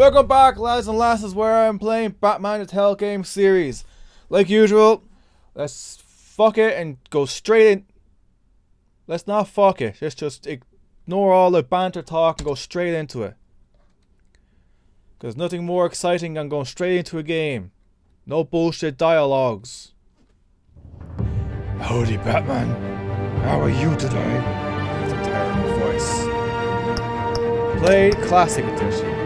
Welcome back, lads and lasses, where I'm playing Batman the Telltale game series. Like usual, let's fuck it and go straight in. Let's not fuck it. Let's just ignore all the banter talk and go straight into it. Because nothing more exciting than going straight into a game. No bullshit dialogues. Howdy, Batman. How are you today? That's a terrible voice. Play Classic Edition.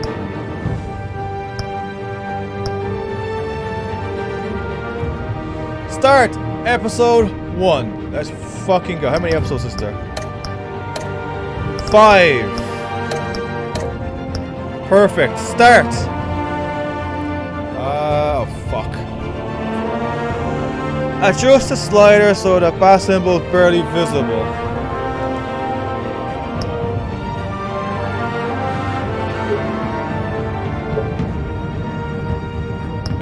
Start episode 1. Let's fucking go. How many episodes is there? 5. Perfect. Start. Oh fuck. Adjust the slider so the bat symbol is barely visible.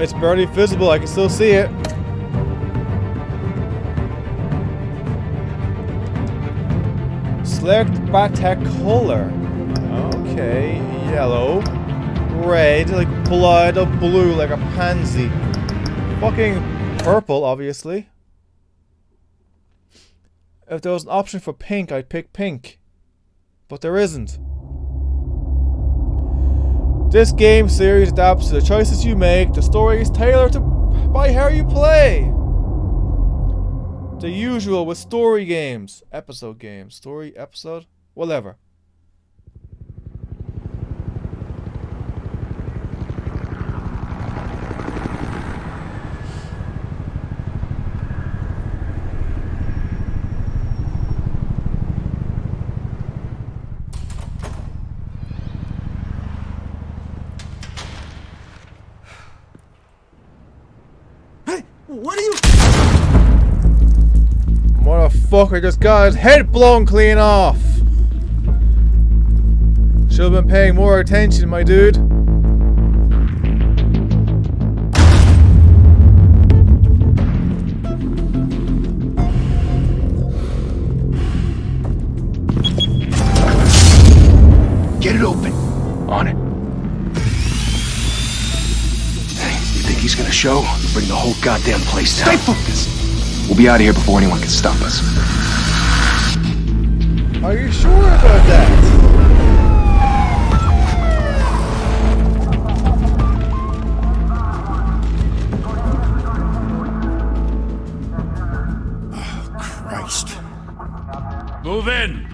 It's barely visible. I can still see it. Select Batek color. Okay, yellow, red, like blood, or blue, like a pansy. Fucking purple, obviously. If there was an option for pink, I'd pick pink. But there isn't. This game series adapts to the choices you make. The story is tailored by how you play. The usual with story games. Episode games. Story, episode, whatever. Hey, what are you... Motherfucker just got his head blown clean off. Should have been paying more attention, my dude. Get it open. On it. Hey, you think he's gonna show? Bring the whole goddamn place down. Stay focused. We'll be out of here before anyone can stop us. Are you sure about that? Oh, Christ. Move in!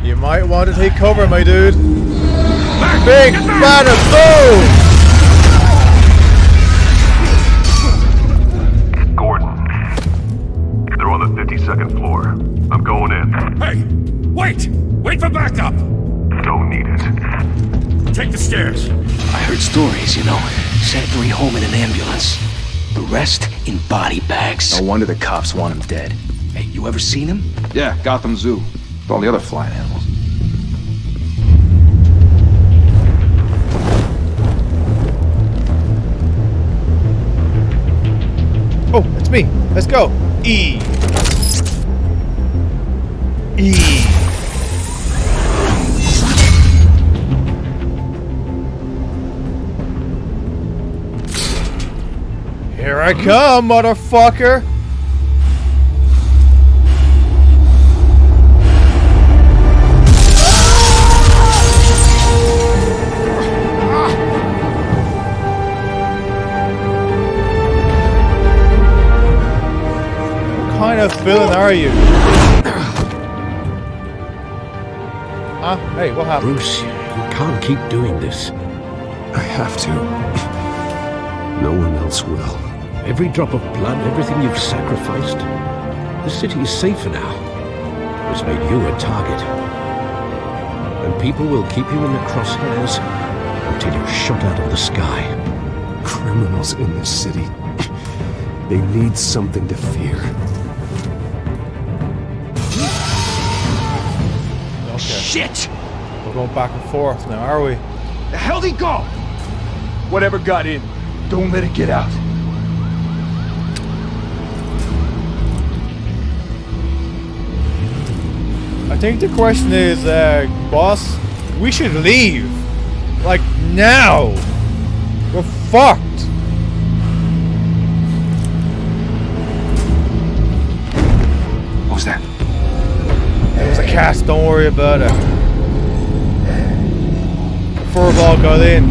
You might want to take cover, my dude. Big banner, boom! Gordon, they're on the 52nd floor. I'm going in. Hey! Wait! Wait for backup! Don't need it. Take the stairs. I heard stories, you know. Sent 3 home in an ambulance. The rest in body bags. No wonder the cops want him dead. Hey, you ever seen him? Yeah, Gotham Zoo. With all the other flying animals. Oh, it's me. Let's go. E. E. Here I come, motherfucker. What kind of villain are you? Huh? Hey, what happened? Bruce, you can't keep doing this. I have to. No one else will. Every drop of blood, everything you've sacrificed. The city is safer now. It's made you a target. And people will keep you in the crosshairs until you're shot out of the sky. Criminals in this city. They need something to fear. Okay. Shit! We're going back and forth now, are we? The hell'd he go? Whatever got in, don't let it get out. I think the question is, boss, we should leave. Like, now. We're fucked. What was that? It was a cast, don't worry about it. The furball got in.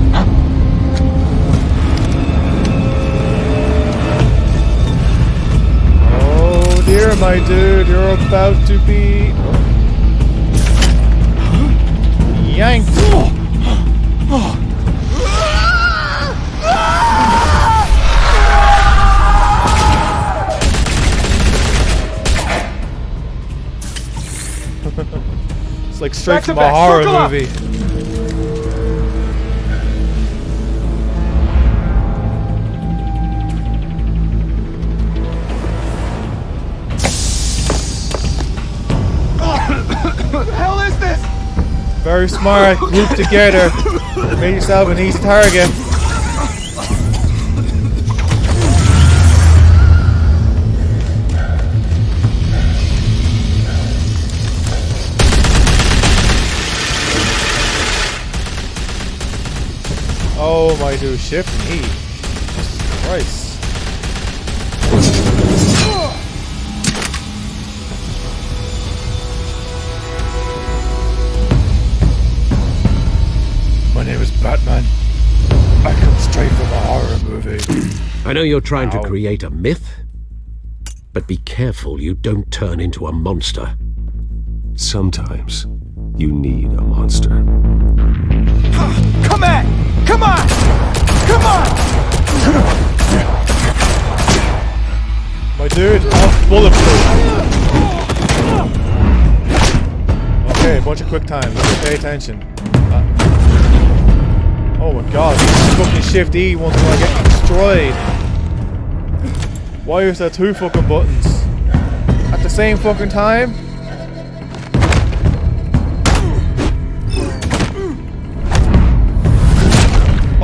Oh dear, my dude, you're about to be yanked. It's like straight from a horror movie. What the hell is this? Very smart, group together. Made yourself an easy target. Oh my dude, shift and E. Jesus Christ. My name is Batman. I come straight from a horror movie. I know you're trying to Ow. create a myth, but be careful you don't turn into a monster. Sometimes you need a monster. Come at! Come on! Come on! My dude, I'm bulletproof. Okay, a bunch of quick times. Pay attention. Oh my god, fucking shift E once when I get destroyed. Why is there two fucking buttons? At the same fucking time?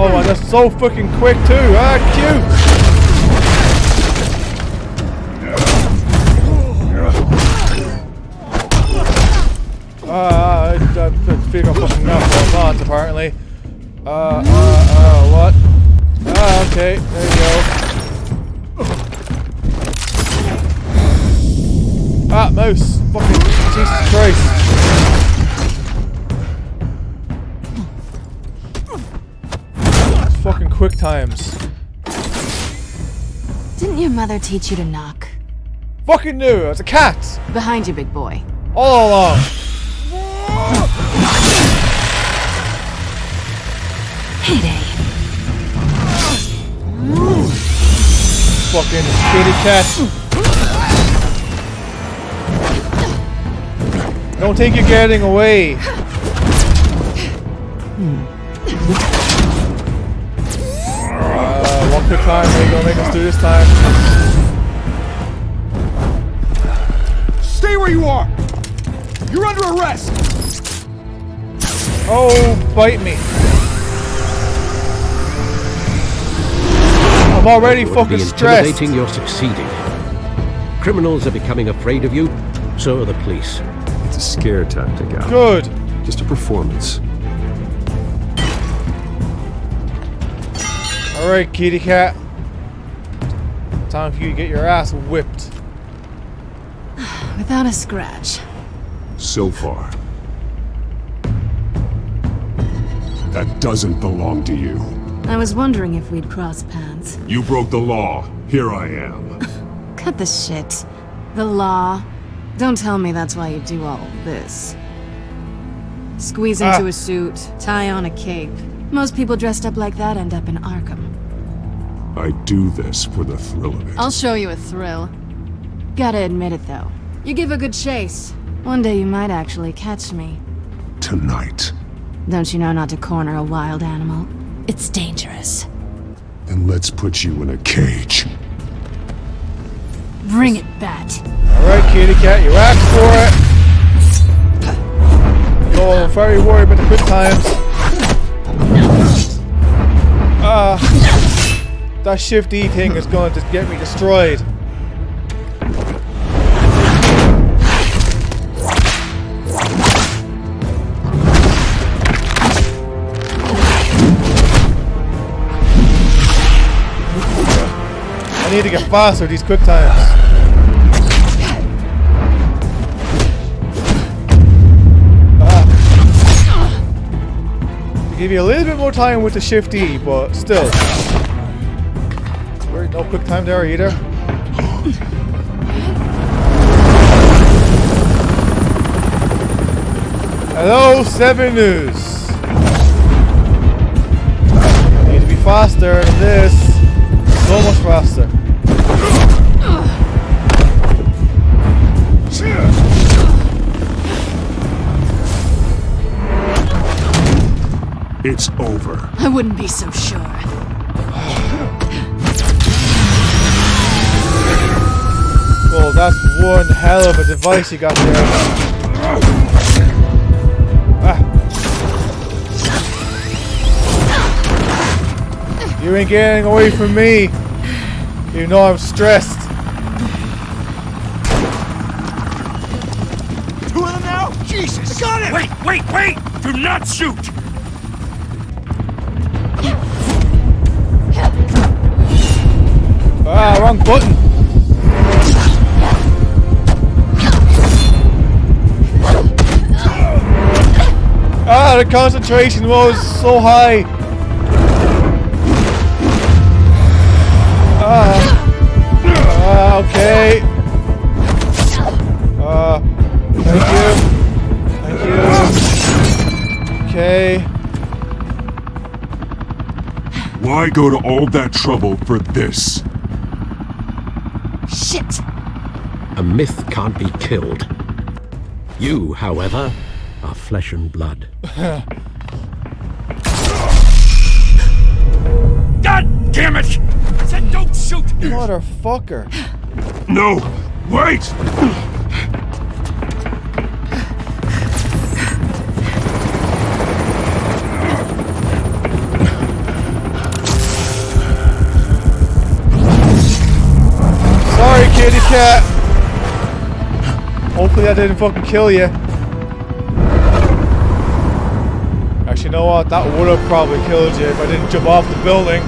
Oh, and that's so fucking quick too. Ah, cute. I feel I'm fucking knocked off odds apparently. What? Ah, okay, there you go. Ah, mouse. Fucking Jesus Christ. Fucking quick times. Didn't your mother teach you to knock? Fucking knew, it's a cat! Behind you, big boy. All along. Heyday. Fucking kitty cat. Don't think you're getting away. One quick time, what are you gonna make us do this time? Stay where you are! You're under arrest! Oh, bite me. I'm already fucking Be stressed. intimidating, you're succeeding. Criminals are becoming afraid of you, so are the police. It's a scare tactic, Al. Good. Just a performance. Alright, kitty cat. Time for you to get your ass whipped. Without a scratch. So far. That doesn't belong to you. I was wondering if we'd cross paths. You broke the law. Here I am. Cut the shit. The law. Don't tell me that's why you do all this. Squeeze into a suit, tie on a cape. Most people dressed up like that end up in Arkham. I do this for the thrill of it. I'll show you a thrill. Gotta admit it though. You give a good chase. One day you might actually catch me. Tonight. Don't you know not to corner a wild animal? It's dangerous. Then let's put you in a cage. Bring it, Bat. Alright, kitty cat, you asked for it. Oh, I'm very worried about the quick times. That shift E thing is going to get me destroyed. I need to get faster with these quick times. Give you a little bit more time with the Shift E, but still. There's no quick time there either. Hello, 7 News. Need to be faster than this. So much faster. It's over. I wouldn't be so sure. Well, that's one hell of a device you got there. You ain't getting away from me. You know I'm stressed. Two of them now? Jesus! I got him! Wait! Do not shoot! Ah, wrong button. Ah, the concentration was so high. Okay. Thank you. Okay. Why go to all that trouble for this? Shit! A myth can't be killed. You, however, are flesh and blood. God damn it! I said don't shoot! Motherfucker. No! Wait! Sorry, kitty cat. Hopefully that didn't fucking kill you. Actually, you know what? That would have probably killed you if I didn't jump off the building.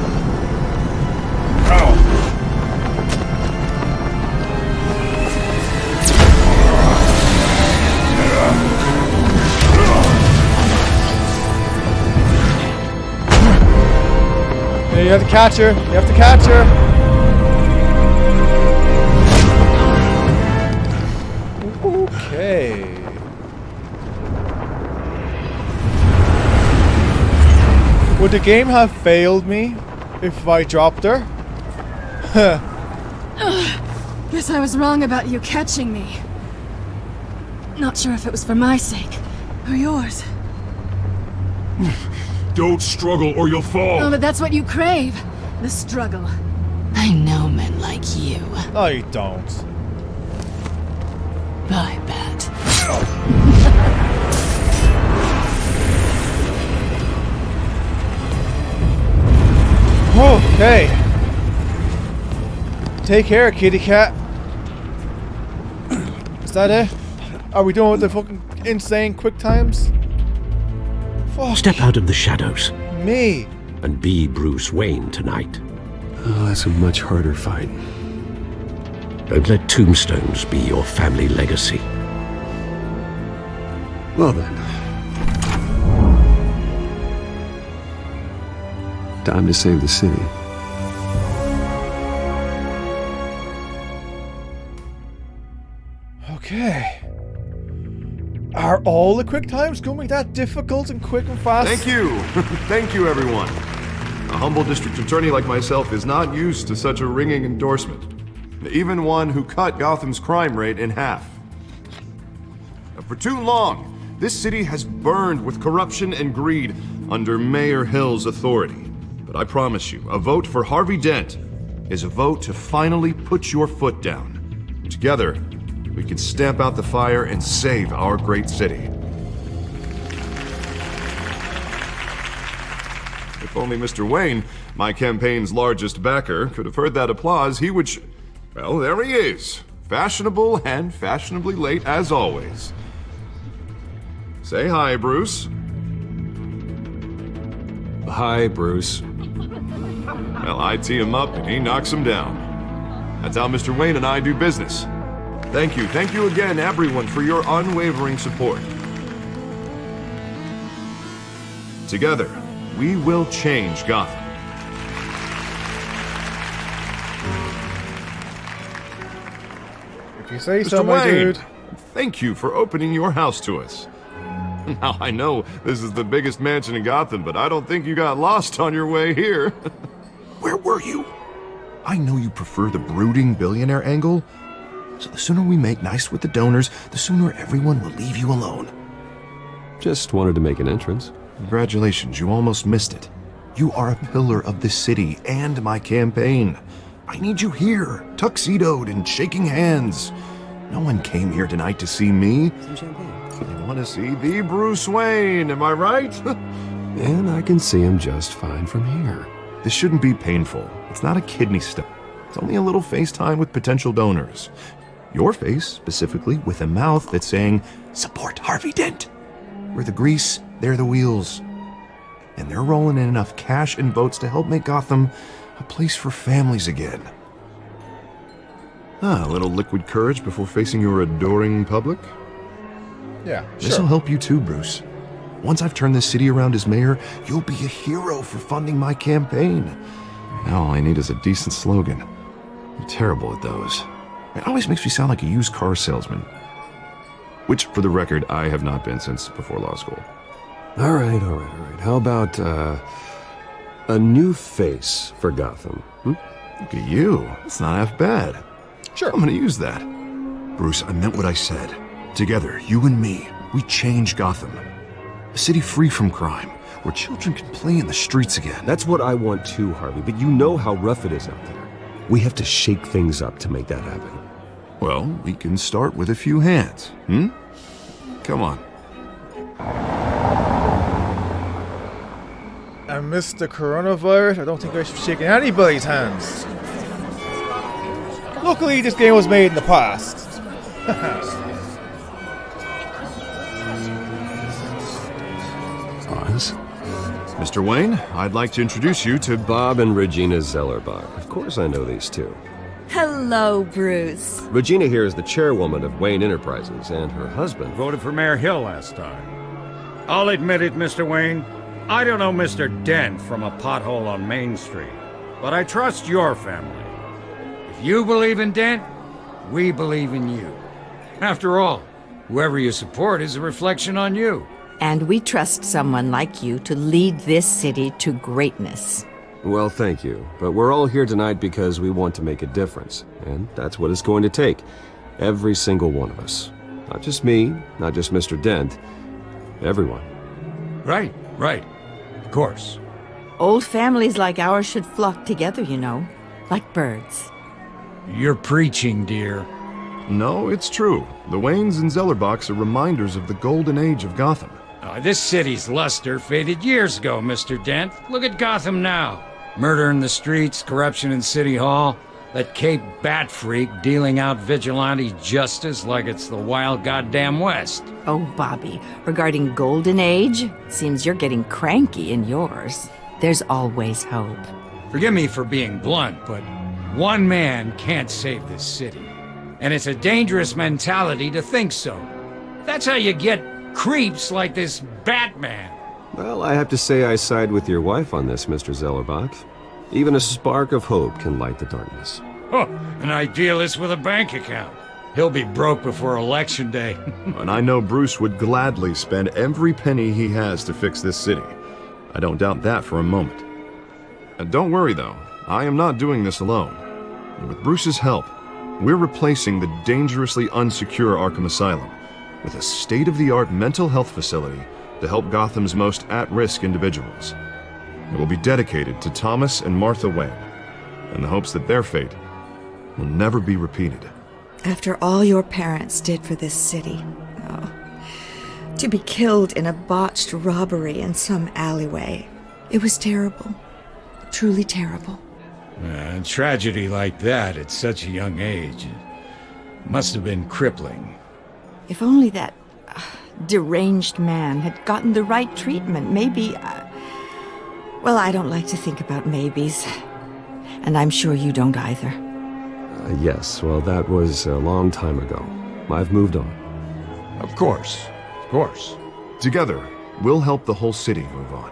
Yeah, you have to catch her. You have to catch her. Okay. Would the game have failed me if I dropped her? Guess I was wrong about you catching me. Not sure if it was for my sake or yours. Don't struggle or you'll fall! Oh, but that's what you crave. The struggle. I know men like you. No, you don't. I bet. Okay. Take care, kitty cat. Is that it? Are we doing with the fucking insane quick times? Fuck Step out of the shadows me. and be Bruce Wayne tonight. Oh, that's a much harder fight. Don't let tombstones be your family legacy. Well then. Time to save the city. Okay. Are all the quick times going to be that difficult and quick and fast? Thank you. Thank you, everyone. A humble district attorney like myself is not used to such a ringing endorsement. Even one who cut Gotham's crime rate in half. For too long, this city has burned with corruption and greed under Mayor Hill's authority. But I promise you, a vote for Harvey Dent is a vote to finally put your foot down. Together, we can stamp out the fire and save our great city. If only Mr. Wayne, my campaign's largest backer, could have heard that applause, he would well, there he is. Fashionable and fashionably late as always. Say hi, Bruce. Hi, Bruce. Well, I tee him up and he knocks him down. That's how Mr. Wayne and I do business. Thank you again, everyone, for your unwavering support. Together, we will change Gotham. If you say Mr. so, my Wayne, dude. thank you for opening your house to us. Now, I know this is the biggest mansion in Gotham, but I don't think you got lost on your way here. Where were you? I know you prefer the brooding billionaire angle, so the sooner we make nice with the donors, the sooner everyone will leave you alone. Just wanted to make an entrance. Congratulations, you almost missed it. You are a pillar of this city and my campaign. I need you here, tuxedoed and shaking hands. No one came here tonight to see me. Some champagne. They want to see the Bruce Wayne, am I right? And I can see him just fine from here. This shouldn't be painful. It's not a kidney stone. It's only a little FaceTime with potential donors. Your face, specifically, with a mouth that's saying, support Harvey Dent. We're the grease, they're the wheels. And they're rolling in enough cash and votes to help make Gotham a place for families again. A little liquid courage before facing your adoring public. Yeah, This'll sure. help you too, Bruce. Once I've turned this city around as mayor, you'll be a hero for funding my campaign. Now all I need is a decent slogan. I'm terrible at those. It always makes me sound like a used car salesman. Which, for the record, I have not been since before law school. All right. How about, a new face for Gotham? Look at you. It's not half bad. Sure. I'm gonna use that. Bruce, I meant what I said. Together, you and me, we change Gotham. A city free from crime, where children can play in the streets again. That's what I want too, Harvey, but you know how rough it is out there. We have to shake things up to make that happen. Well, we can start with a few hands, Come on. Amidst the coronavirus, I don't think I should be shaking anybody's hands. Luckily, this game was made in the past. Oz? Mr. Wayne, I'd like to introduce you to Bob and Regina Zellerbach. Of course I know these two. Hello, Bruce. Regina here is the chairwoman of Wayne Enterprises, and her husband... Voted for Mayor Hill last time. I'll admit it, Mr. Wayne. I don't know Mr. Dent from a pothole on Main Street, but I trust your family. If you believe in Dent, we believe in you. After all, whoever you support is a reflection on you. And we trust someone like you to lead this city to greatness. Well, thank you. But we're all here tonight because we want to make a difference. And that's what it's going to take. Every single one of us. Not just me, not just Mr. Dent. Everyone. Right. Of course. Old families like ours should flock together, you know, like birds. You're preaching, dear. No, it's true. The Waynes and Zellerbachs are reminders of the golden age of Gotham. This city's luster faded years ago, Mr. Dent. Look at Gotham now. Murder in the streets, corruption in City Hall, that Cape Bat freak dealing out vigilante justice like it's the wild goddamn West. Oh, Bobby, regarding Golden Age, seems you're getting cranky in yours. There's always hope. Forgive me for being blunt, but one man can't save this city. And it's a dangerous mentality to think so. That's how you get creeps like this Batman. Well, I have to say I side with your wife on this, Mr. Zellerbach. Even a spark of hope can light the darkness. Oh, an idealist with a bank account. He'll be broke before Election Day. And I know Bruce would gladly spend every penny he has to fix this city. I don't doubt that for a moment. And don't worry, though. I am not doing this alone. And with Bruce's help, we're replacing the dangerously unsecure Arkham Asylum with a state-of-the-art mental health facility to help Gotham's most at-risk individuals. It will be dedicated to Thomas and Martha Wayne, in the hopes that their fate will never be repeated. After all your parents did for this city, to be killed in a botched robbery in some alleyway, it was terrible. Truly terrible. A tragedy like that at such a young age must have been crippling. If only that deranged man had gotten the right treatment, maybe... well, I don't like to think about maybes. And I'm sure you don't either. Yes, well, that was a long time ago. I've moved on. Of course. Of course. Together, we'll help the whole city move on.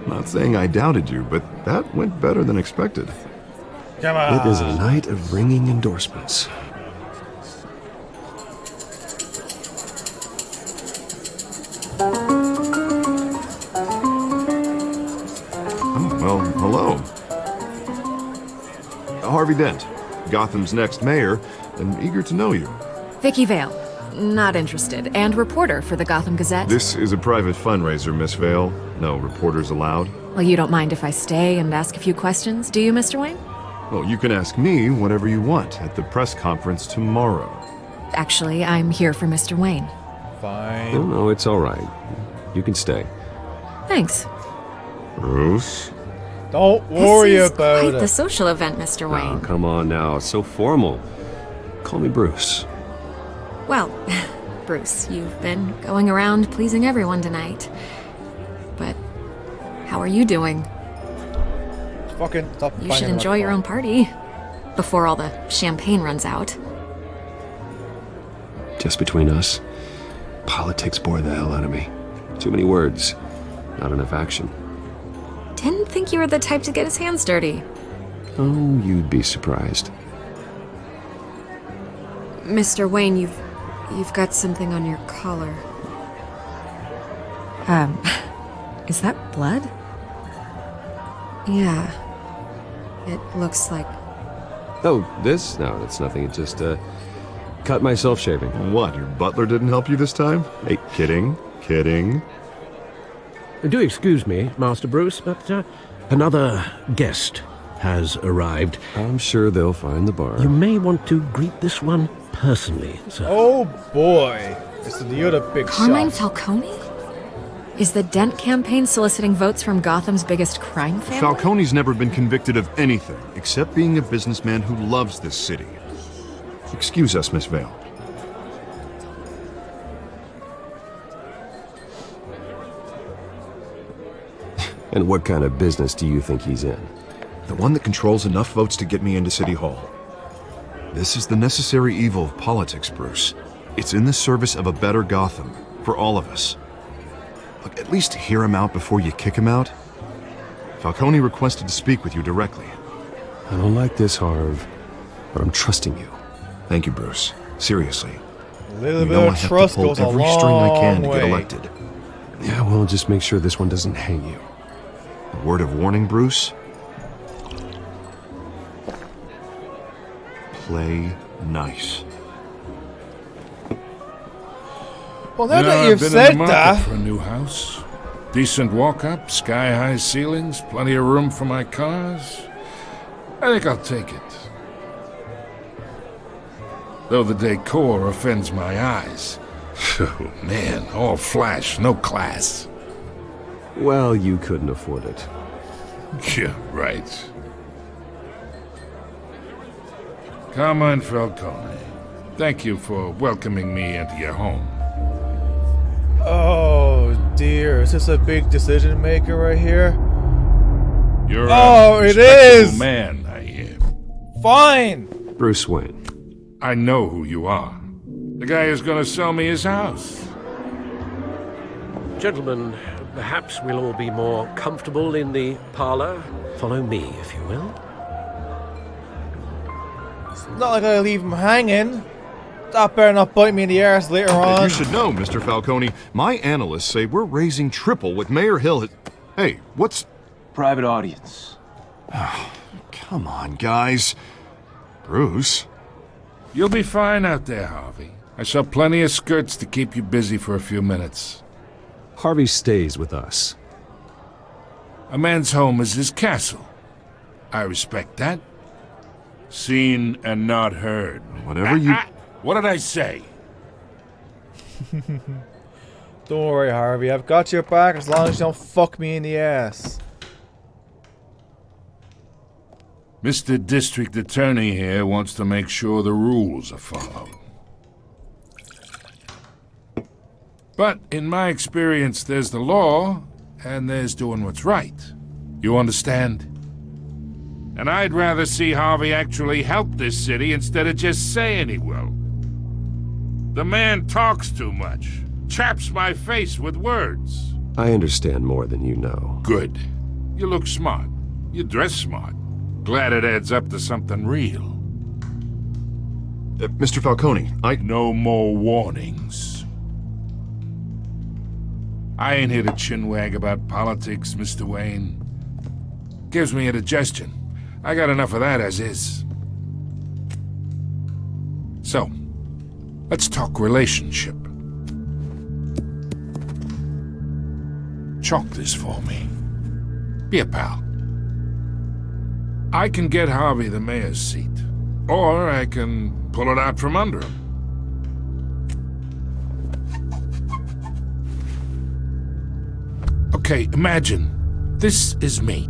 Not saying I doubted you, but that went better than expected. Come on. It is a night of ringing endorsements. Oh, well, hello. Harvey Dent, Gotham's next mayor, and eager to know you. Vicky Vale. Not interested. And reporter for the Gotham Gazette. This is a private fundraiser, Miss Vale. No reporters allowed. Well, you don't mind if I stay and ask a few questions, do you, Mr. Wayne? Well, you can ask me whatever you want at the press conference tomorrow. Actually, I'm here for Mr. Wayne. Fine. Oh, no, it's all right. You can stay. Thanks. Bruce? Don't worry This is about quite it. the social event, Mr. Oh, Wayne. come on now. It's so formal. Call me Bruce. Well, Bruce, you've been going around pleasing everyone tonight. But how are you doing? Fucking stop. You banging should on enjoy that your phone. own party. Before all the champagne runs out. Just between us, politics bore the hell out of me. Too many words, not enough action. Didn't think you were the type to get his hands dirty. Oh, you'd be surprised. Mr. Wayne, you've got something on your collar. Is that blood? Yeah. It looks like... Oh, this? No, that's nothing. It just, cut myself shaving. What, your butler didn't help you this time? Hey, kidding. Kidding. Do excuse me, Master Bruce, but another guest has arrived. I'm sure they'll find the bar. You may want to greet this one personally, sir. Oh boy. It's the other big Carmine shot. Falcone? Is the Dent campaign soliciting votes from Gotham's biggest crime family? Falcone's never been convicted of anything except being a businessman who loves this city. Excuse us, Miss Vale. And what kind of business do you think he's in? The one that controls enough votes to get me into City Hall. This is the necessary evil of politics, Bruce. It's in the service of a better Gotham, for all of us. Look, at least hear him out before you kick him out. Falcone requested to speak with you directly. I don't like this, Harv, but I'm trusting you. Thank you, Bruce. Seriously. A little You bit know I of have to trust pull goes a every string I can long to get way. elected. Yeah, well, just make sure this one doesn't hang you. A word of warning, Bruce? Play nice. Well, now You know, that I've you've been in said the market that, for a new house. Decent walk-up, sky-high ceilings, plenty of room for my cars. I think I'll take it. Though the decor offends my eyes. Oh, man, all flash, no class. Well, you couldn't afford it. Yeah, right. Carmine Falcone, thank you for welcoming me into your home. oh dear, is this a big decision maker right here? You're Oh, a it respectable is! man, I hear. Fine. Bruce Wayne. I know who you are. The guy who's gonna sell me his house. Gentlemen, perhaps we'll all be more comfortable in the parlor. Follow me, if you will. It's not like I leave him hanging. That better not bite me in the arse later on. You should know, Mr. Falcone, my analysts say we're raising triple what Mayor Hill has... Hey, what's... Private audience. Come on, guys. Bruce? You'll be fine out there, Harvey. I saw plenty of skirts to keep you busy for a few minutes. Harvey stays with us. A man's home is his castle. I respect that. Seen and not heard. Whatever you... What did I say? Don't worry, Harvey. I've got your back as long as you don't fuck me in the ass. Mr. District Attorney here wants to make sure the rules are followed. But in my experience, there's the law, and there's doing what's right. You understand? And I'd rather see Harvey actually help this city instead of just saying he will. The man talks too much. Chaps my face with words. I understand more than you know. Good. You look smart. You dress smart. Glad it adds up to something real. Mr. Falcone, No more warnings. I ain't here to chinwag about politics, Mr. Wayne. Gives me indigestion. I got enough of that as is. So, let's talk relationship. Chalk this for me. Be a pal. I can get Harvey the mayor's seat, or I can pull it out from under him. Okay, imagine this is me,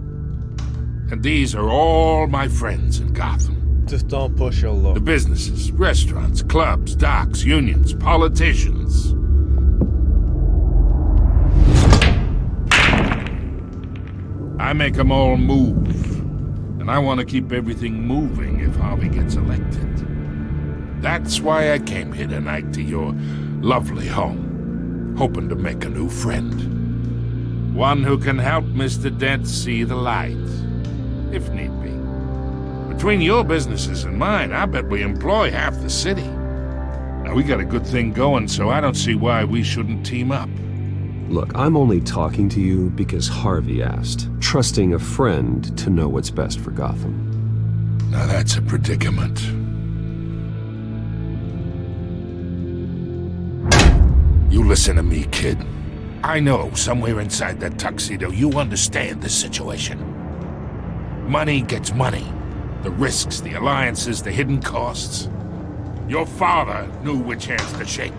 and these are all my friends in Gotham. Just don't push your luck. The businesses, restaurants, clubs, docks, unions, politicians. I make them all move, and I want to keep everything moving if Harvey gets elected. That's why I came here tonight to your lovely home, hoping to make a new friend. One who can help Mr. Dent see the light, if need be. Between your businesses and mine, I bet we employ half the city. Now, we got a good thing going, so I don't see why we shouldn't team up. Look, I'm only talking to you because Harvey asked, trusting a friend to know what's best for Gotham. Now that's a predicament. You listen to me, kid. I know somewhere inside that tuxedo you understand this situation. Money gets money. The risks, the alliances, the hidden costs. Your father knew which hands to shake.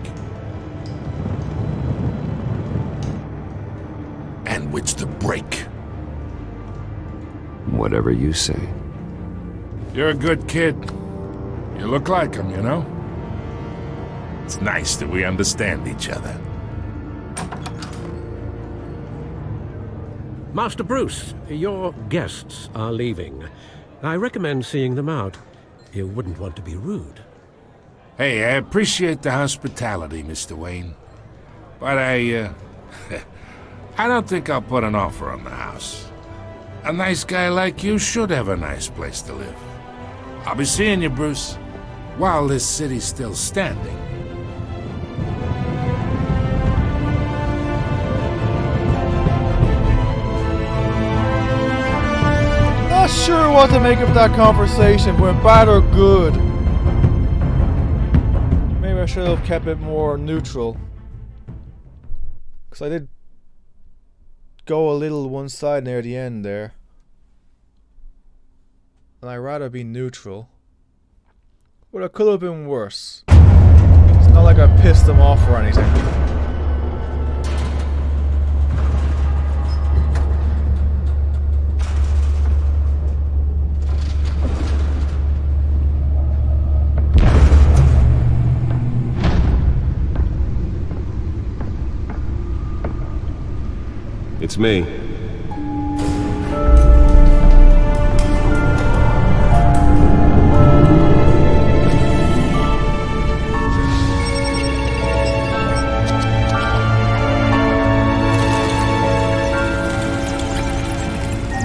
And which to break. Whatever you say. You're a good kid. You look like him, you know? It's nice that we understand each other. Master Bruce, your guests are leaving. I recommend seeing them out. You wouldn't want to be rude. Hey, I appreciate the hospitality, Mr. Wayne. But I don't think I'll put an offer on the house. A nice guy like you should have a nice place to live. I'll be seeing you, Bruce, while this city's still standing. Not sure what to make of that conversation, went bad or good. Maybe I should have kept it more neutral. Because I did go a little one side near the end there. And I'd rather be neutral. But it could have been worse. It's not like I pissed them off or anything. It's me.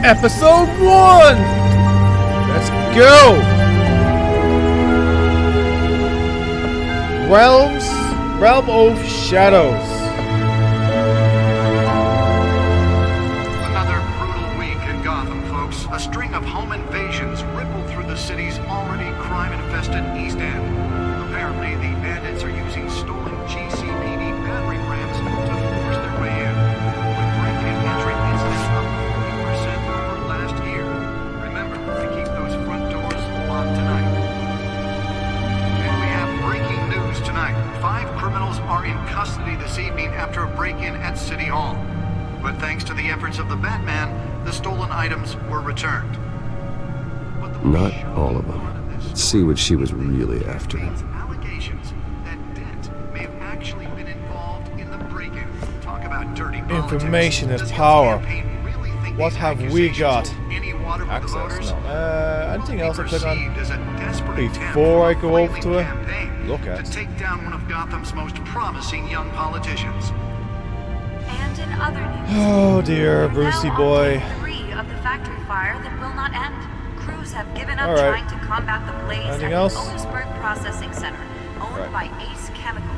Episode 1! Let's go! Realm of Shadows. Another brutal week in Gotham, folks. A string of home invasions rippled through the city's already crime-infested East End. Apparently, the bandits are using stolen GCPD battering rams to force their way in. With break-in entry incidents up 40% over last year. Remember to keep those front doors locked tonight. And we have breaking news tonight. 5 criminals are in custody this evening after a break-in at City Hall. But thanks to the efforts of the Batman, the stolen items were returned. Not all of them. Let's see what she was really after. Allegations that Dent may have actually been involved in the break-in. Talk about dirty politics. Information is Does his power. campaign really think What have we got? Access. No. Anything else I click on before I go over to it? Look at. To take down one of Gotham's most promising young politicians. And in other news, Oh dear, Brucey boy. Three of the factory fire that will not end. Crews have given up All right. trying to combat the blaze Anything at else? the Otisburg Processing Center, owned by Ace Chemical.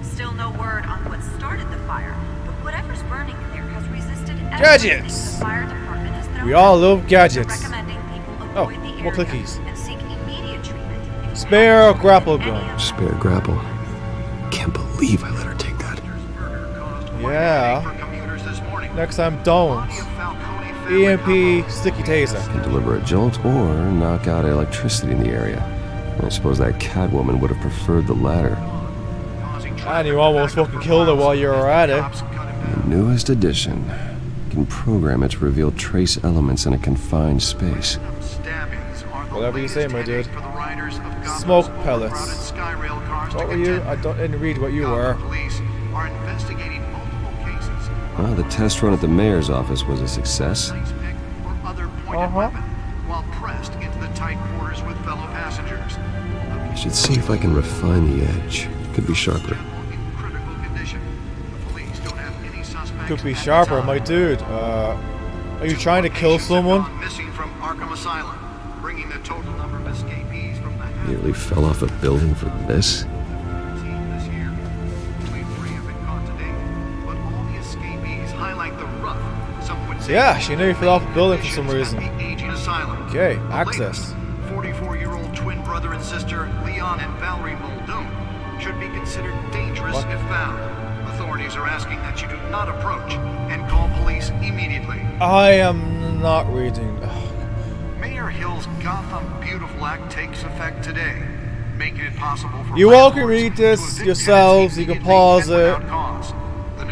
Still no word on what started the fire, but whatever's burning there has resisted everything Gadgets! the fire department has thrown We all love at it, gadgets. recommending people Oh, avoid the more area clickies. and seek immediate treatment. Spare grapple gun. Spare grapple. Can't believe I let her take that. Yeah. Next time, don't. EMP sticky taser. Can deliver a jolt or knock out electricity in the area. I suppose that Catwoman would have preferred the latter. And you almost fucking killed her while you were at it. The newest edition. Can program it to reveal trace elements in a confined space. Whatever you say, my dude. Smoke pellets. What were you? I didn't read what you were. Well, the test run at the mayor's office was a success. While pressed into the tight quarters with fellow passengers. I should see if I can refine the edge. Could be sharper. Could be sharper, my dude. Are you trying to kill someone? Missing from Arkham Asylum, bringing the total number of escapees from the Nearly fell off a building for this. Yeah, she nearly fell off a building for some reason. Okay, access. 44-year-old twin brother and sister Leon and Valerie Muldoon should be considered dangerous if found. Authorities are asking that you do not approach and call police immediately. I am not reading. Mayor Hill's Gotham Beautiful Act takes effect today, making it possible for You all can read this yourselves. You can pause it.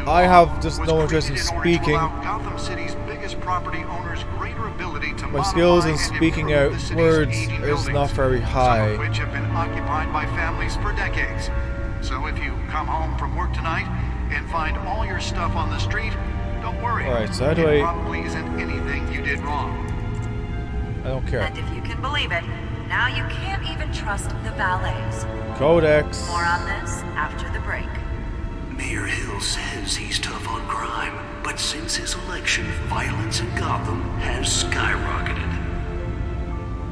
I have just no interest in speaking. Gotham City's biggest property owners greater ability to My skills in modify and speaking improve out the city's words aging is buildings, not very some high. of which have been occupied by families for decades. So if you come home from work tonight and find all your stuff on the street, don't worry. Alright, so how do it I... probably isn't anything you did wrong. I don't care. And if you can believe it, now you can't even trust the valets. Codex. More on this after the break. Mayor Hill says he's tough on crime, but since his election, violence in Gotham has skyrocketed.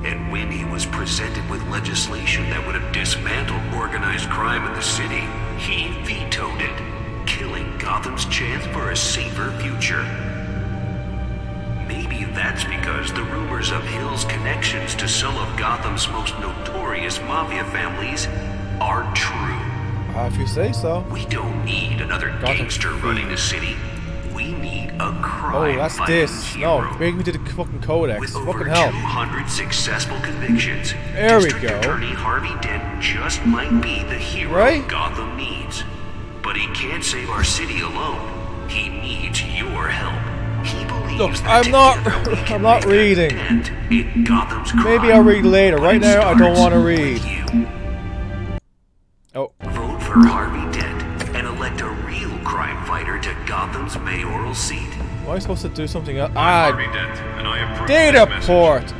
And when he was presented with legislation that would have dismantled organized crime in the city, he vetoed it, killing Gotham's chance for a safer future. Maybe that's because the rumors of Hill's connections to some of Gotham's most notorious mafia families are true. If you say so. We don't need another gangster running the city. We need a crime that's fighting this. hero. No, make me to the fucking codex. With Fucking over hell. 200 successful convictions, There we District go. Attorney Harvey Dent just might be the hero Right? Gotham needs. But he can't save our city alone. He needs your help. He believes Look, that I'm not reading. in Gotham's Maybe I'll read later. Right now, I don't want to read. Oh. Vote for Harvey Dent and elect a real crime fighter to Gotham's mayoral seat. Why am I supposed to do something else? Harvey Dent, and I approve Data port.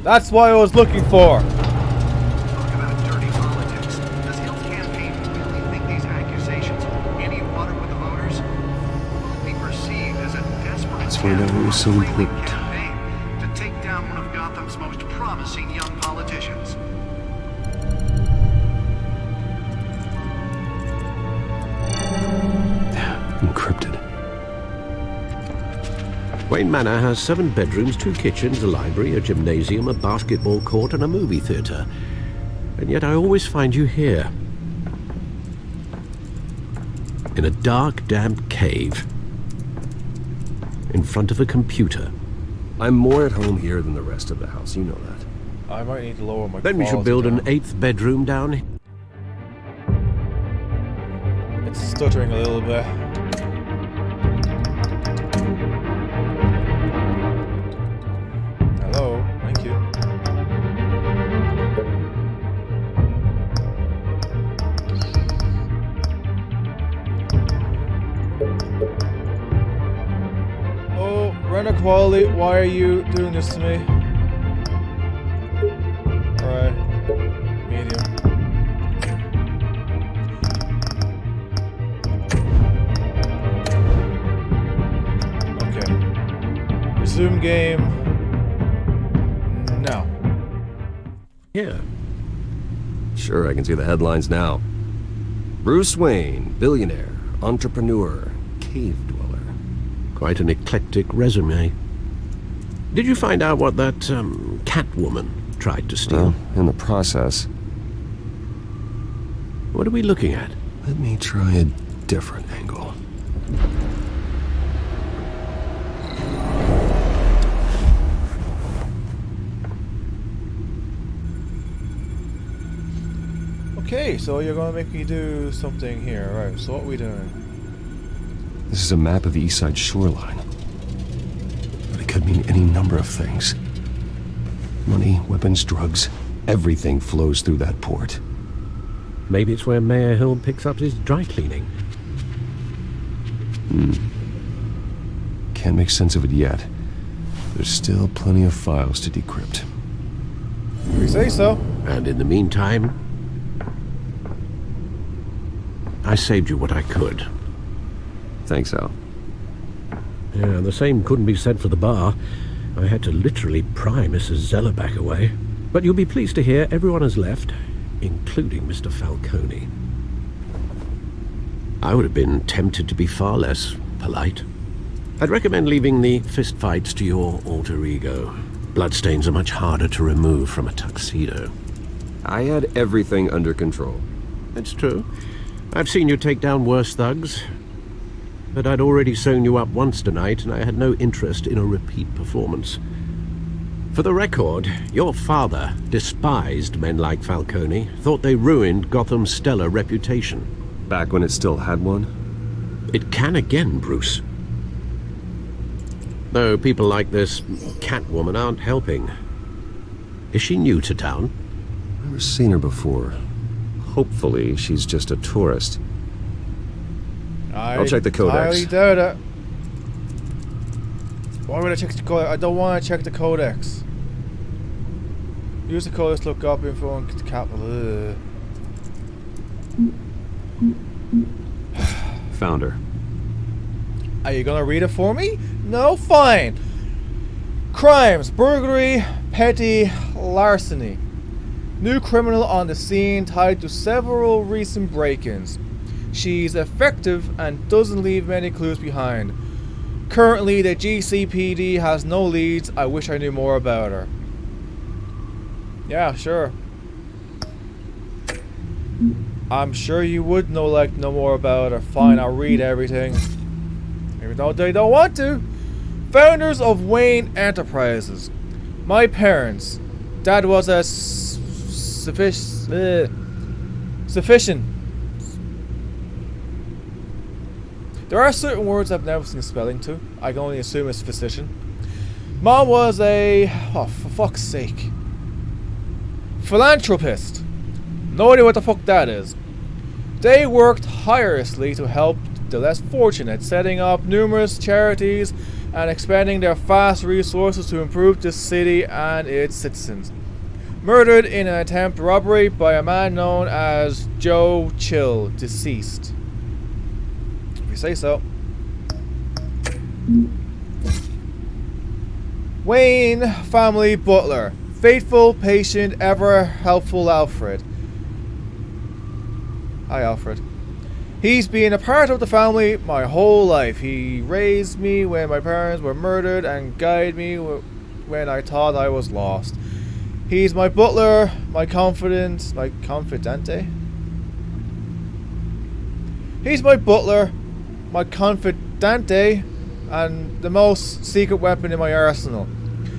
That's what I was looking for. Talk about dirty politics. Does Hill's campaign really think these accusations hold any water with the voters? Will be perceived as a desperate Let's find out what was so important. campaign to take down one of Gotham's most promising young politicians. Encrypted. Wayne Manor has 7 bedrooms, 2 kitchens, a library, a gymnasium, a basketball court, and a movie theatre. And yet I always find you here. In a dark, damp cave. In front of a computer. I'm more at home here than the rest of the house, you know that. I might need to lower my Then we should quality build down. an 8th bedroom down here. It's stuttering a little bit. Hello, thank you. Render quality, why are you doing this to me? Alright. Medium. Okay. Resume game. No. Yeah. Sure, I can see the headlines now. Bruce Wayne, billionaire, entrepreneur, cave dweller. Quite an eclectic resume. Did you find out what that, Catwoman tried to steal? Well, in the process. What are we looking at? Let me try a different angle. Okay, so you're gonna make me do something here. Right, so what are we doing? This is a map of the East Side shoreline. But it could mean any number of things. Money, weapons, drugs, everything flows through that port. Maybe it's where Mayor Hill picks up his dry cleaning. Can't make sense of it yet. There's still plenty of files to decrypt. We say so. And in the meantime, I saved you what I could. Thanks, Al. Yeah, the same couldn't be said for the bar. I had to literally pry Mrs. Zeller back away. But you'll be pleased to hear everyone has left, including Mr. Falcone. I would have been tempted to be far less polite. I'd recommend leaving the fistfights to your alter ego. Bloodstains are much harder to remove from a tuxedo. I had everything under control. It's true. I've seen you take down worse thugs. But I'd already sewn you up once tonight, and I had no interest in a repeat performance. For the record, your father despised men like Falcone, thought they ruined Gotham's stellar reputation. Back when it still had one? It can again, Bruce. Though people like this Catwoman aren't helping. Is she new to town? Never seen her before. Hopefully, she's just a tourist. I'll check the codex. I doubt it. Why would I check the codex? I don't want to check the codex. Use the codex to look up info on capital. Found her. Are you gonna read it for me? No? Fine. Crimes: burglary, petty, larceny. New criminal on the scene tied to several recent break-ins. She's effective and doesn't leave many clues behind. Currently, the GCPD has no leads. I wish I knew more about her. Yeah, sure. I'm sure you would know more about her. Fine, I'll read everything. Even though they don't want to. Founders of Wayne Enterprises. My parents. Dad was a sufficient. There are certain words I've never seen spelling to. I can only assume it's physician. Mom was a... oh, for fuck's sake. Philanthropist. No idea what the fuck that is. They worked tirelessly to help the less fortunate, setting up numerous charities and expanding their vast resources to improve the city and its citizens. Murdered in an attempt robbery by a man known as Joe Chill, deceased. If you say so. Wayne family butler. Faithful, patient, ever helpful Alfred. Hi, Alfred. He's been a part of the family my whole life. He raised me when my parents were murdered and guided me when I thought I was lost. He's my butler, my confidant, my confidante. He's my butler, my confidante, and the most secret weapon in my arsenal.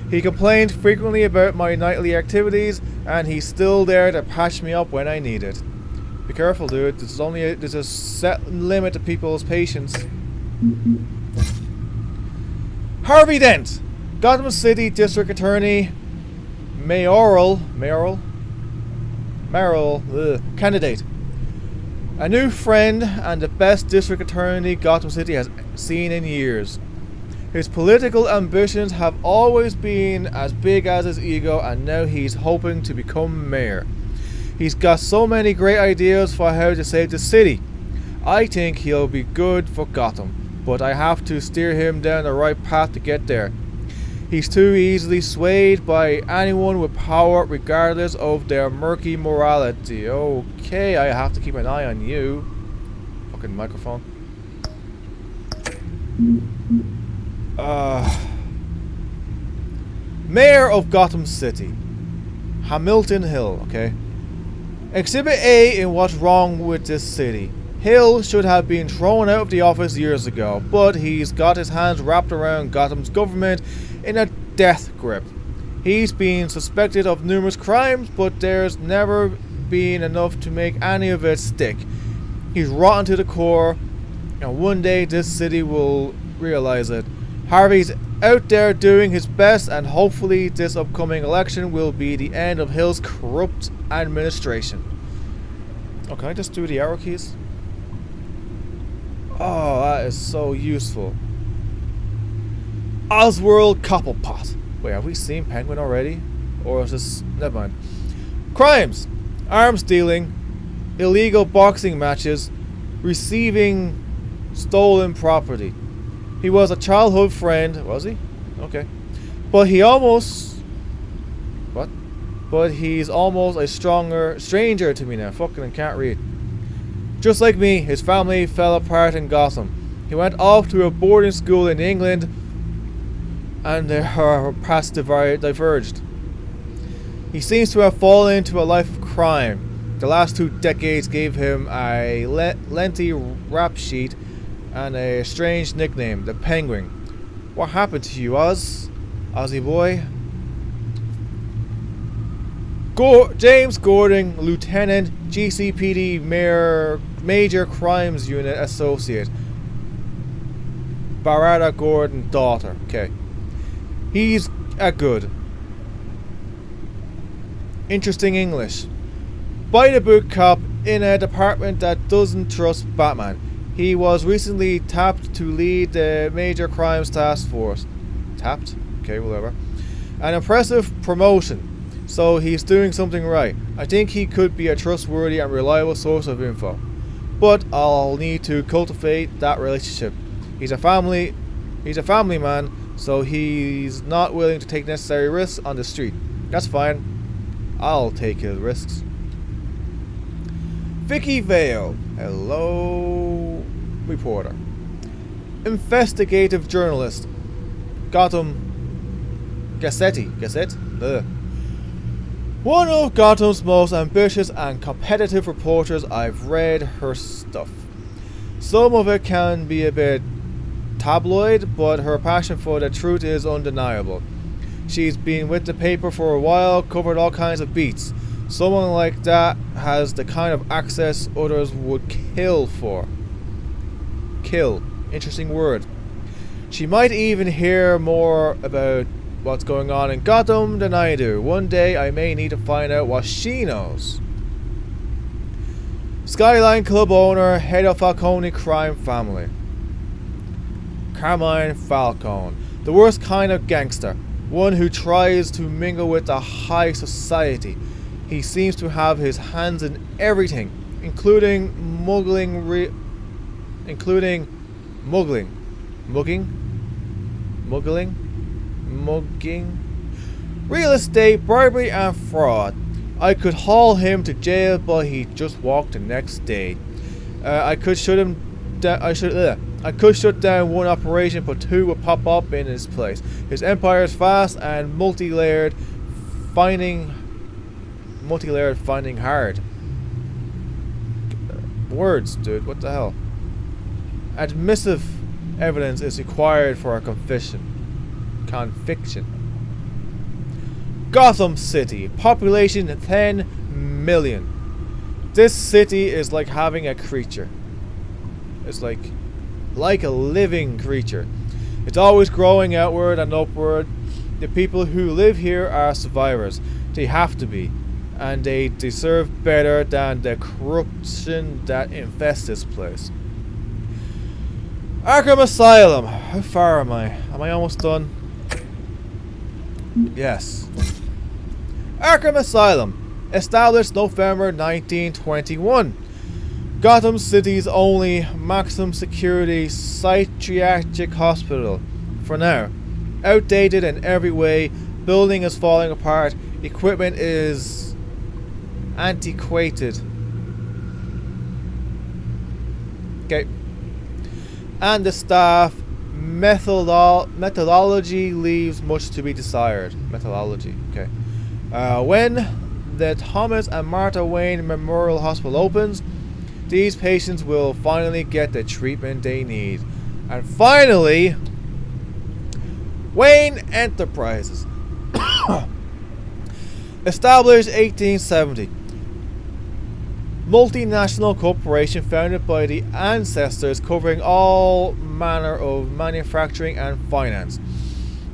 He complained frequently about my nightly activities, and he's still there to patch me up when I need it. Be careful, dude. There's a set limit to people's patience. Harvey Dent, Gotham City District Attorney, mayoral candidate. A new friend and the best district attorney Gotham City has seen in years. His political ambitions have always been as big as his ego, and now he's hoping to become mayor. He's got so many great ideas for how to save the city. I think he'll be good for Gotham, but I have to steer him down the right path to get there. He's too easily swayed by anyone with power, regardless of their murky morality. Okay, I have to keep an eye on you. Fucking microphone. Mayor of Gotham City. Hamilton Hill, okay? Exhibit A in what's wrong with this city. Hill should have been thrown out of the office years ago, but he's got his hands wrapped around Gotham's government in a death grip. He's been suspected of numerous crimes, but there's never been enough to make any of it stick. He's rotten to the core, and one day this city will realize it. Harvey's out there doing his best, and hopefully this upcoming election will be the end of Hill's corrupt administration. Oh, can I just do the arrow keys? Oh, that is so useful. Oswald Cobblepot. Wait, have we seen Penguin already? Or is this... Never mind. Crimes. Arms dealing. Illegal boxing matches. Receiving stolen property. He was a childhood friend. Was he? Okay. But he almost... What? But he's almost a stranger to me now. Fucking can't read. Just like me, his family fell apart in Gotham. He went off to a boarding school in England, and their paths diverged. He seems to have fallen into a life of crime. The last 2 decades gave him a lengthy rap sheet and a strange nickname, the Penguin. What happened to you, Ozzy boy? James Gordon, Lieutenant, GCPD Major Crimes Unit Associate. Barada Gordon, daughter. Okay. He's a good. Interesting English. By the book cop in a department that doesn't trust Batman. He was recently tapped to lead the Major Crimes Task Force. Tapped? Okay, whatever. An impressive promotion. So he's doing something right. I think he could be a trustworthy and reliable source of info. But I'll need to cultivate that relationship. He's a family man, so he's not willing to take necessary risks on the street. That's fine. I'll take his risks. Vicky Vale. Hello, reporter. Investigative journalist. Gotham Gazette. Ugh. One of Gotham's most ambitious and competitive reporters. I've read her stuff. Some of it can be a bit tabloid, but her passion for the truth is undeniable. She's been with the paper for a while, covered all kinds of beats. Someone like that has the kind of access others would kill for. Kill. Interesting word. She might even hear more about what's going on in Gotham than I do. One day I may need to find out what she knows. Skyline Club owner, head of Falcone crime family. Carmine Falcone. The worst kind of gangster. One who tries to mingle with the high society. He seems to have his hands in everything, including mugging, real estate, bribery, and fraud. I could haul him to jail, but he just walked the next day. I could shut him down. I could shut down one operation, but 2 would pop up in his place. His empire is vast and multi-layered, finding hard. Words, dude. What the hell? Admissive evidence is required for a conviction. Gotham City. Population 10 million. This city is like having a creature. It's like a living creature. It's always growing outward and upward. The people who live here are survivors. They have to be. And they deserve better than the corruption that infests this place. Arkham Asylum. How far am I? Am I almost done? Yes. Arkham Asylum. Established November 1921. Gotham City's only maximum security psychiatric hospital. For now. Outdated in every way. Building is falling apart. Equipment is antiquated. Okay. And the staff methodology leaves much to be desired. Methodology, okay. When the Thomas and Martha Wayne Memorial Hospital opens, these patients will finally get the treatment they need. And finally, Wayne Enterprises. Established 1870. Multinational corporation founded by the ancestors, covering all manner of manufacturing and finance.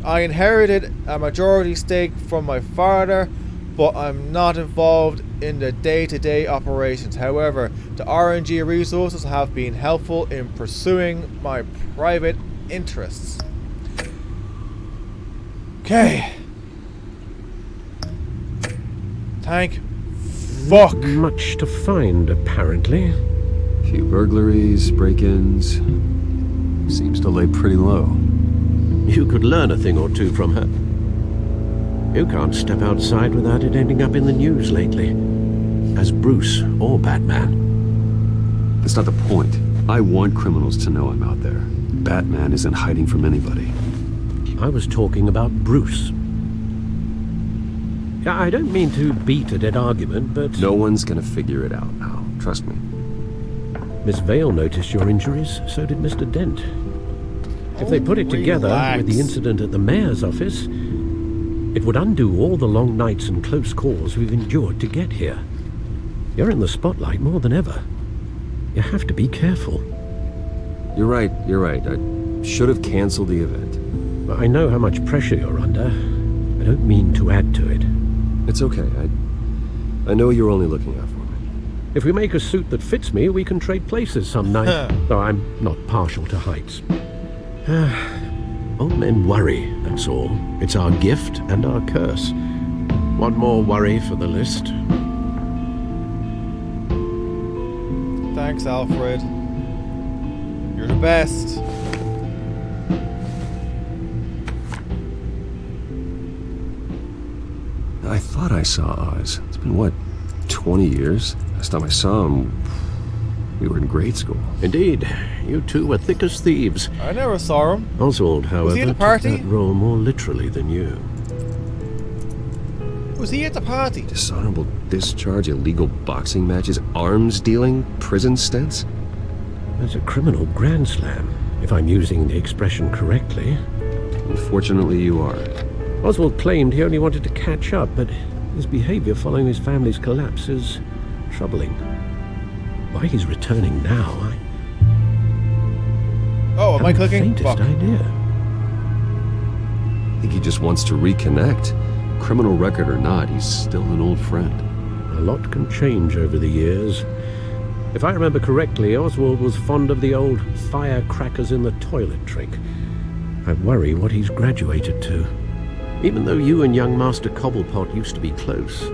I inherited a majority stake from my father, but I'm not involved in the day-to-day operations. However, the R&G resources have been helpful in pursuing my private interests. Okay. Thank fuck. Much to find, apparently. A few burglaries, break-ins. Seems to lay pretty low. You could learn a thing or two from her. You can't step outside without it ending up in the news lately. As Bruce or Batman. That's not the point. I want criminals to know I'm out there. Batman isn't hiding from anybody. I was talking about Bruce. I don't mean to beat a dead argument, but... No one's gonna figure it out now. Trust me. Miss Vale noticed your injuries, so did Mr. Dent. If they put it together with the incident at the mayor's office, it would undo all the long nights and close calls we've endured to get here. You're in the spotlight more than ever. You have to be careful. You're right. I should have canceled the event. I know how much pressure you're under. I don't mean to add to it. It's okay. I know you're only looking out for me. If we make a suit that fits me, we can trade places some night. Though I'm not partial to heights. Old men worry, that's all. It's our gift and our curse. One more worry for the list. Thanks, Alfred. You're the best. I thought I saw Oz. It's been, what, 20 years? Last time I saw him, we were in grade school. Indeed. You two were thick as thieves. I never saw him. Oswald, however, was he at the party? took that role more literally than you. Was he at the party? Dishonorable discharge, illegal boxing matches, arms dealing, prison stints? That's a criminal grand slam, if I'm using the expression correctly. Unfortunately, you are. Oswald claimed he only wanted to catch up, but his behavior following his family's collapse is troubling. Why he's returning now, Oh, am I clicking? Faintest idea. I think he just wants to reconnect. Criminal record or not, he's still an old friend. A lot can change over the years. If I remember correctly, Oswald was fond of the old firecrackers in the toilet trick. I worry what he's graduated to. Even though you and young Master Cobblepot used to be close,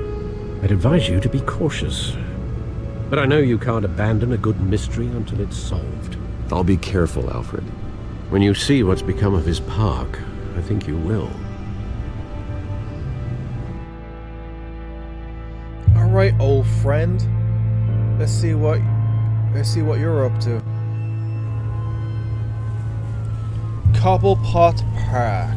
I'd advise you to be cautious. But I know you can't abandon a good mystery until it's solved. I'll be careful, Alfred. When you see what's become of his park, I think you will. Alright, old friend. Let's see what you're up to. Cobblepot Park.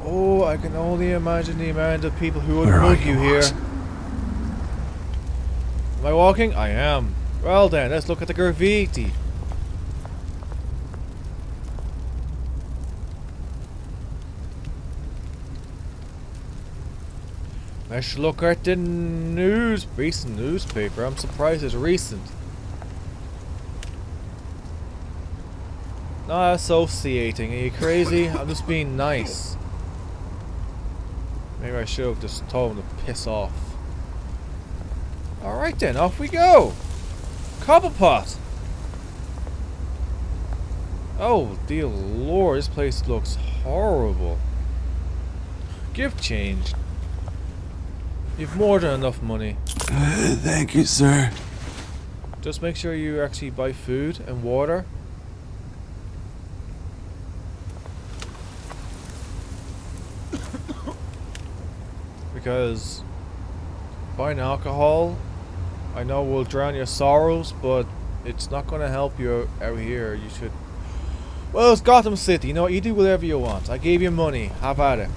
Oh, I can only imagine the amount of people who would mug you here. Am I walking? I am. Well then, let's look at the graffiti. Let's look at the recent newspaper. I'm surprised it's recent. Not associating. Are you crazy? I'm just being nice. Maybe I should have just told him to piss off. Alright then, off we go! Cobblepot! Oh dear lord, this place looks horrible. Gift change. You've more than enough money. Thank you, sir. Just make sure you actually buy food and water. Because buying alcohol, I know will drown your sorrows, but it's not going to help you out here. You should... Well, it's Gotham City. You know what? You do whatever you want. I gave you money. Have at it.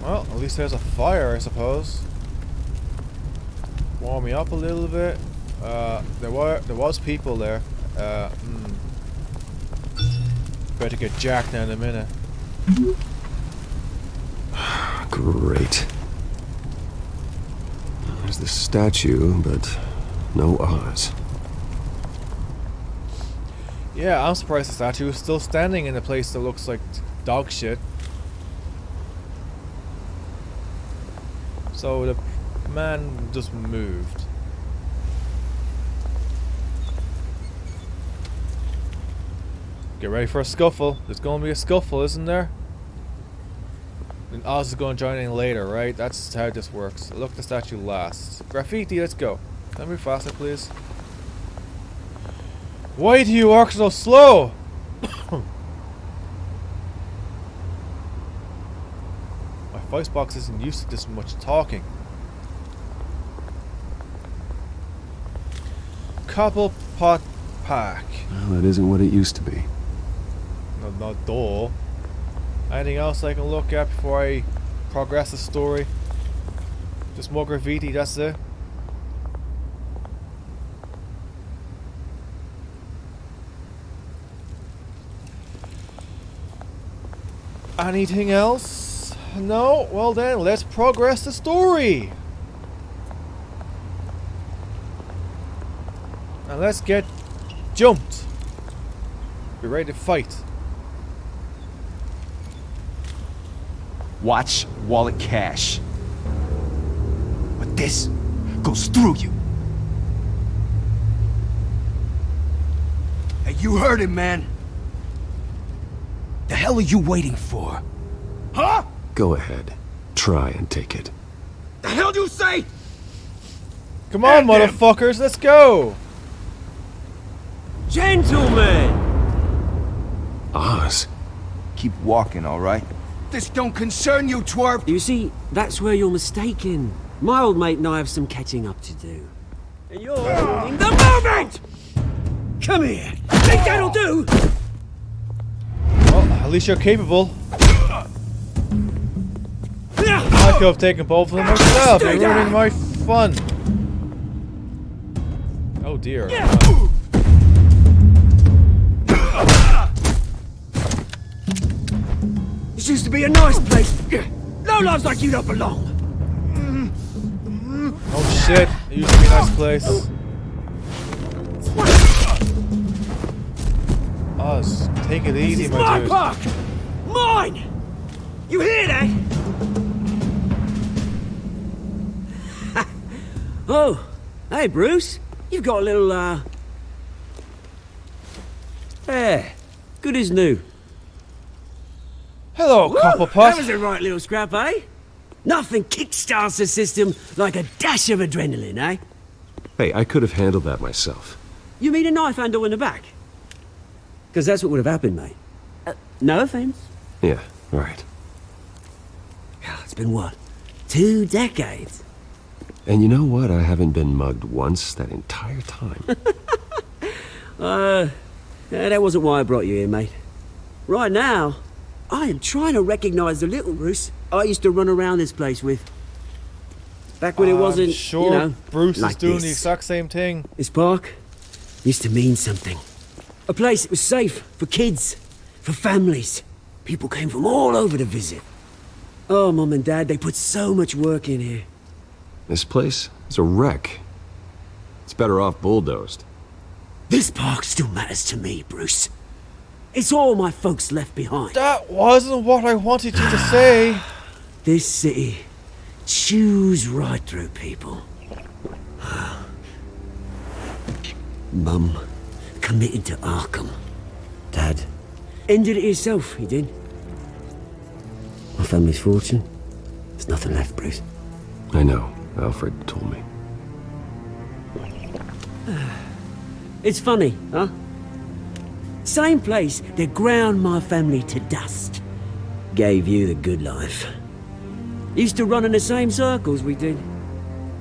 Well, at least there's a fire, I suppose. Warm me up a little bit. There was people there. Better get jacked now in a minute. Great. There's the statue, but no Oz. Yeah, I'm surprised the statue is still standing in a place that looks like dog shit. So the man just moved. Get ready for a scuffle. There's going to be a scuffle, isn't there? And Oz is going to join in later, right? That's how this works. Look, the statue lasts. Graffiti, let's go. Can I move faster, please? Why do you work so slow? My voice box isn't used to this much talking. Couple pot pack. Well, that isn't what it used to be. No, not door. Anything else I can look at before I progress the story? Just more graffiti, that's it. Anything else? No? Well then, let's progress the story! And let's get jumped. Be ready to fight. Watch wallet cash. But this goes through you. Hey, you heard him, man. The hell are you waiting for? Huh? Go ahead. Try and take it. The hell do you say? Come on, motherfuckers, let's go! Gentlemen! Oz. Keep walking, all right? This don't concern you, twerp! You see, that's where you're mistaken. My old mate and I have some catching up to do. And you're ruining the moment! Come here! Think that'll do? Well, at least you're capable. I could have taken both of them myself. You're ruining my fun. Oh dear. This used to be a nice place. No lives like you don't belong. Oh shit. It used to be a nice place. Oz, take it easy, This is my my dude. park! Mine! You hear that? Oh, hey Bruce. You've got a little, There. Good as new. Hello, Cobblepot. That was a right little scrap, eh? Nothing kickstarts the system like a dash of adrenaline, eh? Hey, I could have handled that myself. You mean a knife handle in the back? Because that's what would have happened, mate. No offense. Yeah, right. It's been what? 2 decades? And you know what? I haven't been mugged once that entire time. That wasn't why I brought you here, mate. Right now, I am trying to recognize the little Bruce I used to run around this place with. Back when it wasn't, sure you know, Bruce like is doing this. the exact same thing. This park used to mean something. A place that was safe for kids, for families. People came from all over to visit. Oh, Mum and Dad, they put so much work in here. This place is a wreck. It's better off bulldozed. This park still matters to me, Bruce. It's all my folks left behind. That wasn't what I wanted you to say. This city chews right through people. Mum committed to Arkham. Dad ended it himself, he did. My family's fortune, there's nothing left, Bruce. I know. Alfred told me. It's funny, huh? Same place that ground my family to dust. Gave you the good life. Used to run in the same circles we did.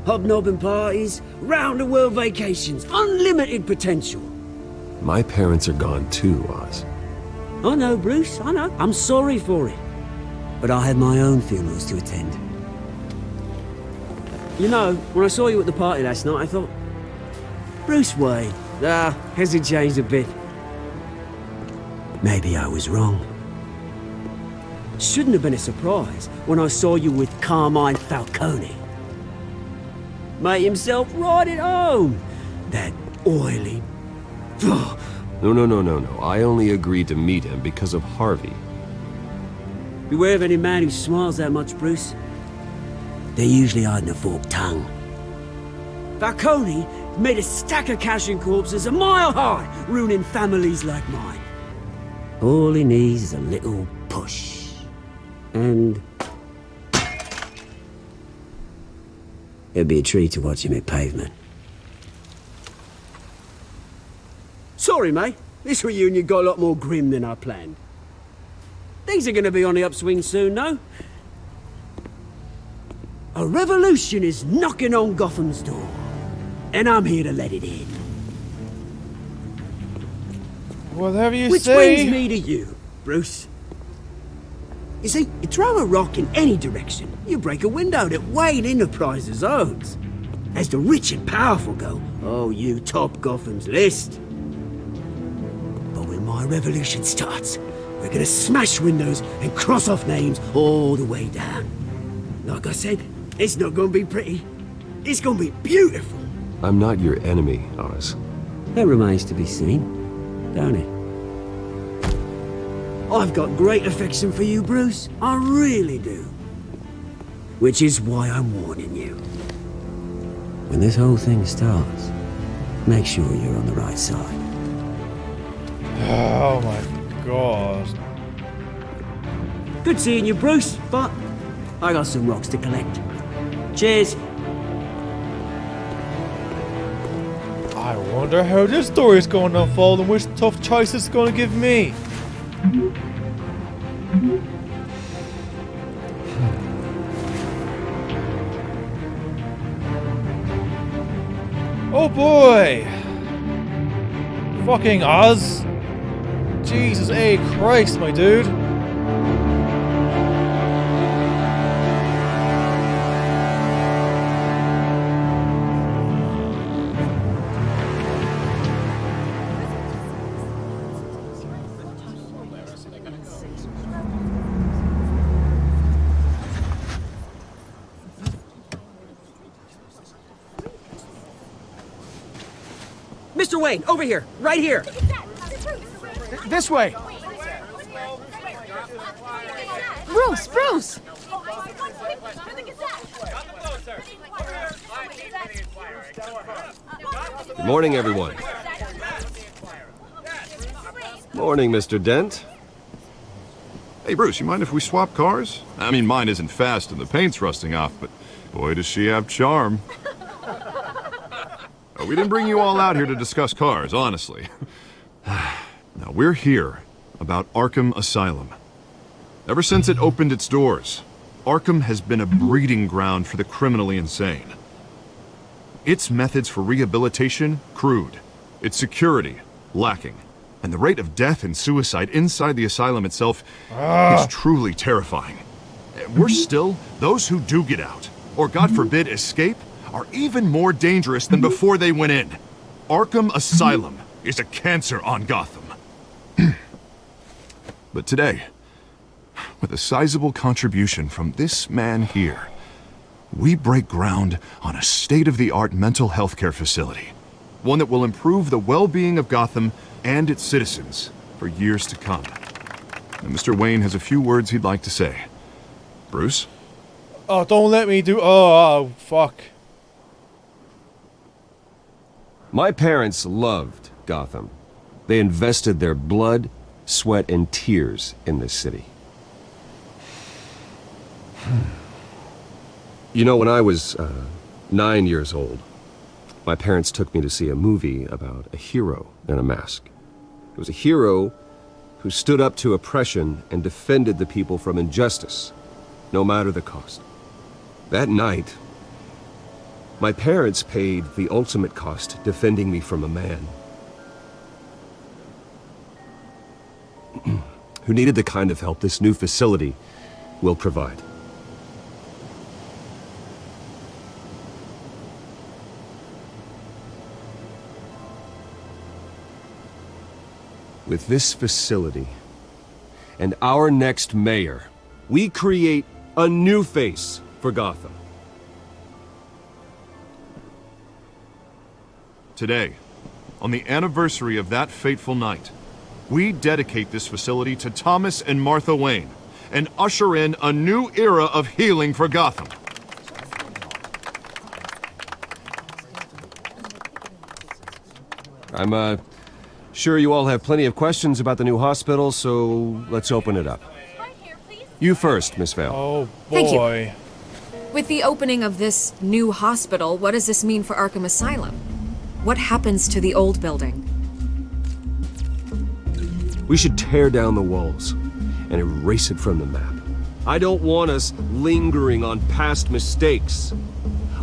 Hobnobbing parties, round-the-world vacations, unlimited potential. My parents are gone too, Oz. I know, Bruce, I know. I'm sorry for it. But I had my own funerals to attend. You know, when I saw you at the party last night, I thought, Bruce Wayne, has he changed a bit? Maybe I was wrong. Shouldn't have been a surprise when I saw you with Carmine Falcone. Made himself right at home. That oily... No. I only agreed to meet him because of Harvey. Beware of any man who smiles that much, Bruce. They're usually hiding a forked tongue. Falcone made a stack of cash and corpses a mile high, ruining families like mine. All he needs is a little push. And... it'd be a treat to watch him hit pavement. Sorry, mate. This reunion got a lot more grim than I planned. Things are gonna be on the upswing soon, no? A revolution is knocking on Gotham's door. And I'm here to let it in. Whatever you Which say. brings me to you, Bruce. You see, you throw a rock in any direction, you break a window that Wayne Enterprises owns. As the rich and powerful go, oh, you top Gotham's list. But when my revolution starts, we're gonna smash windows and cross off names all the way down. Like I said, it's not gonna be pretty. It's gonna be beautiful. I'm not your enemy, Oz. That remains to be seen, don't it? I've got great affection for you, Bruce. I really do. Which is why I'm warning you. When this whole thing starts, make sure you're on the right side. Oh my god. Good seeing you, Bruce, but I got some rocks to collect. Cheers. I wonder how this story is going to unfold and which tough choice it's going to give me. Oh boy! Fucking Oz! Jesus A. Christ, my dude! Mr. Wayne, over here, right here. This way. Bruce! Good morning, everyone. Morning, Mr. Dent. Hey, Bruce, you mind if we swap cars? I mean, mine isn't fast and the paint's rusting off, but boy, does she have charm. We didn't bring you all out here to discuss cars, honestly. Now, we're here about Arkham Asylum. Ever since it opened its doors, Arkham has been a breeding ground for the criminally insane. Its methods for rehabilitation, crude. Its security, lacking. And the rate of death and suicide inside the asylum itself is truly terrifying. Worse still, those who do get out, or God forbid escape, are even more dangerous than before they went in. Arkham Asylum is a cancer on Gotham. But today, with a sizable contribution from this man here, We break ground on a state-of-the-art mental health care facility. One that will improve the well-being of Gotham and its citizens for years to come. And Mr. Wayne has a few words he'd like to say. Bruce? Oh, don't let me do... Oh, fuck. My parents loved Gotham. They invested their blood, sweat, and tears in this city. You know, when I was 9 years old, my parents took me to see a movie about a hero in a mask. It was a hero who stood up to oppression and defended the people from injustice, no matter the cost. That night, my parents paid the ultimate cost defending me from a man who needed the kind of help this new facility will provide. With this facility and our next mayor, we create a new face for Gotham. Today, on the anniversary of that fateful night, we dedicate this facility to Thomas and Martha Wayne and usher in a new era of healing for Gotham. I'm sure you all have plenty of questions about the new hospital, so let's open it up. You first, Miss Vale. Oh, Thank you. boy. With the opening of this new hospital, what does this mean for Arkham Asylum? What happens to the old building? We should tear down the walls and erase it from the map. I don't want us lingering on past mistakes.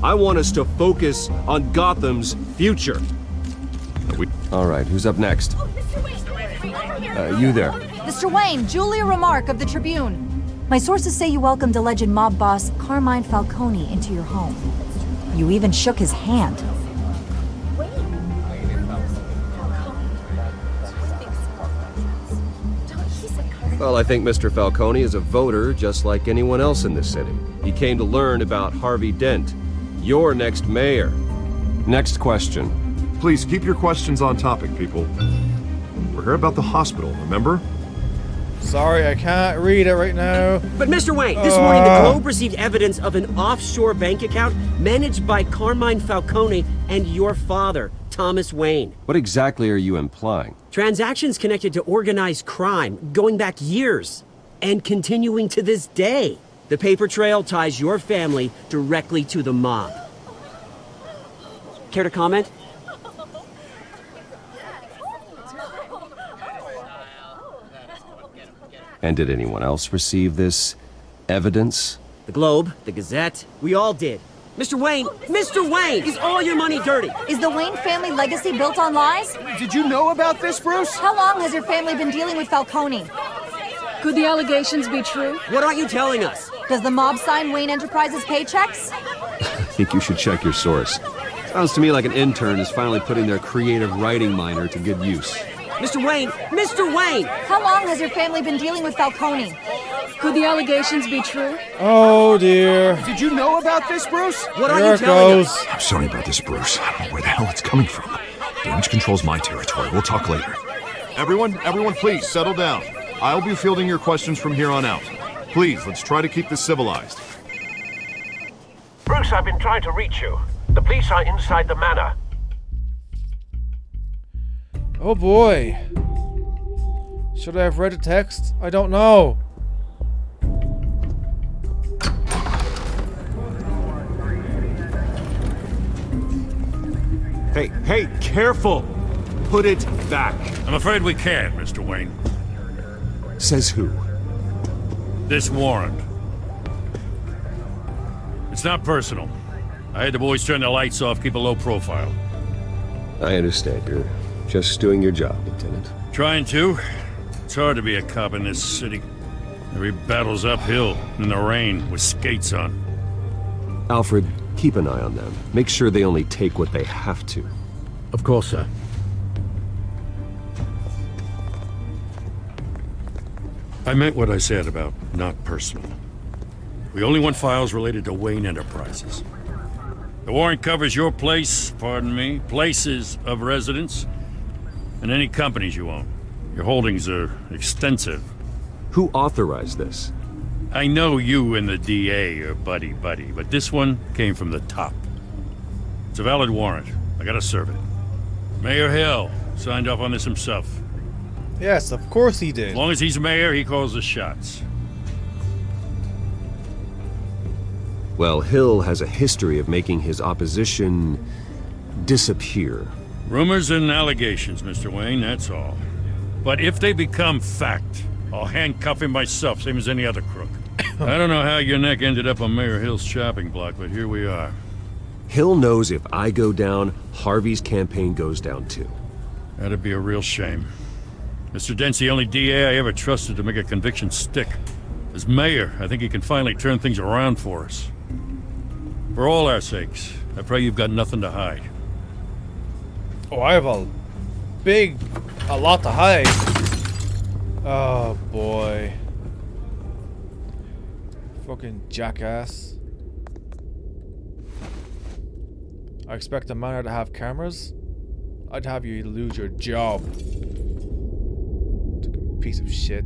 I want us to focus on Gotham's future. All right, who's up next? You there. Mr. Wayne, Julia Remark of the Tribune. My sources say you welcomed alleged mob boss Carmine Falcone into your home. You even shook his hand. Well, I think Mr. Falcone is a voter just like anyone else in this city. He came to learn about Harvey Dent, your next mayor. Next question. Please keep your questions on topic, people. We're here about the hospital, remember? Sorry, I can't read it right now. But Mr. Wayne, this morning the Globe received evidence of an offshore bank account managed by Carmine Falcone and your father, Thomas Wayne. What exactly are you implying? Transactions connected to organized crime going back years and continuing to this day. The paper trail ties your family directly to the mob. Care to comment? And did anyone else receive this evidence? The Globe, the Gazette, we all did. Mr. Wayne, is all your money dirty? Is the Wayne family legacy built on lies? Did you know about this, Bruce? How long has your family been dealing with Falcone? Could the allegations be true? What aren't you telling us? Does the mob sign Wayne Enterprises paychecks? I think you should check your source. Sounds to me like an intern is finally putting their creative writing minor to good use. Mr. Wayne! How long has your family been dealing with Falcone? Could the allegations be true? Oh, dear. Did you know about this, Bruce? What are you telling us? I'm sorry about this, Bruce. I don't know where the hell it's coming from. Damage control's my territory. We'll talk later. Everyone, please settle down. I'll be fielding your questions from here on out. Please, let's try to keep this civilized. Bruce, I've been trying to reach you. The police are inside the manor. Oh boy. Should I have read the text? I don't know. Hey, careful! Put it back. I'm afraid we can't, Mr. Wayne. Says who? This warrant. It's not personal. I had the boys turn the lights off, keep a low profile. I understand. You're just doing your job, Lieutenant. Trying to. It's hard to be a cop in this city. Every battle's uphill, in the rain, with skates on. Alfred, keep an eye on them. Make sure they only take what they have to. Of course, sir. I meant what I said about not personal. We only want files related to Wayne Enterprises. The warrant covers your place, pardon me, places of residence, and any companies you own. Your holdings are extensive. Who authorized this? I know you and the DA are buddy-buddy, but this one came from the top. It's a valid warrant. I gotta serve it. Mayor Hill signed off on this himself. Yes, of course he did. As long as he's mayor, he calls the shots. Well, Hill has a history of making his opposition disappear. Rumors and allegations, Mr. Wayne, that's all. But if they become fact, I'll handcuff him myself, same as any other crook. I don't know how your neck ended up on Mayor Hill's chopping block, but here we are. Hill knows if I go down, Harvey's campaign goes down too. That'd be a real shame. Mr. Dent's the only DA I ever trusted to make a conviction stick. As mayor, I think he can finally turn things around for us. For all our sakes, I pray you've got nothing to hide. Oh, I have a lot to hide. Oh boy. Fucking jackass. I expect a manor to have cameras? I'd have you lose your job. Piece of shit.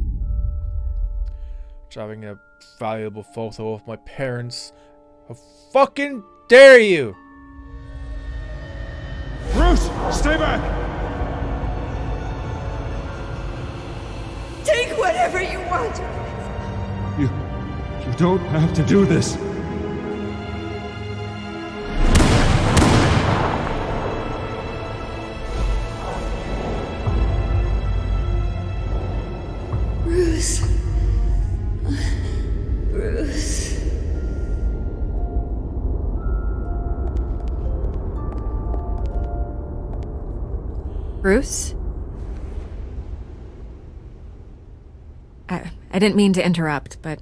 Having a valuable photo of my parents. How fucking dare you! Bruce, stay back! Take whatever you want. You don't have to do this. Bruce. Bruce. Bruce? I didn't mean to interrupt, but...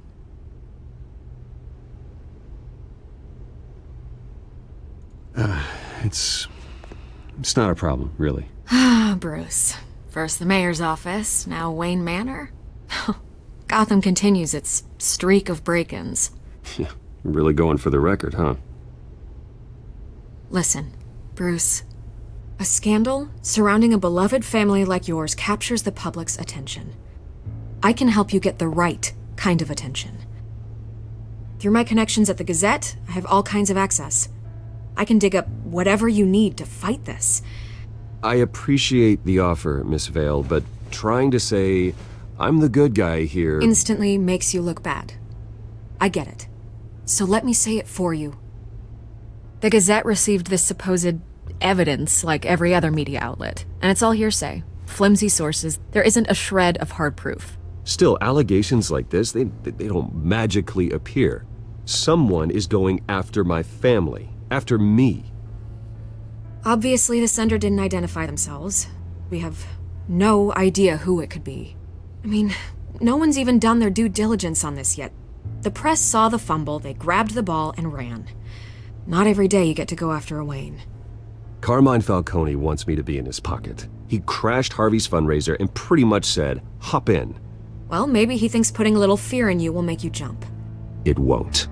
It's not a problem, really. Ah, Bruce. First the mayor's office, now Wayne Manor. Gotham continues its streak of break-ins. Yeah, really going for the record, huh? Listen, Bruce. A scandal surrounding a beloved family like yours captures the public's attention. I can help you get the right kind of attention. Through my connections at the Gazette, I have all kinds of access. I can dig up whatever you need to fight this. I appreciate the offer, Miss Vale, but trying to say I'm the good guy here... Instantly makes you look bad. I get it. So let me say it for you. The Gazette received this supposed evidence like every other media outlet, and it's all hearsay. Flimsy sources. There isn't a shred of hard proof. Still, allegations like this, they don't magically appear. Someone is going after my family. After me. Obviously, the sender didn't identify themselves. We have no idea who it could be. I mean, no one's even done their due diligence on this yet. The press saw the fumble, they grabbed the ball and ran. Not every day you get to go after a Wayne. Carmine Falcone wants me to be in his pocket. He crashed Harvey's fundraiser and pretty much said, hop in. Well, maybe he thinks putting a little fear in you will make you jump. It won't.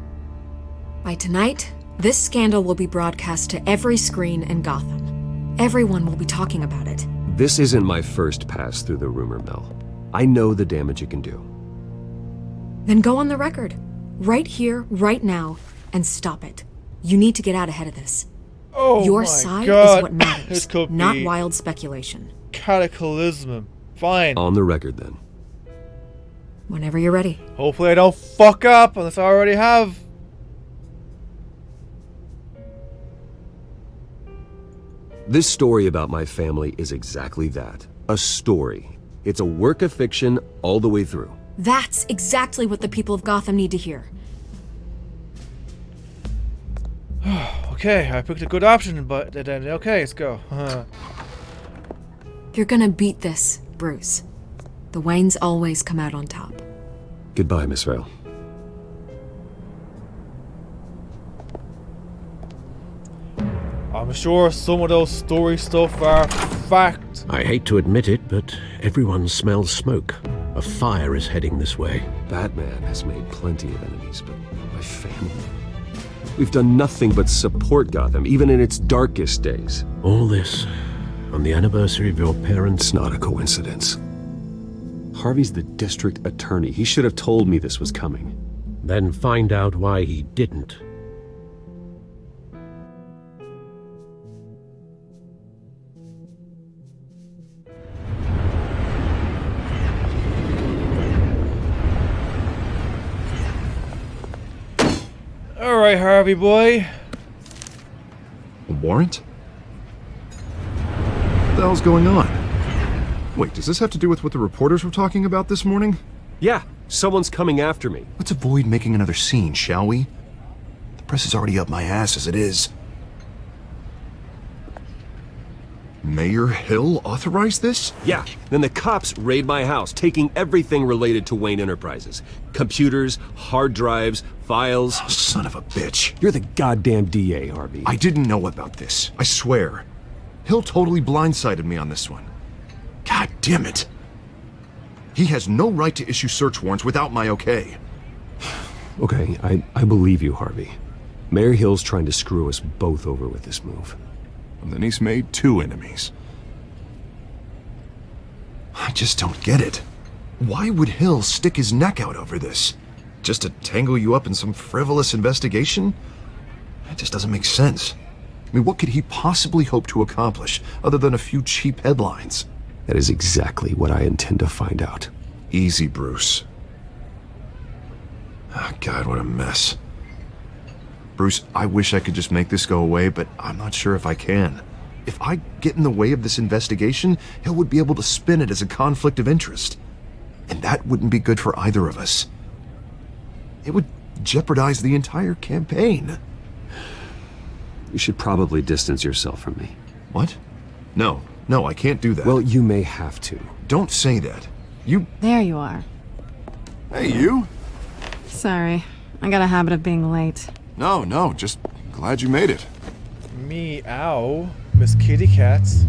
By tonight, this scandal will be broadcast to every screen in Gotham. Everyone will be talking about it. This isn't my first pass through the rumor mill. I know the damage it can do. Then go on the record. Right here, right now, and stop it. You need to get out ahead of this. Oh Your my side God. is what matters, This could not be wild speculation. cataclysm. Fine. On the record, then. Whenever you're ready. Hopefully I don't fuck up unless I already have. This story about my family is exactly that. A story. It's a work of fiction all the way through. That's exactly what the people of Gotham need to hear. Okay, I picked a good option, but then okay, let's go. You're gonna beat this, Bruce. The Waynes always come out on top. Goodbye, Miss Vale. I'm sure some of those story stuff are fact. I hate to admit it, but everyone smells smoke. A fire is heading this way. Batman has made plenty of enemies, but my family... We've done nothing but support Gotham, even in its darkest days. All this on the anniversary of your parents? It's not a coincidence. Harvey's the district attorney. He should have told me this was coming. Then find out why he didn't. Alright, Harvey boy. A warrant? What the hell's going on? Wait, does this have to do with what the reporters were talking about this morning? Yeah, someone's coming after me. Let's avoid making another scene, shall we? The press is already up my ass as it is. Mayor Hill authorized this? Yeah, then the cops raid my house, taking everything related to Wayne Enterprises. Computers, hard drives, files. Oh, son of a bitch. You're the goddamn DA, Harvey. I didn't know about this, I swear. Hill totally blindsided me on this one. God damn it. He has no right to issue search warrants without my okay. Okay, I believe you, Harvey. Mayor Hill's trying to screw us both over with this move. And then he's made 2 enemies. I just don't get it. Why would Hill stick his neck out over this? Just to tangle you up in some frivolous investigation? That just doesn't make sense. I mean, what could he possibly hope to accomplish other than a few cheap headlines? That is exactly what I intend to find out. Easy, Bruce. Oh, God, what a mess. Bruce, I wish I could just make this go away, but I'm not sure if I can. If I get in the way of this investigation, Hill would be able to spin it as a conflict of interest. And that wouldn't be good for either of us. It would jeopardize the entire campaign. You should probably distance yourself from me. What? No, I can't do that. Well, you may have to. Don't say that. You... There you are. Hey, you? Sorry, I got a habit of being late. No, just glad you made it. Meow, Miss Kitty Cats.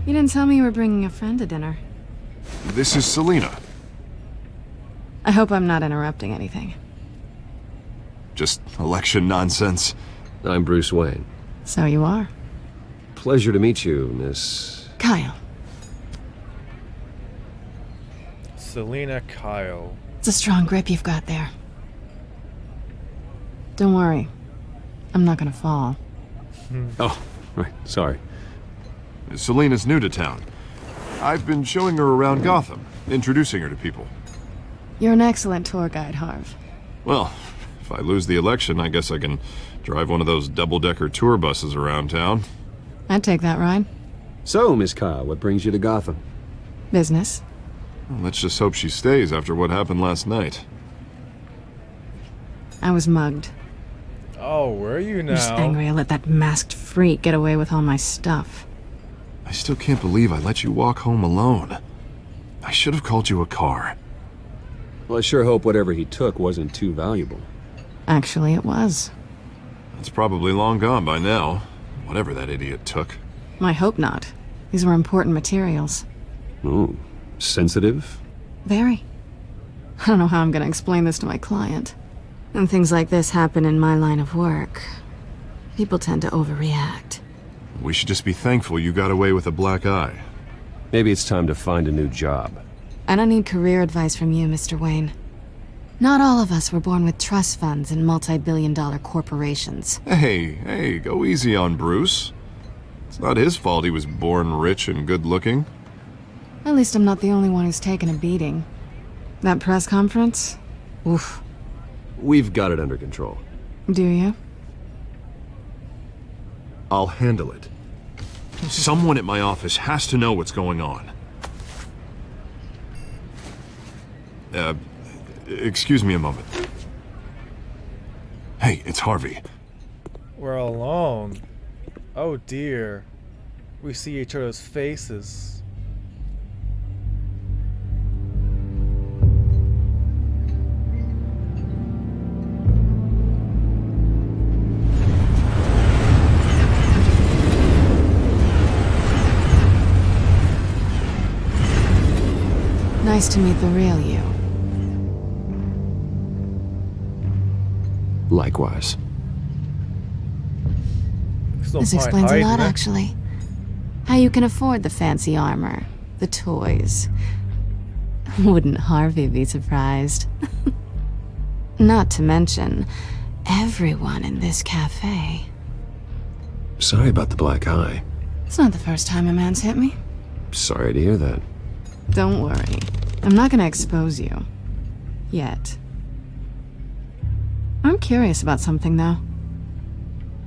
You didn't tell me you were bringing a friend to dinner. This is Selina. I hope I'm not interrupting anything. Just election nonsense. I'm Bruce Wayne. So you are. Pleasure to meet you, Miss... Kyle. Selina Kyle. It's a strong grip you've got there. Don't worry. I'm not gonna fall. Oh, right, sorry. Selina's new to town. I've been showing her around Gotham, introducing her to people. You're an excellent tour guide, Harv. Well, if I lose the election, I guess I can drive one of those double-decker tour buses around town. I'd take that ride. So, Miss Kyle, what brings you to Gotham? Business. Well, let's just hope she stays after what happened last night. I was mugged. Oh, were you now? I'm just angry I let that masked freak get away with all my stuff. I still can't believe I let you walk home alone. I should have called you a car. Well, I sure hope whatever he took wasn't too valuable. Actually, it was. It's probably long gone by now, whatever that idiot took. I hope not. These were important materials. Ooh, sensitive? Very. I don't know how I'm gonna explain this to my client. When things like this happen in my line of work, people tend to overreact. We should just be thankful you got away with a black eye. Maybe it's time to find a new job. I don't need career advice from you, Mr. Wayne. Not all of us were born with trust funds and multi-billion-dollar corporations. Hey, go easy on Bruce. It's not his fault he was born rich and good-looking. At least I'm not the only one who's taken a beating. That press conference? Oof. We've got it under control. Do you? I'll handle it. Someone at my office has to know what's going on. Excuse me a moment. Hey, it's Harvey. We're alone. Oh dear. We see each other's faces. Nice to meet the real you. Likewise. This explains a lot, actually. How you can afford the fancy armor, the toys. Wouldn't Harvey be surprised? Not to mention, everyone in this cafe. Sorry about the black eye. It's not the first time a man's hit me. Sorry to hear that. Don't worry. I'm not gonna expose you. Yet. I'm curious about something, though.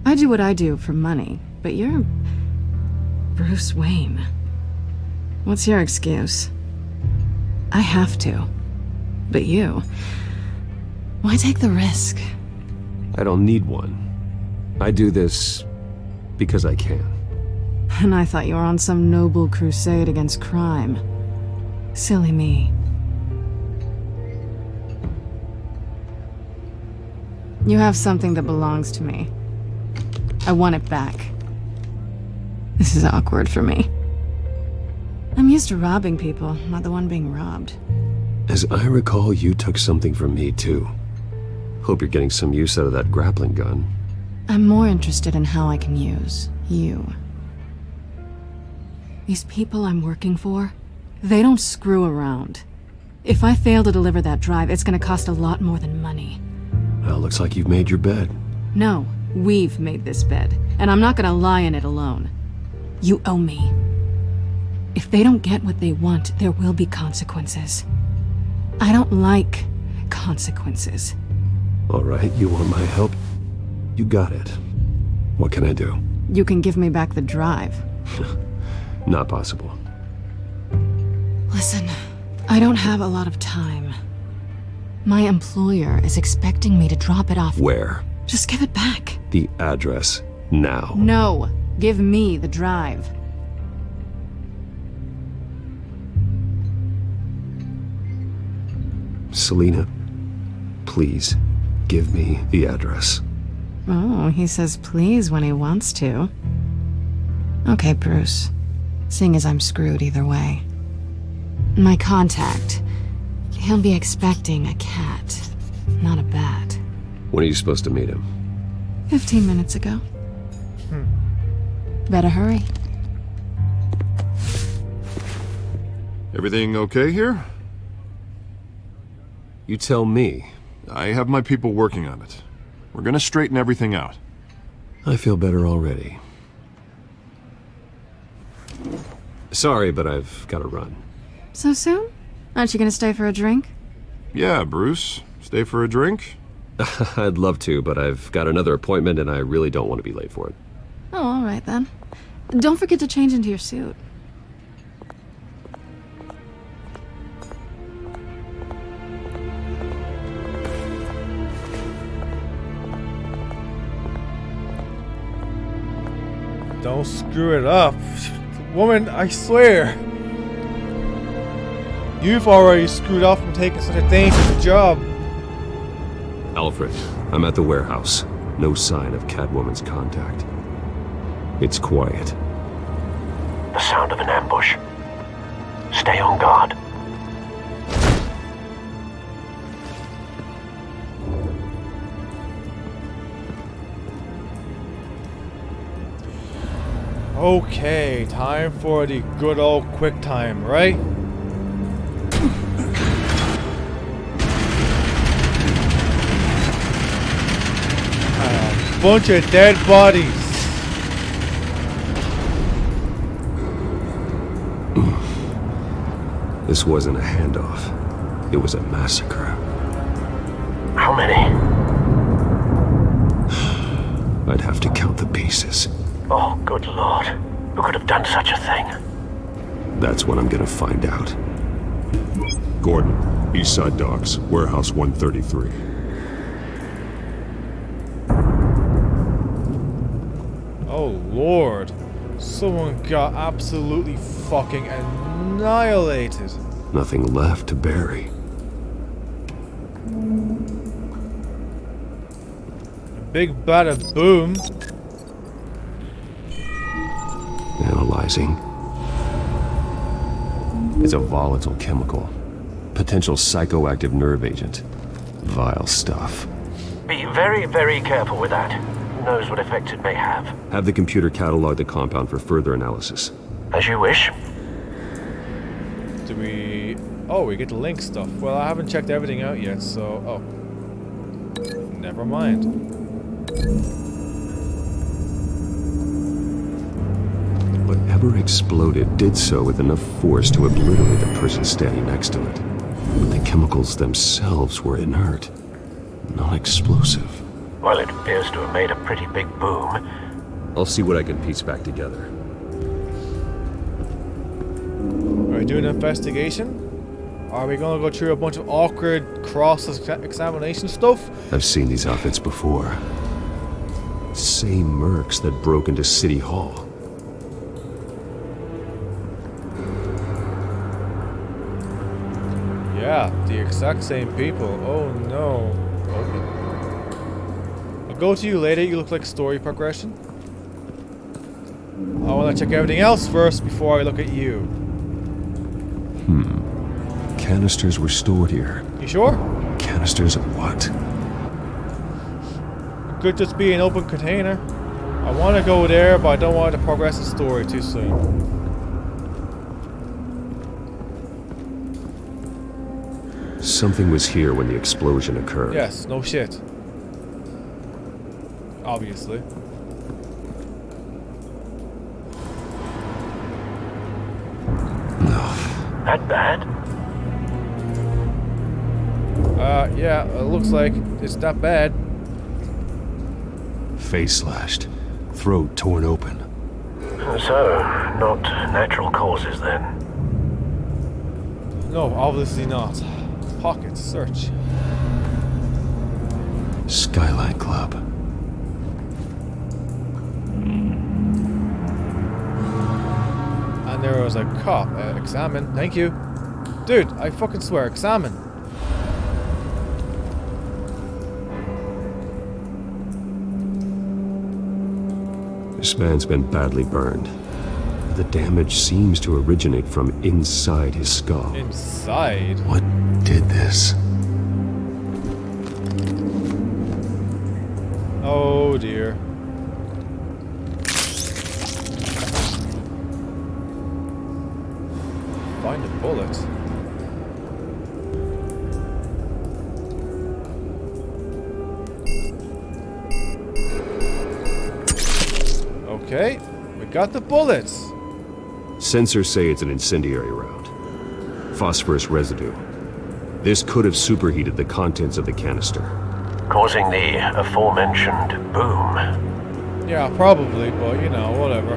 I do what I do for money, but you're... Bruce Wayne. What's your excuse? I have to. But you... Why take the risk? I don't need one. I do this because I can. And I thought you were on some noble crusade against crime. Silly me. You have something that belongs to me. I want it back. This is awkward for me. I'm used to robbing people, not the one being robbed. As I recall, you took something from me, too. Hope you're getting some use out of that grappling gun. I'm more interested in how I can use you. These people I'm working for, they don't screw around. If I fail to deliver that drive, it's gonna cost a lot more than money. Well, looks like you've made your bed. No, we've made this bed, and I'm not gonna lie in it alone. You owe me. If they don't get what they want, there will be consequences. I don't like consequences. All right, you want my help? You got it. What can I do? You can give me back the drive. Not possible. Listen, I don't have a lot of time. My employer is expecting me to drop it off. Where? Just give it back. The address, now. No, give me the drive. Selina, please, give me the address. Oh, he says please when he wants to. Okay, Bruce. Seeing as I'm screwed either way. My contact. He'll be expecting a cat, not a bat. When are you supposed to meet him? 15 minutes ago. Better hurry. Everything okay here? You tell me. I have my people working on it. We're gonna straighten everything out. I feel better already. Sorry, but I've got to run. So soon? Aren't you gonna stay for a drink? Yeah, Bruce. Stay for a drink? I'd love to, but I've got another appointment and I really don't want to be late for it. Oh, all right then. Don't forget to change into your suit. Don't screw it up. Woman, I swear. You've already screwed up from taking such a dangerous job. Alfred, I'm at the warehouse. No sign of Catwoman's contact. It's quiet. The sound of an ambush. Stay on guard. Okay, time for the good old quick time, right? A bunch of dead bodies. This wasn't a handoff. It was a massacre. How many? I'd have to count the pieces. Oh, good lord. Who could have done such a thing? That's what I'm gonna find out. Gordon, Eastside Docks, Warehouse 133. Oh lord. Someone got absolutely fucking annihilated. Nothing left to bury. A big bada boom. Analyzing. It's a volatile chemical. potential psychoactive nerve agent. Vile stuff. Be very, very careful with that. Who knows what effect it may have. Have the computer catalog the compound for further analysis. As you wish. Do we... Oh, we get the link stuff. Well, I haven't checked everything out yet, so... Oh. Never mind. Whatever exploded did so with enough force to obliterate the person standing next to it. But the chemicals themselves were inert, non-explosive. Well, it appears to have made a pretty big boom. I'll see what I can piece back together. Are we doing an investigation? Are we gonna go through a bunch of awkward cross-examination stuff? I've seen these outfits before. Same mercs that broke into City Hall. Yeah, the exact same people. Oh no. Open. I'll go to you later. You look like story progression. I want to check everything else first before I look at you. Canisters were stored here. You sure? Canisters of what? It could just be an open container. I want to go there, but I don't want to progress the story too soon. Something was here when the explosion occurred. Yes, no shit. Obviously. That bad? Yeah, it looks like it's that bad. Face slashed. Throat torn open. So, not natural causes then? No, obviously not. Pockets, search. Skyline Club. And there was a cop. Examine. Thank you. Dude, I fucking swear, examine. This man's been badly burned. The damage seems to originate from inside his skull. Inside? What did this? Oh dear. Find a bullet. Okay, we got the bullets. Sensors say it's an incendiary round. Phosphorus residue. This could have superheated the contents of the canister. Causing the aforementioned boom. Yeah, probably, but you know, whatever.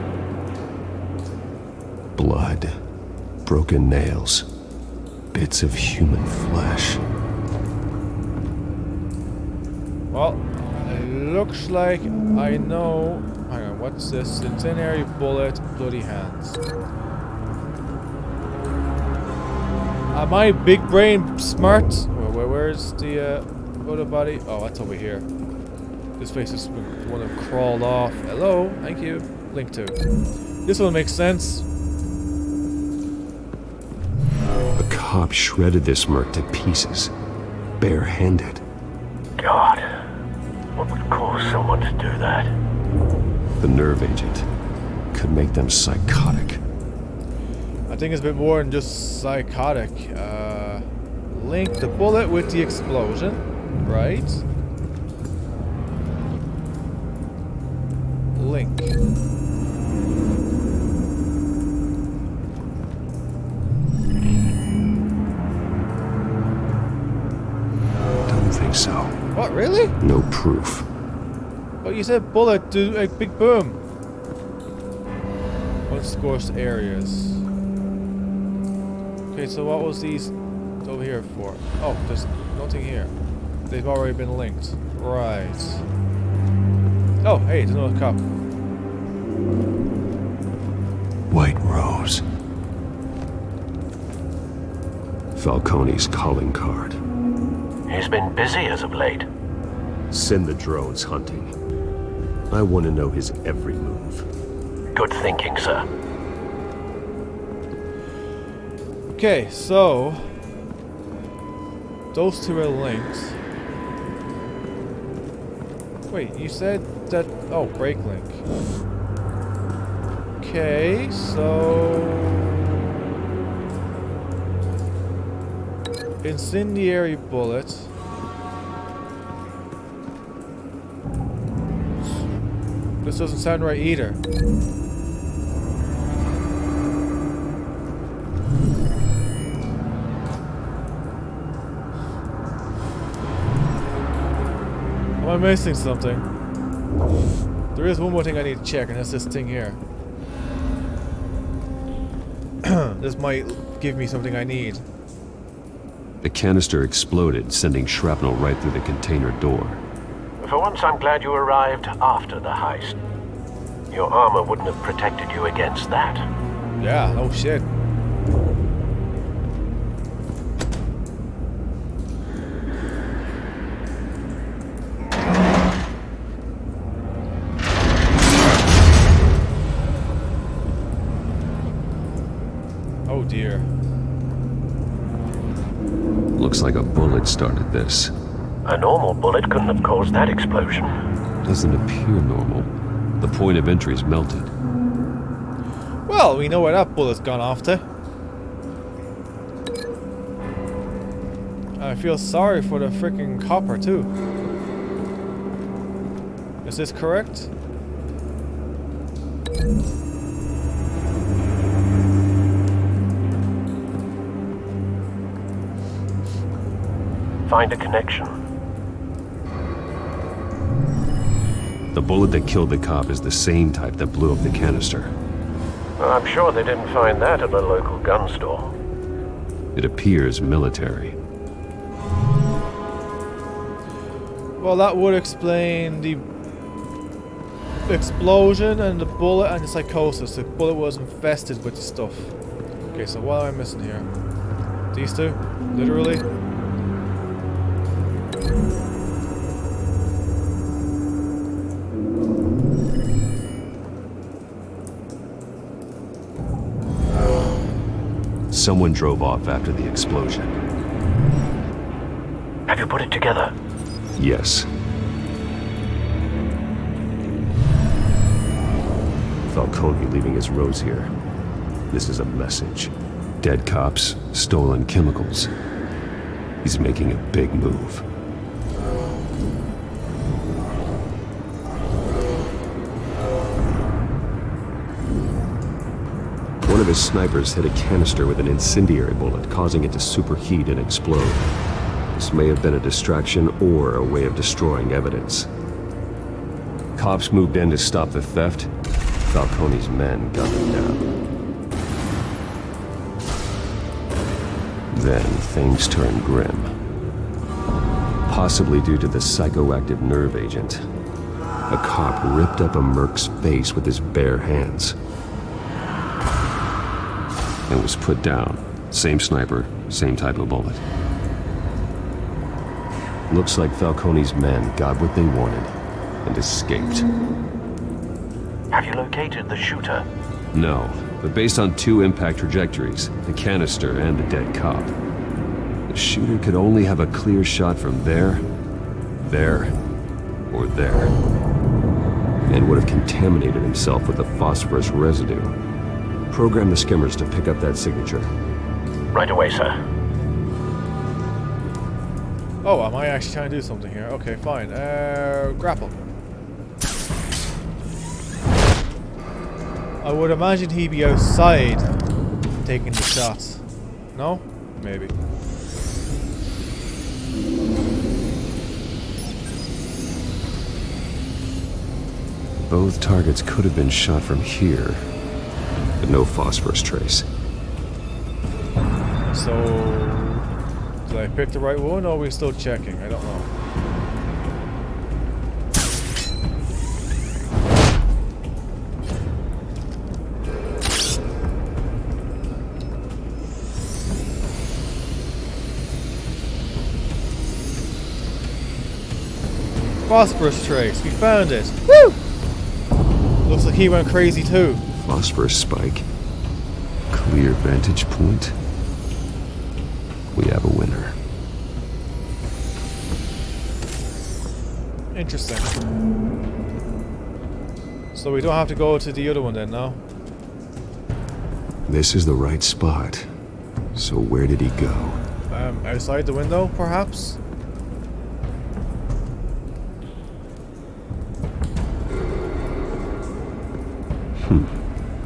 Blood. Broken nails. Bits of human flesh. Well, it looks like I know... Hang on, what's this? Incendiary bullet, bloody hands. Am I big brain smart? Where's the other body? Oh, that's over here. This face is one that crawled off. Hello, thank you. Link to. This one makes sense. A cop shredded this merc to pieces. Barehanded. God, what would cause someone to do that? The nerve agent could make them psychotic. I think it's a bit more than just psychotic. Link the bullet with the explosion, right? Link. Don't think so. What, really? No proof. But you said bullet do a big boom. Unscorched areas. Okay, so what was these over here for? Oh, there's nothing here. They've already been linked. Right. Oh, hey, there's another cup. White Rose. Falcone's calling card. He's been busy as of late. Send the drones hunting. I want to know his every move. Good thinking, sir. Okay, so those two are links. Wait, you said that... Oh, brake link. Okay, so... Incendiary bullet. This doesn't sound right either. Am I missing something? There is one more thing I need to check, and that's this thing here. This might give me something I need. The canister exploded, sending shrapnel right through the container door. For once, I'm glad you arrived after the heist. Your armor wouldn't have protected you against that. Yeah, oh shit. Oh dear. Looks like a bullet started this. A normal bullet couldn't have caused that explosion. Doesn't appear normal. The point of entry's melted. Well, we know where that bullet's gone off to. I feel sorry for the freaking copper too. Is this correct? Find a connection. The bullet that killed the cop is the same type that blew up the canister. I'm sure they didn't find that at a local gun store. It appears military. Well, that would explain the explosion and the bullet and the psychosis. The bullet was infested with the stuff. Okay, so what am I missing here? These two? Literally? Someone drove off after the explosion. Have you put it together? Yes. Falcone leaving his rose here. This is a message. Dead cops, stolen chemicals. He's making a big move. One of his snipers hit a canister with an incendiary bullet, causing it to superheat and explode. This may have been a distraction or a way of destroying evidence. Cops moved in to stop the theft. Falcone's men gunned them down. Then things turned grim. Possibly due to the psychoactive nerve agent. A cop ripped up a merc's face with his bare hands. And was put down. Same sniper, same type of bullet. Looks like Falcone's men got what they wanted and escaped. Have you located the shooter? No, but based on two impact trajectories, the canister and the dead cop, the shooter could only have a clear shot from there, or there, and would have contaminated himself with the phosphorus residue. Program the skimmers to pick up that signature. Right away, sir. Oh, am I actually trying to do something here? Okay, fine. Grapple. I would imagine he'd be outside taking the shots. No? Maybe. Both targets could have been shot from here, but no phosphorus trace. So, did I pick the right one, or are we still checking? I don't know. Phosphorus trace, we found it! Woo! Looks like he went crazy too. Phosphorus spike. Clear vantage point. We have a winner. Interesting. So we don't have to go to the other one then, no? This is the right spot. So where did he go? Outside the window, perhaps?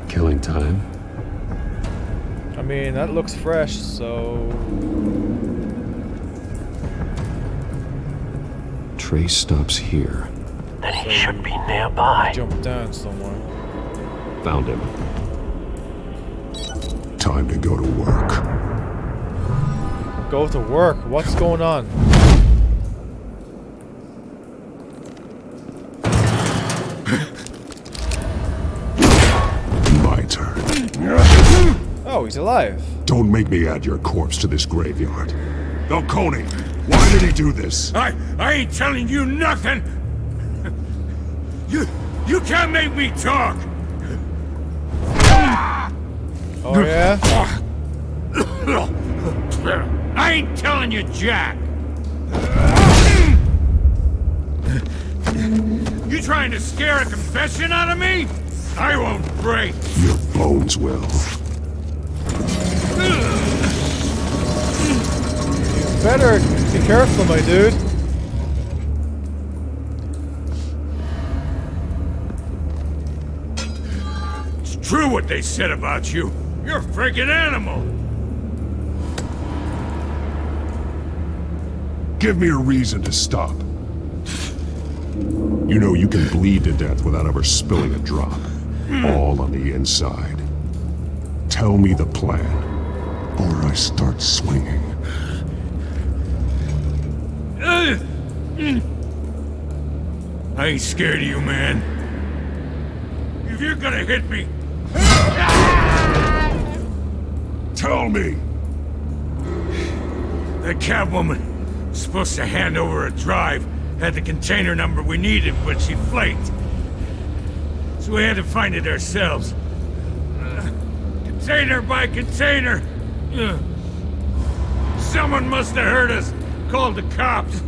Killing time? I mean, that looks fresh, so... Trace stops here. Then he should be nearby. Jump down somewhere. Found him. Time to go to work. Go to work? What's going on? My turn. Oh, he's alive. Don't make me add your corpse to this graveyard. Falcone, why did he do this? I ain't telling you nothing! You can't make me talk! Oh, yeah? I ain't telling you jack! You trying to scare a confession out of me? I won't break! Your bones will. Better be careful, my dude. It's true what they said about you. You're a freaking animal! Give me a reason to stop. You know you can bleed to death without ever spilling a drop. All on the inside. Tell me the plan, or I start swinging. I ain't scared of you, man. If you're gonna hit me... Tell me! That Catwoman was supposed to hand over a drive, had the container number we needed, but she flaked. So we had to find it ourselves. Container by container. Someone must have heard us, called the cops.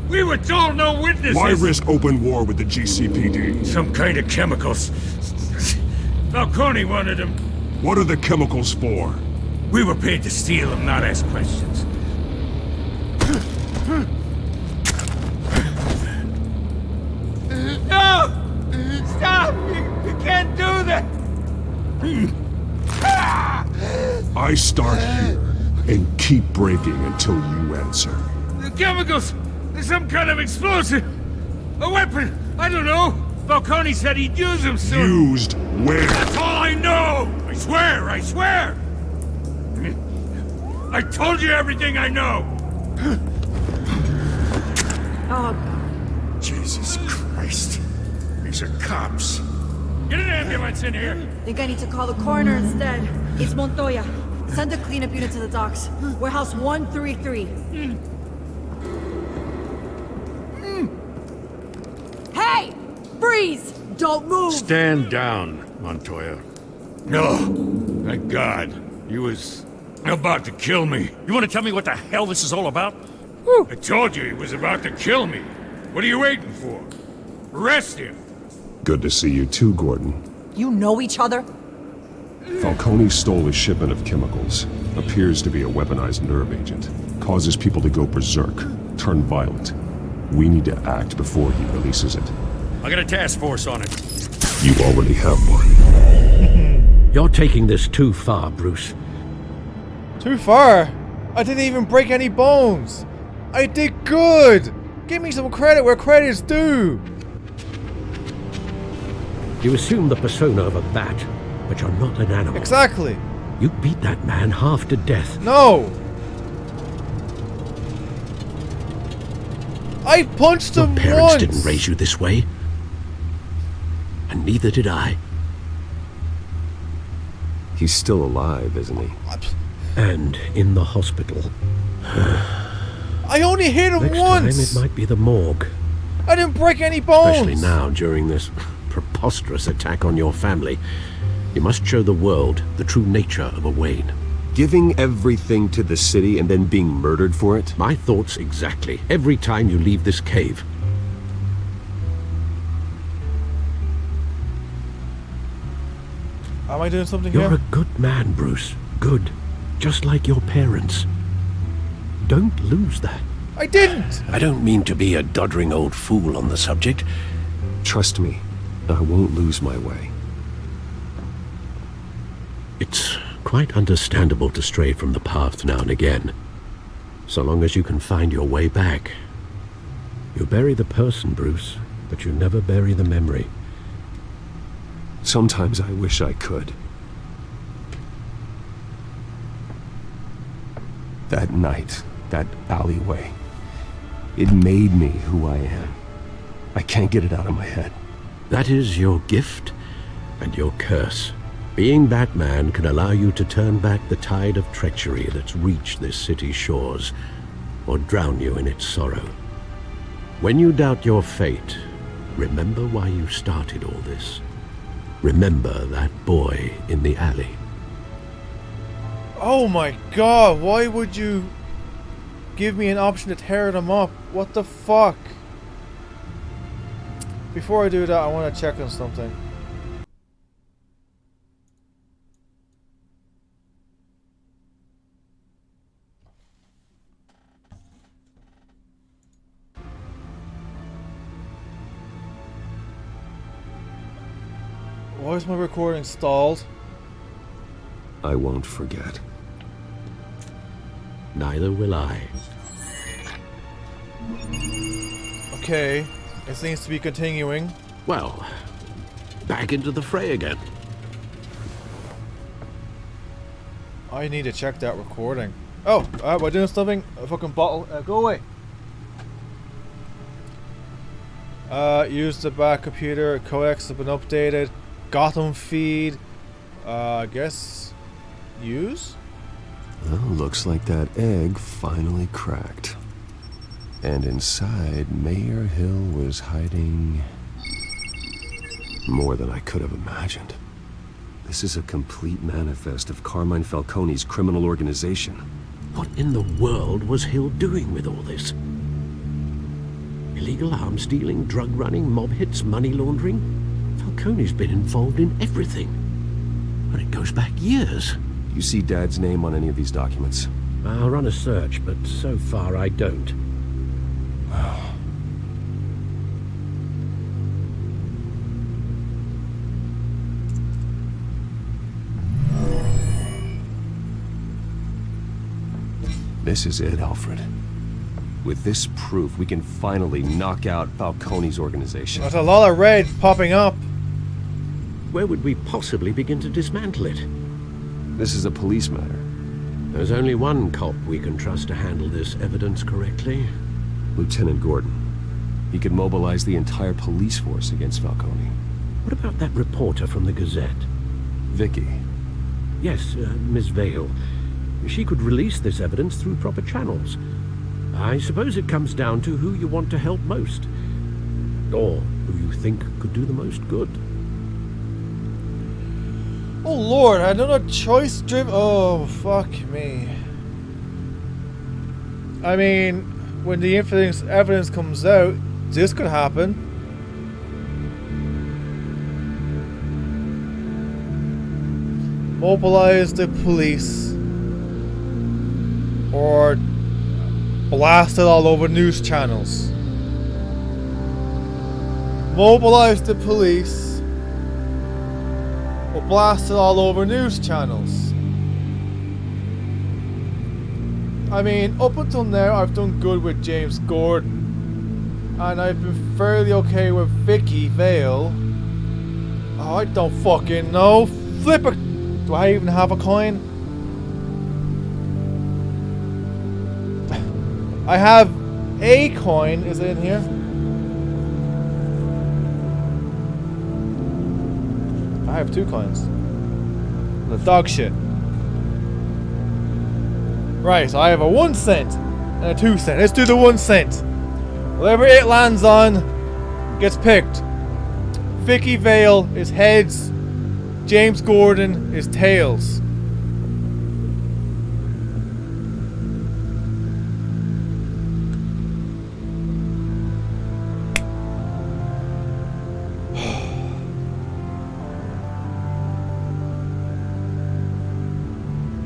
We were told no witnesses. Why risk open war with the GCPD? Some kind of chemicals. Falcone wanted them. What are the chemicals for? We were paid to steal them, not ask questions. No! Stop! You can't do that! I start here and keep breaking until you answer. The chemicals! There's some kind of explosive! A weapon! I don't know! Falcone said he'd use them soon! Used where? That's all I know! I swear! I swear! I told you everything I know! Oh, Jesus Christ. These are cops. Get an ambulance in here! think I need to call the coroner instead. It's Montoya. Send a cleanup unit to the docks. Warehouse 133. Hey! Freeze! Don't move! Stand down, Montoya. No. Thank God. He was about to kill me. You want to tell me what the hell this is all about? I told you he was about to kill me. What are you waiting for? Arrest him. Good to see you too, Gordon. You know each other? Falcone stole a shipment of chemicals. Appears to be a weaponized nerve agent. Causes people to go berserk, turn violent. We need to act before he releases it. I got a task force on it. You already have one. You're taking this too far, Bruce. Too far? I didn't even break any bones. I did good. Give me some credit where credit is due. You assume the persona of a bat, but you're not an animal. Exactly. You beat that man half to death. No. I punched him once. Your parents didn't raise you this way. And neither did I. He's still alive, isn't he? And in the hospital. I only hit him Next once. time it might be the morgue. I didn't break any bones. Especially now, during this preposterous attack on your family. You must show the world the true nature of a Wayne. Giving everything to the city and then being murdered for it? My thoughts exactly. Every time you leave this cave. Am I doing something You're here? a good man, Bruce. Good. Just like your parents. Don't lose that. I didn't! I don't mean to be a doddering old fool on the subject. Trust me, I won't lose my way. It's quite understandable to stray from the path now and again. So long as you can find your way back. You bury the person, Bruce, but you never bury the memory. Sometimes I wish I could. That night, that alleyway, it made me who I am. I can't get it out of my head. That is your gift and your curse. Being Batman can allow you to turn back the tide of treachery that's reached this city's shores, or drown you in its sorrow. When you doubt your fate, remember why you started all this. Remember that boy in the alley. Oh my god, why would you give me an option to tear them up? What the fuck? Before I do that, I want to check on something. Why is my recording stalled? I won't forget. Neither will I. Okay, it seems to be continuing. Well, back into the fray again. I need to check that recording. Oh, we're doing something. A fucking bottle. Go away. Use the back computer. Codecs have been updated. Gotham feed. I guess. Use? Well, looks like that egg finally cracked. And inside, Mayor Hill was hiding more than I could have imagined. This is a complete manifest of Carmine Falcone's criminal organization. What in the world was Hill doing with all this? Illegal arms dealing, drug running, mob hits, money laundering? Falcone's been involved in everything. But it goes back years. You see Dad's name on any of these documents? I'll run a search, but so far I don't. This is it, Alfred. With this proof, we can finally knock out Falcone's organization. There's a lot of red popping up. Where would we possibly begin to dismantle it? This is a police matter. There's only one cop we can trust to handle this evidence correctly. Lieutenant Gordon. He could mobilize the entire police force against Falcone. What about that reporter from the Gazette? Vicky. Yes, Miss Vale. She could release this evidence through proper channels. I suppose it comes down to who you want to help most. Or who you think could do the most good. Oh lord, another choice driven. Oh, fuck me. I mean, when the evidence comes out, this could happen. Mobilize the police. Or blast it all over news channels. Mobilize the police. Or blast it all over news channels. I mean, up until now, I've done good with James Gordon. And I've been fairly okay with Vicky Vale. Oh, I don't fucking know. Flip it! Do I even have a coin? I have a coin. Is it in here? I have 2 coins. The dog shit. Right, so I have a 1 cent and a 2 cent. Let's do the 1 cent. Whatever it lands on gets picked. Vicky Vale is heads. James Gordon is tails.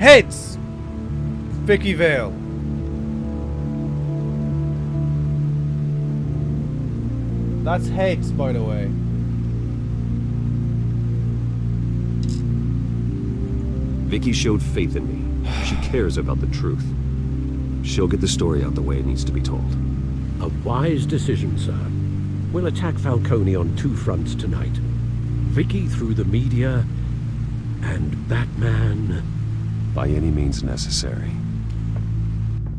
Heads! Vicky Vale. That's heads, by the way. Vicky showed faith in me. She cares about the truth. She'll get the story out the way it needs to be told. A wise decision, sir. We'll attack Falcone on 2 fronts tonight. Vicky through the media, and Batman... by any means necessary.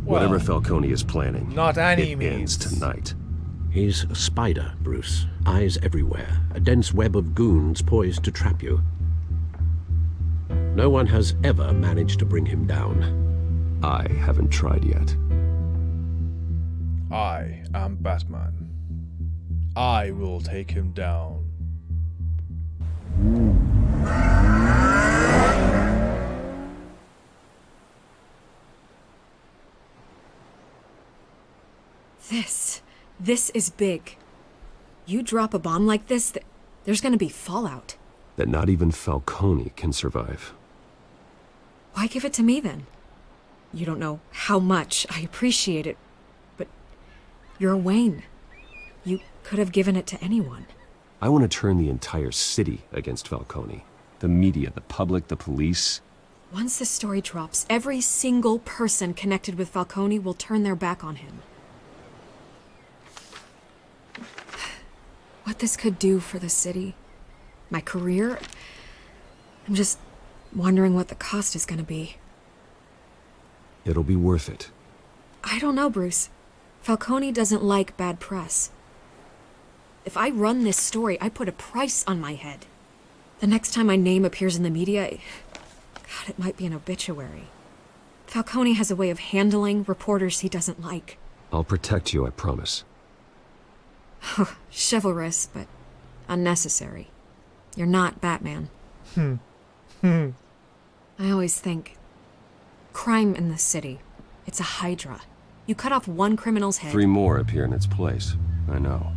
Well, whatever Falcone is planning, not any it means. ends tonight. He's a spider, Bruce. Eyes everywhere. A dense web of goons poised to trap you. No one has ever managed to bring him down. I haven't tried yet. I am Batman. I will take him down. This is big. You drop a bomb like this, there's gonna be fallout. That not even Falcone can survive. Why give it to me then? You don't know how much I appreciate it, but you're Wayne. You could have given it to anyone. I want to turn the entire city against Falcone. The media, the public, the police. Once the story drops, every single person connected with Falcone will turn their back on him. What this could do for the city, my career, I'm just wondering what the cost is gonna be. It'll be worth it. I don't know, Bruce. Falcone doesn't like bad press. If I run this story, I put a price on my head. The next time my name appears in the media, God, it might be an obituary. Falcone has a way of handling reporters he doesn't like. I'll protect you, I promise. Chivalrous, but unnecessary. You're not Batman. I always think, crime in the city, it's a hydra. You cut off one criminal's head. 3 more appear in its place. I know.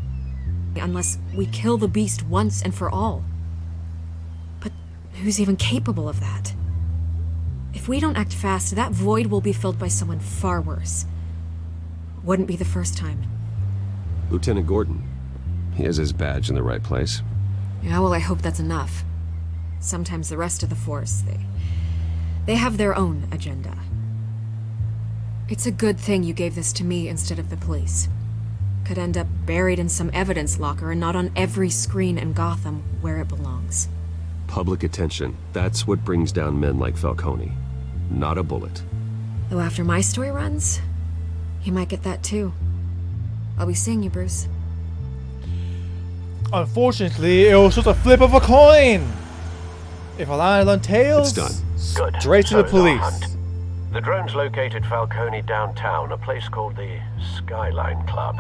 Unless we kill the beast once and for all. But who's even capable of that? If we don't act fast, that void will be filled by someone far worse. Wouldn't be the first time. Lieutenant Gordon. He has his badge in the right place. Yeah, well, I hope that's enough. Sometimes the rest of the force, they have their own agenda. It's a good thing you gave this to me instead of the police. Could end up buried in some evidence locker and not on every screen in Gotham where it belongs. Public attention. That's what brings down men like Falcone. Not a bullet. Though after my story runs, he might get that too. I'll be seeing you, Bruce. Unfortunately, it was just a flip of a coin. If I landed on tails, it's done. Good. Straight to So the is our police. hunt. The drones located Falcone downtown, a place called the Skyline Club.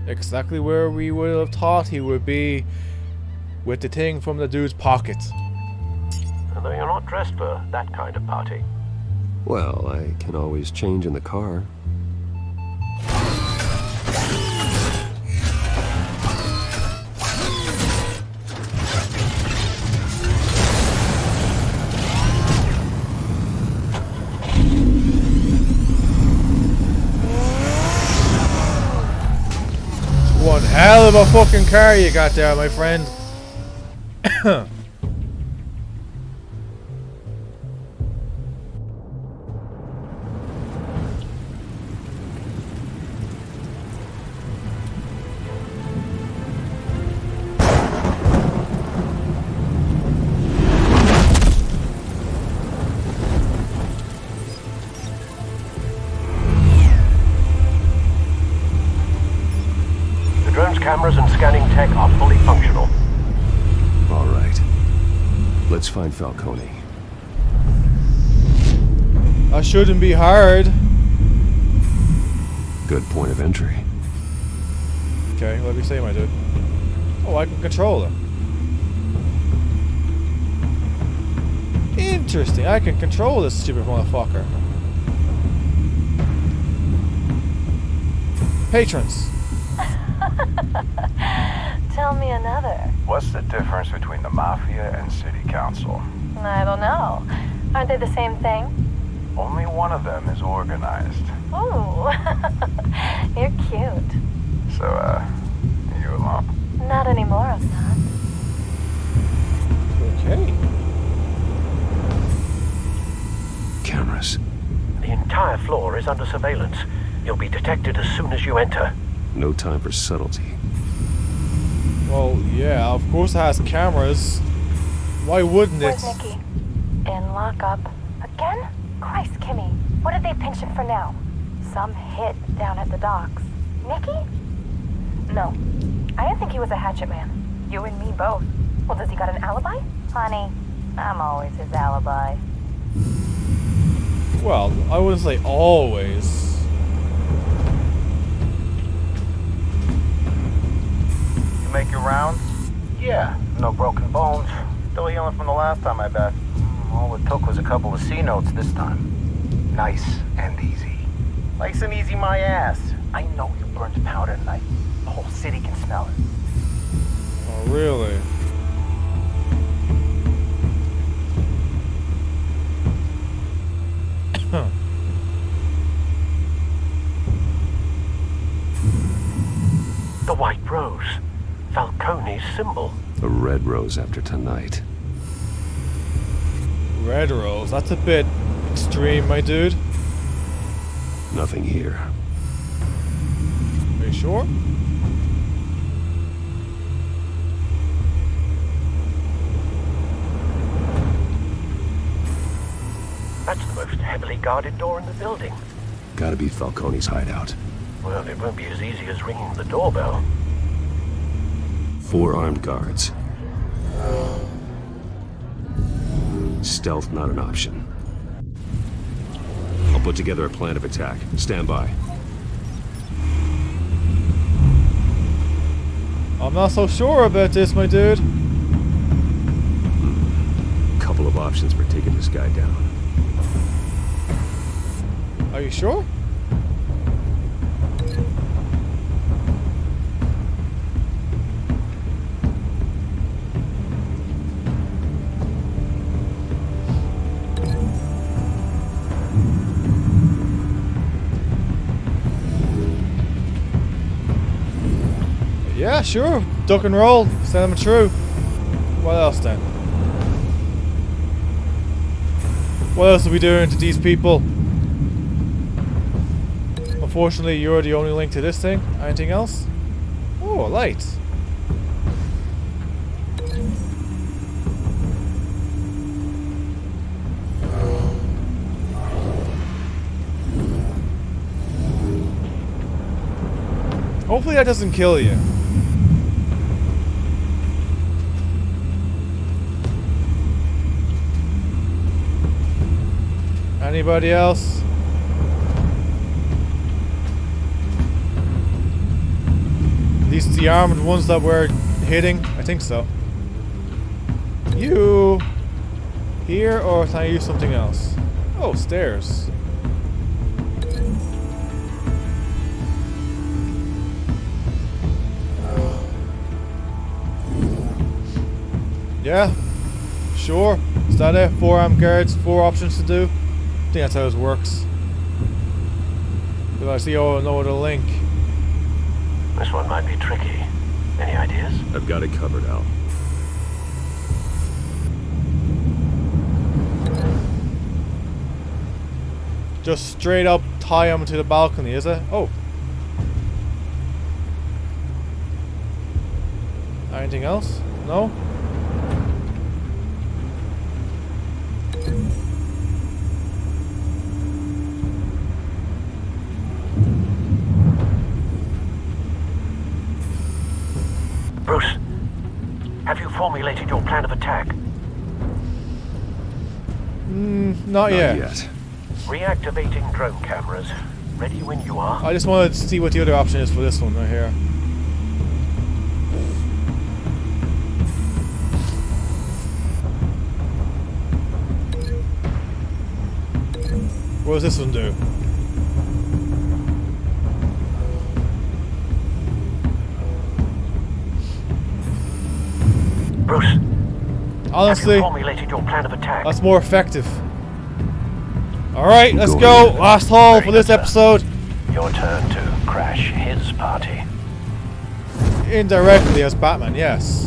Exactly where we would have thought he would be, with the thing from the dude's pocket. Although you're not dressed for that kind of party. Well, I can always change in the car. One hell of a fucking car you got there, my friend. The drone's cameras and scanning tech are fully functional. All right. Let's find Falcone. That shouldn't be hard. Good point of entry. Okay, what do you say, my dude? Oh, I can control him. Interesting, I can control this stupid motherfucker. Patrons. Tell me another. What's the difference between the Mafia and City Council? I don't know. Aren't they the same thing? Only one of them is organized. Ooh, you're cute. So, are you alone? Not anymore, I'm not. Okay. Cameras. The entire floor is under surveillance. You'll be detected as soon as you enter. No time for subtlety. Well, yeah, of course it has cameras. Why wouldn't it? Where's Nikki? In lockup. Again? Christ, Kimmy. What did they pinch him for now? Some hit down at the docks. Nikki? No. I didn't think he was a hatchet man. You and me both. Well, does he got an alibi? Honey, I'm always his alibi. Well, I wouldn't say always. You make your rounds? Yeah, no broken bones. Still healing from the last time I bet. All it took was a couple of C notes this time. Nice and easy. Nice and easy my ass. I know you burned powder tonight. The whole city can smell it. Oh, really? The white rose. Falcone's symbol. A red rose after tonight. Red rose? That's a bit extreme, my dude. Nothing here. Are you sure? That's the most heavily guarded door in the building. Gotta be Falcone's hideout. Well, it won't be as easy as ringing the doorbell. 4 armed guards. Stealth not an option. I'll put together a plan of attack. Stand by. I'm not so sure about this, my dude. Couple of options for taking this guy down. Are you sure? Yeah, sure. Duck and roll. Send them through. What else then? What else are we doing to these people? Unfortunately, you're the only link to this thing. Anything else? Oh, a light. Hopefully that doesn't kill you. Anybody else? At least the armed ones that we're hitting? I think so. You here, or can I use something else? Oh, stairs. Yeah, sure. Is that it? 4 armed guards, 4 options to do? I think that's how this works. But I see no other link. This one might be tricky. Any ideas? I've got it covered, Al. Just straight up tie him to the balcony, is it? Oh. Anything else? No? Bruce, have you formulated your plan of attack? Not yet. Reactivating drone cameras. Ready when you are. I just wanted to see what the other option is for this one right here. What does this one do? Bruce, Honestly, have you formulated your plan of attack? that's more effective. Alright, let's go. Last haul for this episode. Your turn to crash his party. Indirectly as Batman, yes.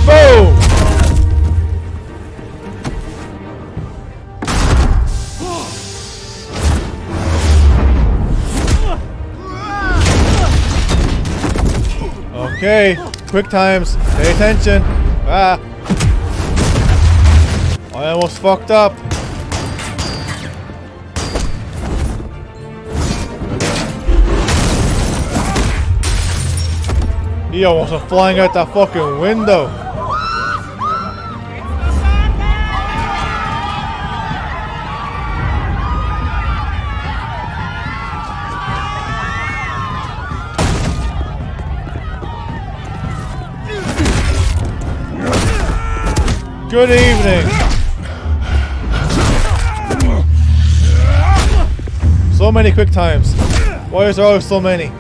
Boom! Okay, quick times. Pay attention. Ah. I almost fucked up. He almost went flying out that fucking window. Good evening. So many quick times. Why is there always so many?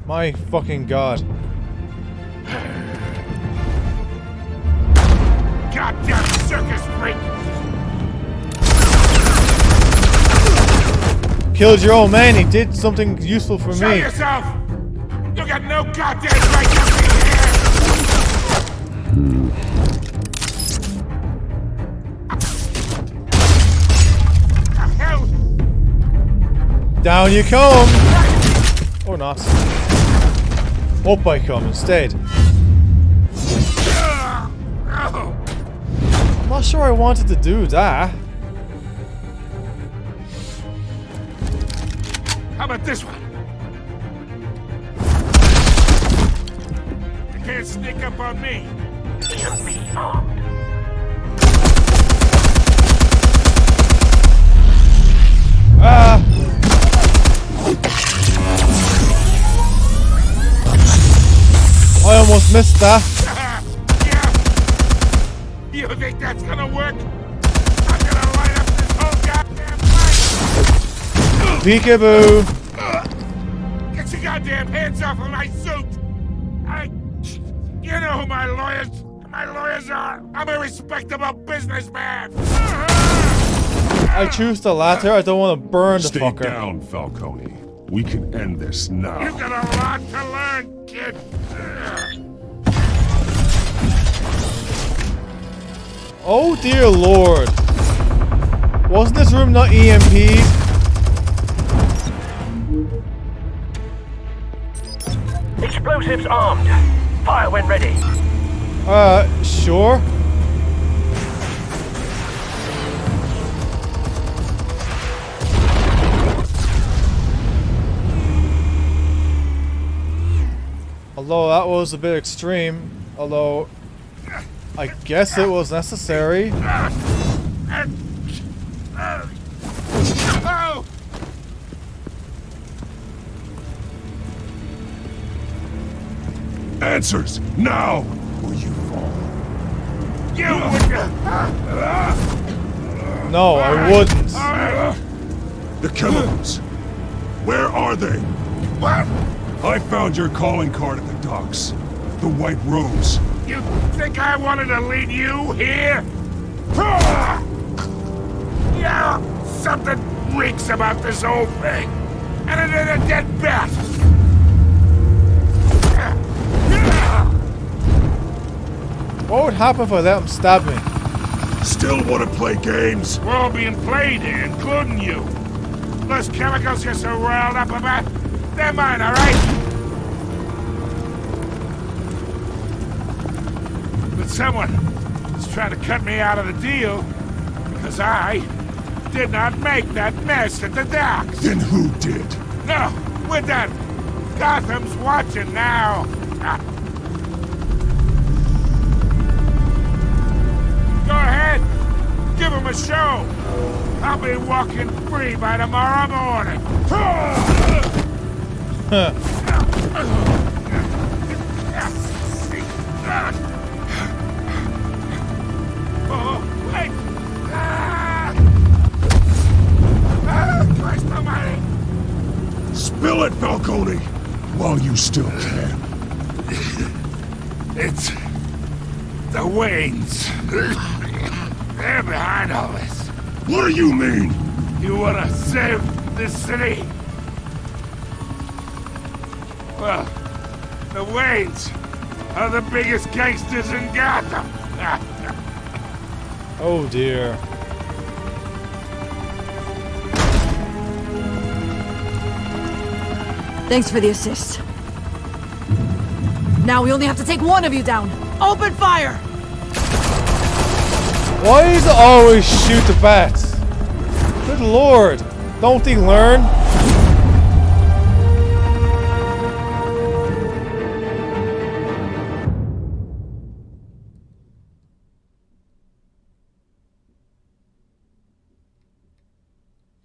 My fucking god. Goddamn circus freak! Killed your old man, he did something useful for Show me. yourself! You got no goddamn right to be here! The hell? Down you come! Or not. Up I come instead. I'm not sure I wanted to do that. How about this one? You can't sneak up on me. EMP armed. Ah! I almost missed that. Yeah. You think that's gonna work? I'm gonna light up this whole goddamn place. Peekaboo. Get your goddamn hands off of my suit! You know who my lawyers are! I'm a respectable businessman! I choose the latter. I don't want to burn the Stay fucker. down, Falcone. We can end this now. You've got a lot to learn, kid! Oh dear lord. Wasn't this room not EMP'd? Explosives armed. Fire when ready. Sure. Although that was a bit extreme, although I guess it was necessary. Oh! Answers now, or you fall. You wouldn't! No, I wouldn't. The chemicals. Where are they? What? I found your calling card at the docks. The White Rose. You think I wanted to lead you here? Yeah, something reeks about this whole thing. And it is a dead bat. What would happen if I let him stab me? Still want to play games? We're all being played here, including you. Those chemicals you're so riled up about, they're mine, all right? But someone is trying to cut me out of the deal because I did not make that mess at the docks. Then who did? No, we're done. Gotham's watching now. Go ahead. Give him a show. I'll be walking free by tomorrow morning. Oh, wait! Christ almighty! Spill it, Falcone! While you still can. It's the Waynes. They're behind all this. What do you mean? You wanna save this city? Well, the Waynes are the biggest gangsters in Gotham. Oh dear. Thanks for the assist. Now we only have to take one of you down. Open fire! Why does it always shoot the bats? Good lord. Don't they learn?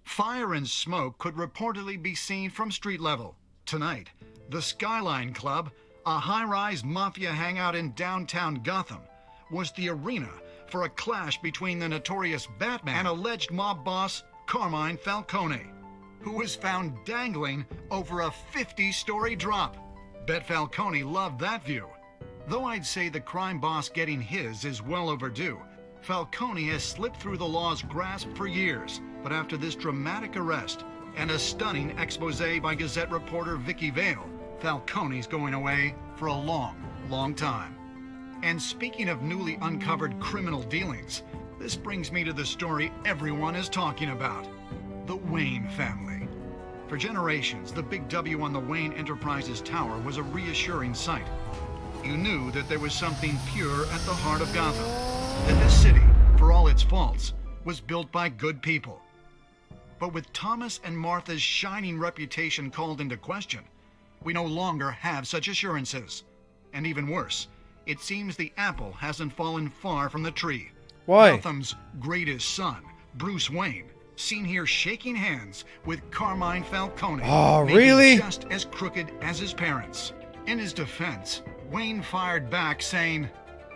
Fire and smoke could reportedly be seen from street level. Tonight, the Skyline Club, a high-rise mafia hangout in downtown Gotham, was the arena for a clash between the notorious Batman and alleged mob boss Carmine Falcone, who was found dangling over a 50-story drop. Bet Falcone loved that view. Though I'd say the crime boss getting his is well overdue, Falcone has slipped through the law's grasp for years. But after this dramatic arrest and a stunning expose by Gazette reporter Vicky Vale, Falcone's going away for a long, long time. And speaking of newly uncovered criminal dealings, this brings me to the story everyone is talking about: the Wayne family. For generations, the big W on the Wayne Enterprises Tower was a reassuring sight. You knew that there was something pure at the heart of Gotham, that this city, for all its faults, was built by good people. But with Thomas and Martha's shining reputation called into question, we no longer have such assurances. And even worse, it seems the apple hasn't fallen far from the tree. Why? Gotham's greatest son, Bruce Wayne, seen here shaking hands with Carmine Falcone. Oh, maybe really? just as crooked as his parents. In his defense, Wayne fired back saying,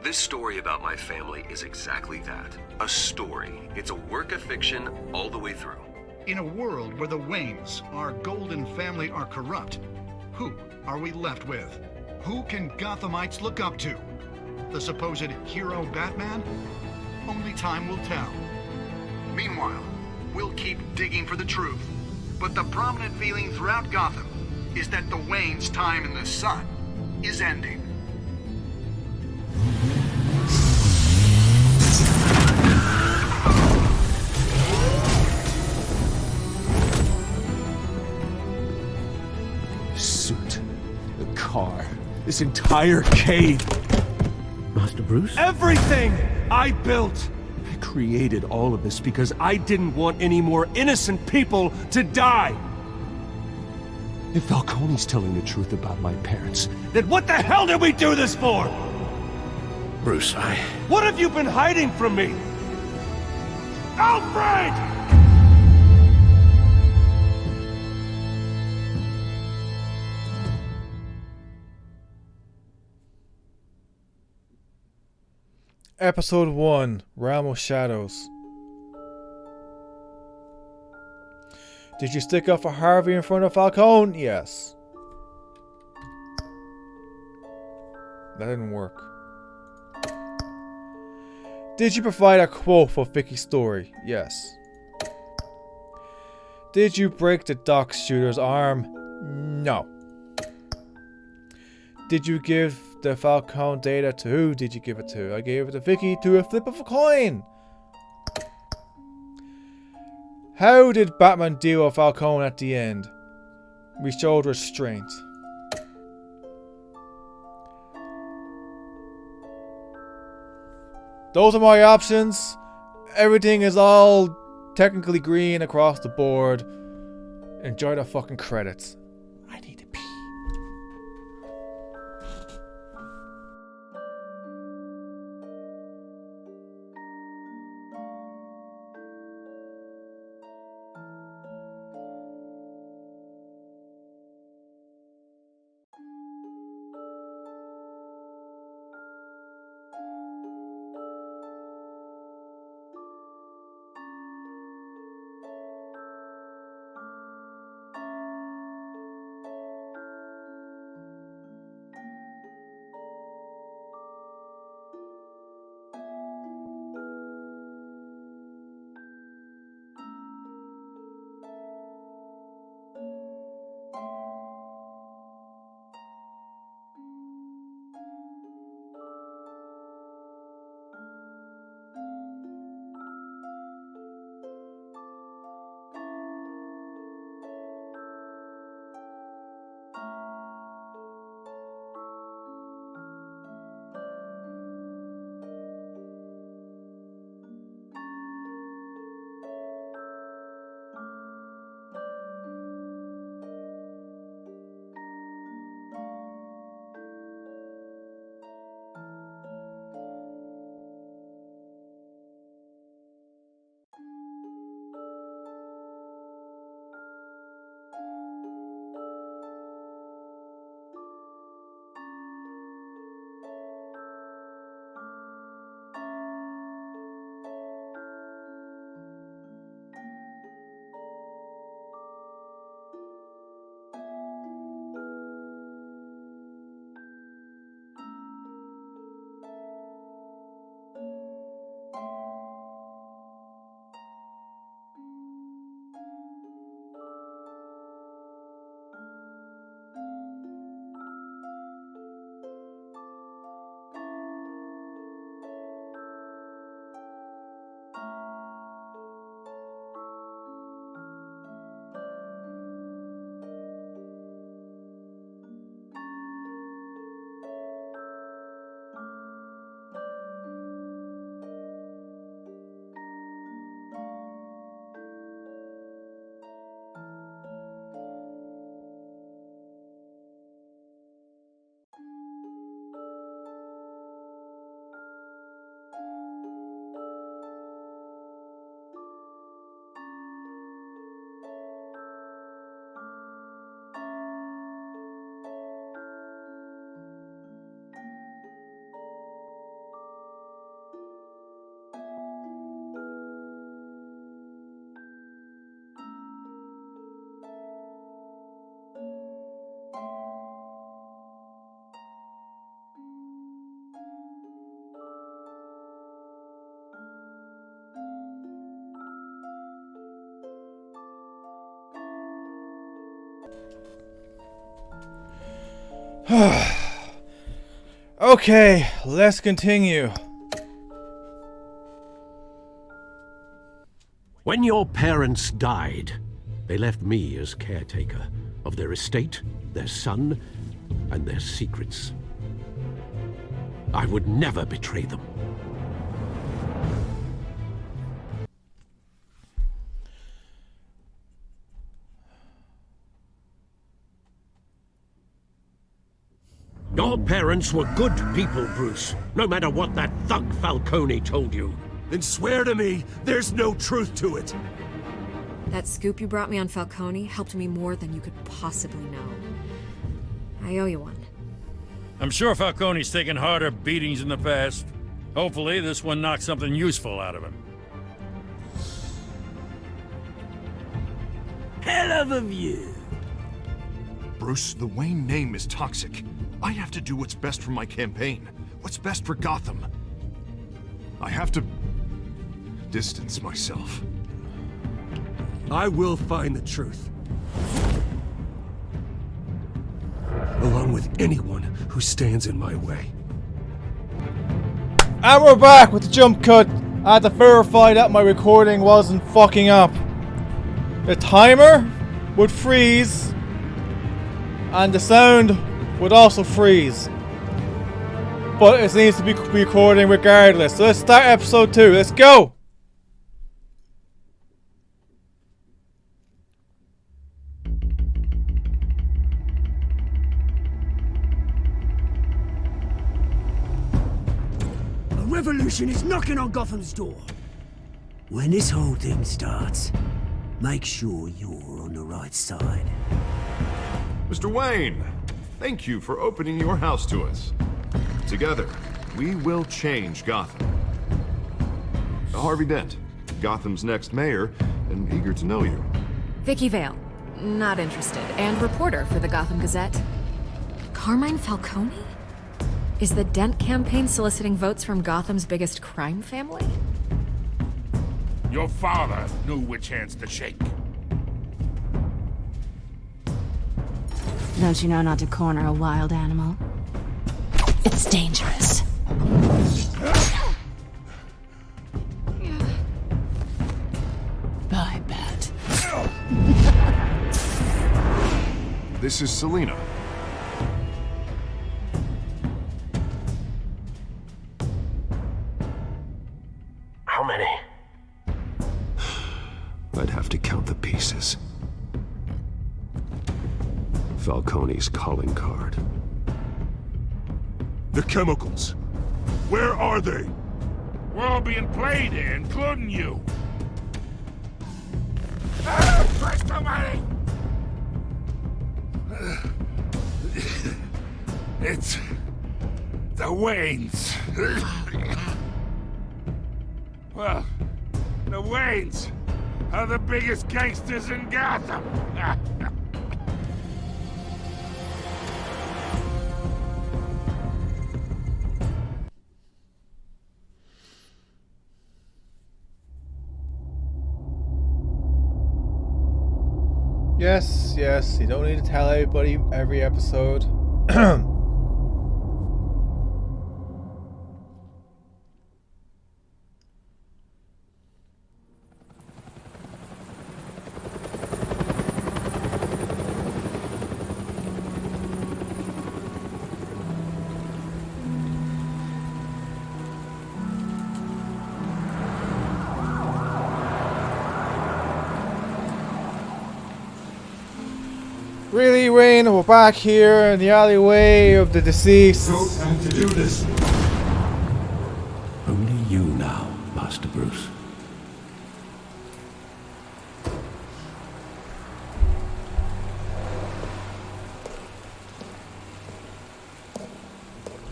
"This story about my family is exactly that. A story. It's a work of fiction all the way through." In a world where the Waynes, our golden family, are corrupt, who are we left with? Who can Gothamites look up to? The supposed hero Batman? Only time will tell. Meanwhile, we'll keep digging for the truth. But the prominent feeling throughout Gotham is that the Waynes' time in the sun is ending. Suit, the car, this entire cave. Master Bruce? Everything I built! I created all of this because I didn't want any more innocent people to die! If Falcone's telling the truth about my parents, then what the hell did we do this for? Bruce, What have you been hiding from me? Alfred! Episode 1, Realm of Shadows. Did you stick up for Harvey in front of Falcone? Yes. That didn't work. Did you provide a quote for Vicky's story? Yes. Did you break the dock shooter's arm? No. Did you give the Falcone data to who did you give it to? I gave it to Vicky to a flip of a coin. How did Batman deal with Falcone at the end? We showed restraint. Those are my options. Everything is all technically green across the board. Enjoy the fucking credits. Okay, let's continue. When your parents died, they left me as caretaker of their estate, their son, and their secrets. I would never betray them. Your parents were good people, Bruce, no matter what that thug Falcone told you. Then swear to me there's no truth to it. That scoop you brought me on Falcone helped me more than you could possibly know. I owe you one. I'm sure Falcone's taken harder beatings in the past. Hopefully, this one knocks something useful out of him. Hell of a view. Bruce, the Wayne name is toxic. I have to do what's best for my campaign. What's best for Gotham. I have to distance myself. I will find the truth. Along with anyone who stands in my way. And we're back with the jump cut. I had to verify that my recording wasn't fucking up. The timer would freeze, and the sound would also freeze. But it needs to be recording regardless. So let's start episode 2. Let's go! A revolution is knocking on Gotham's door. When this whole thing starts, make sure you're on the right side. Mr. Wayne, thank you for opening your house to us. Together, we will change Gotham. Harvey Dent, Gotham's next mayor, and eager to know you. Vicky Vale, not interested, and reporter for the Gotham Gazette. Carmine Falcone? Is the Dent campaign soliciting votes from Gotham's biggest crime family? Your father knew which hands to shake. Don't you know not to corner a wild animal? It's dangerous. I bet. This is Selina. How many? I'd have to count the pieces. Falcone's calling card. The chemicals. Where are they? We're all being played here, including you. Christ almighty! It's the Waynes. Well, the Waynes are the biggest gangsters in Gotham. Yes, you don't need to tell everybody every episode. Really, Wayne, we're back here in the alleyway of the deceased. Don't have to do this. Only you now, Master Bruce.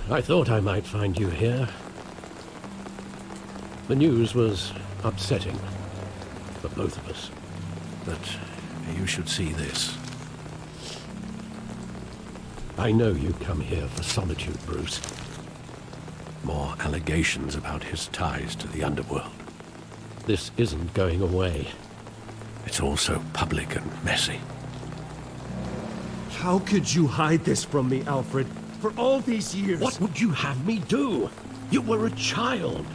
I thought I might find you here. The news was upsetting for both of us, but you should see this. I know you come here for solitude, Bruce. More allegations about his ties to the underworld. This isn't going away. It's all so public and messy. How could you hide this from me, Alfred? For all these years... What would you have me do? You were a child.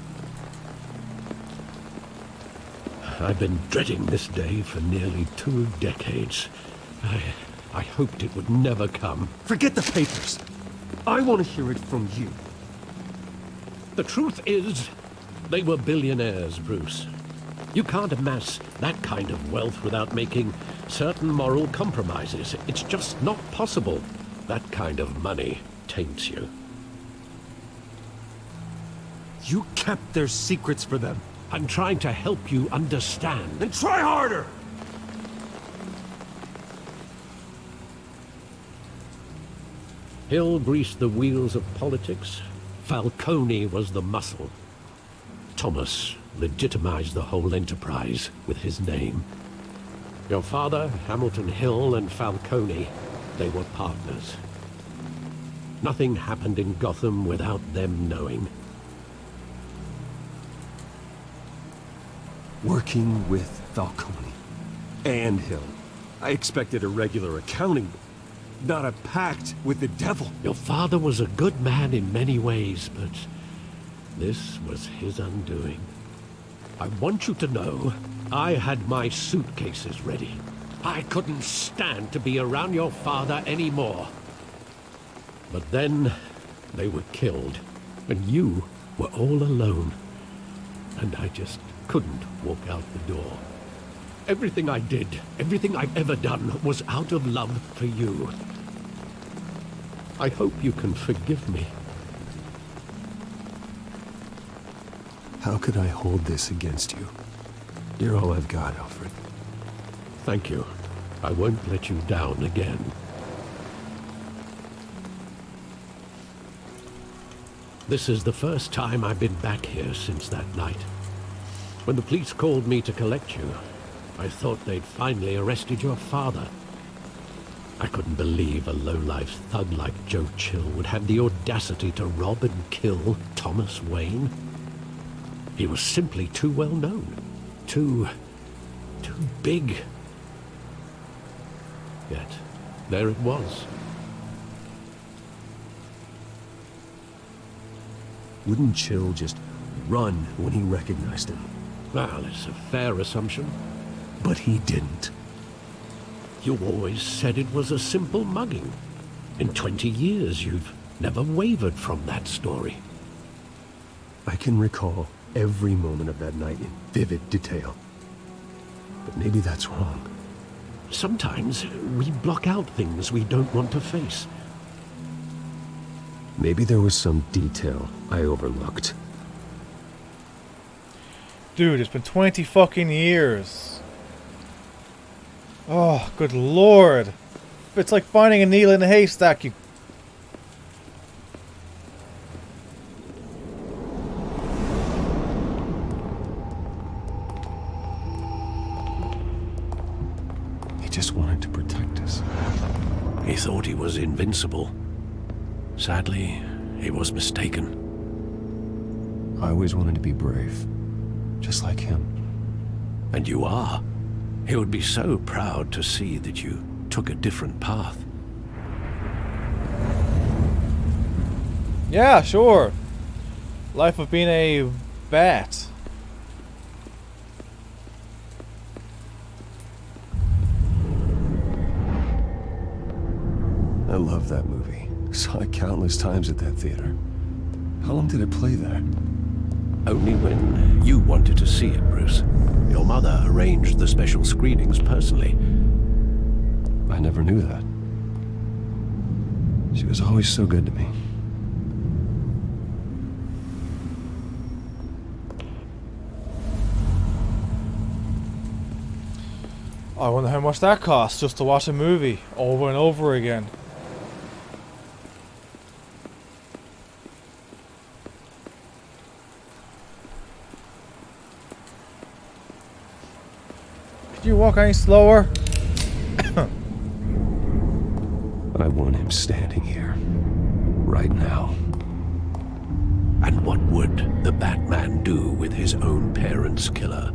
I've been dreading this day for nearly 2 decades. I hoped it would never come. Forget the papers. I want to hear it from you. The truth is, they were billionaires, Bruce. You can't amass that kind of wealth without making certain moral compromises. It's just not possible. That kind of money taints you. You kept their secrets for them. I'm trying to help you understand. Then try harder! Hill greased the wheels of politics. Falcone was the muscle. Thomas legitimized the whole enterprise with his name. Your father, Hamilton Hill, and Falcone, they were partners. Nothing happened in Gotham without them knowing. Working with Falcone and Hill. I expected a regular accounting, not a pact with the devil. Your father was a good man in many ways, but this was his undoing. I want you to know, I had my suitcases ready. I couldn't stand to be around your father anymore. But then, they were killed, and you were all alone. And I just couldn't walk out the door. Everything I did, everything I've ever done, was out of love for you. I hope you can forgive me. How could I hold this against you? You're all I've got, Alfred. Thank you. I won't let you down again. This is the first time I've been back here since that night. When the police called me to collect you, I thought they'd finally arrested your father. I couldn't believe a low-life thug like Joe Chill would have the audacity to rob and kill Thomas Wayne. He was simply too well known. Too big. Yet, there it was. Wouldn't Chill just run when he recognized him? Well, it's a fair assumption. But he didn't. You always said it was a simple mugging. In 20 years, you've never wavered from that story. I can recall every moment of that night in vivid detail. But maybe that's wrong. Sometimes we block out things we don't want to face. Maybe there was some detail I overlooked. Dude, it's been 20 fucking years. Oh, good lord. It's like finding a needle in a haystack, you... He just wanted to protect us. He thought he was invincible. Sadly, he was mistaken. I always wanted to be brave. Just like him. And you are. He would be so proud to see that you took a different path. Yeah, sure. Life of being a bat. I love that movie. Saw it countless times at that theater. How long did it play there? Only when you wanted to see it, Bruce. Your mother arranged the special screenings personally. I never knew that. She was always so good to me. I wonder how much that costs just to watch a movie over and over again. Could you walk any slower? I want him standing here. Right now. And what would the Batman do with his own parents' killer?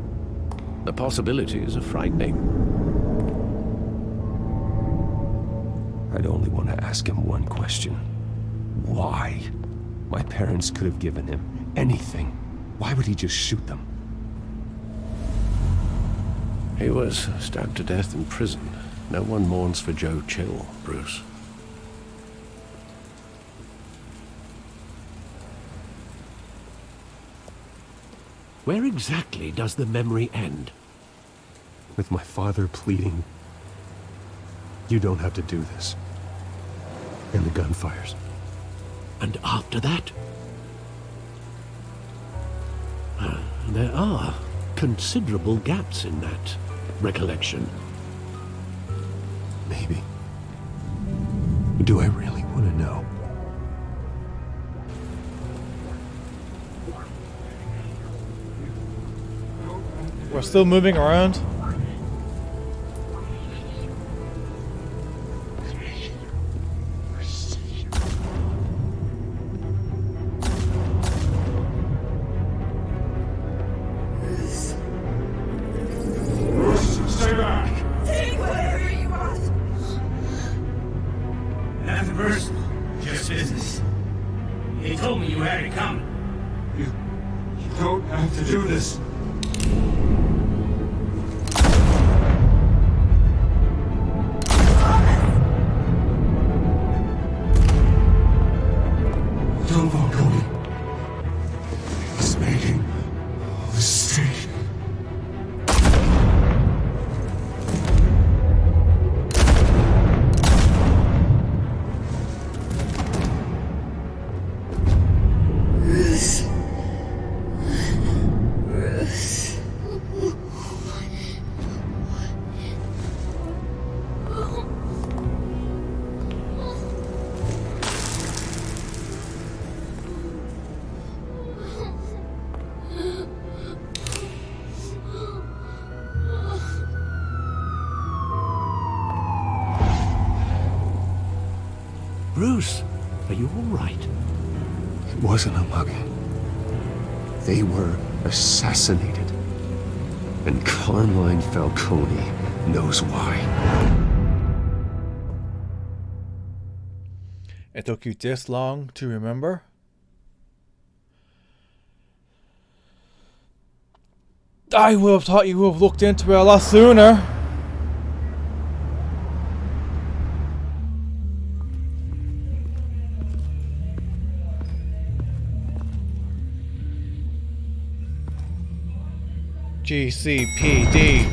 The possibilities are frightening. I'd only want to ask him one question. Why? My parents could have given him anything. Why would he just shoot them? He was stabbed to death in prison. No one mourns for Joe Chill, Bruce. Where exactly does the memory end? With my father pleading, "You don't have to do this." And the gunfires. And after that? There are considerable gaps in that recollection. Maybe. Do I really want to know? We're still moving around. Stay back! Take whatever you want. Nothing personal, just business. He told me you had it coming. You don't have to do this. Don't Falcone. He's making a mistake. Bruce. Bruce. Bruce, are you all right? It wasn't a mugging. They were assassinated. And Carmine Falcone knows why. It took you this long to remember? I would have thought you would have looked into it a lot sooner. GCPD.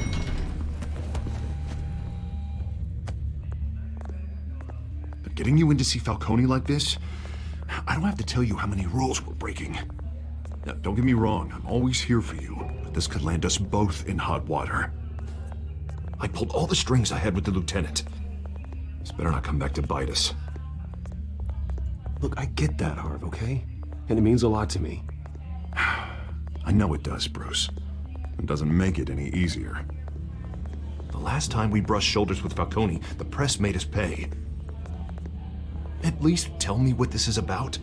But getting you in to see Falcone like this, I don't have to tell you how many rules we're breaking. Now, don't get me wrong, I'm always here for you, but this could land us both in hot water. I pulled all the strings I had with the lieutenant. This better not come back to bite us. Look, I get that, Harv, okay? And it means a lot to me. I know it does, Bruce. It doesn't make it any easier. The last time we brushed shoulders with Falcone, the press made us pay. At least tell me what this is about.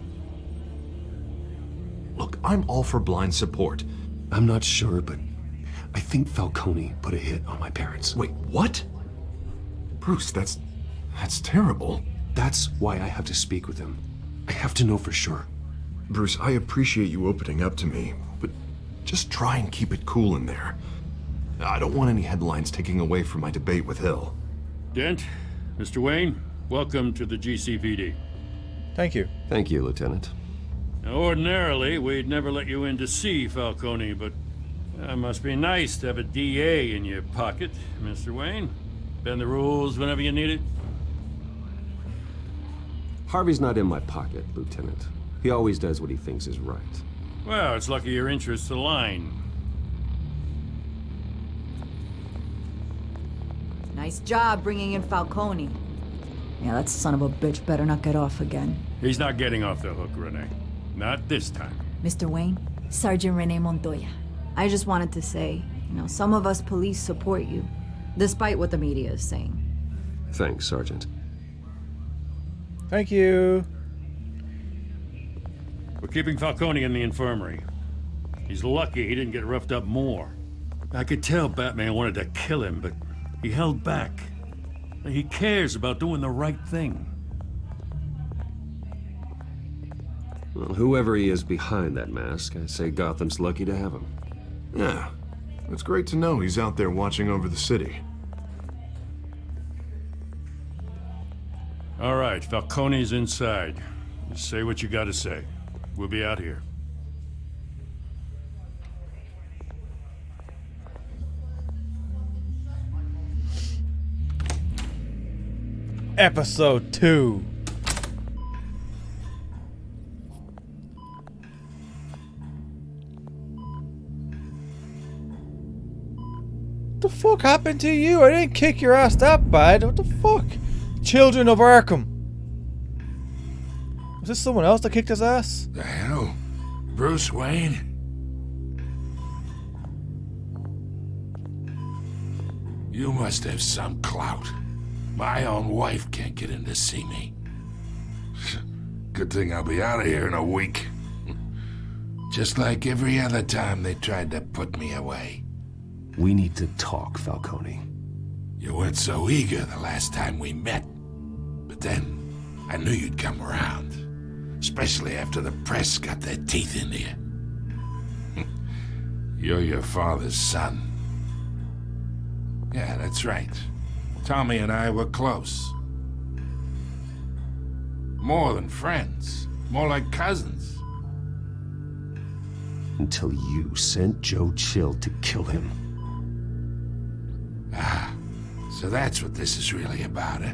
Look, I'm all for blind support. I'm not sure, but I think Falcone put a hit on my parents. Wait, what? Bruce, that's terrible. That's why I have to speak with him. I have to know for sure. Bruce, I appreciate you opening up to me, but just try and keep it cool in there. I don't want any headlines taking away from my debate with Hill. Dent, Mr. Wayne, welcome to the GCPD. Thank you. Thank you, Lieutenant. Now, ordinarily, we'd never let you in to see Falcone, but it must be nice to have a DA in your pocket, Mr. Wayne. Bend the rules whenever you need it. Harvey's not in my pocket, Lieutenant. He always does what he thinks is right. Well, it's lucky your interests align. Nice job bringing in Falcone. Yeah, that son of a bitch better not get off again. He's not getting off the hook, Renee. Not this time. Mr. Wayne, Sergeant Renee Montoya. I just wanted to say, some of us police support you, despite what the media is saying. Thanks, Sergeant. Thank you. We're keeping Falcone in the infirmary. He's lucky he didn't get roughed up more. I could tell Batman wanted to kill him, but he held back. He cares about doing the right thing. Well, whoever he is behind that mask, I say Gotham's lucky to have him. Yeah, it's great to know he's out there watching over the city. All right, Falcone's inside. Just say what you gotta say. We'll be out here. Episode 2. What the fuck happened to you? I didn't kick your ass that bad. What the fuck? Children of Arkham. Was this someone else that kicked his ass? The hell? Bruce Wayne? You must have some clout. My own wife can't get in to see me. Good thing I'll be out of here in a week. Just like every other time they tried to put me away. We need to talk, Falcone. You weren't so eager the last time we met. But then, I knew you'd come around. Especially after the press got their teeth into you. You're your father's son. Yeah, that's right. Tommy and I were close. More than friends. More like cousins. Until you sent Joe Chill to kill him. Ah, so that's what this is really about, eh?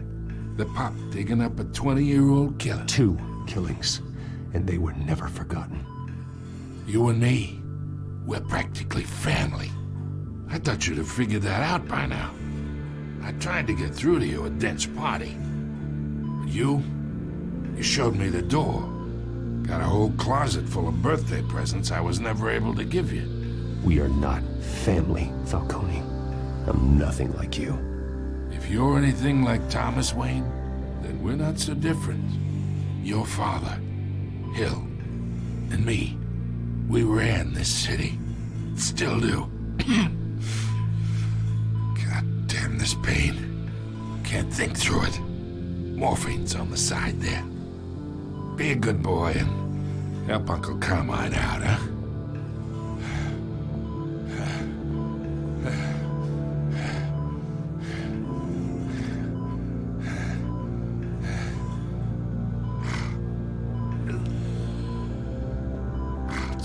The pup digging up a 20-year-old killer. 2 killings, and they were never forgotten. You and me, we're practically family. I thought you'd have figured that out by now. I tried to get through to you at Dent's party. But you showed me the door. Got a whole closet full of birthday presents I was never able to give you. We are not family, Falcone. I'm nothing like you. If you're anything like Thomas Wayne, then we're not so different. Your father, Hill, and me, we ran this city. Still do. God damn this pain. Can't think through it. Morphine's on the side there. Be a good boy and help Uncle Carmine out, huh?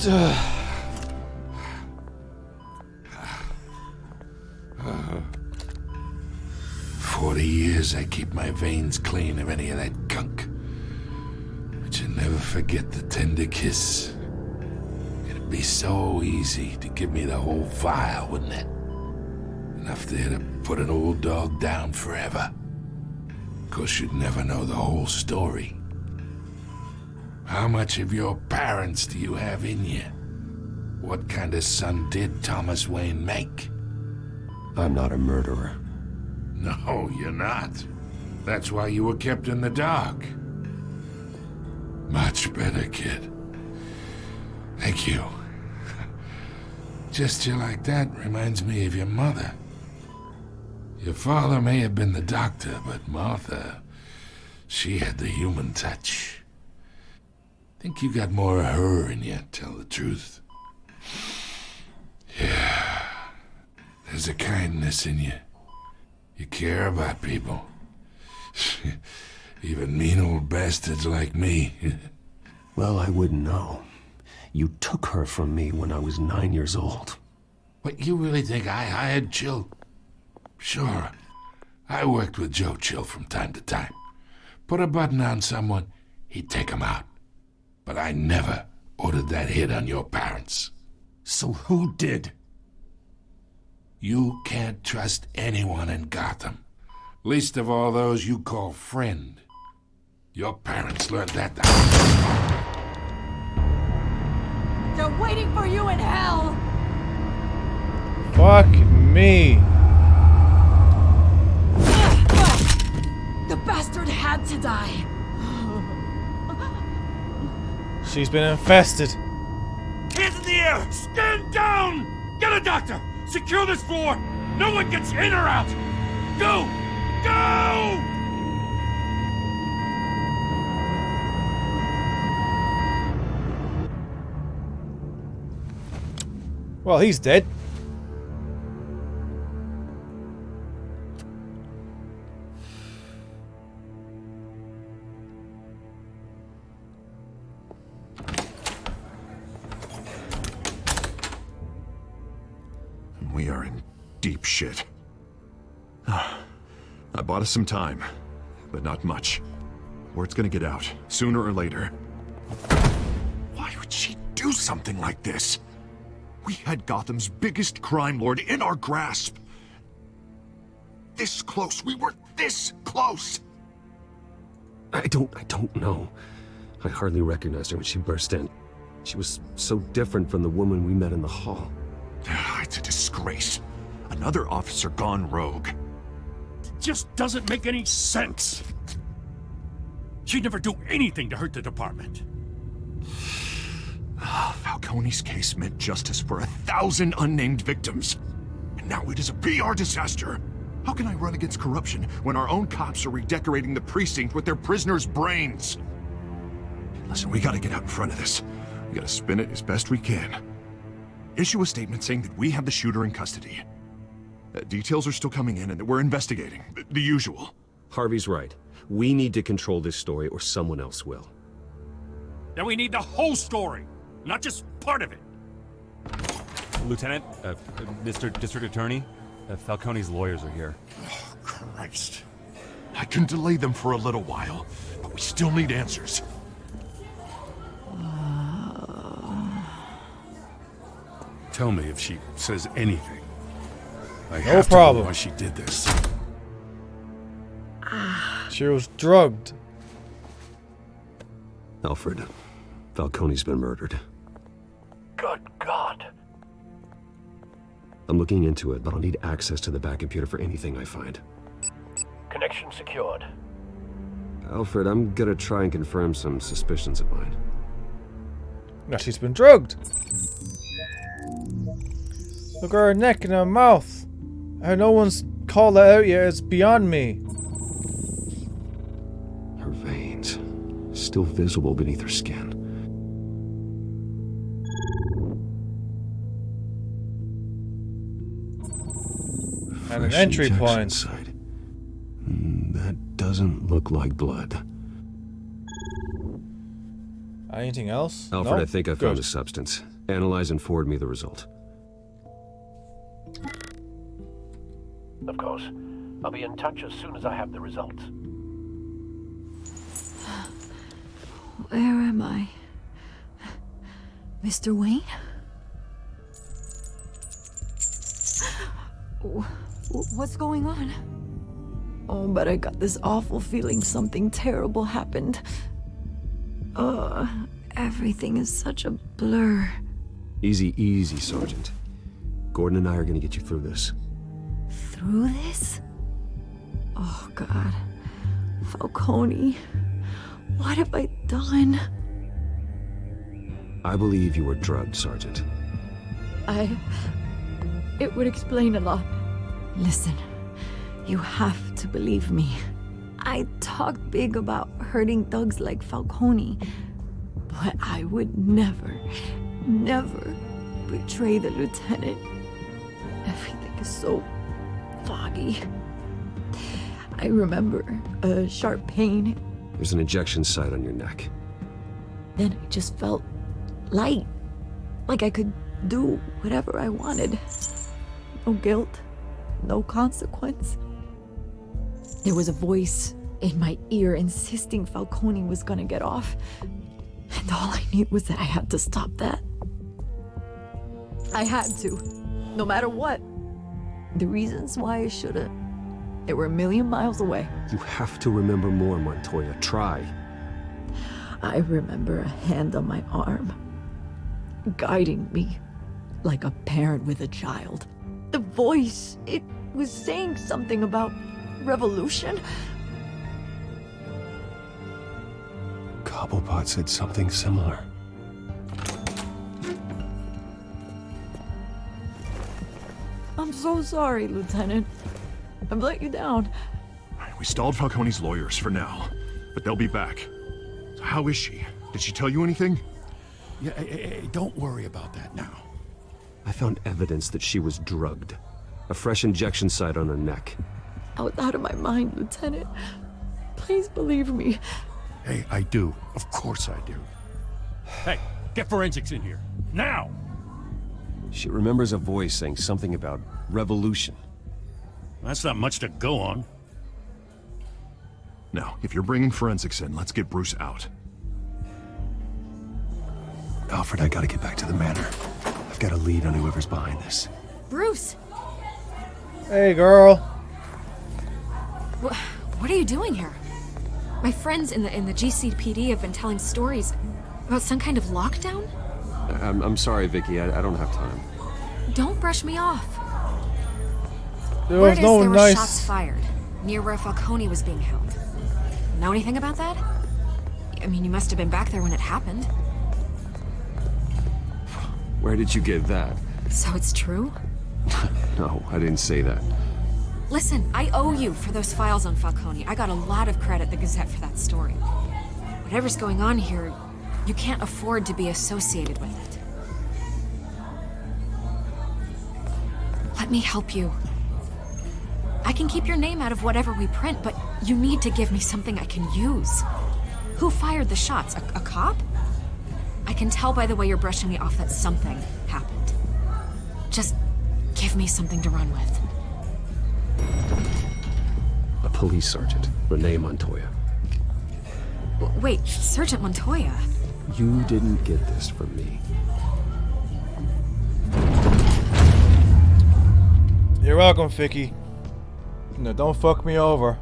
Ugh. 40 years I keep my veins clean of any of that gunk. But you never forget the tender kiss. It'd be so easy to give me the whole vial, wouldn't it? Enough there to put an old dog down forever. Of course, you'd never know the whole story. How much of your parents do you have in you? What kind of son did Thomas Wayne make? I'm not a murderer. No, you're not. That's why you were kept in the dark. Much better, kid. Thank you. Gesture like that reminds me of your mother. Your father may have been the doctor, but Martha, she had the human touch. Think you got more of her in you, tell the truth. Yeah. There's a kindness in you. You care about people. Even mean old bastards like me. Well, I wouldn't know. You took her from me when I was 9 years old. What, you really think I hired Chill? Sure. I worked with Joe Chill from time to time. Put a button on someone, he'd take him out. But I never ordered that hit on your parents. So who did? You can't trust anyone in Gotham. Least of all those you call friend. Your parents learned that. They're waiting for you in hell! Fuck me. The bastard had to die. She's been infested. Hands in the air! Stand down! Get a doctor! Secure this floor! No one gets in or out! Go! Go! Well, he's dead. We are in deep shit. I bought us some time, but not much. Word's gonna get out, sooner or later. Why would she do something like this? We had Gotham's biggest crime lord in our grasp. This close. We were this close. I don't know. I hardly recognized her when she burst in. She was so different from the woman we met in the hall. It's a disgrace. Another officer gone rogue. It just doesn't make any sense. She'd never do anything to hurt the department. Falcone's case meant justice for 1,000 unnamed victims. And now it is a PR disaster. How can I run against corruption when our own cops are redecorating the precinct with their prisoners' brains? Listen, we gotta get out in front of this. We gotta spin it as best we can. Issue a statement saying that we have the shooter in custody. Details are still coming in and that we're investigating. The usual. Harvey's right. We need to control this story or someone else will. Then we need the whole story, not just part of it. Lieutenant, Mr. District Attorney, Falcone's lawyers are here. Oh, Christ. I can delay them for a little while, but we still need answers. Tell me if she says anything. I No have problem. to know why she did this. She was drugged. Alfred, Falcone's been murdered. Good God. I'm looking into it, but I'll need access to the back computer for anything I find. Connection secured. Alfred, I'm gonna try and confirm some suspicions of mine. Now she's been drugged. Look at her neck and her mouth. How no one's called that out yet is beyond me. Her veins, still visible beneath her skin. And an Fresh entry injection point. site. That doesn't look like blood. Anything else? Alfred, No? I think I found Good. a substance. Analyze and forward me the result. Of course. I'll be in touch as soon as I have the results. Where am I? Mr. Wayne? What's going on? Oh, but I got this awful feeling something terrible happened. Everything is such a blur. Easy, easy, Sergeant. Gordon and I are gonna get you through this. Through this? Oh, God. Falcone. What have I done? I believe you were drugged, Sergeant. It would explain a lot. Listen, you have to believe me. I talked big about hurting thugs like Falcone, but I would never betray the lieutenant. Everything is so foggy. I remember a sharp pain. There's an injection site on your neck. Then I just felt light, like I could do whatever I wanted. No guilt, no consequence. There was a voice in my ear insisting Falcone was gonna get off. And all I knew was that I had to stop that. I had to, no matter what. The reasons why I should've, they were a million miles away. You have to remember more, Montoya. Try. I remember a hand on my arm, guiding me like a parent with a child. The voice, it was saying something about revolution. Cobblepot said something similar. I'm so sorry, Lieutenant. I've let you down. We stalled Falcone's lawyers for now, but they'll be back. So how is she? Did she tell you anything? Yeah, don't worry about that now. I found evidence that she was drugged. A fresh injection site on her neck. I was out of my mind, Lieutenant. Please believe me. Hey, I do. Of course I do. Hey, get forensics in here. Now! She remembers a voice saying something about revolution. That's not much to go on. Now, if you're bringing forensics in, let's get Bruce out. Alfred, I gotta get back to the manor. I've got a lead on whoever's behind this. Bruce! Hey, girl. What are you doing here? My friends in the GCPD have been telling stories about some kind of lockdown? I'm sorry, Vicky. I don't have time. Don't brush me off. There Word was is no there were nice. shots fired near where Falcone was being held. Know anything about that? I mean, you must have been back there when it happened. Where did you get that? So it's true? No, I didn't say that. Listen, I owe you for those files on Falcone. I got a lot of credit at the Gazette for that story. Whatever's going on here, you can't afford to be associated with it. Let me help you. I can keep your name out of whatever we print, but you need to give me something I can use. Who fired the shots? A cop? I can tell by the way you're brushing me off that something happened. Just give me something to run with. A police sergeant, Renee Montoya. Wait, Sergeant Montoya? You didn't get this from me. You're welcome, Vicky. No, don't fuck me over.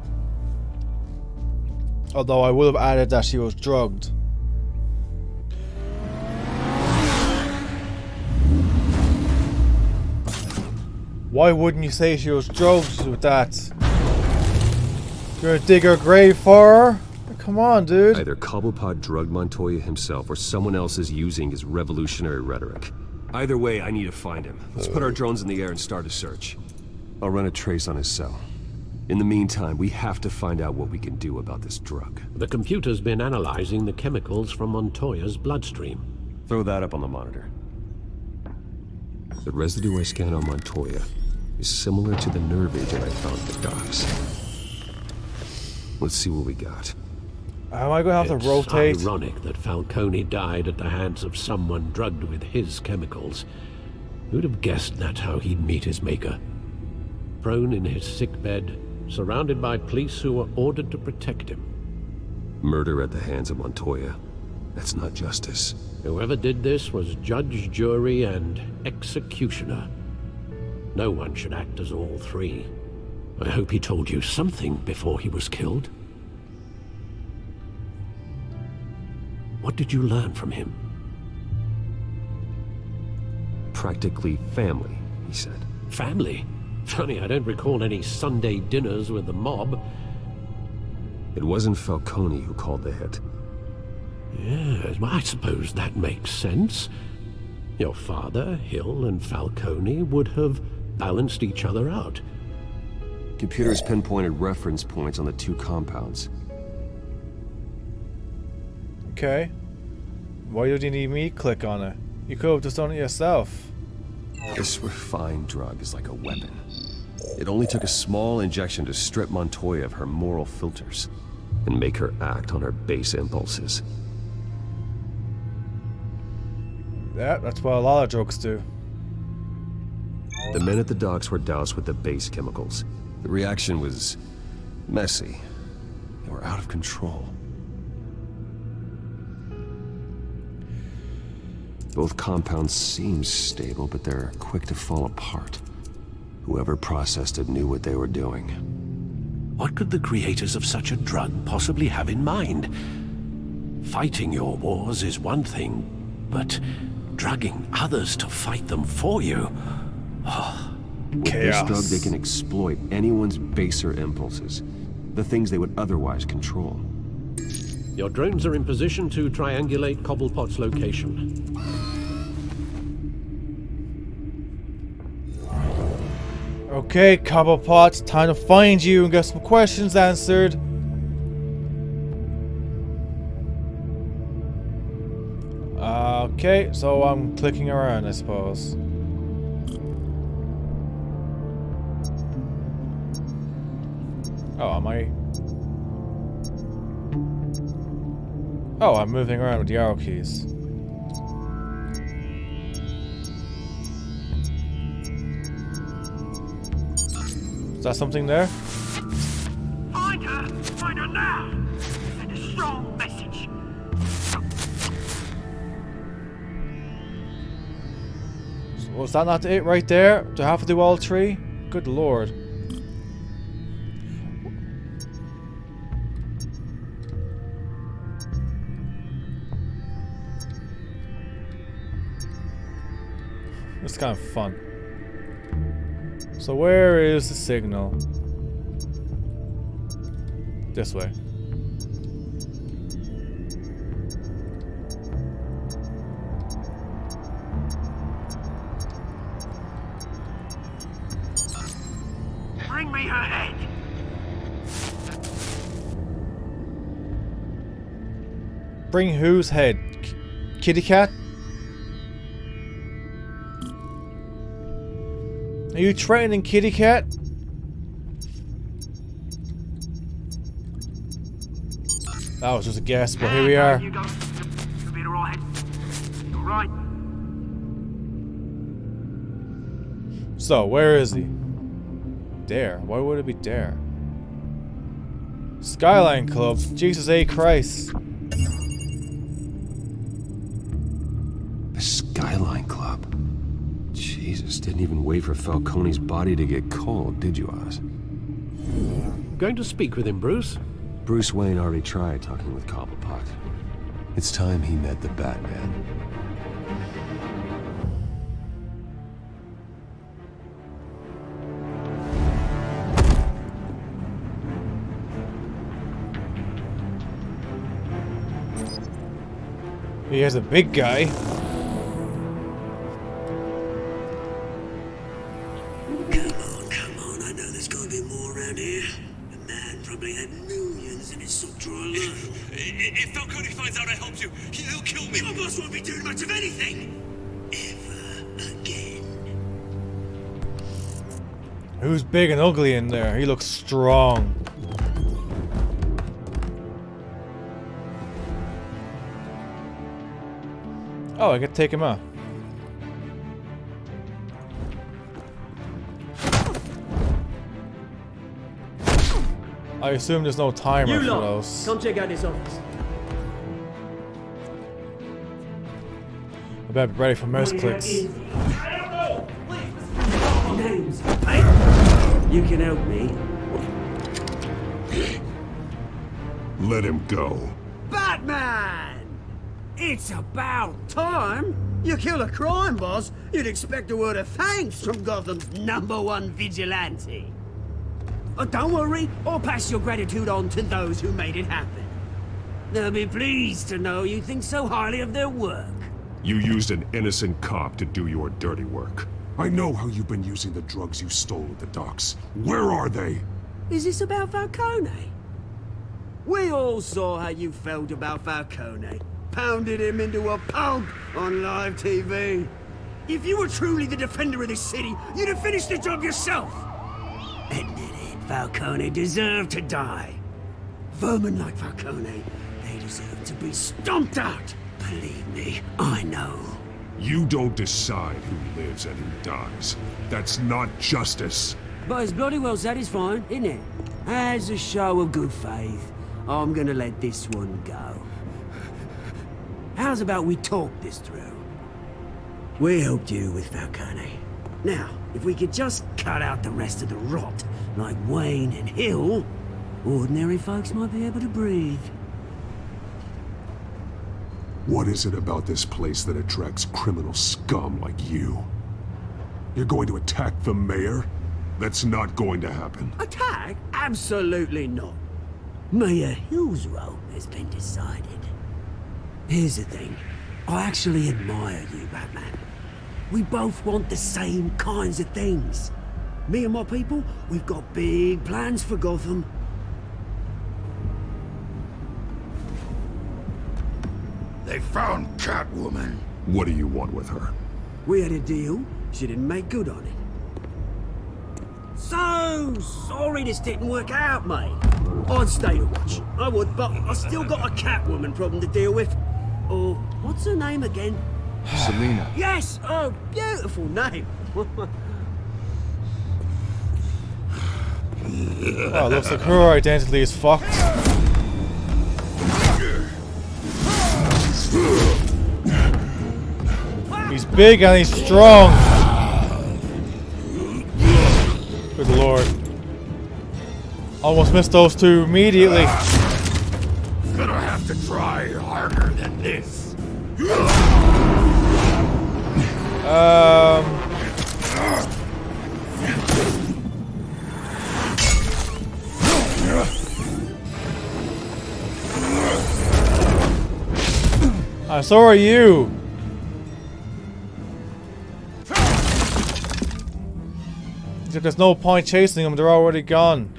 Although I would have added that she was drugged. Why wouldn't you say she was drugged with that? You're gonna dig her grave for her? Come on, dude. Either Cobblepot drugged Montoya himself or someone else is using his revolutionary rhetoric. Either way, I need to find him. Let's put our drones in the air and start a search. I'll run a trace on his cell. In the meantime, we have to find out what we can do about this drug. The computer's been analyzing the chemicals from Montoya's bloodstream. Throw that up on the monitor. The residue I scanned on Montoya is similar to the nerve agent I found at the docks. Let's see what we got. Am I going to have to rotate? It's ironic that Falcone died at the hands of someone drugged with his chemicals. Who'd have guessed that's how he'd meet his maker? Prone in his sickbed, surrounded by police who were ordered to protect him. Murder at the hands of Montoya. That's not justice. Whoever did this was judge, jury, and executioner. No one should act as all three. I hope he told you something before he was killed. What did you learn from him? Practically family, he said. Family? Funny, I don't recall any Sunday dinners with the mob. It wasn't Falcone who called the hit. Yes, well, I suppose that makes sense. Your father, Hill, and Falcone would have balanced each other out. Computers pinpointed reference points on the two compounds. Okay. Why did you need me to click on it? You could have just done it yourself. This refined drug is like a weapon. It only took a small injection to strip Montoya of her moral filters and make her act on her base impulses. Yeah, that's what a lot of drugs do. The men at the docks were doused with the base chemicals. The reaction was messy. They were out of control. Both compounds seem stable, but they're quick to fall apart. Whoever processed it knew what they were doing. What could the creators of such a drug possibly have in mind? Fighting your wars is one thing, but drugging others to fight them for you? Oh, with this drug, they can exploit anyone's baser impulses, the things they would otherwise control. your drones are in position to triangulate Cobblepot's location. Okay, Cobblepot, time to find you and get some questions answered. Okay, so I'm clicking around, I suppose. Oh, am I? Oh, I'm moving around with the arrow keys. Is that something there? Find her! Find her now! Send a strong message. Was that not it right there? Do I have to do all three? Good lord. It's kind of fun. So where is the signal? This way. Bring me her head! Bring whose head? Kitty cat? Are you threatening Kitty Cat? That was just a guess, but here we are. You go. You'll be all right. All right. So, where is he? There. Why would it be there? Skyline Club. Jesus A. Christ. The Skyline Club. Jesus, didn't even wait for Falcone's body to get cold, did you, Oz? Going to speak with him, Bruce? Bruce Wayne already tried talking with Cobblepot. It's time he met the Batman. He has a big guy. Come on, I know there's gotta be more around here. The man probably had millions in his sock drawer alone. If Falcone finds out I helped you, he'll kill me. Your boss won't be doing much of anything. Ever again. Who's big and ugly in there? He looks strong. Oh, I get to take him out. I assume there's no timer for those. Come check out this office. I better be ready for mouse clicks. Names. Hey, you can help me. Let him go. Batman! It's about time. You kill a crime boss, you'd expect a word of thanks from Gotham's #1 vigilante. Don't worry, I'll pass your gratitude on to those who made it happen. They'll be pleased to know you think so highly of their work. You used an innocent cop to do your dirty work. I know how you've been using the drugs you stole at the docks. Where are they? Is this about Falcone? We all saw how you felt about Falcone. Pounded him into a pulp on live TV. If you were truly the defender of this city, you'd have finished the job yourself. Admit it, Falcone deserved to die. Vermin like Falcone, they deserve to be stomped out. Believe me, I know. You don't decide who lives and who dies. That's not justice. But it's bloody well satisfying, isn't it? As a show of good faith, I'm gonna let this one go. How's about we talk this through? We helped you with Falcone. Now, if we could just cut out the rest of the rot, like Wayne and Hill, ordinary folks might be able to breathe. What is it about this place that attracts criminal scum like you? You're going to attack the mayor? That's not going to happen. Attack? Absolutely not. Mayor Hill's role has been decided. Here's the thing. I actually admire you, Batman. We both want the same kinds of things. Me and my people, we've got big plans for Gotham. They found Catwoman. What do you want with her? We had a deal. She didn't make good on it. So sorry this didn't work out, mate. I'd stay to watch. I would, but I still got a Catwoman problem to deal with. Or, what's her name again? Selina. Yes! Oh, beautiful name. Oh, looks like her identity is fucked. He's big and he's strong. Good lord. Almost missed those two immediately. Gonna have to try harder than this. So are you. Except there's no point chasing them, they're already gone.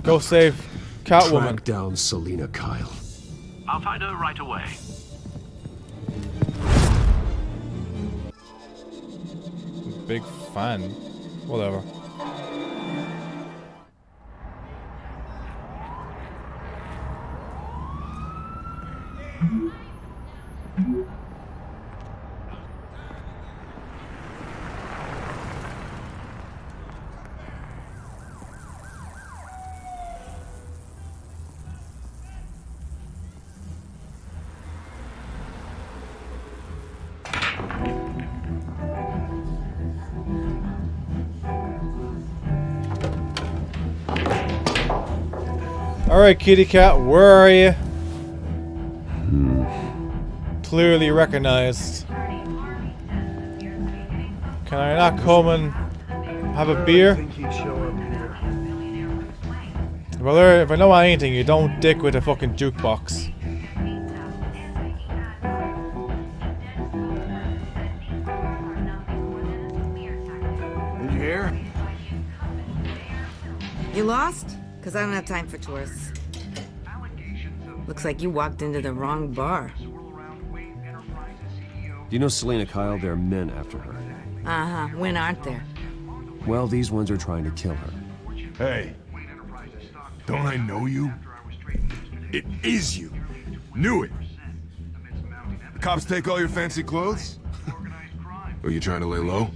Go save Catwoman. Track down Selina Kyle. I'll find her right away. Big fan. Whatever. Alright, kitty cat, where are you? Clearly recognized. Can I not come and have a beer? Well, if I know anything, you don't dick with a fucking jukebox. You here? You lost? Because I don't have time for tourists. Looks like you walked into the wrong bar. Do you know Selina Kyle? There are men after her. Uh-huh. When aren't there? Well, these ones are trying to kill her. Hey, don't I know you? It is you. Knew it. The cops take all your fancy clothes? Are you trying to lay low?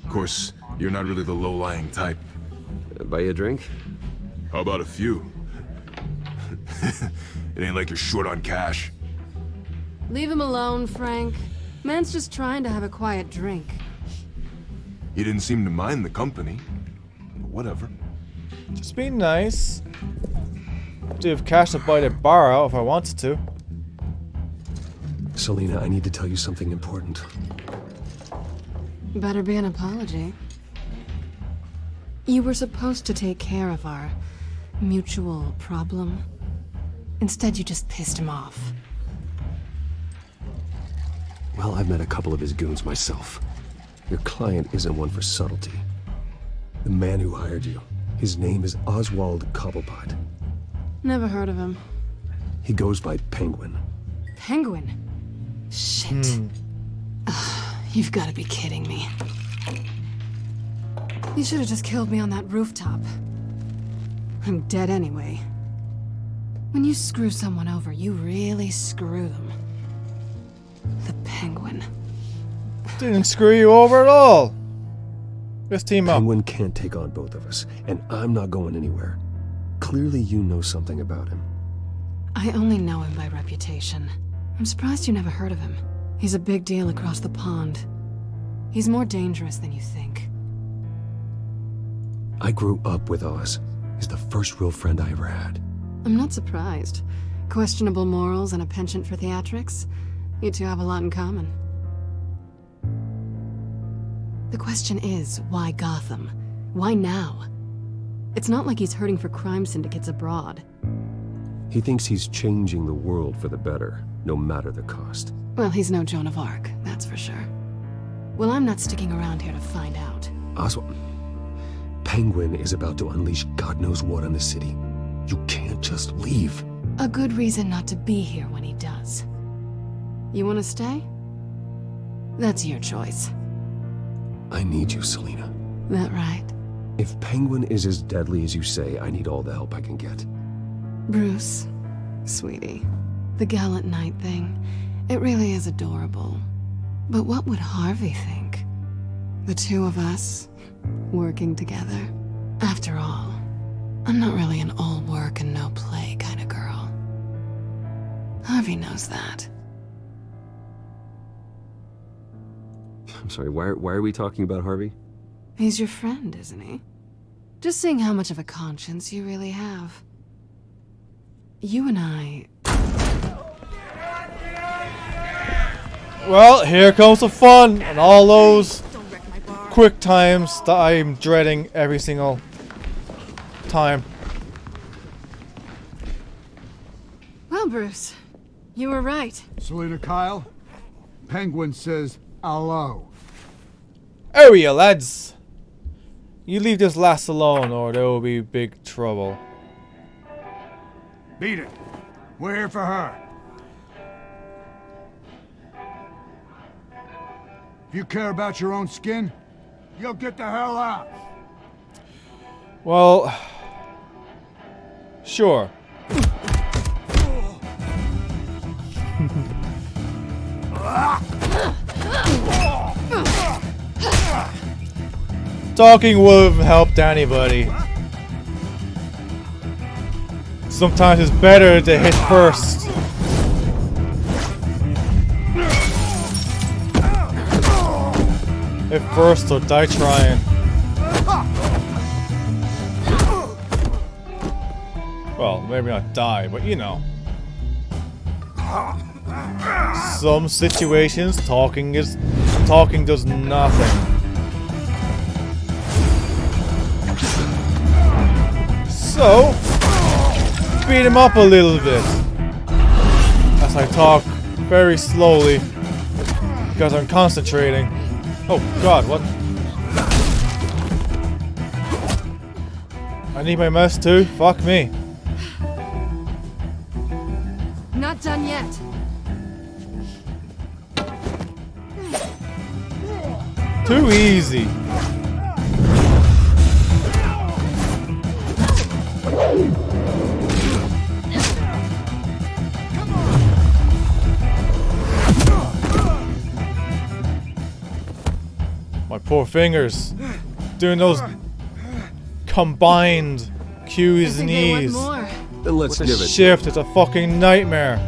Of course, you're not really the low-lying type. Buy you a drink? How about a few? It ain't like you're short on cash. Leave him alone, Frank. Man's just trying to have a quiet drink. He didn't seem to mind the company. But whatever. Just be nice. Do have cash to buy the bar out if I wanted to. Selina, I need to tell you something important. Better be an apology. You were supposed to take care of our mutual problem. Instead, you just pissed him off. Well, I've met a couple of his goons myself. Your client isn't one for subtlety. The man who hired you, his name is Oswald Cobblepot. Never heard of him. He goes by Penguin. Penguin? Shit. Ugh, you've got to be kidding me. You should have just killed me on that rooftop. I'm dead anyway. When you screw someone over, you really screw them. The Penguin. Didn't screw you over at all. Let's team up. Penguin can't take on both of us, and I'm not going anywhere. Clearly you know something about him. I only know him by reputation. I'm surprised you never heard of him. He's a big deal across the pond. He's more dangerous than you think. I grew up with Oz. He's the first real friend I ever had. I'm not surprised. Questionable morals and a penchant for theatrics. You two have a lot in common. The question is, why Gotham? Why now? It's not like he's hurting for crime syndicates abroad. He thinks he's changing the world for the better, no matter the cost. Well, he's no Joan of Arc, that's for sure. Well, I'm not sticking around here to find out. Oswald, Penguin is about to unleash God knows what on the city. You can't just leave. A good reason not to be here when he does. You want to stay? That's your choice. I need you, Selina. That right? If Penguin is as deadly as you say, I need all the help I can get. Bruce, sweetie, the gallant knight thing, it really is adorable. But what would Harvey think? The two of us, working together. After all, I'm not really an all work and no play kind of girl. Harvey knows that. I'm sorry, why are we talking about Harvey? He's your friend, isn't he? Just seeing how much of a conscience you really have. You and I... Well, here comes the fun and all those quick times that I'm dreading every single time. Well, Bruce, you were right. Selina Kyle, Penguin says hello. Area, lads! You leave this lass alone or there will be big trouble. Beat it. We're here for her. If you care about your own skin, you'll get the hell out. Well, sure. Talking would have helped anybody. Sometimes it's better to hit first. Hit first or die trying. Well, maybe not die, but you know. Some situations talking does nothing. So, speed him up a little bit as I talk very slowly because I'm concentrating. Oh God, what? I need my mess too? Fuck me. Not done yet. Too easy. My poor fingers. Doing those combined Q's and E's. Then let's give it. Shift, it's a fucking nightmare.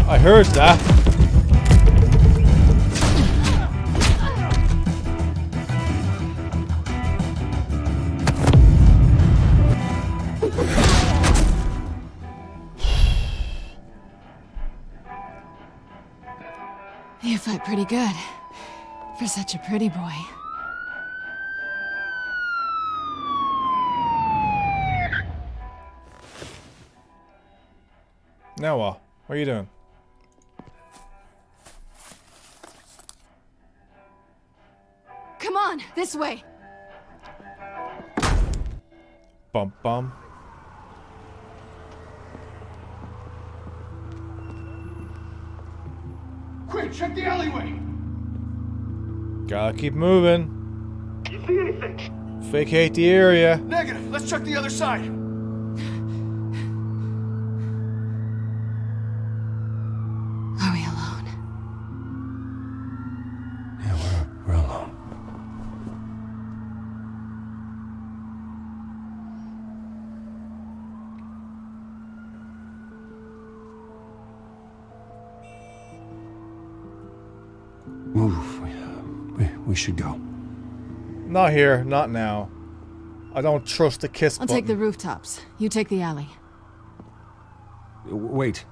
I heard that. You fight pretty good. For such a pretty boy. Now what? What are you doing? Come on, this way. Bum bum. Quick, check the alleyway. Gotta keep moving. You see anything? Vacate the area. Negative. Let's check the other side. Are we alone? Yeah, we're alone. Move. We should go. Not here, not now. I don't trust the kiss I'll button. take the rooftops. You take the alley. Wait.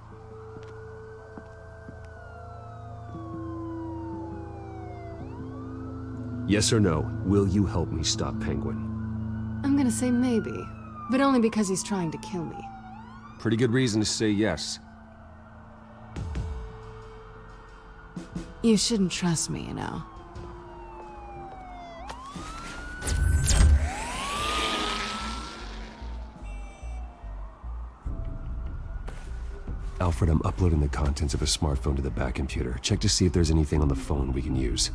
Yes or no, will you help me stop Penguin? I'm gonna say maybe, but only because he's trying to kill me. Pretty good reason to say yes. You shouldn't trust me, you know. Alfred, I'm uploading the contents of a smartphone to the back computer. Check to see if there's anything on the phone we can use.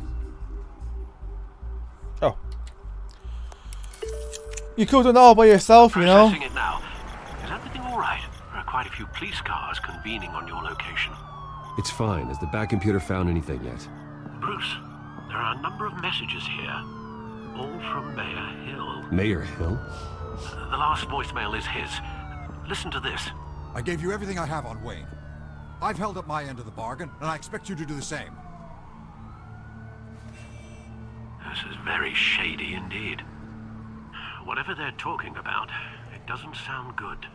Oh. You could have done all by yourself, you know? Processing it now. Is everything all right? There are quite a few police cars convening on your location. It's fine. Has the back computer found anything yet? Bruce, there are a number of messages here. All from Mayor Hill. Mayor Hill? The last voicemail is his. Listen to this. I gave you everything I have on Wayne. I've held up my end of the bargain, and I expect you to do the same. This is very shady indeed. Whatever they're talking about, it doesn't sound good.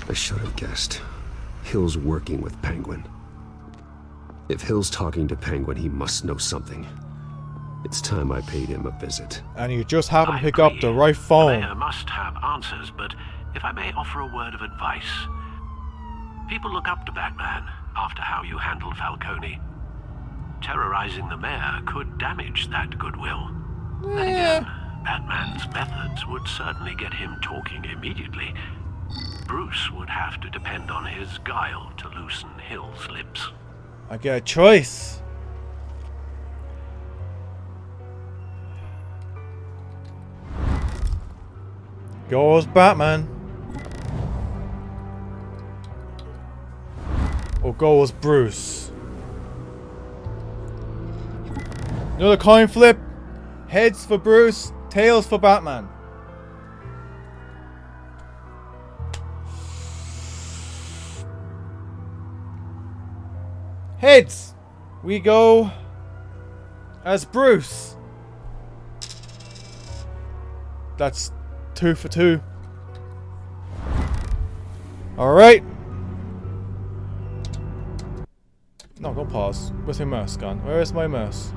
I should have guessed. Hill's working with Penguin. If Hill's talking to Penguin, he must know something. It's time I paid him a visit. And you just happen to pick up the right phone. The mayor must have answers, but if I may offer a word of advice. People look up to Batman after how you handled Falcone. Terrorizing the mayor could damage that goodwill. Then again, Batman's methods would certainly get him talking immediately. Bruce would have to depend on his guile to loosen Hill's lips. I get a choice. Goes Batman. Or goes Bruce. Another coin flip. Heads for Bruce, tails for Batman. Heads. We go as Bruce. That's 2 for 2. Alright. No, don't pause. Where's my mouse gone? Where is my mouse?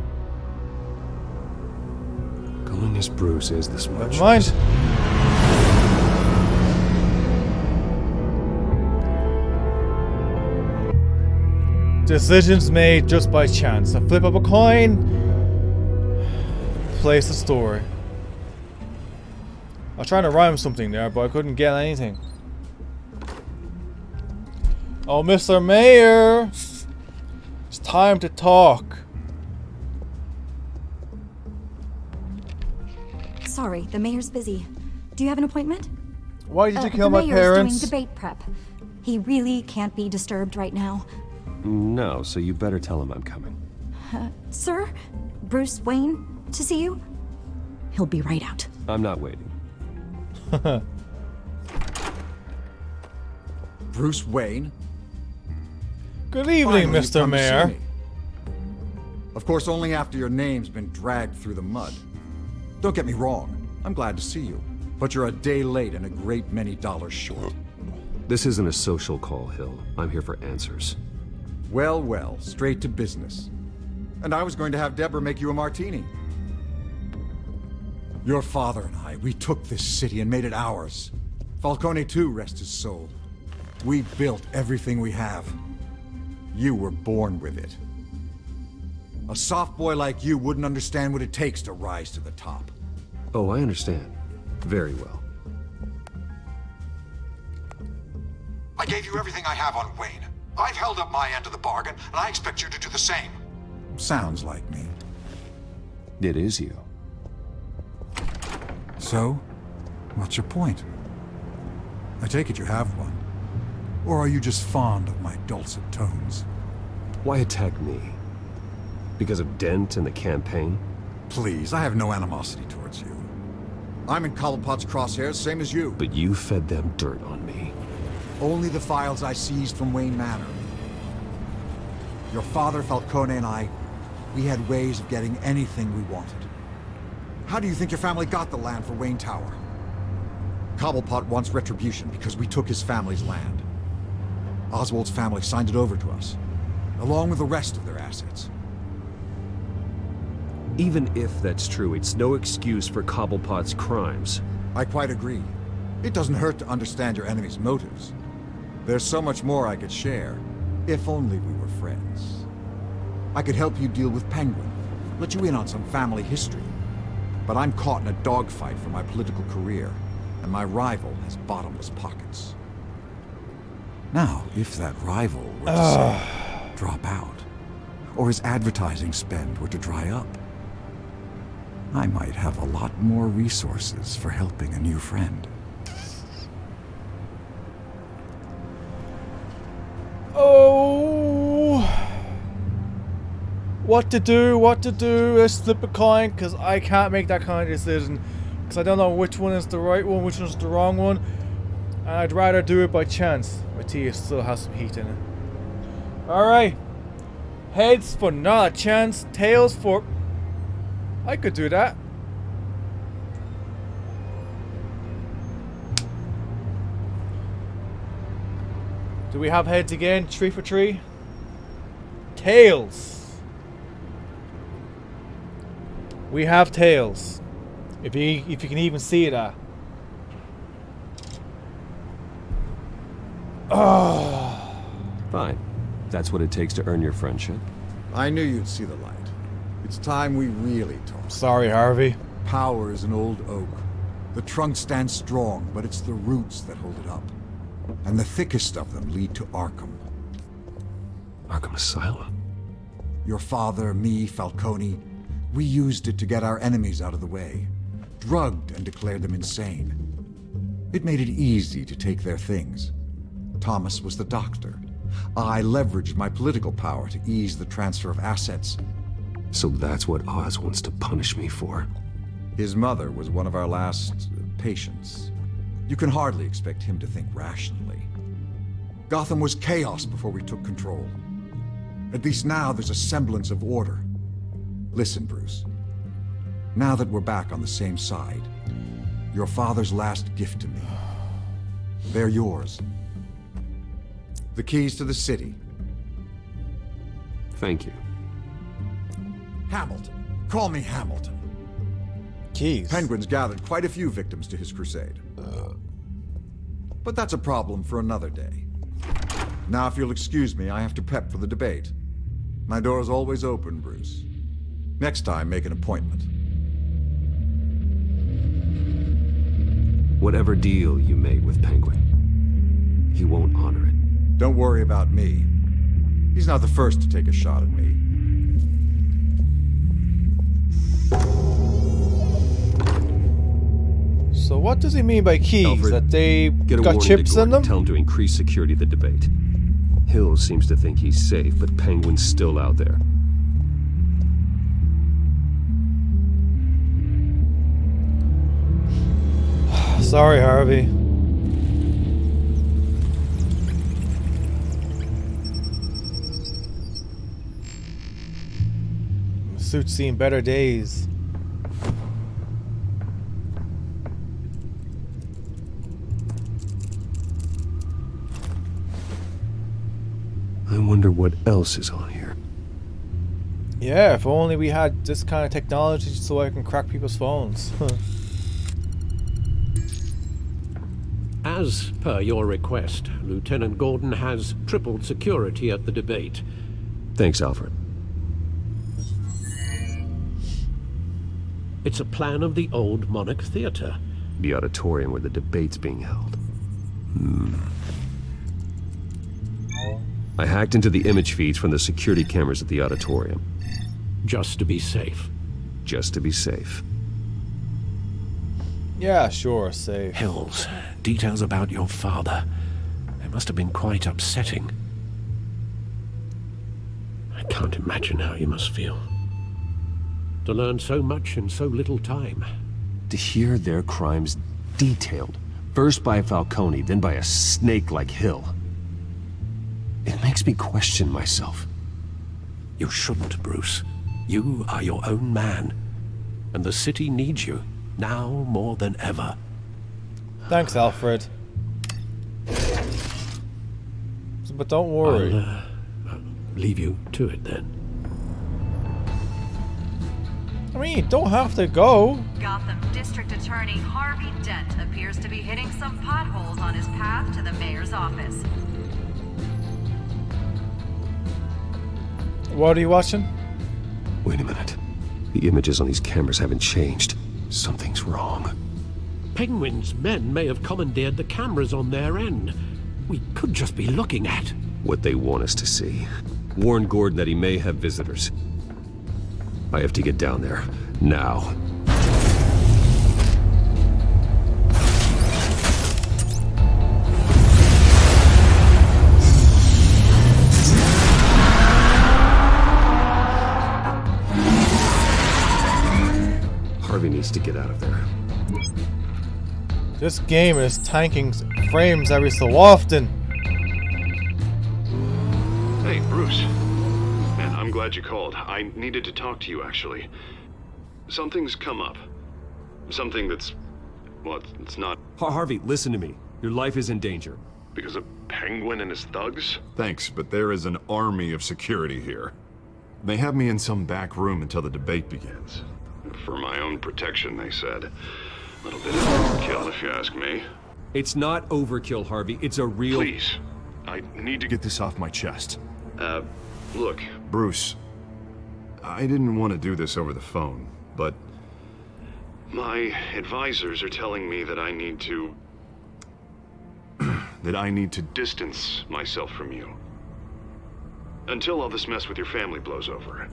Going as Bruce is the smart Never mind. choice. Decisions made just by chance. A flip of a coin. Place a story. I was trying to rhyme something there, but I couldn't get anything. Oh, Mr. Mayor! It's time to talk. Sorry, the mayor's busy. Do you have an appointment? Why did you kill the my mayor's parents? doing debate prep. He really can't be disturbed right now. No, so you better tell him I'm coming. Sir? Bruce Wayne? To see you? He'll be right out. I'm not waiting. Bruce Wayne? Good evening, Finally, you've Mr. come to see Mayor. me. Of course, only after your name's been dragged through the mud. Don't get me wrong, I'm glad to see you. But you're a day late and a great many dollars short. This isn't a social call, Hill. I'm here for answers. Well, well, straight to business. And I was going to have Deborah make you a martini. Your father and I, we took this city and made it ours. Falcone too, rest his soul. We built everything we have. You were born with it. A soft boy like you wouldn't understand what it takes to rise to the top. Oh, I understand. Very well. I gave you everything I have on Wayne. I've held up my end of the bargain, and I expect you to do the same. Sounds like me. It is you. So, what's your point? I take it you have one. Or are you just fond of my dulcet tones? Why attack me? Because of Dent and the campaign? Please, I have no animosity towards you. I'm in Cobblepot's crosshairs, same as you. But you fed them dirt on me. Only the files I seized from Wayne Manor. Your father, Falcone, and I, we had ways of getting anything we wanted. How do you think your family got the land for Wayne Tower? Cobblepot wants retribution because we took his family's land. Oswald's family signed it over to us, along with the rest of their assets. Even if that's true, it's no excuse for Cobblepot's crimes. I quite agree. It doesn't hurt to understand your enemy's motives. There's so much more I could share, if only we were friends. I could help you deal with Penguin, let you in on some family history. But I'm caught in a dogfight for my political career, and my rival has bottomless pockets. Now, if that rival were to say, drop out, or his advertising spend were to dry up, I might have a lot more resources for helping a new friend. Oh, what to do? Let's flip a coin, because I can't make that kind of decision, because I don't know which one is the right one, which one is the wrong one, and I'd rather do it by chance. My tea still has some heat in it. Alright, heads for not a chance, tails for... I could do that. Do we have heads again? 3 for 3? Tails. We have tails. If you can even see that. Oh. Fine. That's what it takes to earn your friendship. I knew you'd see the light. It's time we really talk. Sorry, Harvey. Power is an old oak. The trunk stands strong, but it's the roots that hold it up. And the thickest of them lead to Arkham. Arkham Asylum? Your father, me, Falcone, we used it to get our enemies out of the way. Drugged and declared them insane. It made it easy to take their things. Thomas was the doctor. I leveraged my political power to ease the transfer of assets. So that's what Oz wants to punish me for. His mother was one of our last patients. You can hardly expect him to think rationally. Gotham was chaos before we took control. At least now there's a semblance of order. Listen, Bruce. Now that we're back on the same side, your father's last gift to me. They're yours. The keys to the city. Thank you. Hamilton. Call me Hamilton. Keys. Penguin's gathered quite a few victims to his crusade. But that's a problem for another day. Now, if you'll excuse me, I have to prep for the debate. My door is always open, Bruce. Next time, make an appointment. Whatever deal you made with Penguin, he won't honor it. Don't worry about me. He's not the first to take a shot at me. So what does he mean by keys? Alfred, that they get a got warning chips to in Gordon. them? Tell him to increase security of the debate. Hill seems to think he's safe, but Penguin's still out there. Sorry, Harvey. My suit's seen better days. I wonder what else is on here. Yeah, if only we had this kind of technology so I can crack people's phones. As per your request, Lieutenant Gordon has tripled security at the debate. Thanks, Alfred. It's a plan of the old Monarch Theater. The auditorium where the debate's being held. I hacked into the image feeds from the security cameras at the auditorium. Just to be safe. Just to be safe. Yeah, sure, safe. Hills, details about your father. They must have been quite upsetting. I can't imagine how you must feel. To learn so much in so little time. To hear their crimes detailed, first by Falcone, then by a snake like Hill. It makes me question myself. You shouldn't, Bruce. You are your own man. And the city needs you, now more than ever. Thanks, Alfred. But don't worry. I'll leave you to it then. I mean, you don't have to go. Gotham District Attorney Harvey Dent appears to be hitting some potholes on his path to the mayor's office. What are you watching? Wait a minute. The images on these cameras haven't changed. Something's wrong. Penguin's men may have commandeered the cameras on their end. We could just be looking at what they want us to see. Warn Gordon that he may have visitors. I have to get down there. Now. Harvey needs to get out of there. This game is tanking frames every so often. Hey, Bruce. Man, I'm glad you called. I needed to talk to you, actually. Something's come up. Something that's... well, it's not... Harvey, listen to me. Your life is in danger. Because of Penguin and his thugs? Thanks, but there is an army of security here. They have me in some back room until the debate begins. For my own protection, they said. A little bit of overkill, if you ask me. It's not overkill, Harvey. It's a real... Please. I need to get this off my chest. Look, Bruce. I didn't want to do this over the phone, but... my advisors are telling me that I need to... that I need to distance myself from you. Until all this mess with your family blows over.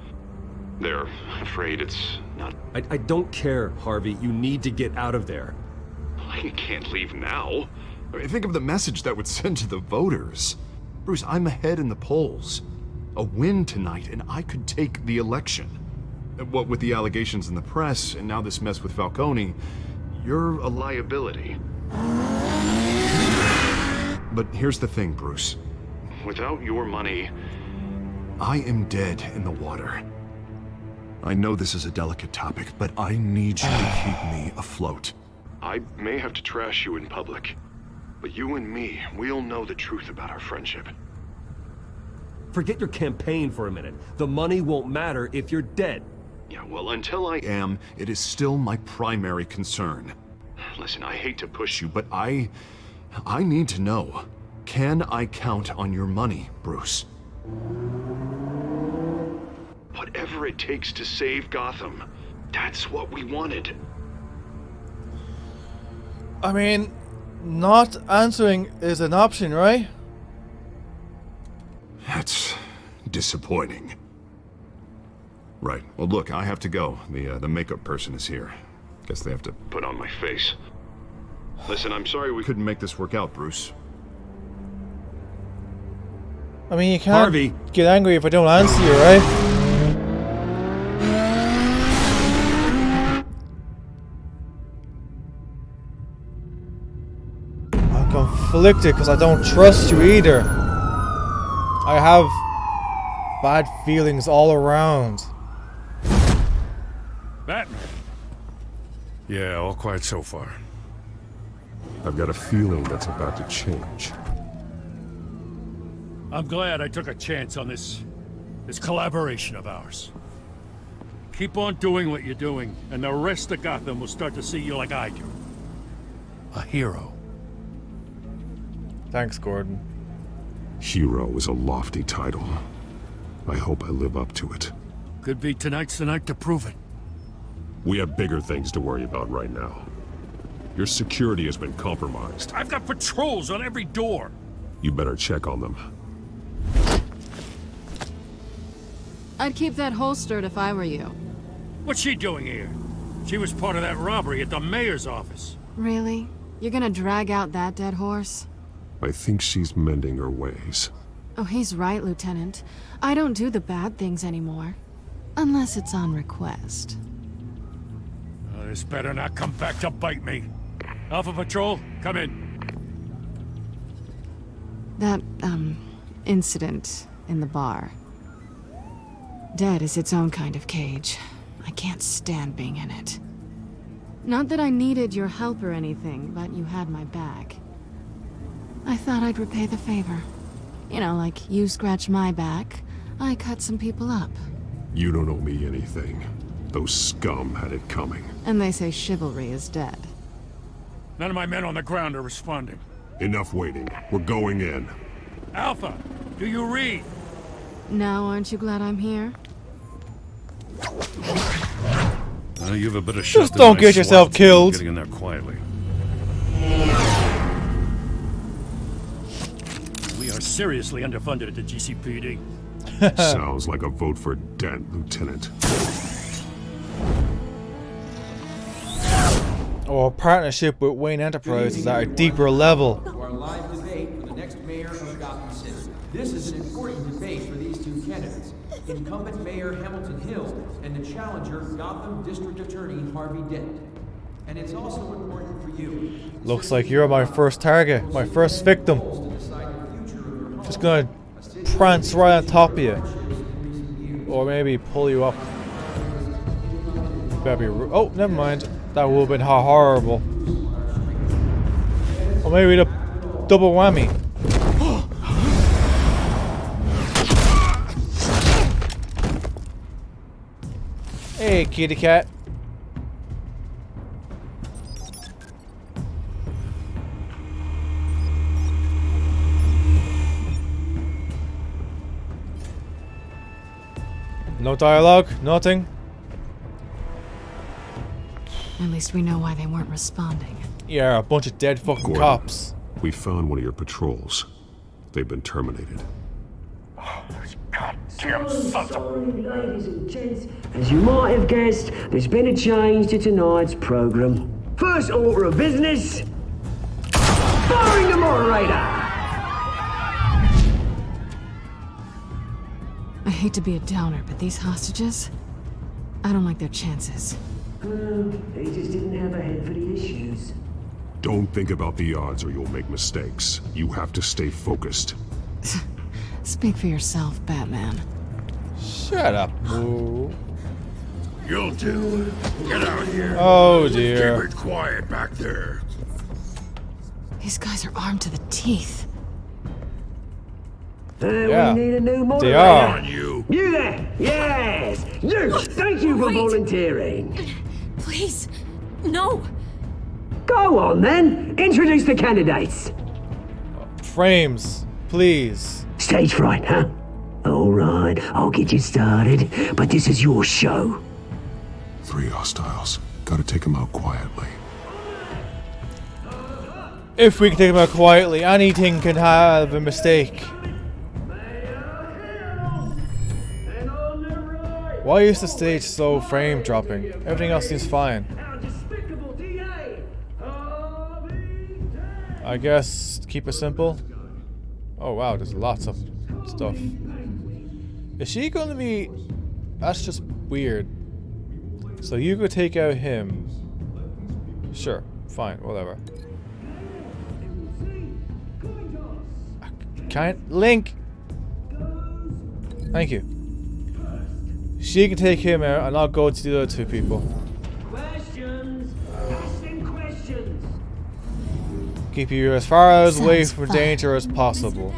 They're afraid it's not... I don't care, Harvey. You need to get out of there. I can't leave now. I mean, think of the message that would send to the voters. Bruce, I'm ahead in the polls. A win tonight, and I could take the election. What with the allegations in the press, and now this mess with Falcone, you're a liability. But here's the thing, Bruce. Without your money, I am dead in the water. I know this is a delicate topic, but I need you to keep me afloat. I may have to trash you in public, but you and me, we'll know the truth about our friendship. Forget your campaign for a minute. The money won't matter if you're dead. Yeah, well, until I am, it is still my primary concern. Listen, I hate to push you, but I need to know. Can I count on your money, Bruce? Whatever it takes to save Gotham. That's what we wanted. I mean, not answering is an option, right? That's disappointing. Right. Well, look, I have to go. The makeup person is here. Guess they have to put on my face. Listen, I'm sorry we couldn't make this work out, Bruce. I mean, you can't Harvey. Get angry if I don't answer you, right? I'm conflicted because I don't trust you either. I have bad feelings all around. Batman. Yeah, all quiet so far. I've got a feeling that's about to change. I'm glad I took a chance on this collaboration of ours. Keep on doing what you're doing, and the rest of Gotham will start to see you like I do. A hero. Thanks, Gordon. Hero is a lofty title. I hope I live up to it. Could be tonight's the night to prove it. We have bigger things to worry about right now. Your security has been compromised. I've got patrols on every door. You better check on them. I'd keep that holstered if I were you. What's she doing here? She was part of that robbery at the mayor's office. Really? You're gonna drag out that dead horse? I think she's mending her ways. Oh, he's right, Lieutenant. I don't do the bad things anymore. Unless it's on request. This better not come back to bite me. Alpha Patrol, come in. That, incident in the bar. Dead is its own kind of cage. I can't stand being in it. Not that I needed your help or anything, but you had my back. I thought I'd repay the favor. You know, like you scratch my back, I cut some people up. You don't owe me anything. Those scum had it coming. And they say chivalry is dead. None of my men on the ground are responding. Enough waiting. We're going in. Alpha, do you read? Now aren't you glad I'm here? You have a better shot. Just don't get yourself killed. Getting in there quietly. We are seriously underfunded at the GCPD. Sounds like a vote for Dent, Lieutenant. Or a partnership with Wayne Enterprises at a deeper level. To our live debate for the next mayor of Gotham City. This is an important debate for these two candidates. Incumbent Mayor Hamilton Hill and the challenger Gotham District Attorney Harvey Dent. And it's also important for you. Looks like you're my first target, my first victim. Just gonna prance right on top of you. Or maybe pull you up. Better be oh, never mind. That would have been horrible. Or maybe the double whammy. Hey, kitty cat. No dialogue, nothing. At least we know why they weren't responding. Yeah, a bunch of dead fucking Gordon, cops. We found one of your patrols. They've been terminated. Goddamn sons of... Ladies and gents, as you might have guessed, there's been a change to tonight's program. First order of business, firing the moderator. I hate to be a downer, but these hostages, I don't like their chances. They just didn't have a head for the issues. Don't think about the odds or you'll make mistakes. You have to stay focused. Speak for yourself, Batman. Shut up, boo. You'll do. Get out here. Oh dear. Keep it quiet back there. These guys are armed to the teeth. Yeah, we need a new moderator. they are. You there? Yes. You. Thank you for volunteering. Please, no. Go on then. Introduce the candidates. Frames, please. Stage fright, huh? All right, I'll get you started, but this is your show. 3 hostiles. Gotta take them out quietly. If we can take them out quietly, anything can have a mistake. Why is the stage so frame dropping? Everything else seems fine. I guess keep it simple. Oh wow, there's lots of stuff. Is she gonna be... That's just weird. So you could take out him. Sure, fine, whatever. Can't... Link! Thank you. She can take him out and I'll go to the other 2 people. Questions. Asking questions. Keep you as far away from danger as possible.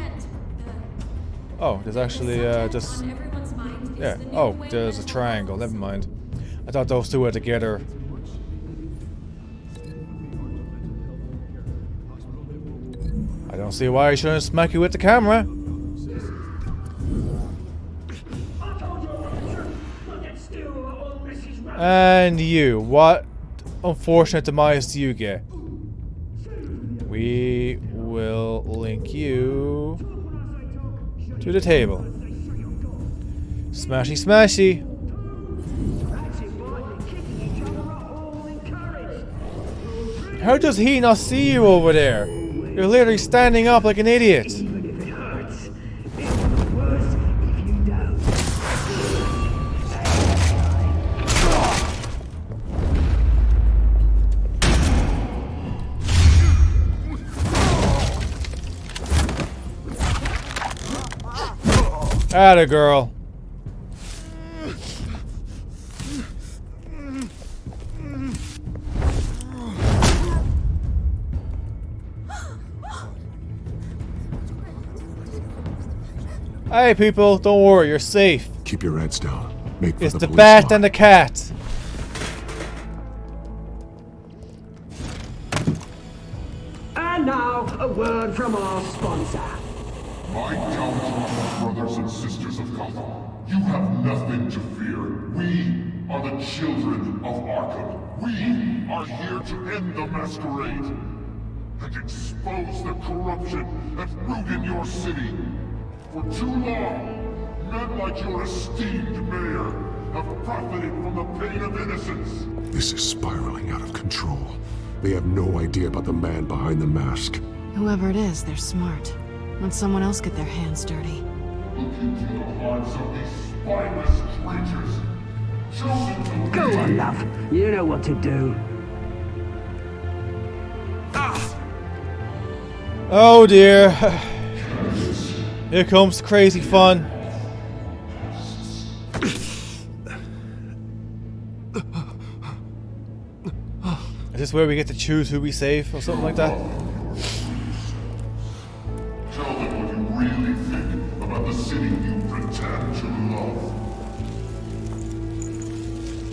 Oh, there's actually just... Yeah, oh, there's a triangle, never mind. I thought those 2 were together. I don't see why I shouldn't smack you with the camera. And you, what unfortunate demise do you get? We will link you to the table. Smashy, smashy. How does he not see you over there? You're literally standing up like an idiot. Atta girl. Hey people, don't worry, you're safe. Keep your heads down. Make for It's the police bat line. and the cat. And now, a word from our sponsor. My count, brothers and sisters of Gotham, you have nothing to fear. We are the children of Arkham. We are here to end the masquerade and expose the corruption that ruined your city. For too long, men like your esteemed mayor have profited from the pain of innocence. This is spiraling out of control. They have no idea about the man behind the mask. Whoever it is, they're smart. Let someone else get their hands dirty. Look into the hearts of these spineless creatures. Chosen to Go on, love. You know what to do. Oh dear. Here comes crazy fun. Is this where we get to choose who we save or something like that? Tell them what you really think about the city you pretend to love.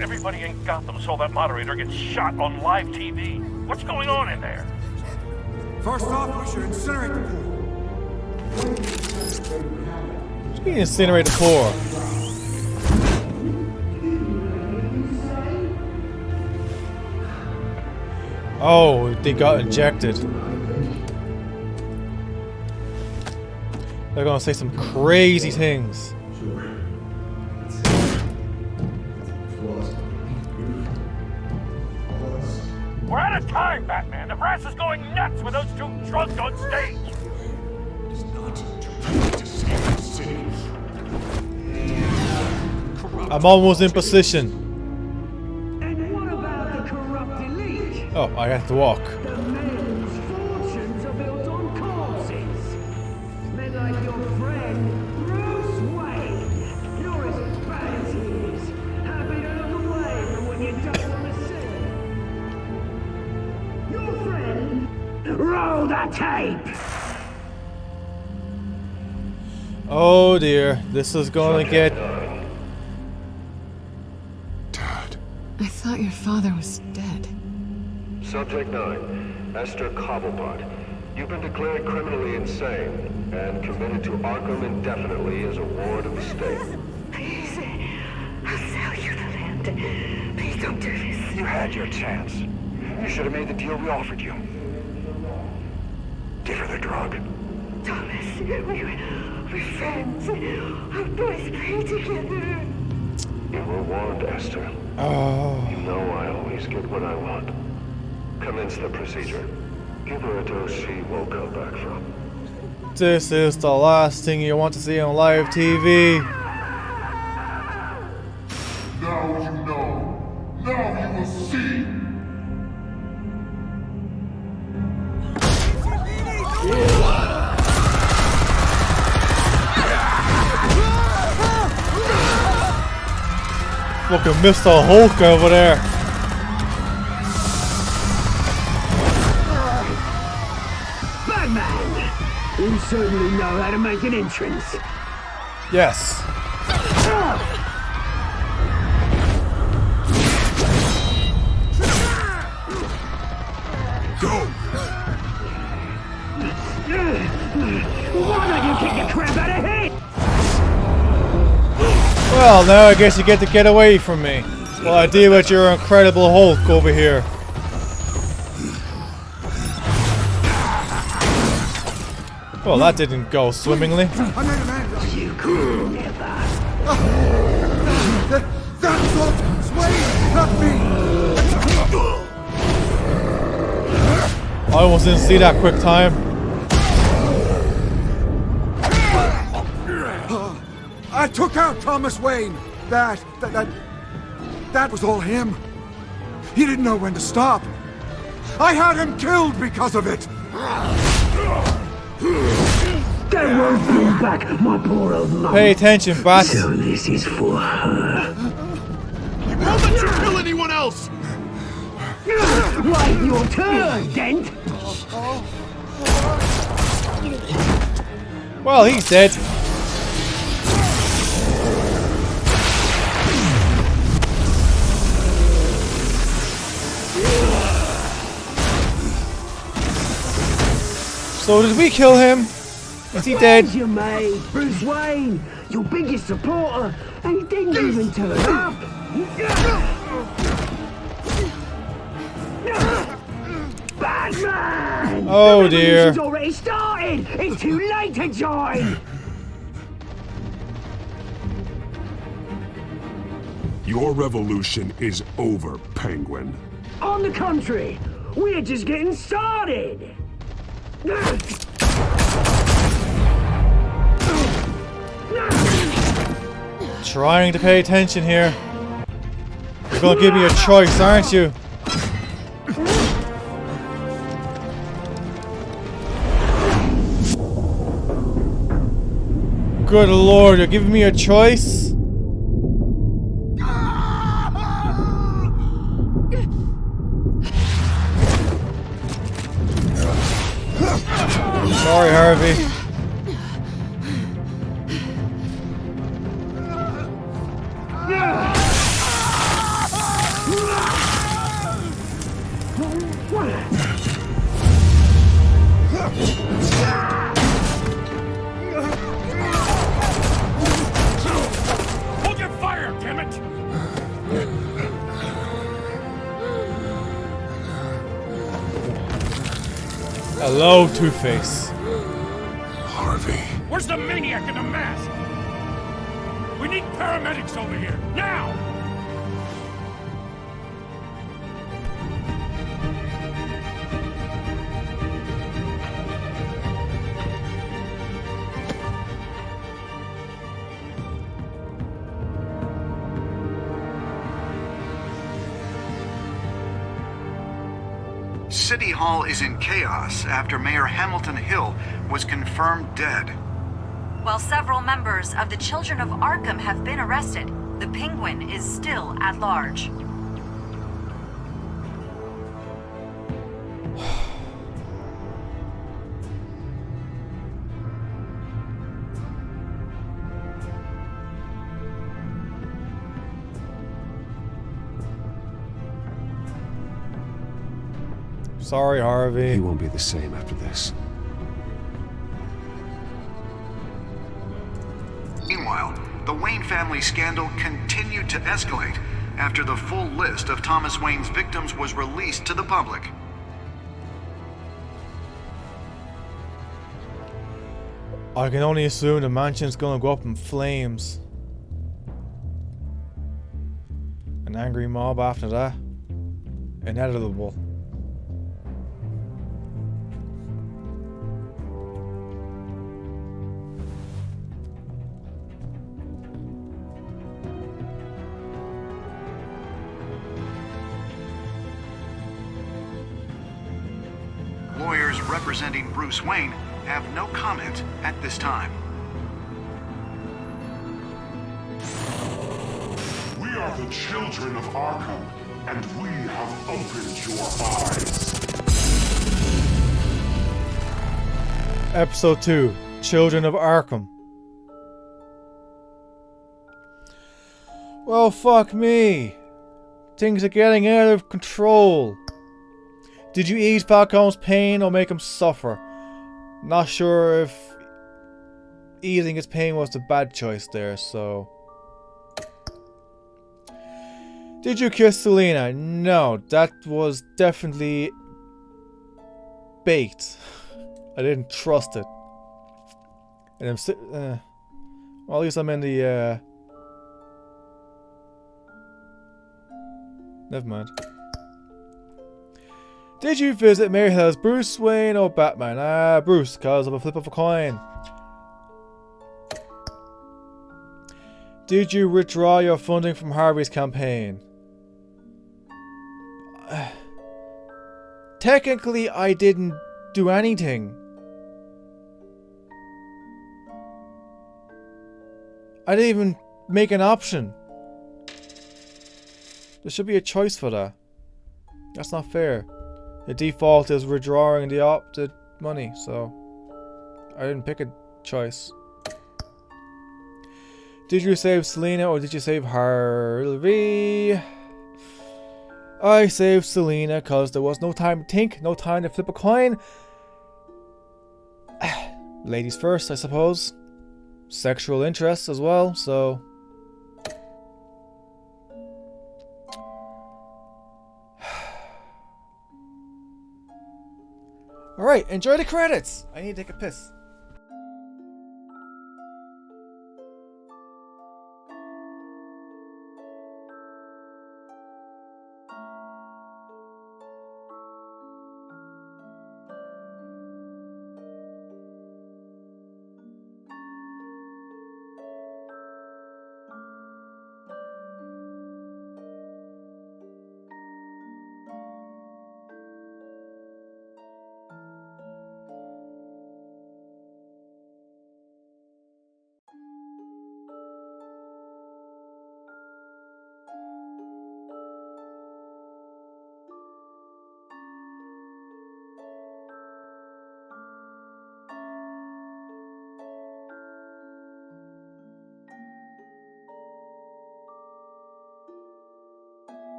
Everybody in Gotham saw that moderator get shot on live TV. What's going on in there? First off, we should incinerate the pool. We incinerate the poor. Oh, they got injected. They're gonna say some crazy things. We're out of time, Batman. The brass is going nuts with those two drunks on stage. I'm almost in position. And what about the corrupt elite? Oh, I have to walk. The men's fortunes are built on corpses. Men like your friend, Bruce Wayne. You're as bad as he is. Happy to look away from when you don't want to see. Your friend. Roll the tape. Oh dear, this is gonna get... I thought your father was dead. Subject 9, Esther Cobblepot. You've been declared criminally insane and committed to Arkham indefinitely as a ward of the state. Please, I'll sell you the land. Please don't do this. You had your chance. You should have made the deal we offered you. Give her the drug. Thomas, we're friends. Our boys play together. You were warned, Esther. Oh. You know I always get what I want. Commence the procedure. Give her a dose she won't come back from. This is the last thing you want to see on live TV. Now you know. Now you will see. Fucking Mr. Hulk over there. Batman! You certainly know how to make an entrance. Yes. Go! Why don't you kick the crap out of him? Well, now I guess you get to get away from me. Well, I deal with your Incredible Hulk over here. Well, that didn't go swimmingly. You could never. That's all Wayne, not me! I almost didn't see that quick time. I took out Thomas Wayne. That was all him. He didn't know when to stop. I had him killed because of it. They won't bring back my poor old mum. Pay attention, Bat. So this is for her. He won't let you kill anyone else! Wait your turn, Dent. Well, he's dead. So did we kill him? Is he dead? Where's your mate, Bruce Wayne? Your biggest supporter, and he didn't even turn up. Batman! Oh The dear. revolution's already started. It's too late to join. Your revolution is over, Penguin. On the contrary, we're just getting started. Trying to pay attention here. You're gonna give me a choice, aren't you? Good lord, you're giving me a choice? Sorry, Harvey. Hold your fire, damn it! Hello, Two-Face. Harvey. Where's the maniac in the mask? We need paramedics over here, now! City Hall is in chaos after Mayor Hamilton Hill was confirmed dead. While several members of the Children of Arkham have been arrested, the Penguin is still at large. Sorry, Harvey. He won't be the same after this. Meanwhile, the Wayne family scandal continued to escalate after the full list of Thomas Wayne's victims was released to the public. I can only assume the mansion's gonna go up in flames. An angry mob after that. Inevitable. Lawyers representing Bruce Wayne have no comment at this time. We are the children of Arkham, and we have opened your eyes. Episode 2, Children of Arkham. Well, fuck me. Things are getting out of control. Did you ease Falcone's pain or make him suffer? Not sure if easing his pain was the bad choice there, so... Did you kiss Selena? No, that was definitely bait. I didn't trust it. And I'm well, at least I'm in the never mind. Did you visit Mayor Hill as Bruce Wayne or Batman? Bruce, cause of a flip of a coin. Did you withdraw your funding from Harvey's campaign? Technically, I didn't do anything. I didn't even make an option. There should be a choice for that. That's not fair. The default is withdrawing the money, so I didn't pick a choice. Did you save Selena or did you save Harvey? I saved Selena because there was no time to think, no time to flip a coin. ladies first, I suppose. Sexual interests as well, so... Alright, enjoy the credits! I need to take a piss.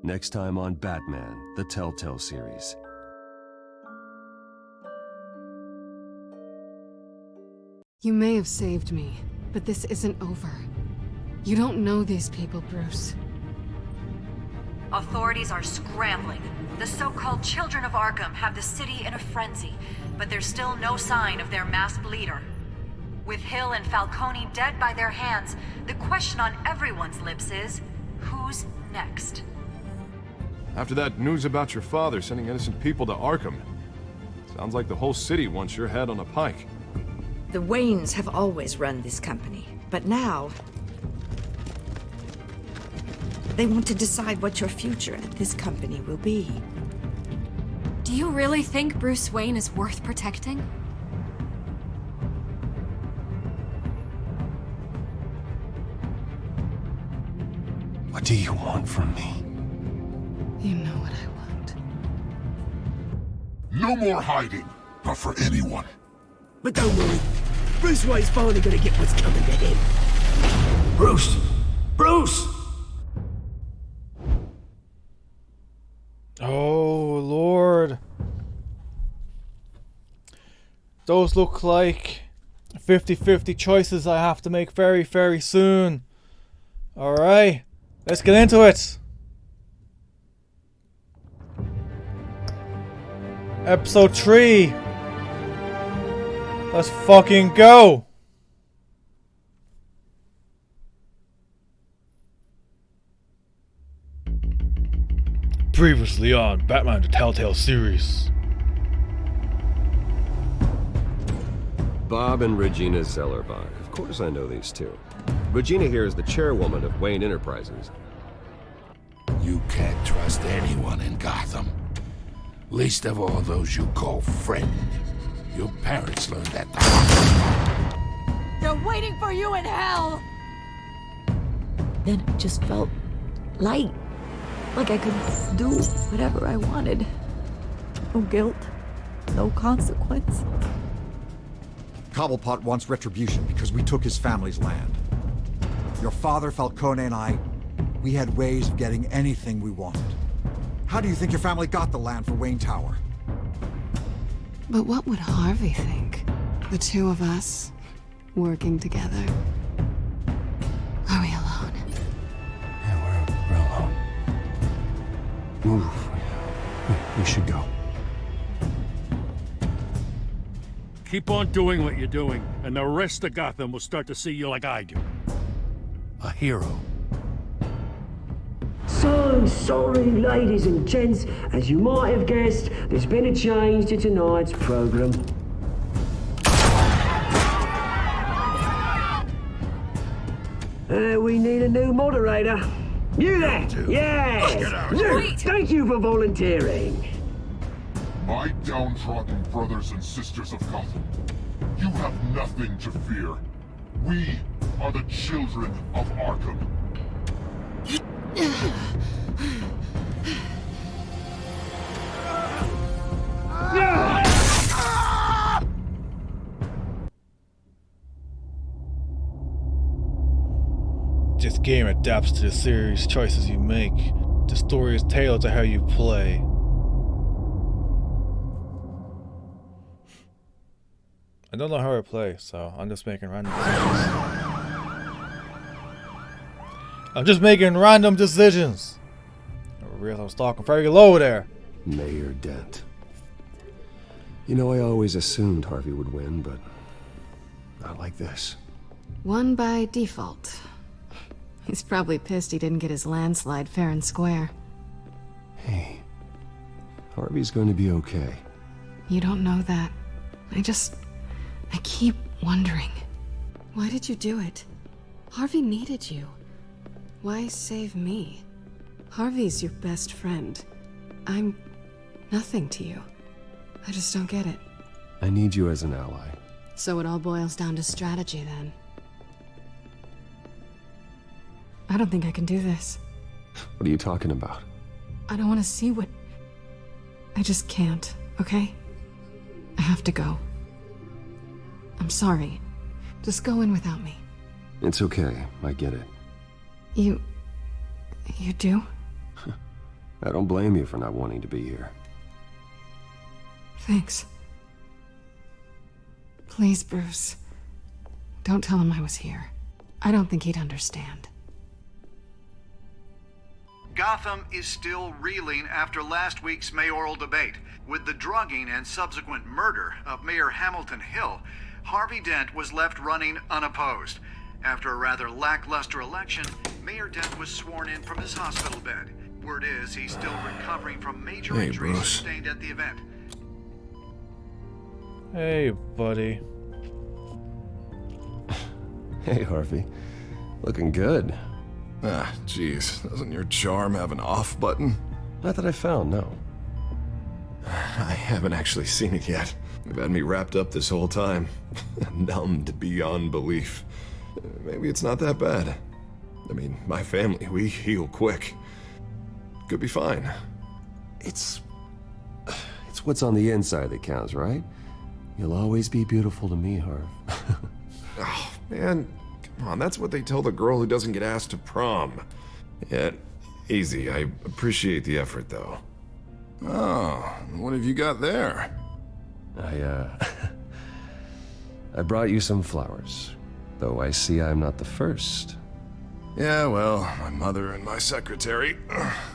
Next time on Batman, the Telltale series. You may have saved me, but this isn't over. You don't know these people, Bruce. Authorities are scrambling. The so-called Children of Arkham have the city in a frenzy, but there's still no sign of their masked leader. With Hill and Falcone dead by their hands, the question on everyone's lips is, who's next? After that news about your father sending innocent people to Arkham, sounds like the whole city wants your head on a pike. The Waynes have always run this company, but now they want to decide what your future at this company will be. Do you really think Bruce Wayne is worth protecting? What do you want from me? You know what I want. No more hiding, not for anyone. But don't worry, Bruce Wayne's finally gonna get what's coming to him. Bruce! Bruce! Oh, Lord. Those look like 50-50 choices I have to make very, very soon. Alright, let's get into it. Episode 3. Let's fucking go. Previously on Batman the Telltale series. Bob and Regina Zellerbach. Of course I know these two. Regina here is the chairwoman of Wayne Enterprises. You can't trust anyone in Gotham. Least of all those you call friend. Your parents learned that the hard way. They're waiting for you in hell! Then it just felt light. Like I could do whatever I wanted. No guilt, no consequence. Cobblepot wants retribution because we took his family's land. Your father, Falcone, and I, we had ways of getting anything we wanted. How do you think your family got the land for Wayne Tower? But what would Harvey think? The two of us, working together. Are we alone? Yeah, we're alone. Move. We should go. Keep on doing what you're doing, and the rest of Gotham will start to see you like I do. A hero. So sorry, ladies and gents. As you might have guessed, there's been a change to tonight's program. We need a new moderator. You there? Yeah! Luke, thank you for volunteering. My downtrodden brothers and sisters of Gotham, you have nothing to fear. We are the children of Arkham. This game adapts to the series choices you make. The story is tailored to how you play. I don't know how I play, so I'm just making random decisions. I'm just making random decisions. I realize I was talking very low there. Mayor Dent. You know, I always assumed Harvey would win, but not like this. Won by default. He's probably pissed he didn't get his landslide fair and square. Hey, Harvey's going to be okay. You don't know that. I keep wondering. Why did you do it? Harvey needed you. Why save me? Harvey's your best friend. I'm nothing to you. I just don't get it. I need you as an ally. So it all boils down to strategy then. I don't think I can do this. What are you talking about? I don't want to see what... I just can't, okay? I have to go. I'm sorry. Just go in without me. It's okay. I get it. You do? I don't blame you for not wanting to be here. Thanks. Please, Bruce. Don't tell him I was here. I don't think he'd understand. Gotham is still reeling after last week's mayoral debate. With the drugging and subsequent murder of Mayor Hamilton Hill, Harvey Dent was left running unopposed. After a rather lackluster election, Mayor Dent was sworn in from his hospital bed. Word is he's still recovering from major injuries sustained at the event. Hey, buddy. Hey, Harvey. Looking good. Ah, jeez. Doesn't your charm have an off button? Not that I found, no. I haven't actually seen it yet. They've had me wrapped up this whole time. Numbed beyond belief. Maybe it's not that bad. I mean, my family, we heal quick. Could be fine. It's what's on the inside that counts, right? You'll always be beautiful to me, Harv. Oh, man. Come on, that's what they tell the girl who doesn't get asked to prom. Yeah, easy. I appreciate the effort, though. Oh, what have you got there? I brought you some flowers. Though I see I'm not the first. Yeah, well, my mother and my secretary.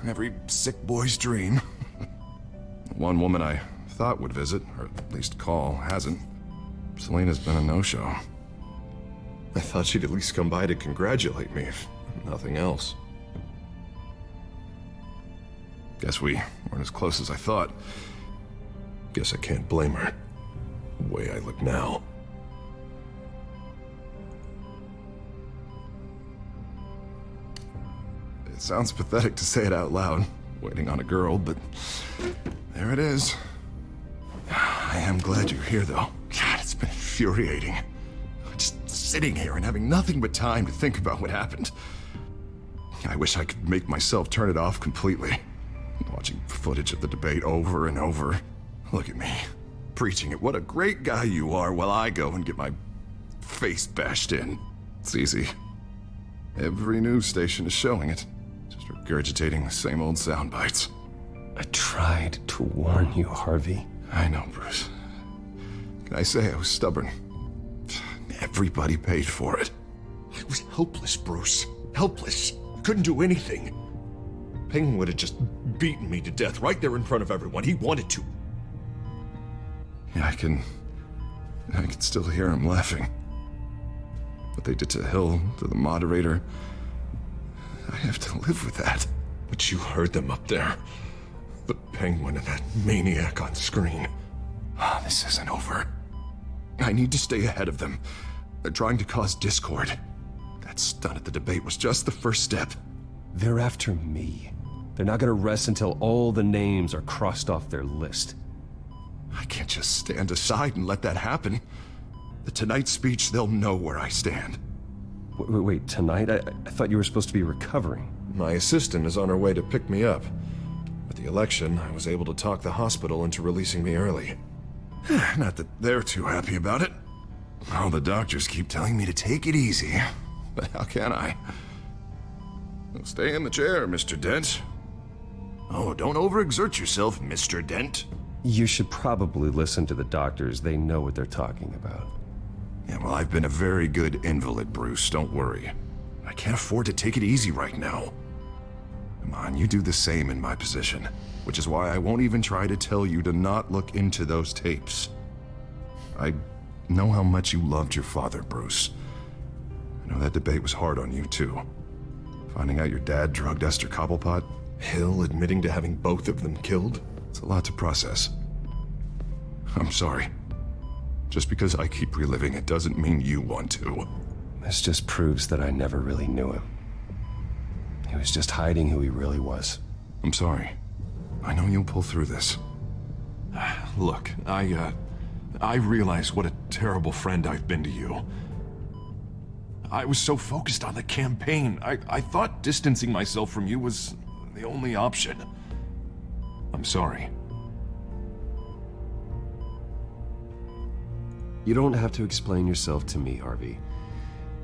Every sick boy's dream. One woman I thought would visit, or at least call, hasn't. Selena's been a no-show. I thought she'd at least come by to congratulate me, if nothing else. Guess we weren't as close as I thought. Guess I can't blame her. The way I look now. It sounds pathetic to say it out loud, waiting on a girl, but there it is. I am glad you're here, though. God, it's been infuriating. Just sitting here and having nothing but time to think about what happened. I wish I could make myself turn it off completely. Watching footage of the debate over and over. Look at me, preaching it. What a great guy you are, while I go and get my face bashed in. It's easy. Every news station is showing it. Just regurgitating the same old sound bites. I tried to warn you, Harvey. I know, Bruce. Can I say I was stubborn? Everybody paid for it. I was helpless, Bruce. Helpless. Couldn't do anything. Penguin would have just beaten me to death right there in front of everyone. He wanted to. Yeah, I can still hear him laughing. What they did to Hill, to the moderator. I have to live with that. But you heard them up there. The Penguin and that maniac on screen. This isn't over. I need to stay ahead of them. They're trying to cause discord. That stunt at the debate was just the first step. They're after me. They're not gonna rest until all the names are crossed off their list. I can't just stand aside and let that happen. The Tonight speech, they'll know where I stand. Wait, tonight? I thought you were supposed to be recovering. My assistant is on her way to pick me up. At the election, I was able to talk the hospital into releasing me early. Not that they're too happy about it. All the doctors keep telling me to take it easy. But how can I? Stay in the chair, Mr. Dent. Oh, don't overexert yourself, Mr. Dent. You should probably listen to the doctors. They know what they're talking about. Yeah, well, I've been a very good invalid, Bruce. Don't worry. I can't afford to take it easy right now. Come on, you do the same in my position. Which is why I won't even try to tell you to not look into those tapes. I know how much you loved your father, Bruce. I know that debate was hard on you, too. Finding out your dad drugged Esther Cobblepot, Hill admitting to having both of them killed, it's a lot to process. I'm sorry. Just because I keep reliving it doesn't mean you want to. This just proves that I never really knew him. He was just hiding who he really was. I'm sorry. I know you'll pull through this. Look, I realize what a terrible friend I've been to you. I was so focused on the campaign. I thought distancing myself from you was the only option. I'm sorry. You don't have to explain yourself to me, Harvey.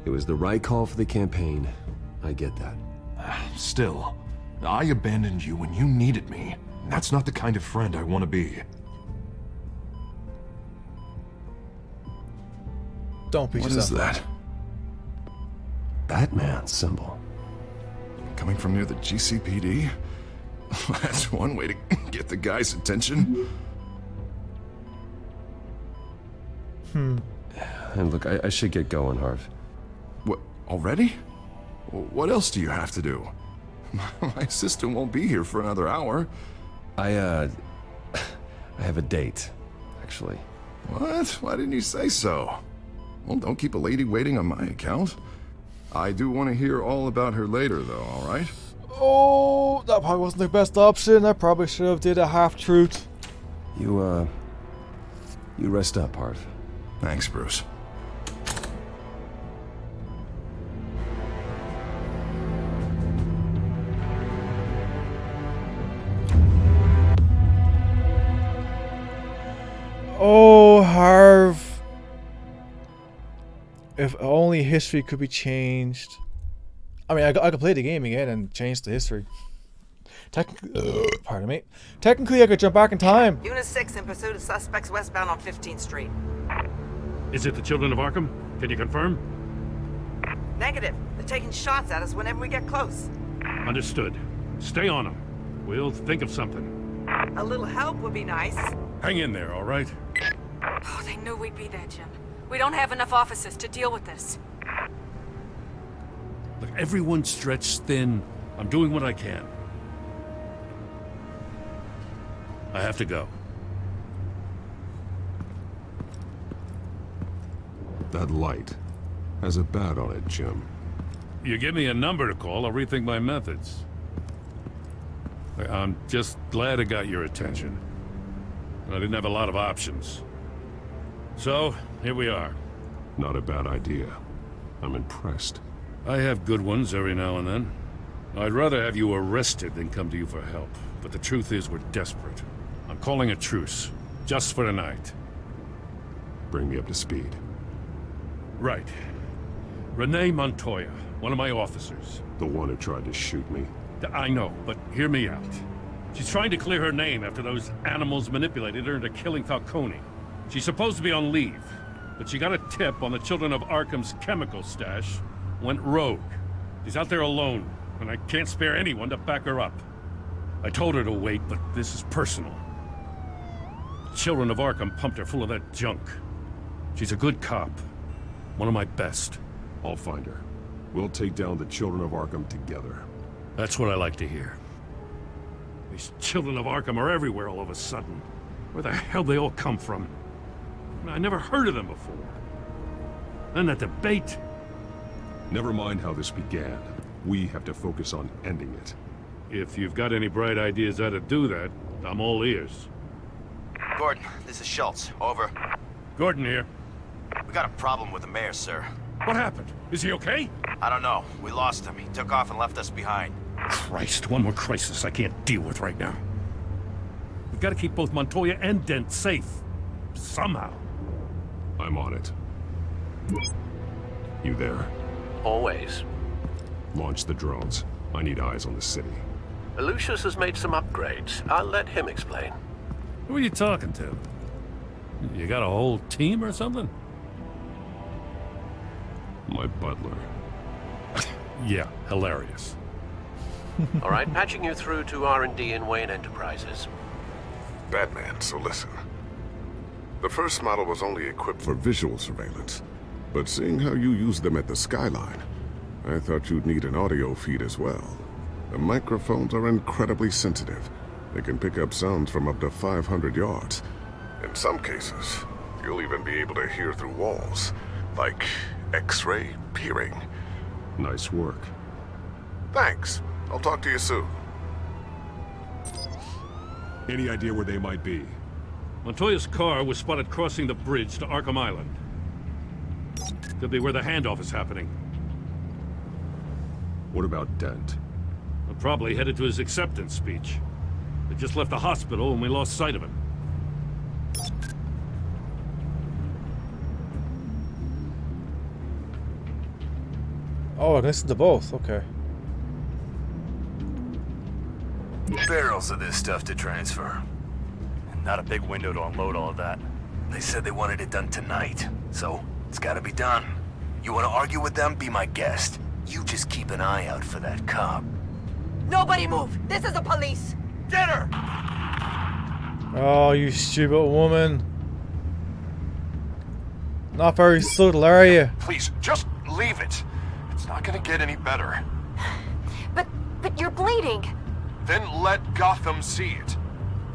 It was the right call for the campaign. I get that. Still, I abandoned you when you needed me. That's not the kind of friend I want to be. Don't beat yourself. What is that? Batman symbol. Coming from near the GCPD? That's one way to get the guy's attention. And look, I should get going, Harv. What, already? What else do you have to do? My assistant won't be here for another hour. I have a date, actually. What? Why didn't you say so? Well, don't keep a lady waiting on my account. I do want to hear all about her later, though, all right? Oh, that probably wasn't the best option. I probably should have did a half-truth. You rest up, Harv. Thanks, Bruce. Oh, Harv. If only history could be changed. I mean, I could play the game again and change the history. Pardon me. Technically, I could jump back in time. Unit 6 in pursuit of suspects westbound on 15th Street. Is it the Children of Arkham? Can you confirm? Negative. They're taking shots at us whenever we get close. Understood. Stay on them. We'll think of something. A little help would be nice. Hang in there, all right? Oh, they knew we'd be there, Jim. We don't have enough officers to deal with this. Look, everyone's stretched thin. I'm doing what I can. I have to go. That light has a bat on it, Jim. You give me a number to call, I'll rethink my methods. I'm just glad it got your attention. I didn't have a lot of options. So, here we are. Not a bad idea. I'm impressed. I have good ones every now and then. I'd rather have you arrested than come to you for help. But the truth is, we're desperate. I'm calling a truce. Just for tonight. Bring me up to speed. Right. Renee Montoya, one of my officers. The one who tried to shoot me. I know, but hear me out. She's trying to clear her name after those animals manipulated her into killing Falcone. She's supposed to be on leave, but she got a tip on the Children of Arkham's chemical stash, went rogue. She's out there alone, and I can't spare anyone to back her up. I told her to wait, but this is personal. Children of Arkham pumped her full of that junk. She's a good cop. One of my best. I'll find her. We'll take down the Children of Arkham together. That's what I like to hear. These Children of Arkham are everywhere all of a sudden. Where the hell they all come from? I never heard of them before. Then that debate. Never mind how this began. We have to focus on ending it. If you've got any bright ideas how to do that, I'm all ears. Gordon, this is Schultz. Over. Gordon here. We got a problem with the mayor, sir. What happened? Is he okay? I don't know. We lost him. He took off and left us behind. Christ, one more crisis I can't deal with right now. We've got to keep both Montoya and Dent safe. Somehow. I'm on it. You there? Always. Launch the drones. I need eyes on the city. Lucius has made some upgrades. I'll let him explain. Who are you talking to? You got a whole team or something? My butler. Yeah, hilarious. All right, patching you through to R&D in Wayne Enterprises. Batman, so listen. The first model was only equipped for visual surveillance, but seeing how you use them at the Skyline, I thought you'd need an audio feed as well. The microphones are incredibly sensitive. They can pick up sounds from up to 500 yards. In some cases, you'll even be able to hear through walls, like X-ray peering. Nice work. Thanks. I'll talk to you soon. Any idea where they might be? Montoya's car was spotted crossing the bridge to Arkham Island. Could be where the handoff is happening. What about Dent? I'm probably headed to his acceptance speech. They just left the hospital and we lost sight of him. Oh, I listened to both. Okay. Barrels of this stuff to transfer. And not a big window to unload all of that. They said they wanted it done tonight, so it's gotta be done. You wanna argue with them? Be my guest. You just keep an eye out for that cop. Nobody move! This is the police! Get her! Oh, you stupid woman. Not very subtle, are you? Please, just leave it. It's not gonna get any better. But you're bleeding. Then let Gotham see it.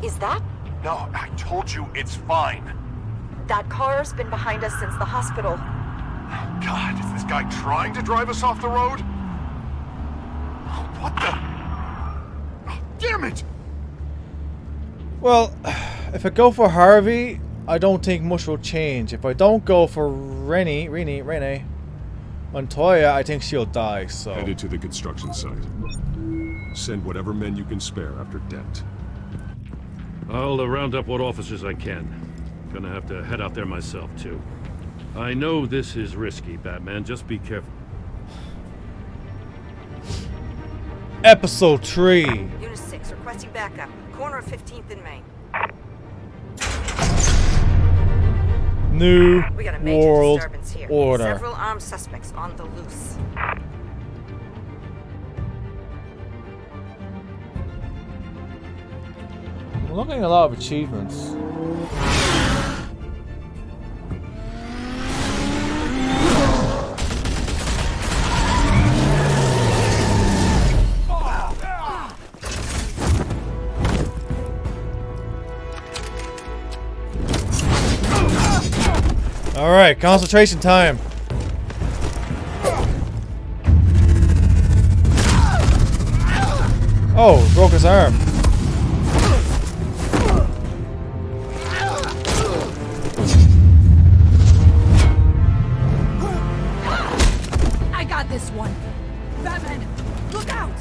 Is that? No, I told you it's fine. That car's been behind us since the hospital. God, is this guy trying to drive us off the road? What the? Oh, damn it! Well, if I go for Harvey, I don't think much will change. If I don't go for Renee Montoya, I think she'll die, so... Headed to the construction site. Send whatever men you can spare after Dent. I'll round up what officers I can. Gonna have to head out there myself, too. I know this is risky, Batman. Just be careful. Episode 3. Unit 6, requesting backup. Corner of 15th and Main. New We got a major World disturbance here. Order. Several armed suspects on the loose. I'm looking at a lot of achievements. Alright, concentration time. Oh, broke his arm. I got this one. Batman, look out!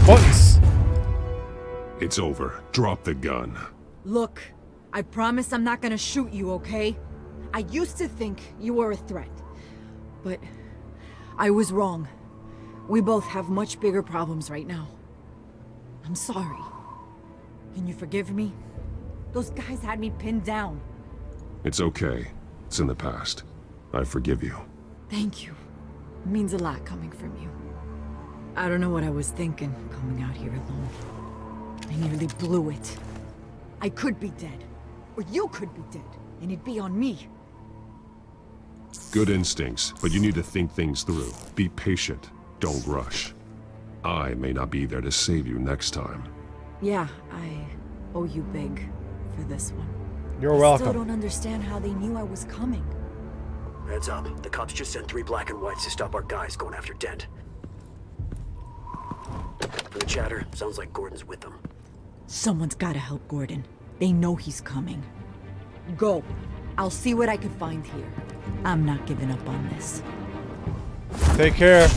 Buttons. It's over. Drop the gun. Look, I promise I'm not gonna shoot you, okay? I used to think you were a threat, but I was wrong. We both have much bigger problems right now. I'm sorry. Can you forgive me? Those guys had me pinned down. It's okay. It's in the past. I forgive you. Thank you. It means a lot coming from you. I don't know what I was thinking coming out here alone. I nearly blew it. I could be dead. Or you could be dead. And it'd be on me. Good instincts, but you need to think things through. Be patient. Don't rush. I may not be there to save you next time. Yeah, I owe you big for this one. You're I welcome. still don't understand how they knew I was coming. Heads up. The cops just sent 3 black and whites to stop our guys going after Dent. From the chatter, sounds like Gordon's with them. Someone's gotta help Gordon. They know he's coming. Go. I'll see what I can find here. I'm not giving up on this. Take care.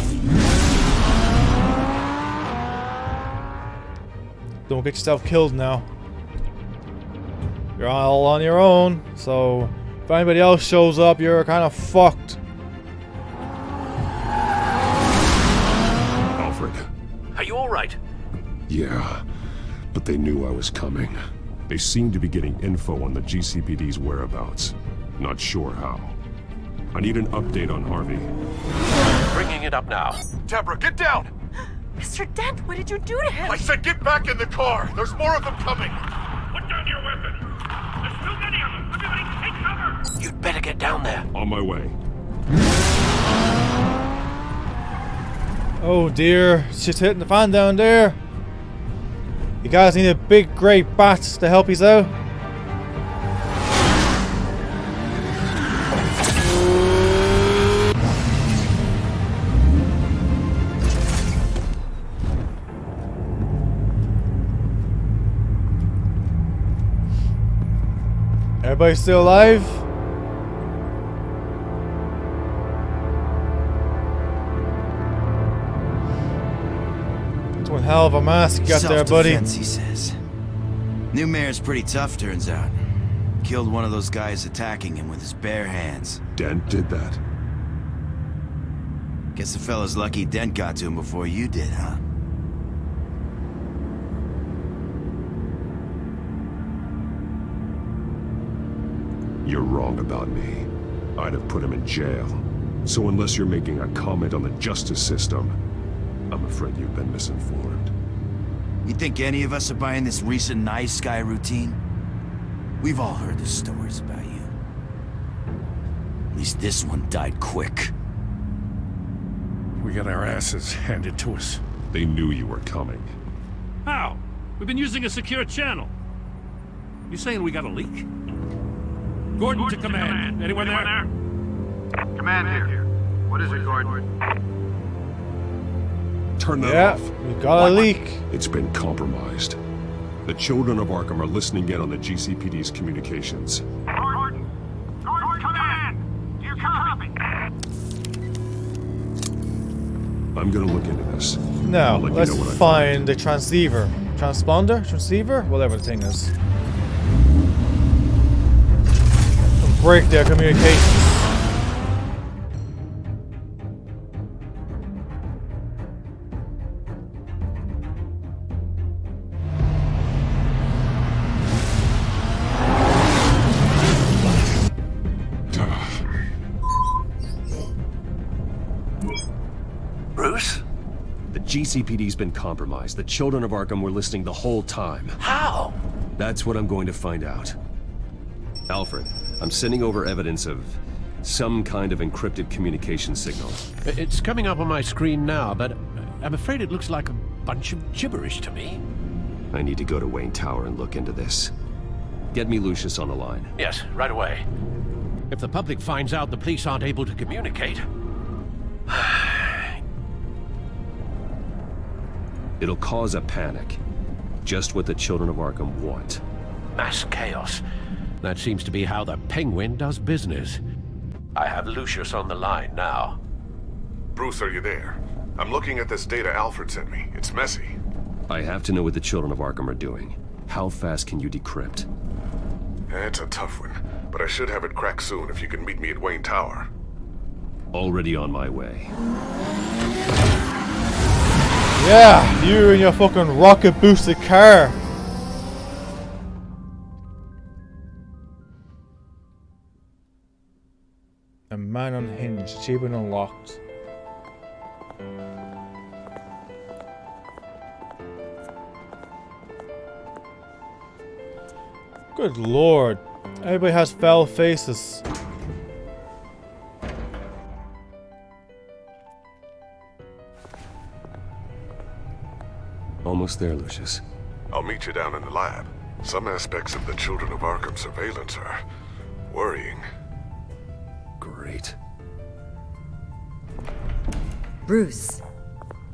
Don't get yourself killed now. You're all on your own, so if anybody else shows up, you're kind of fucked. Alfred. Are you all right? Yeah, but they knew I was coming. They seem to be getting info on the GCPD's whereabouts. Not sure how. I need an update on Harvey. Bringing it up now. Deborah, get down! Mr. Dent, what did you do to him? I said get back in the car! There's more of them coming! Put down your weapon! There's too many of them! Everybody take cover! You'd better get down there. On my way. Oh dear, it's just hitting the fan down there. You guys need a big great bat to help you out. Everybody still alive? It's one hell of a mask you got there, buddy. Self-defense, he says. New mayor's pretty tough, turns out. Killed one of those guys attacking him with his bare hands. Dent did that. Guess the fella's lucky Dent got to him before you did, huh? You're wrong about me. I'd have put him in jail. So unless you're making a comment on the justice system, I'm afraid you've been misinformed. You think any of us are buying this recent nice guy routine? We've all heard the stories about you. At least this one died quick. We got our asses handed to us. They knew you were coming. How? We've been using a secure channel. You saying we got a leak? Gordon to command. Anyone there? Command here. What is it, Gordon? Turn that off. We got a leak. It's been compromised. The children of Arkham are listening in on the GCPD's communications. Gordon! Gordon, command! Do you copy? I'm gonna look into this. Now, I'll let let's you know what I find the transceiver. Transponder? Transceiver? Whatever the thing is. Break their communications. Bruce? The GCPD's been compromised. The children of Arkham were listening the whole time. How? That's what I'm going to find out. Alfred, I'm sending over evidence of some kind of encrypted communication signal. It's coming up on my screen now, but I'm afraid it looks like a bunch of gibberish to me. I need to go to Wayne Tower and look into this. Get me Lucius on the line. Yes, right away. If the public finds out the police aren't able to communicate... It'll cause a panic. Just what the children of Arkham want. Mass chaos. That seems to be how the Penguin does business. I have Lucius on the line now. Bruce, are you there? I'm looking at this data Alfred sent me. It's messy. I have to know what the Children of Arkham are doing. How fast can you decrypt? It's a tough one, but I should have it cracked soon if you can meet me at Wayne Tower. Already on my way. Yeah, you and your fucking rocket boosted car. A man unhinged, achievement unlocked. Good lord. Everybody has foul faces. Almost there, Lucius. I'll meet you down in the lab. Some aspects of the Children of Arkham surveillance are worrying. Great. Bruce.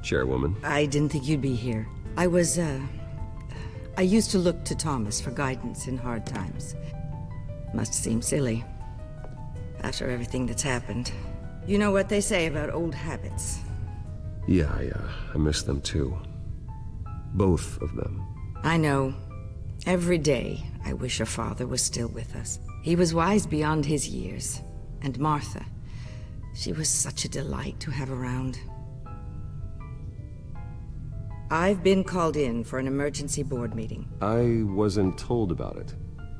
Chairwoman. I didn't think you'd be here. I used to look to Thomas for guidance in hard times. Must seem silly. After everything that's happened. You know what they say about old habits. Yeah, I miss them too. Both of them. I know. Every day, I wish your father was still with us. He was wise beyond his years. And Martha, she was such a delight to have around. I've been called in for an emergency board meeting. I wasn't told about it.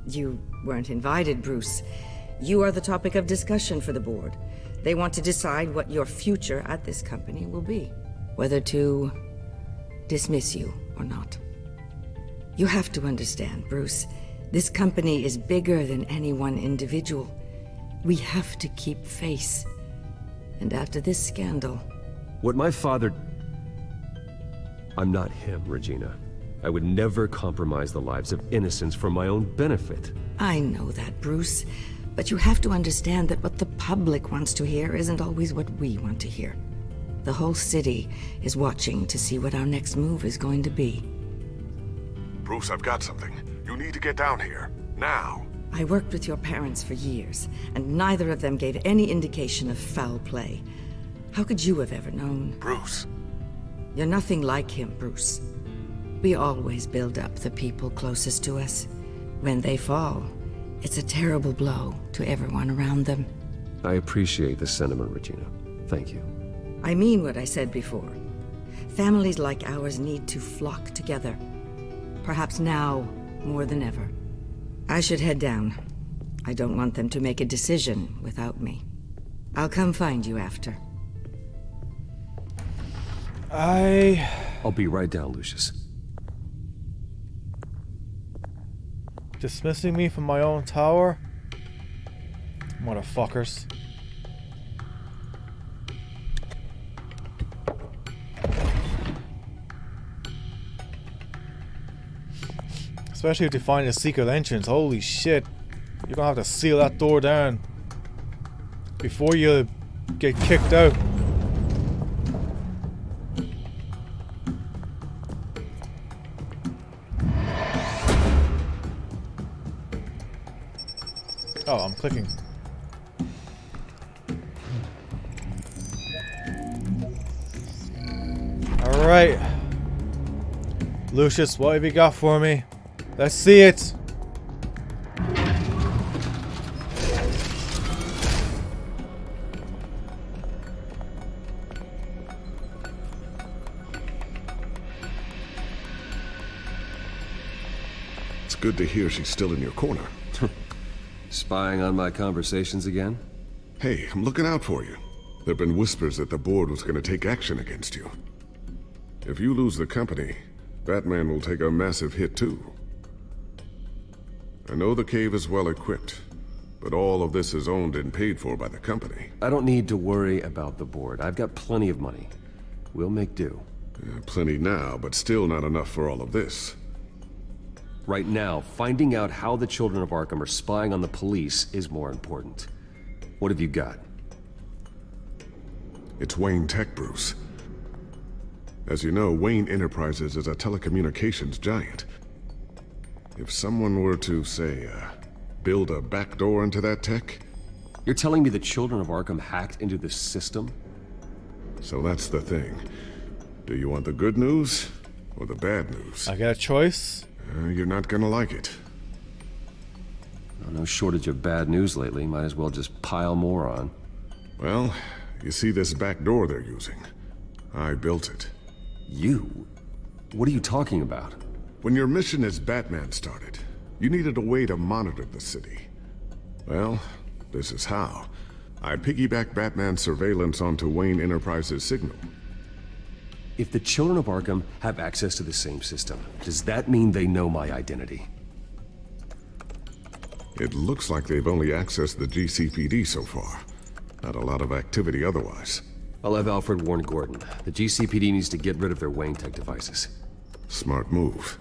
You weren't invited, Bruce. You are the topic of discussion for the board. They want to decide what your future at this company will be. Whether to dismiss you or not. You have to understand, Bruce. This company is bigger than any one individual. We have to keep face. And after this scandal... What my father... I'm not him, Regina. I would never compromise the lives of innocents for my own benefit. I know that, Bruce. But you have to understand that what the public wants to hear isn't always what we want to hear. The whole city is watching to see what our next move is going to be. Bruce, I've got something. You need to get down here. Now. I worked with your parents for years, and neither of them gave any indication of foul play. How could you have ever known? Bruce. You're nothing like him, Bruce. We always build up the people closest to us. When they fall, it's a terrible blow to everyone around them. I appreciate the sentiment, Regina. Thank you. I mean what I said before. Families like ours need to flock together. Perhaps now more than ever. I should head down. I don't want them to make a decision without me. I'll come find you after. I'll be right down, Lucius. Dismissing me from my own tower? Motherfuckers. Especially if you find a secret entrance. Holy shit. You're gonna have to seal that door down before you get kicked out. Oh, I'm clicking. Alright. Lucius, what have you got for me? Let's see it. It's good to hear she's still in your corner. Spying on my conversations again? Hey, I'm looking out for you. There've been whispers that the board was going to take action against you. If you lose the company, Batman will take a massive hit too. I know the cave is well equipped, but all of this is owned and paid for by the company. I don't need to worry about the board. I've got plenty of money. We'll make do. Plenty now, but still not enough for all of this. Right now, finding out how the Children of Arkham are spying on the police is more important. What have you got? It's Wayne Tech, Bruce. As you know, Wayne Enterprises is a telecommunications giant. If someone were to, say, build a backdoor into that tech... You're telling me the Children of Arkham hacked into this system? So that's the thing. Do you want the good news or the bad news? I got a choice. You're not gonna like it. Well, no shortage of bad news lately. Might as well just pile more on. Well, you see this back door they're using? I built it. You? What are you talking about? When your mission as Batman started, you needed a way to monitor the city. Well, this is how. I piggybacked Batman's surveillance onto Wayne Enterprises' signal. If the children of Arkham have access to the same system, does that mean they know my identity? It looks like they've only accessed the GCPD so far. Not a lot of activity otherwise. I'll have Alfred warn Gordon. The GCPD needs to get rid of their Wayne Tech devices. Smart move.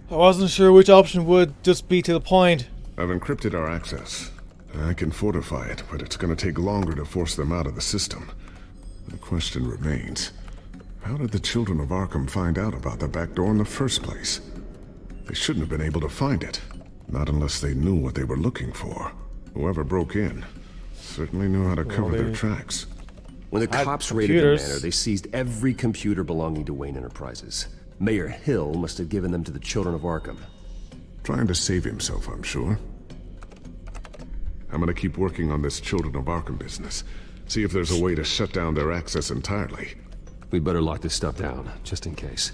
I wasn't sure which option would just be to the point. I've encrypted our access. I can fortify it, but it's gonna take longer to force them out of the system. The question remains, how did the children of Arkham find out about the back door in the first place? They shouldn't have been able to find it. Not unless they knew what they were looking for. Whoever broke in certainly knew how to cover their tracks. When the cops raided the manor, they seized every computer belonging to Wayne Enterprises. Mayor Hill must have given them to the children of Arkham. Trying to save himself, I'm sure. I'm gonna keep working on this Children of Arkham business. See if there's a way to shut down their access entirely. We'd better lock this stuff down, just in case.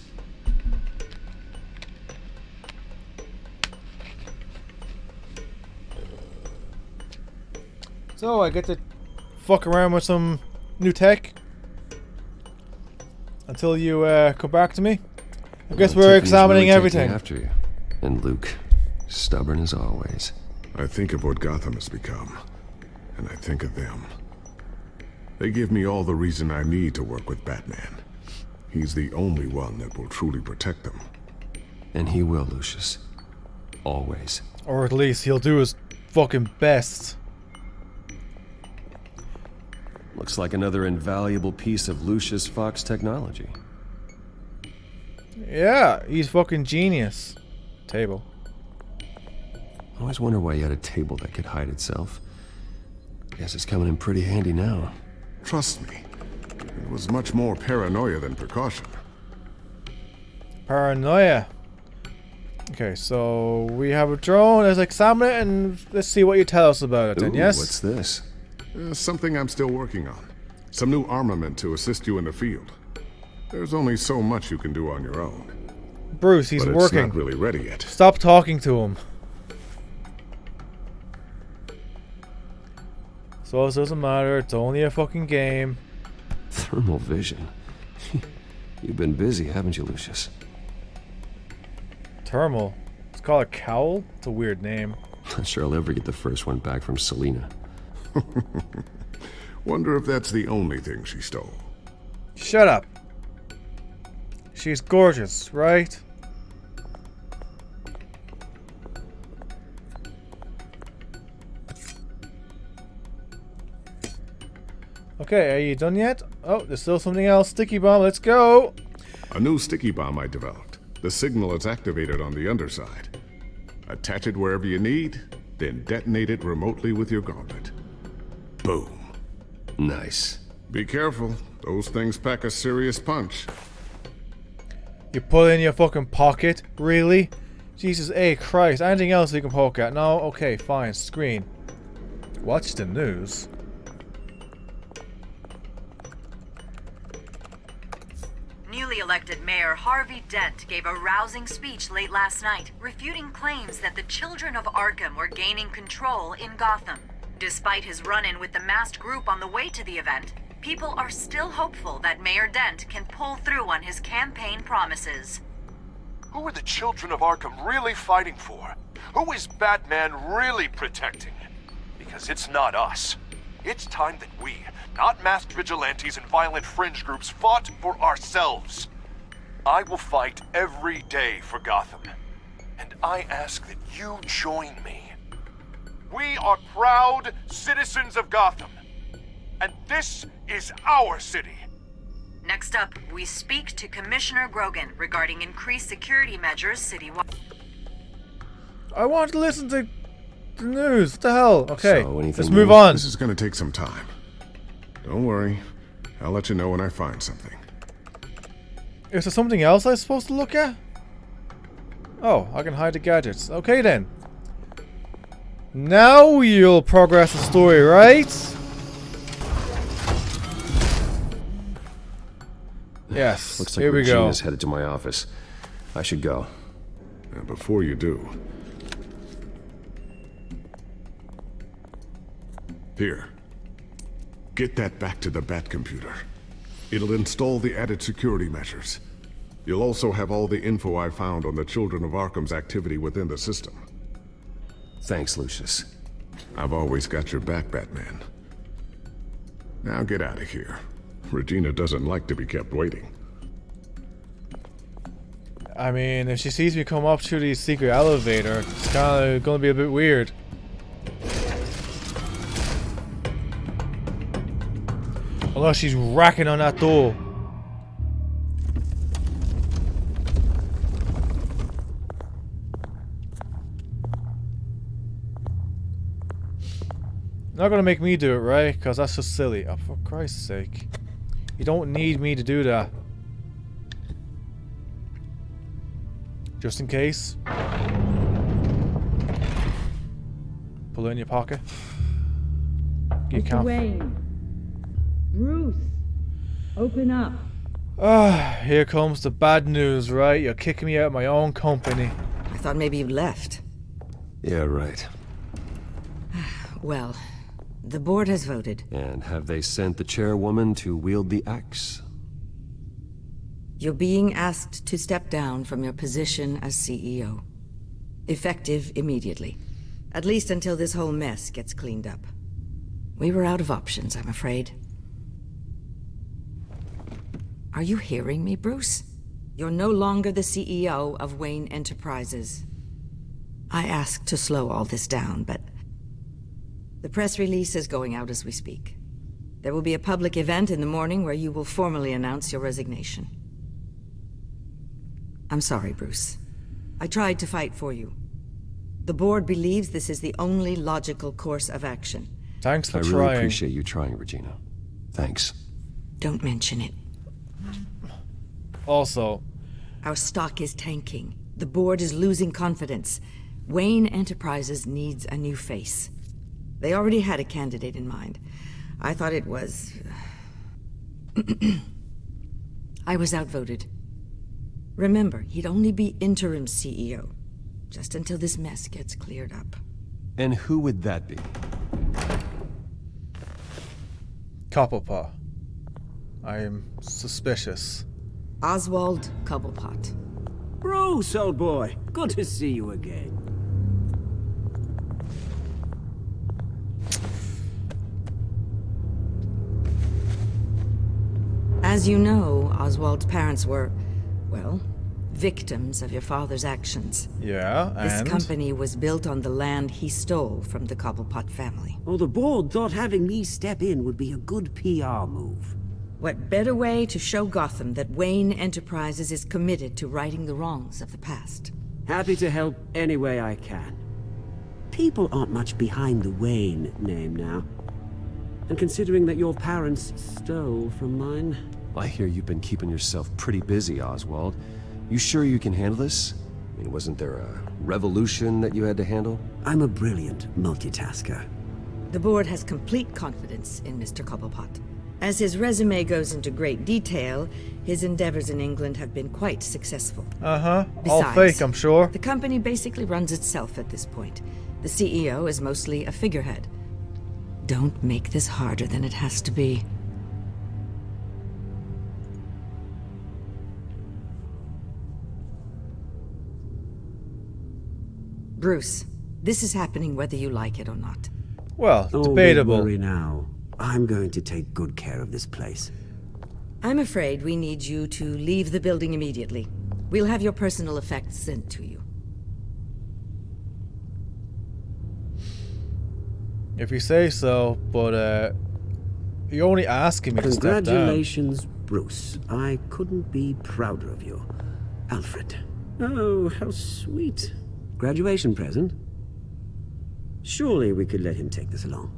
So I get to fuck around with some new tech until you come back to me. I guess we're examining everything. After you. And Luke, stubborn as always. I think of what Gotham has become, and I think of them. They give me all the reason I need to work with Batman. He's the only one that will truly protect them. And he will, Lucius. Always. Or at least he'll do his fucking best. Looks like another invaluable piece of Lucius Fox technology. Yeah, he's fucking genius. Table. I always wonder why you had a table that could hide itself. Guess it's coming in pretty handy now. Trust me, it was much more paranoia than precaution. Paranoia. Okay, so we have a drone. Let's examine it and let's see what you tell us about it then, yes? What's this? Something I'm still working on. Some new armament to assist you in the field. There's only so much you can do on your own. Bruce, he's but working. It's not really ready yet. Stop talking to him. So it doesn't matter, it's only a fucking game. Thermal vision. You've been busy, haven't you, Lucius? Thermal? It's called a cowl? It's a weird name. Not sure I'll ever get the first one back from Selina. Wonder if that's the only thing she stole. Shut up. She's gorgeous, right? Okay, are you done yet? Oh, there's still something else. Sticky bomb, let's go! A new sticky bomb I developed. The signal is activated on the underside. Attach it wherever you need, then detonate it remotely with your gauntlet. Boom. Nice. Be careful. Those things pack a serious punch. You put it in your fucking pocket? Really? Jesus A. Christ. Anything else you can poke at? No? Okay, fine. Screen. Watch the news. Newly elected Mayor Harvey Dent gave a rousing speech late last night, refuting claims that the children of Arkham were gaining control in Gotham. Despite his run-in with the masked group on the way to the event, people are still hopeful that Mayor Dent can pull through on his campaign promises. Who are the children of Arkham really fighting for? Who is Batman really protecting? Because it's not us. It's time that we, not masked vigilantes and violent fringe groups, fought for ourselves. I will fight every day for Gotham. and I ask that you join me. We are proud citizens of Gotham, and this is our city. Next up, we speak to Commissioner Grogan regarding increased security measures citywide. I want to listen to the news. What the hell? Okay, So, anything let's move new? on. This is gonna take some time. Don't worry. I'll let you know when I find something. Is there something else I'm supposed to look at? Oh, I can hide the gadgets. Okay then. Now you'll progress the story, right? Yes. Looks like here we go. Regina's headed to my office. I should go. And before you do... Here. Get that back to the Bat computer. It'll install the added security measures. You'll also have all the info I found on the Children of Arkham's activity within the system. Thanks, Lucius. I've always got your back, Batman. Now get out of here. Regina doesn't like to be kept waiting. I mean, if she sees me come up through the secret elevator, it's kind of going to be a bit weird. Unless she's racking on that door. Not gonna make me do it, right? Because that's just silly. Oh, for Christ's sake. You don't need me to do that. Just in case. Pull it in your pocket. You can't. Wayne. Bruce. Open up. Ah, here comes the bad news, right? You're kicking me out of my own company. I thought maybe you left. Yeah, right. Well, the board has voted. And have they sent the chairwoman to wield the axe? You're being asked to step down from your position as CEO. Effective immediately. At least until this whole mess gets cleaned up. We were out of options, I'm afraid. Are you hearing me, Bruce? You're no longer the CEO of Wayne Enterprises. I asked to slow all this down, but the press release is going out as we speak. There will be a public event in the morning where you will formally announce your resignation. I'm sorry, Bruce. I tried to fight for you. The board believes this is the only logical course of action. Thanks for I trying. really appreciate you trying, Regina. Thanks. Don't mention it. Also, our stock is tanking. The board is losing confidence. Wayne Enterprises needs a new face. They already had a candidate in mind. I thought it was... I was outvoted. Remember, he'd only be interim CEO, just until this mess gets cleared up. And who would that be? Cobblepot. I am suspicious. Oswald Cobblepot. Bruce, old boy. Good to see you again. As you know, Oswald's parents were, well, victims of your father's actions. Yeah, and? This company was built on the land he stole from the Cobblepot family. Oh, the board thought having me step in would be a good PR move. What better way to show Gotham that Wayne Enterprises is committed to righting the wrongs of the past? Happy to help any way I can. People aren't much behind the Wayne name now. And considering that your parents stole from mine... I hear you've been keeping yourself pretty busy, Oswald. You sure you can handle this? I mean, wasn't there a revolution that you had to handle? I'm a brilliant multitasker. The board has complete confidence in Mr. Cobblepot. As his resume goes into great detail, his endeavors in England have been quite successful. Uh-huh. All Besides, fake, I'm sure. The company basically runs itself at this point. The CEO is mostly a figurehead. Don't make this harder than it has to be. Bruce, this is happening whether you like it or not. Well, Oh, debatable. don't worry now. I'm going to take good care of this place. I'm afraid we need you to leave the building immediately. We'll have your personal effects sent to you. If you say so, but you're only asking me to step down. Congratulations, Bruce. I couldn't be prouder of you. Alfred. Oh, how sweet. Graduation present? Surely we could let him take this along.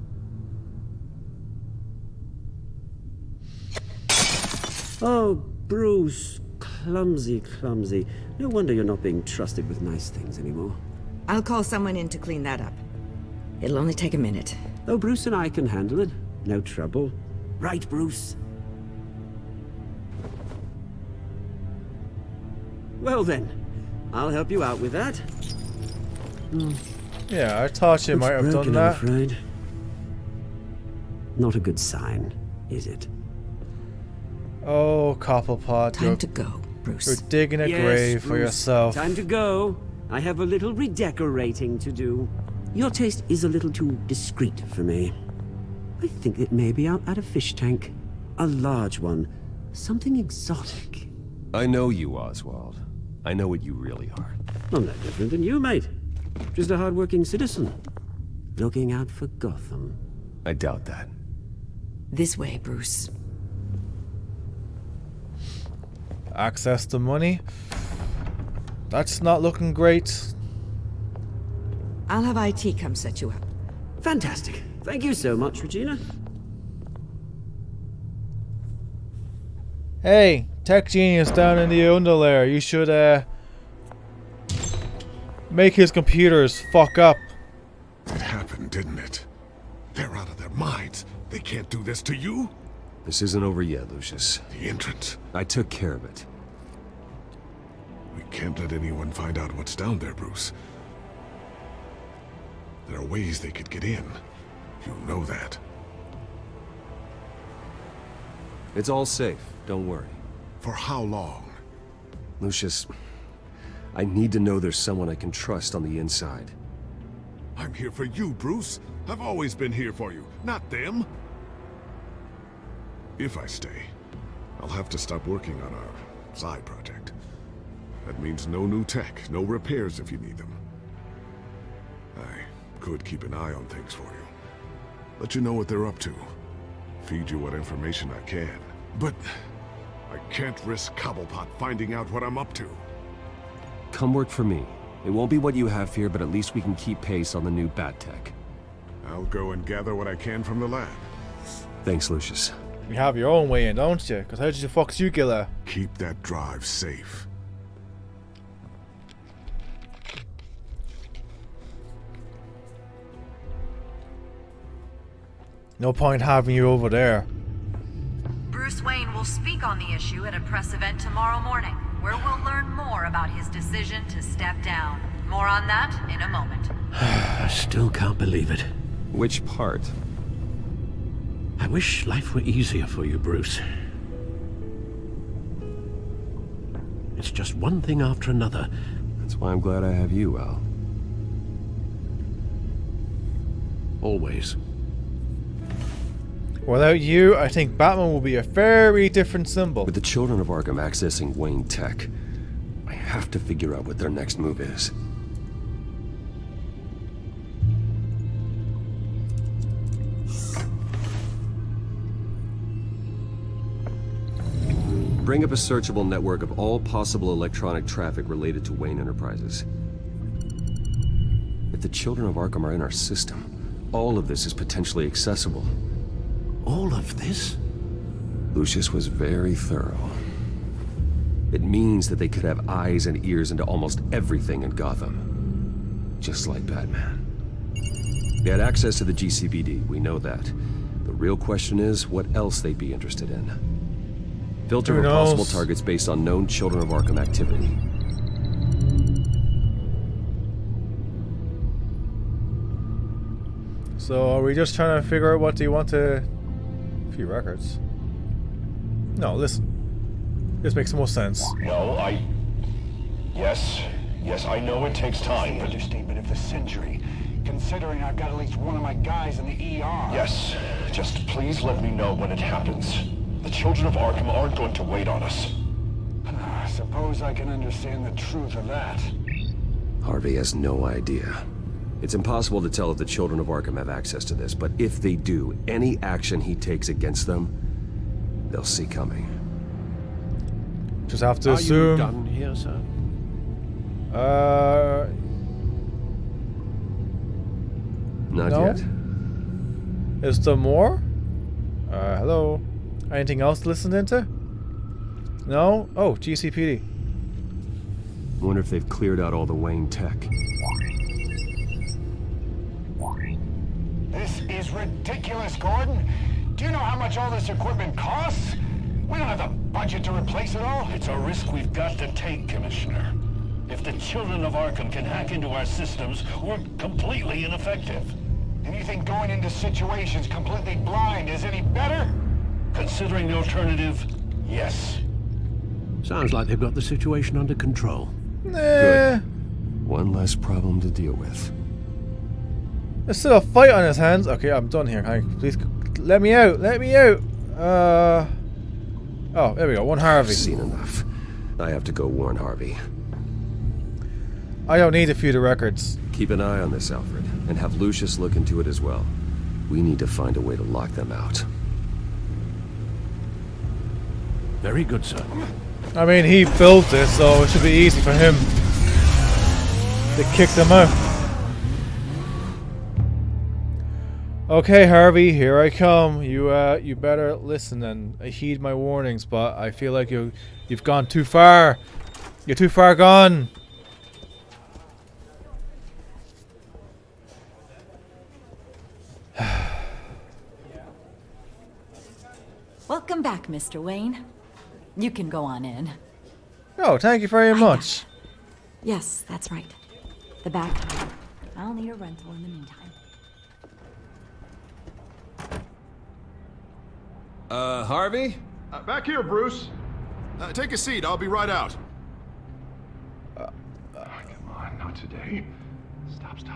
Oh, Bruce. Clumsy, clumsy. No wonder you're not being trusted with nice things anymore. I'll call someone in to clean that up. It'll only take a minute. Oh, Bruce and I can handle it. No trouble. Right, Bruce? Well then, I'll help you out with that. Yeah, I thought you might have done that. I'm afraid. Not a good sign, is it? Oh, Cobblepot. Time to go, Bruce. You're digging a grave for Bruce. yourself. Time to go. I have a little redecorating to do. Your taste is a little too discreet for me. I think that maybe I'll add a fish tank. A large one. Something exotic. I know you, Oswald. I know what you really are. I'm no different than you, mate. Just a hard-working citizen. Looking out for Gotham. I doubt that. This way, Bruce. Access to money. That's not looking great. I'll have IT come set you up. Fantastic. Thank you so much, Regina. Hey, tech genius down in the underlayer. You should make his computers fuck up. It happened, didn't it? They're out of their minds. They can't do this to you. This isn't over yet, Lucius. The entrance. I took care of it. We can't let anyone find out what's down there, Bruce. There are ways they could get in. You know that. It's all safe. Don't worry. For how long? Lucius, I need to know there's someone I can trust on the inside. I'm here for you, Bruce. I've always been here for you, not them. If I stay, I'll have to stop working on our side project. That means no new tech, no repairs if you need them. I could keep an eye on things for you. Let you know what they're up to. Feed you what information I can. But I can't risk Cobblepot finding out what I'm up to. Come work for me. It won't be what you have here, but at least we can keep pace on the new bat tech. I'll go and gather what I can from the lab. Thanks, Lucius. You have your own way in, don't you? Because how did the fuck you kill her? Keep that drive safe. No point having you over there. Bruce Wayne will speak on the issue at a press event tomorrow morning, where we'll learn more about his decision to step down. More on that in a moment. I still can't believe it. Which part? I wish life were easier for you, Bruce. It's just one thing after another. That's why I'm glad I have you, Al. Always. Without you, I think Batman will be a very different symbol. With the children of Arkham accessing Wayne Tech, I have to figure out what their next move is. Bring up a searchable network of all possible electronic traffic related to Wayne Enterprises. If the children of Arkham are in our system, all of this is potentially accessible. All of this? Lucius was very thorough. It means that they could have eyes and ears into almost everything in Gotham. Just like Batman. They had access to the GCPD, we know that. The real question is, what else they'd be interested in. Filter for possible targets based on known Children of Arkham activity. So are we just trying to figure out what do you want to... A few records. No, listen. This makes the most sense. No, Yes, I know it takes time, but... understatement of the century. Considering I've got at least one of my guys in the ER. Yes, just please let me know when it happens. The children of Arkham aren't going to wait on us. I suppose I can understand the truth of that. Harvey has no idea. It's impossible to tell if the children of Arkham have access to this, but if they do, any action he takes against them, they'll see coming. Just have to Are assume. you done here, sir? Not No? yet. Is there more? Hello? Anything else to listen into? No? Oh, GCPD. Wonder if they've cleared out all the Wayne tech. This is ridiculous, Gordon. Do you know how much all this equipment costs? We don't have the budget to replace it all. It's a risk we've got to take, Commissioner. If the children of Arkham can hack into our systems, we're completely ineffective. And you think going into situations completely blind is any better? Considering the alternative, yes. Sounds like they've got the situation under control. Nah. One less problem to deal with. There's still a fight on his hands. Okay, I'm done here. Please, let me out. Let me out. Oh, there we go. One Harvey. I've seen enough. I have to go warn Harvey. I don't need to few the records. Keep an eye on this, Alfred, and have Lucius look into it as well. We need to find a way to lock them out. Very good, sir. I mean, he built it, so it should be easy for him to kick them out. Okay, Harvey, here I come. You better listen and heed my warnings, but I feel like you've gone too far. You're too far gone. Welcome back, Mr. Wayne. You can go on in. Oh, thank you very much. Yes, that's right. The back. I'll need a rental in the meantime. Harvey? Back here, Bruce. Take a seat. I'll be right out. Come on, not today. Stop. It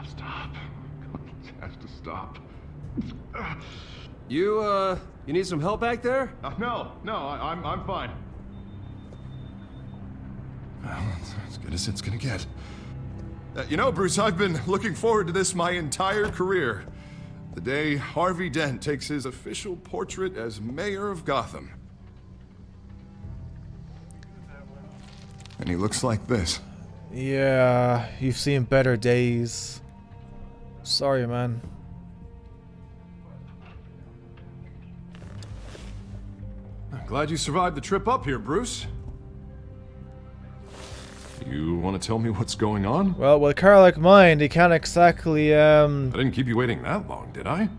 has to stop. You need some help back there? No, I'm fine. Well, that's as good as it's gonna get. You know, Bruce, I've been looking forward to this my entire career. The day Harvey Dent takes his official portrait as mayor of Gotham. And he looks like this. Yeah, you've seen better days. Sorry, man. I'm glad you survived the trip up here, Bruce. You want to tell me what's going on? Well, with a car like mine, they can't exactly, I didn't keep you waiting that long, did I?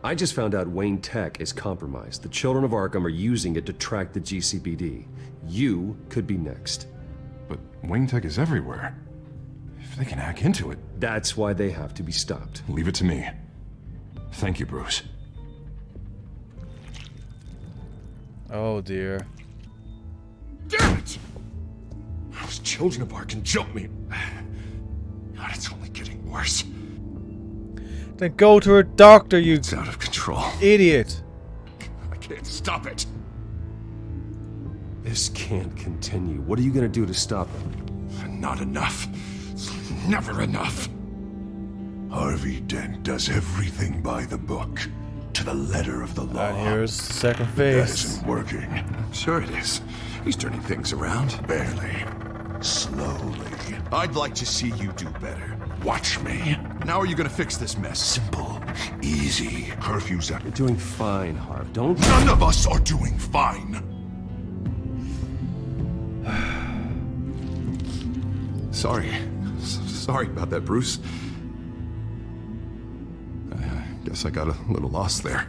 I just found out Wayne Tech is compromised. The children of Arkham are using it to track the GCPD. You could be next. But Wayne Tech is everywhere. If they can hack into it... That's why they have to be stopped. Leave it to me. Thank you, Bruce. Oh, dear. Damn it! Those children of Arkham jumped me. God, it's only getting worse. Then go to a doctor, you... It's out of control. Idiot. I can't stop it. This can't continue. What are you gonna do to stop it? Not enough. Never enough. Harvey Dent does everything by the book. To the letter of the law. And here's the second That phase. isn't working. Sure it is. He's turning things around. Barely. Slowly. I'd like to see you do better. Watch me. Now are you gonna fix this mess? Simple. Easy. Curfews out. You're doing fine, Harv. Don't... None of us are doing fine. Sorry about that, Bruce. I guess I got a little lost there.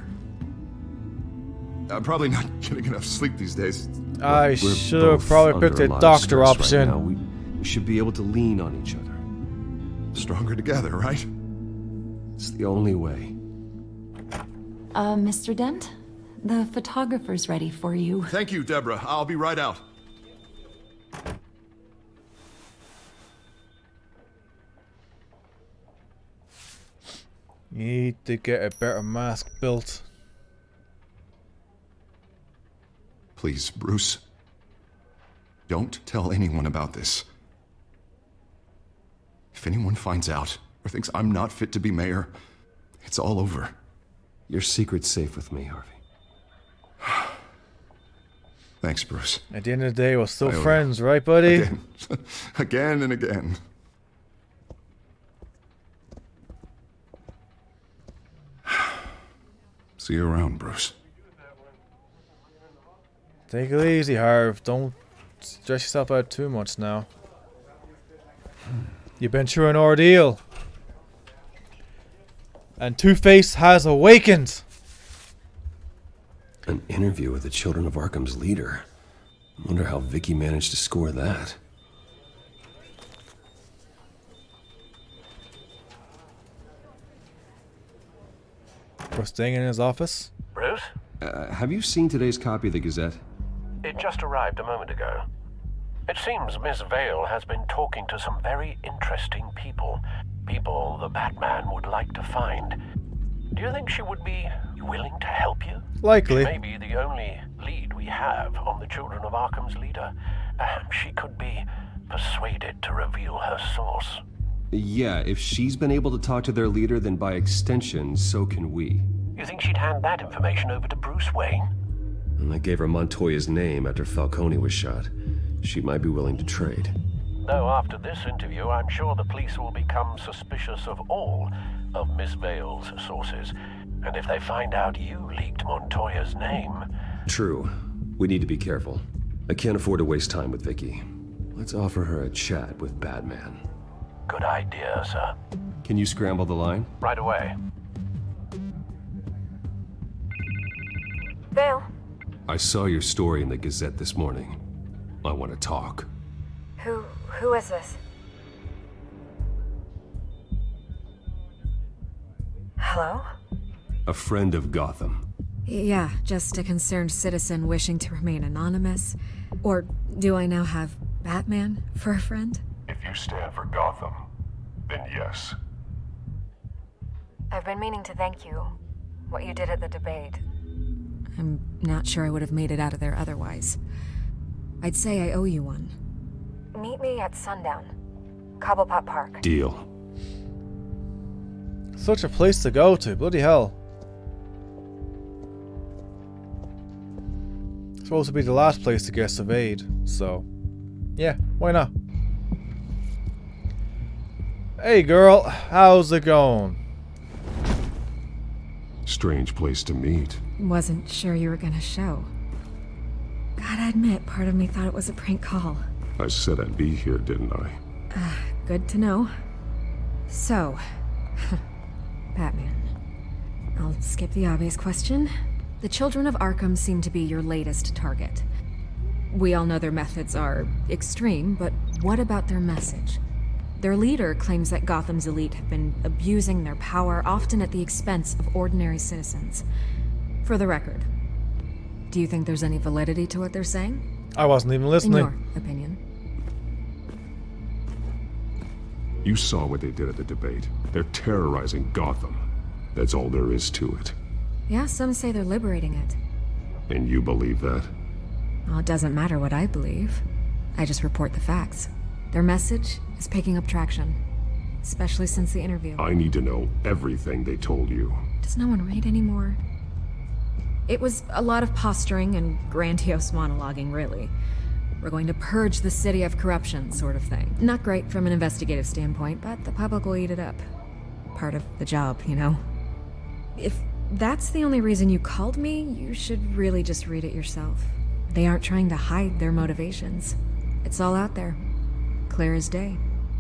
I'm probably not getting enough sleep these days. I should have probably picked a doctor option. Right now. We should be able to lean on each other. Stronger together, right? It's the only way. Mr. Dent? The photographer's ready for you. Thank you, Deborah. I'll be right out. You need to get a better mask built. Please, Bruce. Don't tell anyone about this. If anyone finds out or thinks I'm not fit to be mayor, it's all over. Your secret's safe with me, Harvey. Thanks, Bruce. At the end of the day, we're still I owe you. friends, right, buddy? Again. Again and again. See you around, Bruce. Take it easy, Harv. Don't stress yourself out too much now. You've been through an ordeal. And Two-Face has awakened. An interview with the Children of Arkham's leader. I wonder how Vicky managed to score that. We're staying in his office. Bruce? Have you seen today's copy of the Gazette? It just arrived a moment ago. It seems Miss Vale has been talking to some very interesting people. People the Batman would like to find. Do you think she would be willing to help you? Likely. She may be the only lead we have on the Children of Arkham's leader. Perhaps she could be persuaded to reveal her source. Yeah, if she's been able to talk to their leader, then by extension, so can we. You think she'd hand that information over to Bruce Wayne? And I gave her Montoya's name after Falcone was shot. She might be willing to trade. Though after this interview, I'm sure the police will become suspicious of all of Miss Vale's sources. And if they find out you leaked Montoya's name... True. We need to be careful. I can't afford to waste time with Vicky. Let's offer her a chat with Batman. Good idea, sir. Can you scramble the line? Right away. Vale. I saw your story in the Gazette this morning. I want to talk. Who is this? Hello? A friend of Gotham. Yeah, just a concerned citizen wishing to remain anonymous. Or do I now have Batman for a friend? If you stand for Gotham, then yes. I've been meaning to thank you. What you did at the debate. I'm not sure I would have made it out of there otherwise. I'd say I owe you one. Meet me at sundown. Cobblepot Park. Deal. Such a place to go to. Bloody hell. Supposed to be the last place to get surveyed. So, yeah, why not? Hey girl, how's it going? Strange place to meet. Wasn't sure you were gonna show. Gotta admit, part of me thought it was a prank call. I said I'd be here, didn't I? Good to know. So, Batman. I'll skip the obvious question. The Children of Arkham seem to be your latest target. We all know their methods are extreme, but what about their message? Their leader claims that Gotham's elite have been abusing their power, often at the expense of ordinary citizens. For the record, do you think there's any validity to what they're saying? I wasn't even listening. In your opinion. You saw what they did at the debate. They're terrorizing Gotham. That's all there is to it. Yeah, some say they're liberating it. And you believe that? Well, it doesn't matter what I believe. I just report the facts. Their message is picking up traction, especially since the interview. I need to know everything they told you. Does no one read anymore? It was a lot of posturing and grandiose monologuing, really. We're going to purge the city of corruption, sort of thing. Not great from an investigative standpoint, but the public will eat it up. Part of the job, you know? If that's the only reason you called me, you should really just read it yourself. They aren't trying to hide their motivations. It's all out there. Clear as day.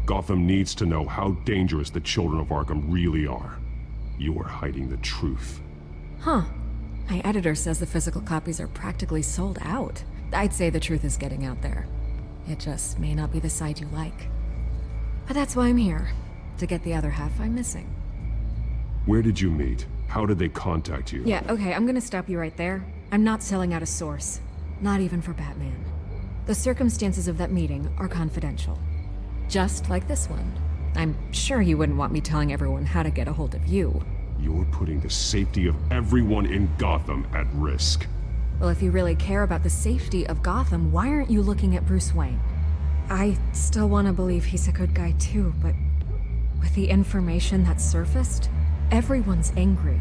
Gotham needs to know how dangerous the Children of Arkham really are. You are hiding the truth. Huh. My editor says the physical copies are practically sold out. I'd say the truth is getting out there. It just may not be the side you like. But that's why I'm here. To get the other half I'm missing. Where did you meet? How did they contact you? Yeah, okay, I'm gonna stop you right there. I'm not selling out a source. Not even for Batman. The circumstances of that meeting are confidential. Just like this one. I'm sure you wouldn't want me telling everyone how to get a hold of you. You're putting the safety of everyone in Gotham at risk. Well, if you really care about the safety of Gotham, why aren't you looking at Bruce Wayne? I still want to believe he's a good guy too, but With the information that surfaced, everyone's angry.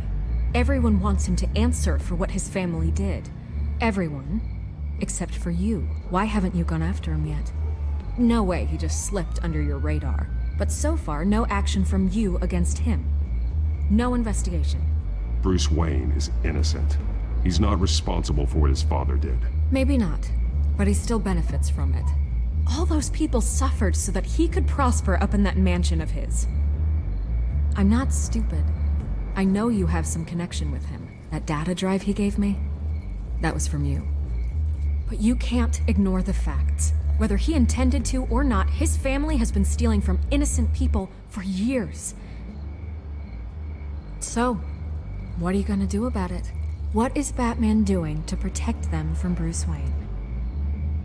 Everyone wants him to answer for what his family did. Everyone, except for you. Why haven't you gone after him yet? No way he just slipped under your radar. But so far, no action from you against him. No investigation. Bruce Wayne is innocent. He's not responsible for what his father did. Maybe not, but he still benefits from it. All those people suffered so that he could prosper up in that mansion of his. I'm not stupid. I know you have some connection with him. That data drive he gave me, that was from you. But you can't ignore the facts. Whether he intended to or not, his family has been stealing from innocent people for years. So, what are you gonna do about it? What is Batman doing to protect them from Bruce Wayne?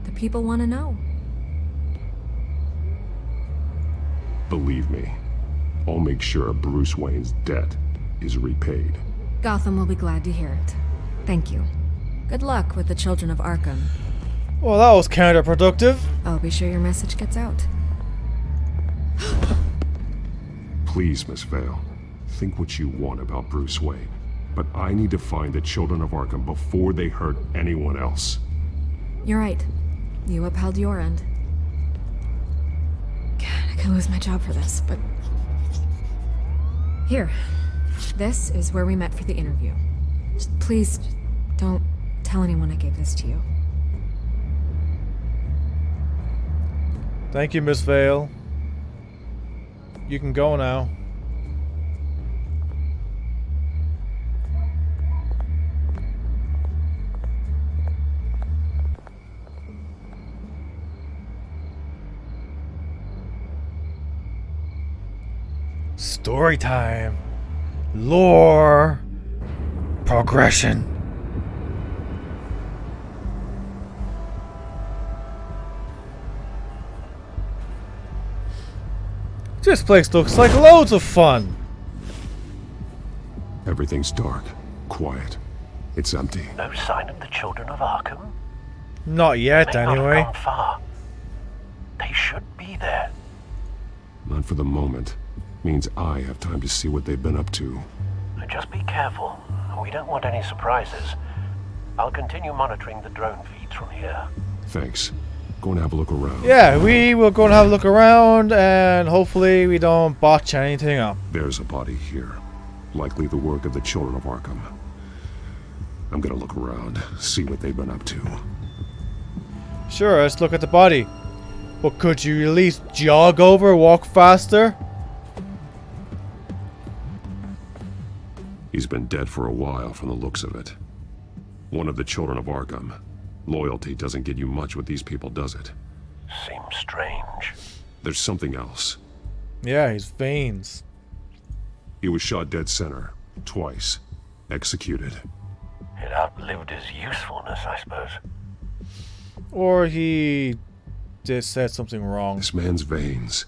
The people want to know. Believe me, I'll make sure Bruce Wayne's debt is repaid. Gotham will be glad to hear it. Thank you. Good luck with the Children of Arkham. Well, that was counterproductive. I'll be sure your message gets out. Please, Miss Vale, think what you want about Bruce Wayne. But I need to find the Children of Arkham before they hurt anyone else. You're right. You upheld your end. God, I could lose my job for this, but... Here. This is where we met for the interview. Just please, don't tell anyone I gave this to you. Thank you, Miss Vale. You can go now. Story time. Lore. Progression. This place looks like loads of fun. Everything's dark, quiet. It's empty. No sign of the Children of Arkham? Not yet, They may not anyway. have gone far. They should be there. Not for the moment. Means I have time to see what they've been up to. Just be careful. We don't want any surprises. I'll continue monitoring the drone feeds from here. Thanks. Go and have a look around. Yeah, we will go and have a look around, and hopefully we don't botch anything up. There's a body here. Likely the work of the Children of Arkham. I'm gonna look around, see what they've been up to. Sure, let's look at the body. But could you at least jog over, walk faster? He's been dead for a while from the looks of it. One of the Children of Arkham. Loyalty doesn't get you much with these people, does it? Seems strange. There's something else. Yeah, his veins. He was shot dead center. Twice. Executed. It outlived his usefulness, I suppose. Or he just said something wrong. This man's veins.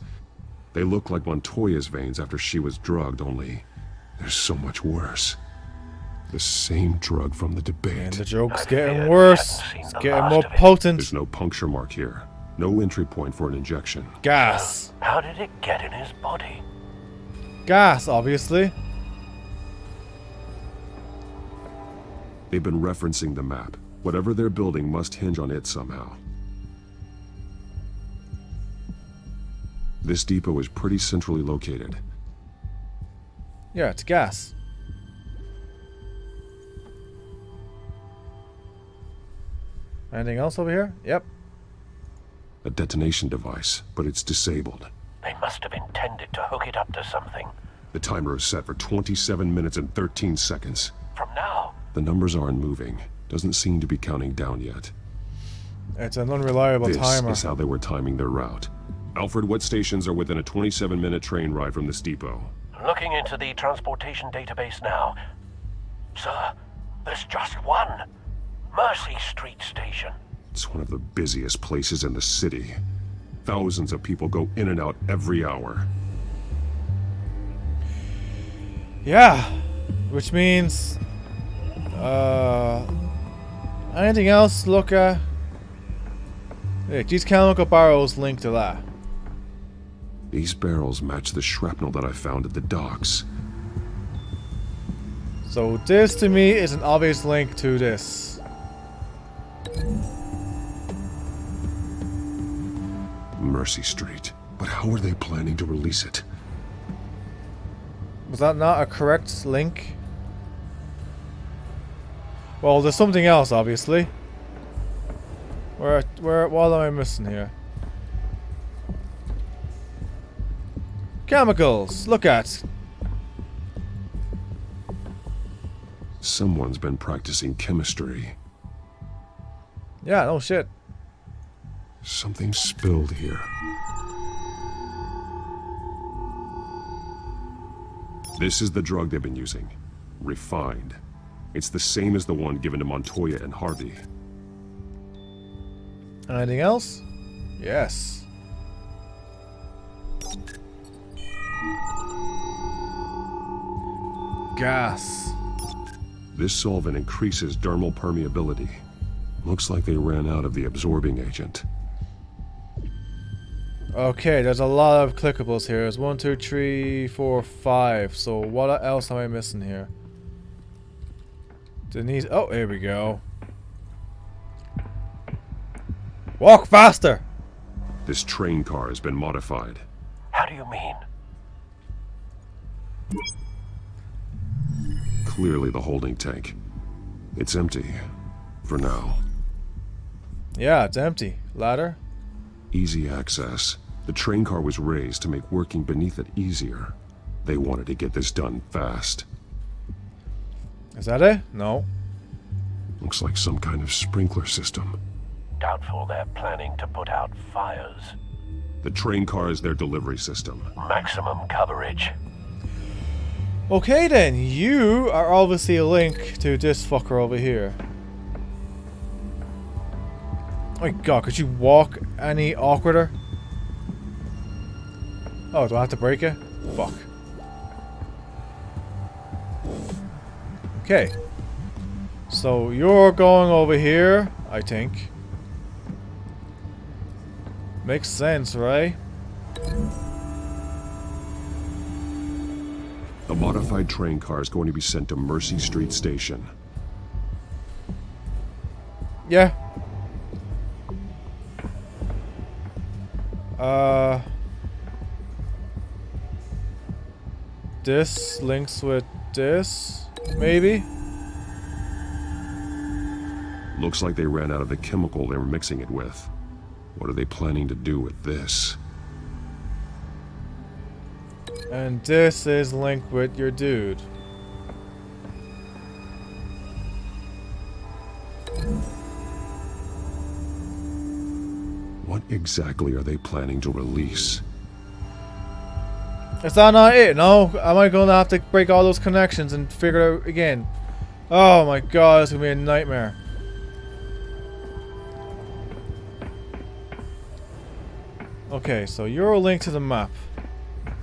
They look like Montoya's veins after she was drugged, only they're so much worse. The same drug from the debate. And the joke's getting worse. It's getting more potent. There's no puncture mark here. No entry point for an injection. Gas. How did it get in his body? Gas, obviously. They've been referencing the map. Whatever they're building must hinge on it somehow. This depot is pretty centrally located. Yeah, it's gas. Anything else over here? Yep. A detonation device, but it's disabled. They must have intended to hook it up to something. The timer is set for 27 minutes and 13 seconds. From now? The numbers aren't moving. Doesn't seem to be counting down yet. It's an unreliable timer. This is how they were timing their route. Alfred, what stations are within a 27-minute train ride from this depot? Looking into the transportation database now. Sir, there's just one. Mercy Street Station. It's one of the busiest places in the city. Thousands of people go in and out every hour. Yeah, which means anything else look these chemical barrels linked to that. These barrels match the shrapnel that I found at the docks. So this to me is an obvious link to this. Mercy Street. But how are they planning to release it? Was that not a correct link? Well, there's something else, obviously. What am I missing here? Chemicals! Look at! Someone's been practicing chemistry. Yeah, no shit. Something spilled here. This is the drug they've been using. Refined. It's the same as the one given to Montoya and Harvey. Anything else? Yes. Gas. This solvent increases dermal permeability. Looks like they ran out of the absorbing agent. Okay, there's a lot of clickables here. There's 1, 2, 3, 4, 5. So what else am I missing here? Denise. Oh, here we go. Walk faster! This train car has been modified. How do you mean? Clearly the holding tank. It's empty. For now. Yeah, it's empty. Ladder? Easy access. The train car was raised to make working beneath it easier. They wanted to get this done fast. Is that it? No. Looks like some kind of sprinkler system. Doubtful they're planning to put out fires. The train car is their delivery system. Maximum coverage. Okay then, you are obviously a link to this fucker over here. Oh my god, could you walk any awkwarder? Oh, do I have to break it? Fuck. Okay. So you're going over here, I think. Makes sense, right? The modified train car is going to be sent to Mercy Street Station. Yeah. This links with this, maybe? Looks like they ran out of the chemical they were mixing it with. What are they planning to do with this? And this is linked with your dude. What exactly are they planning to release? Is that not it? No? Am I going to have to break all those connections and figure it out again? Oh my god, it's going to be a nightmare. Okay, so you're a link to the map.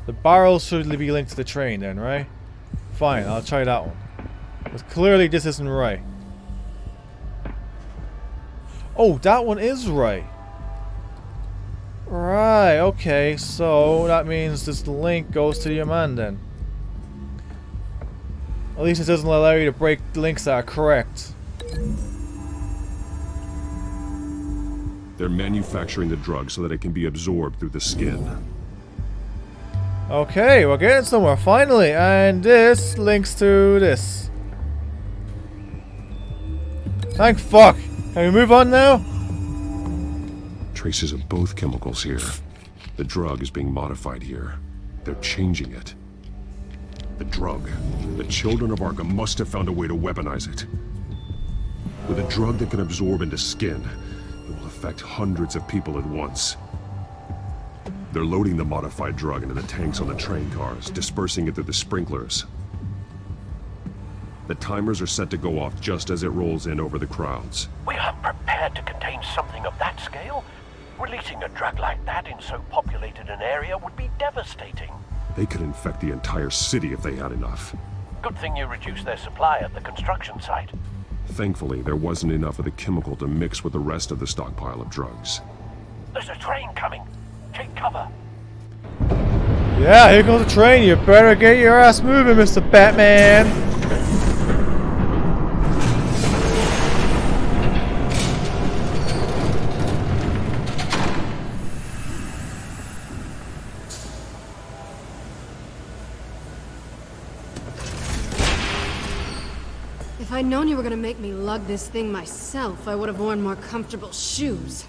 The barrels should be linked to the train then, right? Fine, I'll try that one. But clearly this isn't right. Oh, that one is right. Right, okay, so that means this link goes to your man then. At least it doesn't allow you to break links that are correct. They're manufacturing the drug so that it can be absorbed through the skin. Okay, we're getting somewhere, finally, and this links to this. Thank fuck! Can we move on now? Traces of both chemicals here. The drug is being modified here. They're changing it. The drug. The children of Arkham must have found a way to weaponize it. With a drug that can absorb into skin, it will affect hundreds of people at once. They're loading the modified drug into the tanks on the train cars, dispersing it through the sprinklers. The timers are set to go off just as it rolls in over the crowds. We aren't prepared to contain something of that scale. Releasing a drug like that in so populated an area would be devastating. They could infect the entire city if they had enough. Good thing you reduced their supply at the construction site. Thankfully, there wasn't enough of the chemical to mix with the rest of the stockpile of drugs. There's a train coming. Take cover. Yeah, here comes the train. You better get your ass moving, Mr. Batman. If I'd known you were gonna make me lug this thing myself, I would have worn more comfortable shoes.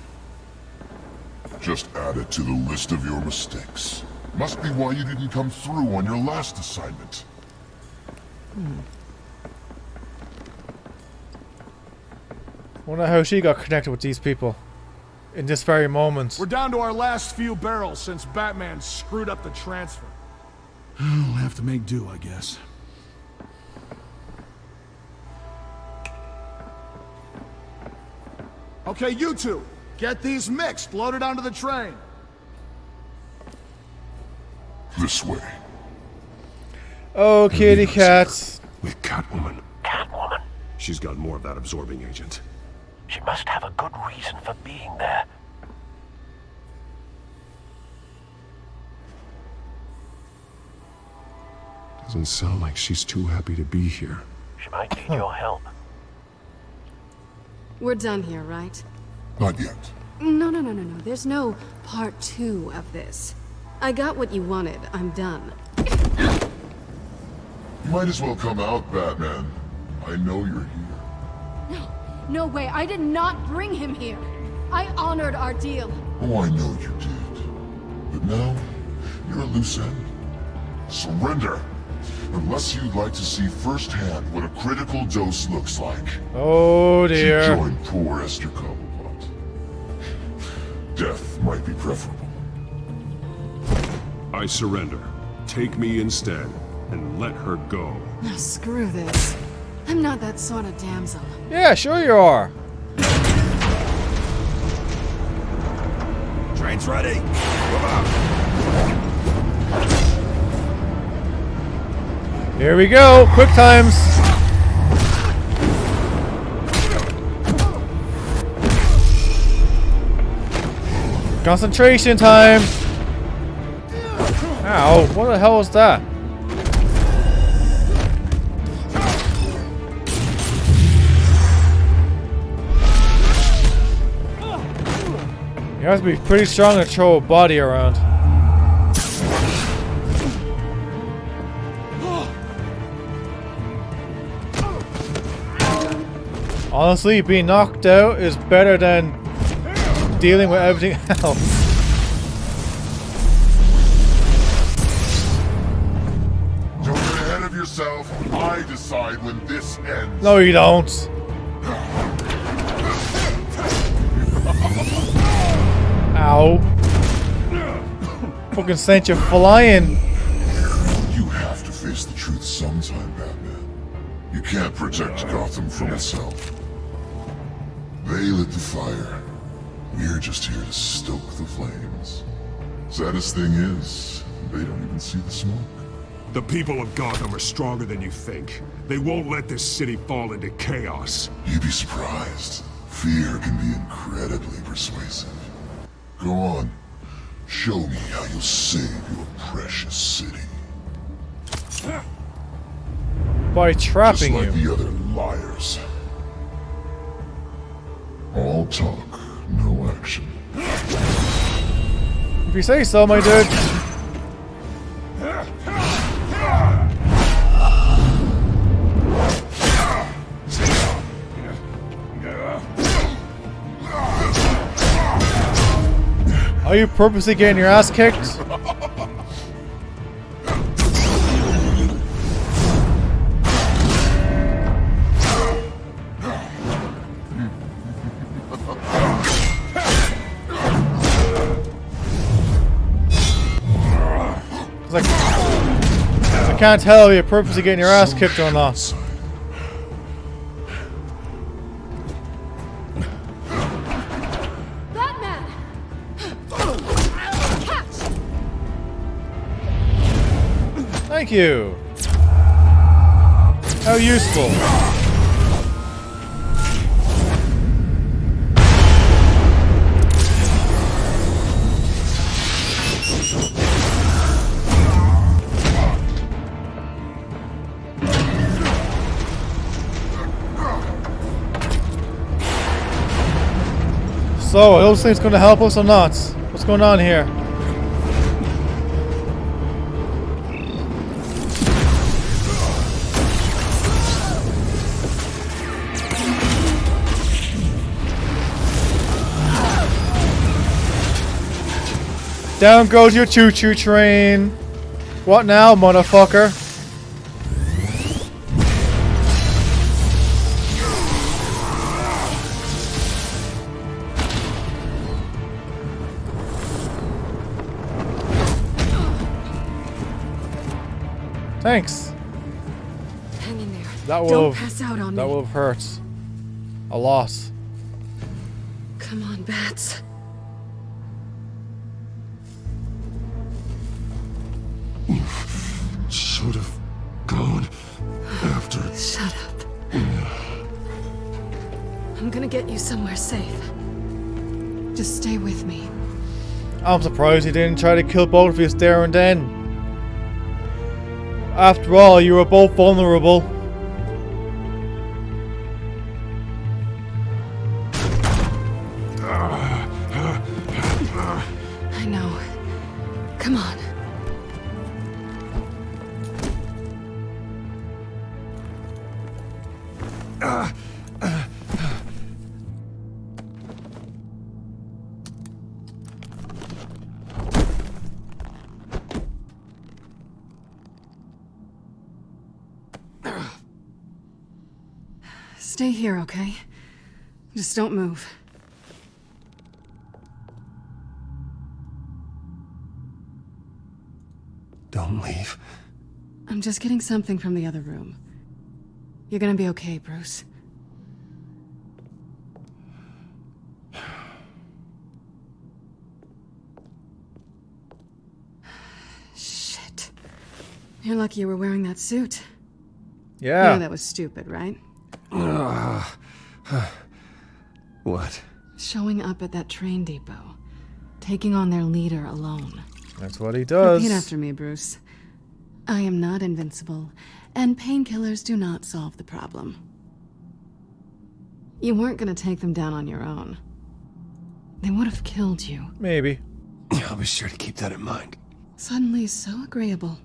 Just add it to the list of your mistakes. Must be why you didn't come through on your last assignment. Wonder how she got connected with these people in this very moment. We're down to our last few barrels since Batman screwed up the transfer. We'll have to make do, I guess. Okay, you two, get these mixed, loaded onto the train. This way. Oh, kitty cats. With Catwoman. Catwoman? She's got more of that absorbing agent. She must have a good reason for being there. Doesn't sound like she's too happy to be here. She might need your help. We're done here, right? Not yet. No. There's no part 2 of this. I got what you wanted. I'm done. You might as well come out, Batman. I know you're here. No way. I did not bring him here. I honored our deal. Oh, I know you did. But now, you're a loose end. Surrender! Unless you'd like to see firsthand what a critical dose looks like. Oh dear. To join poor Esther Cobblepot. Death might be preferable. I surrender. Take me instead, and let her go. Now screw this. I'm not that sort of damsel. Yeah, sure you are. Train's ready. Come on. Here we go. Quick times. Concentration time. Ow, what the hell was that? You have to be pretty strong to throw a body around. Honestly, being knocked out is better than dealing with everything else. Don't get ahead of yourself. I decide when this ends. No, you don't. Ow. Fucking sent you flying. You have to face the truth sometime, Batman. You can't protect Gotham from itself. They lit the fire. We're just here to stoke the flames. Saddest thing is, they don't even see the smoke. The people of Gotham are stronger than you think. They won't let this city fall into chaos. You'd be surprised. Fear can be incredibly persuasive. Go on. Show me how you'll save your precious city. By trapping Just like you. the other liars. All talk, no action. If you say so, my dude. Are you purposely getting your ass kicked? Like, I can't tell if you're purposely getting your ass kicked or not. Batman! Catch! Thank you. How useful. So, are those things going to help us or not? What's going on here? Down goes your choo-choo train. What now, motherfucker? Thanks. Hang in there. That Don't will pass out on me. that will have hurt a lot. Come on, Bats. Should have gone after. Shut up. I'm gonna get you somewhere safe. Just stay with me. I'm surprised he didn't try to kill both of you there and then. After all, you were both vulnerable. I know. Come on. Stay here, okay? Just don't move. Don't leave. I'm just getting something from the other room. You're gonna be okay, Bruce. Shit. You're lucky you were wearing that suit. Yeah. You know that was stupid, right? What? Showing up at that train depot. Taking on their leader alone. That's what he does. Repeat after me, Bruce. I am not invincible, and painkillers do not solve the problem. You weren't gonna take them down on your own. They would have killed you. Maybe. I'll be sure to keep that in mind. Suddenly so agreeable.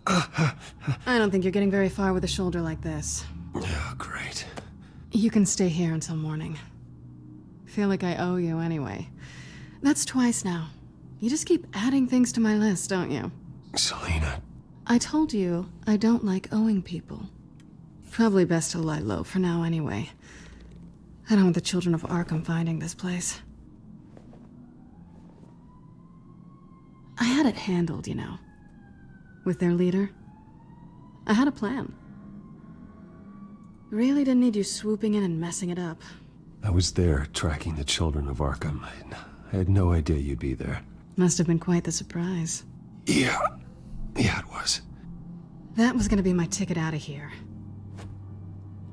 I don't think you're getting very far with a shoulder like this. Oh, great. You can stay here until morning. Feel like I owe you anyway. That's twice now. You just keep adding things to my list, don't you? Selina. I told you I don't like owing people. Probably best to lie low for now anyway. I don't want the children of Arkham finding this place. I had it handled, you know. With their leader. I had a plan. Really didn't need you swooping in and messing it up. I was there tracking the children of Arkham. I had no idea you'd be there. Must have been quite the surprise. Yeah, it was. That was gonna be my ticket out of here.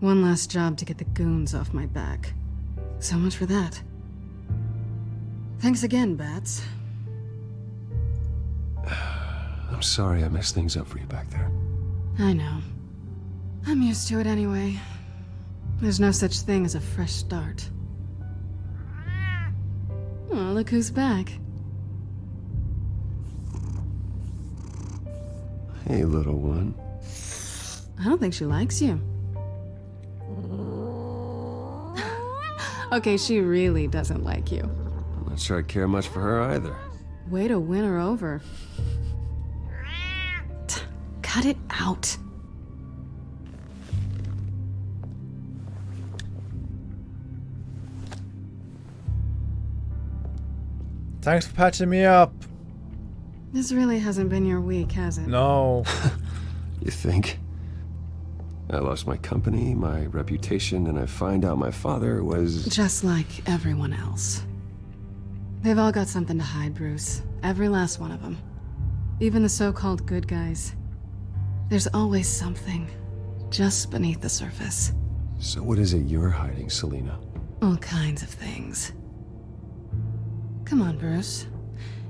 One last job to get the goons off my back. So much for that. Thanks again, Bats. I'm sorry I messed things up for you back there. I know. I'm used to it anyway. There's no such thing as a fresh start. Oh, look who's back. Hey, little one. I don't think she likes you. Okay, she really doesn't like you. I'm not sure I care much for her either. Way to win her over. Cut it out. Thanks for patching me up. This really hasn't been your week, has it? No. You think? I lost my company, my reputation, and I find out my father was... Just like everyone else. They've all got something to hide, Bruce. Every last one of them. Even the so-called good guys. There's always something. Just beneath the surface. So what is it you're hiding, Selina? All kinds of things. Come on, Bruce.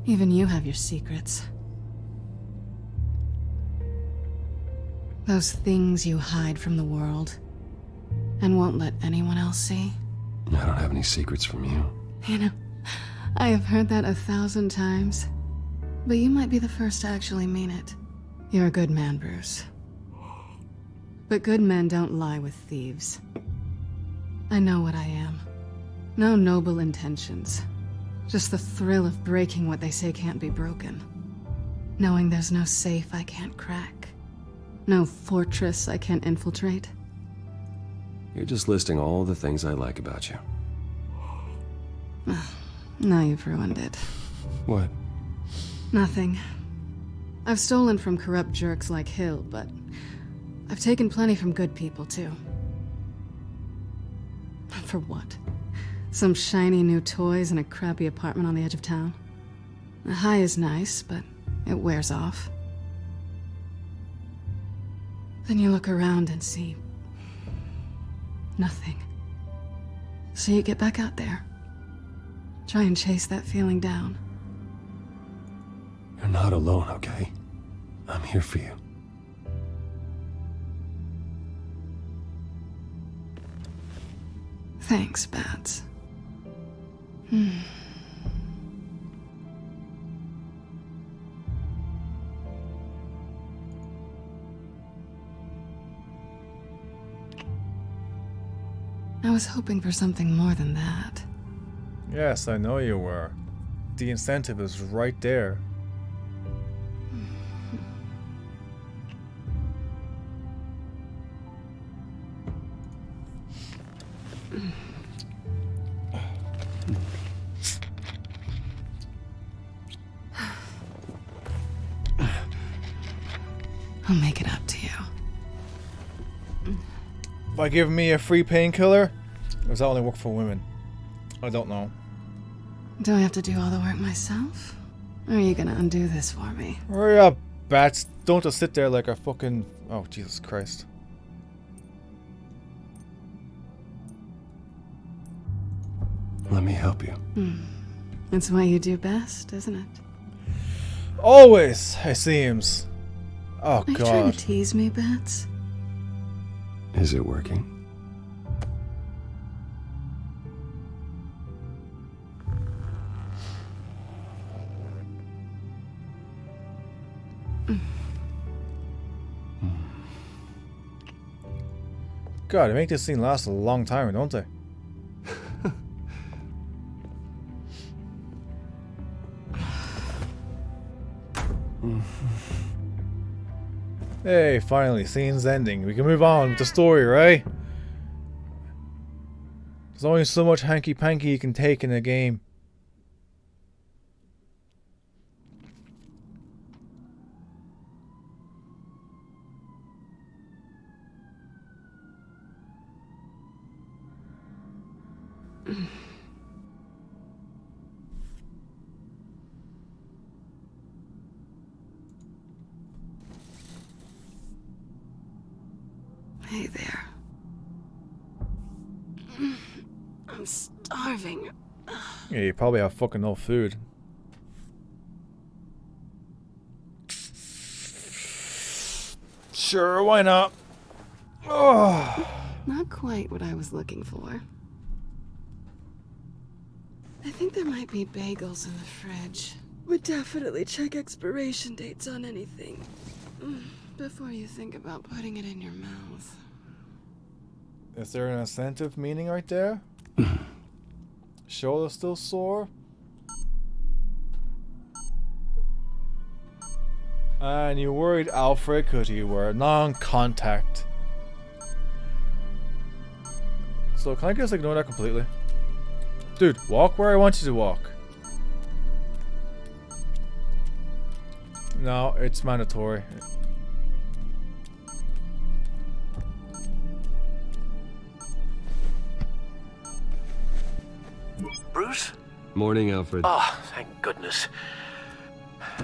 Even you have your secrets. Those things you hide from the world and won't let anyone else see. I don't have any secrets from you. You know, I have heard that 1,000 times, but you might be the first to actually mean it. You're a good man, Bruce. But good men don't lie with thieves. I know what I am. No noble intentions. Just the thrill of breaking what they say can't be broken. Knowing there's no safe I can't crack. No fortress I can't infiltrate. You're just listing all the things I like about you. Now you've ruined it. What? Nothing. I've stolen from corrupt jerks like Hill, but I've taken plenty from good people, too. For what? Some shiny new toys and a crappy apartment on the edge of town? The high is nice, but it wears off. Then you look around and see nothing. So you get back out there. Try and chase that feeling down. You're not alone, okay? I'm here for you. Thanks, Bats. I was hoping for something more than that. Yes, I know you were. The incentive is right there. I'll make it up to you. By giving me a free painkiller? Or does that only work for women? I don't know. Do I have to do all the work myself? Or are you gonna undo this for me? Hurry up, Bats. Don't just sit there like a fucking... Oh, Jesus Christ. Let me help you. It's what you do best, isn't it? Always, it seems. Oh, Are you trying God. to tease me, Bats? Is it working? God, they make this scene last a long time, don't they? Hey, finally, scene's ending. We can move on with the story, right? There's only so much hanky-panky you can take in a game. Hey there. I'm starving. Yeah, you probably have fucking no food. Sure, why not? Oh. Not quite what I was looking for. I think there might be bagels in the fridge. Would definitely check expiration dates on anything before you think about putting it in your mouth. Is there an incentive meaning right there? Shoulder still sore? And you worried Alfred because you were non-contact. So can I just ignore that completely? Dude, walk where I want you to walk. No, it's mandatory. Bruce? Morning, Alfred. Oh, thank goodness.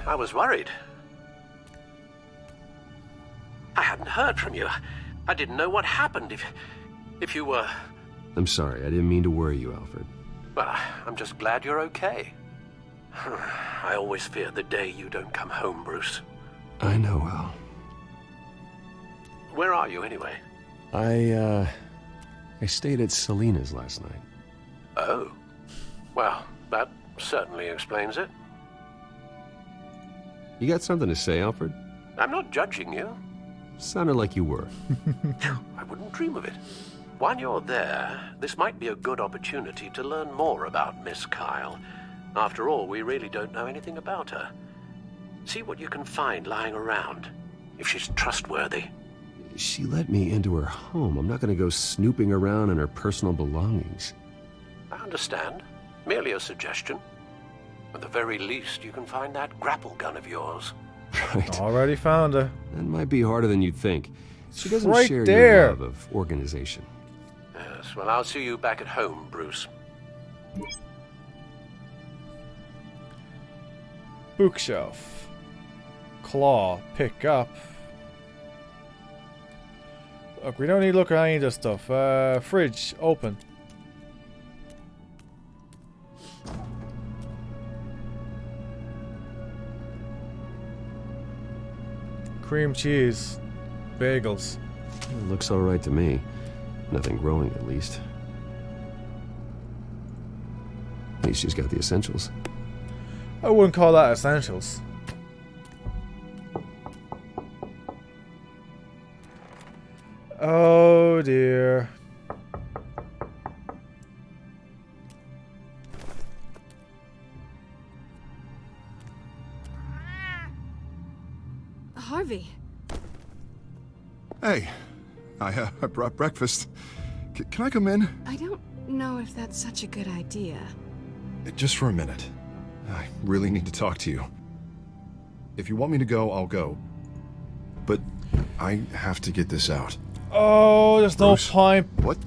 I was worried. I hadn't heard from you. I didn't know what happened if you were... I'm sorry, I didn't mean to worry you, Alfred. Well, I'm just glad you're okay. I always fear the day you don't come home, Bruce. I know, Al. Where are you, anyway? I stayed at Selena's last night. Oh. Well, that certainly explains it. You got something to say, Alfred? I'm not judging you. Sounded like you were. I wouldn't dream of it. While you're there, this might be a good opportunity to learn more about Miss Kyle. After all, we really don't know anything about her. See what you can find lying around, if she's trustworthy. She let me into her home. I'm not going to go snooping around in her personal belongings. I understand. Merely a suggestion. At the very least, you can find that grapple gun of yours. Right. Already found her. That might be harder than you'd think. She doesn't right share there. your love of organization. Yes, well, I'll see you back at home, Bruce. Bookshelf. Claw. Pick up. Look, we don't need to look at any of this stuff. Fridge. Open. Cream cheese. Bagels. It looks all right to me. Nothing growing, at least. At least she's got the essentials. I wouldn't call that essentials. Oh dear. Harvey. Hey, I brought breakfast. Can I come in? I don't know if that's such a good idea. Just for a minute. I really need to talk to you. If you want me to go, I'll go. But I have to get this out. Oh, there's Bruce, no point. What?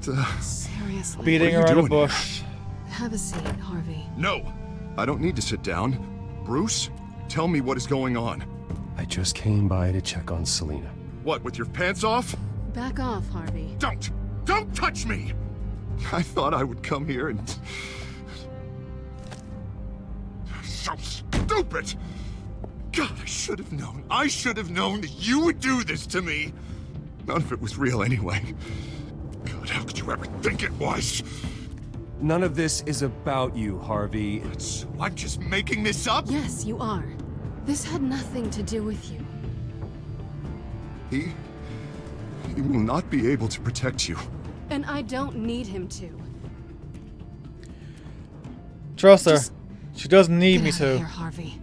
Seriously. Beating What are you around a doing bush. Have a seat, Harvey. No, I don't need to sit down. Bruce, tell me what is going on. I just came by to check on Selena. What, with your pants off? Back off, Harvey. Don't touch me! I thought I would come here and... So stupid! God, I should have known. I should have known that you would do this to me. None of it was real anyway. God, how could you ever think it was? None of this is about you, Harvey. So I'm just making this up? Yes, you are. This had nothing to do with you. He will not be able to protect you. And I don't need him to. Trust her. She doesn't need me Get out of to. here, Harvey.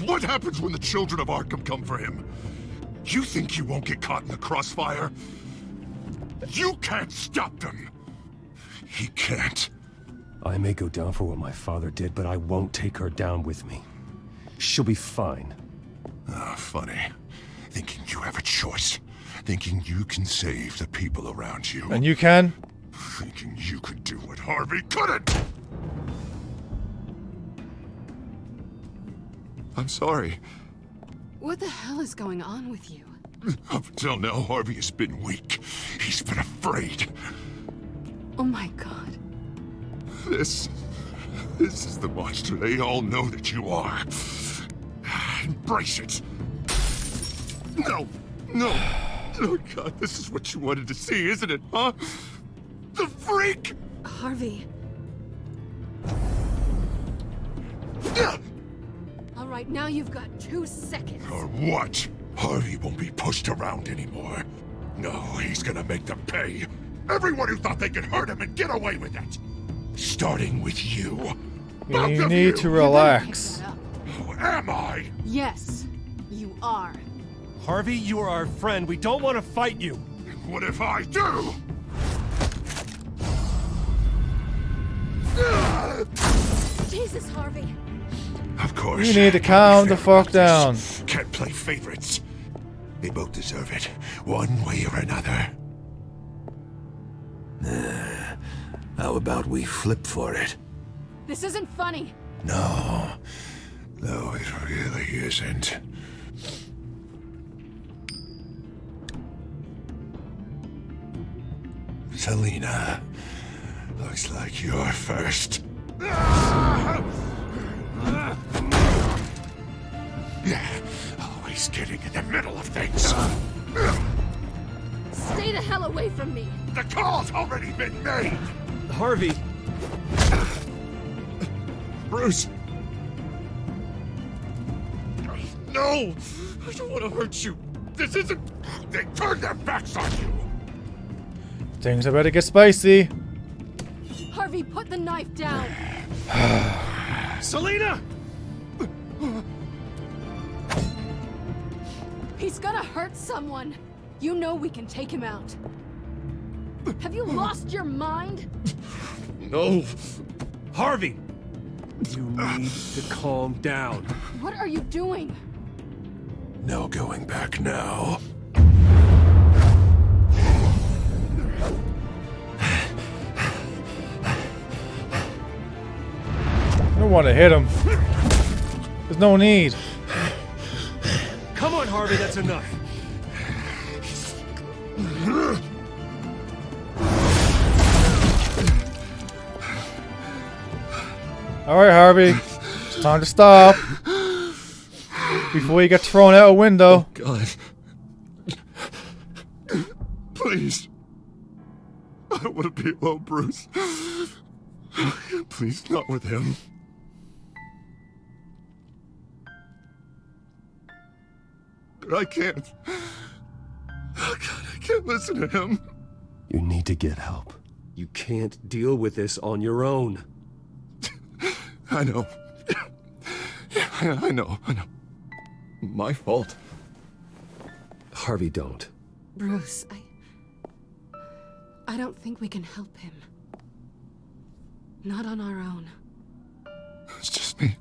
What happens when the children of Arkham come for him? You think you won't get caught in the crossfire? You can't stop them. He can't. I may go down for what my father did, but I won't take her down with me. She'll be fine. Ah, funny. Thinking you have a choice. Thinking you can save the people around you. And you can? Thinking you could do what Harvey couldn't! I'm sorry. What the hell is going on with you? Up until now, Harvey has been weak. He's been afraid. Oh my god. This is the monster they all know that you are. Embrace it. No. Oh God, this is what you wanted to see, isn't it, huh? The freak! Harvey. All right, now you've got 2 seconds. Or what? Harvey won't be pushed around anymore. No, he's gonna make them pay. Everyone who thought they could hurt him and get away with it. Starting with you. You need to relax. Who am I? Yes, you are. Harvey, you are our friend. We don't want to fight you. What if I do? Jesus, Harvey. Of course. You need to calm the fuck down. Can't play favorites. They both deserve it, one way or another. How about we flip for it? This isn't funny. No, it really isn't. Selena, looks like you're first. Yeah, always getting in the middle of things. from me! The call's already been made! Harvey! Bruce! No! I don't want to hurt you. This isn't... They turned their backs on you! Things are about to get spicy. Harvey, put the knife down! Selina! He's gonna hurt someone! You know we can take him out. Have you lost your mind? No. Harvey! You need to calm down. What are you doing? No going back now. I don't want to hit him. There's no need. Come on, Harvey, that's enough. Alright, Harvey. It's time to stop. Before you get thrown out a window. God. Please. I don't want to be alone, Bruce. Please, not with him. But I can't. Oh, God, I can't listen to him. You need to get help. You can't deal with this on your own. I know. I know. My fault. Harvey, don't. Bruce, I don't think we can help him. Not on our own. It's just me.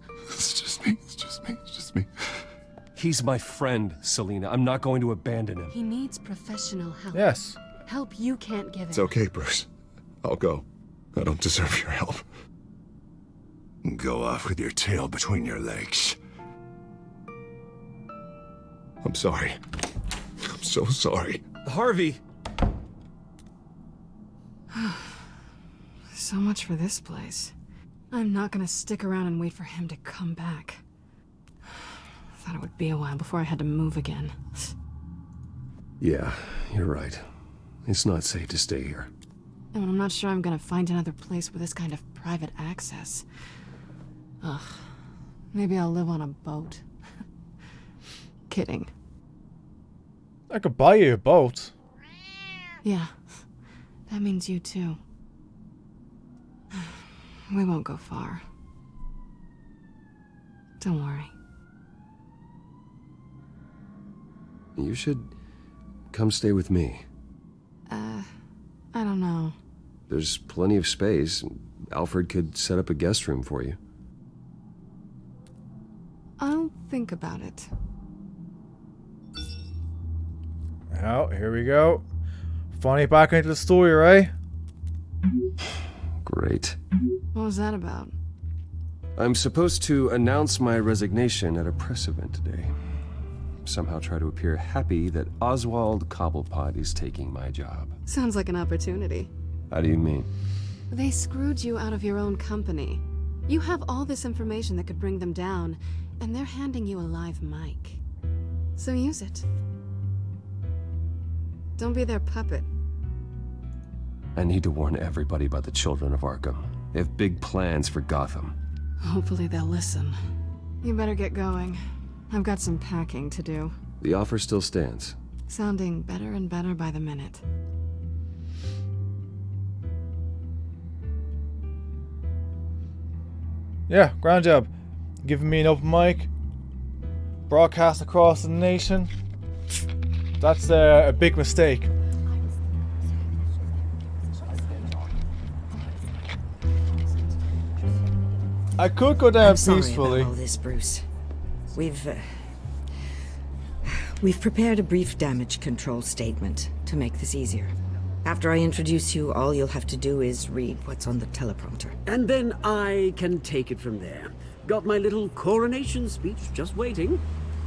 He's my friend, Selina. I'm not going to abandon him. He needs professional help. Yes. Help you can't give him. It's okay, Bruce. I'll go. I don't deserve your help. Go off with your tail between your legs. I'm sorry. I'm so sorry. Harvey! So much for this place. I'm not gonna stick around and wait for him to come back. Thought it would be a while before I had to move again. Yeah, you're right. It's not safe to stay here. And I'm not sure I'm gonna find another place with this kind of private access. Ugh. Maybe I'll live on a boat. Kidding. I could buy you a boat. Yeah. That means you too. We won't go far. Don't worry. You should come stay with me. I don't know. There's plenty of space. Alfred could set up a guest room for you. I'll think about it. Oh, here we go. Finally back into the story, right? Great. What was that about? I'm supposed to announce my resignation at a press event today. Somehow try to appear happy that Oswald Cobblepot is taking my job. Sounds like an opportunity. How do you mean? They screwed you out of your own company. You have all this information that could bring them down, and they're handing you a live mic. So use it. Don't be their puppet. I need to warn everybody about the children of Arkham. They have big plans for Gotham. Hopefully they'll listen. You better get going. I've got some packing to do. The offer still stands. Sounding better and better by the minute. Yeah, grand job. Giving me an open mic. Broadcast across the nation. That's a big mistake. I could go down peacefully. About all this, Bruce. We've prepared a brief damage control statement to make this easier. After I introduce you, all you'll have to do is read what's on the teleprompter. And then I can take it from there. Got my little coronation speech just waiting.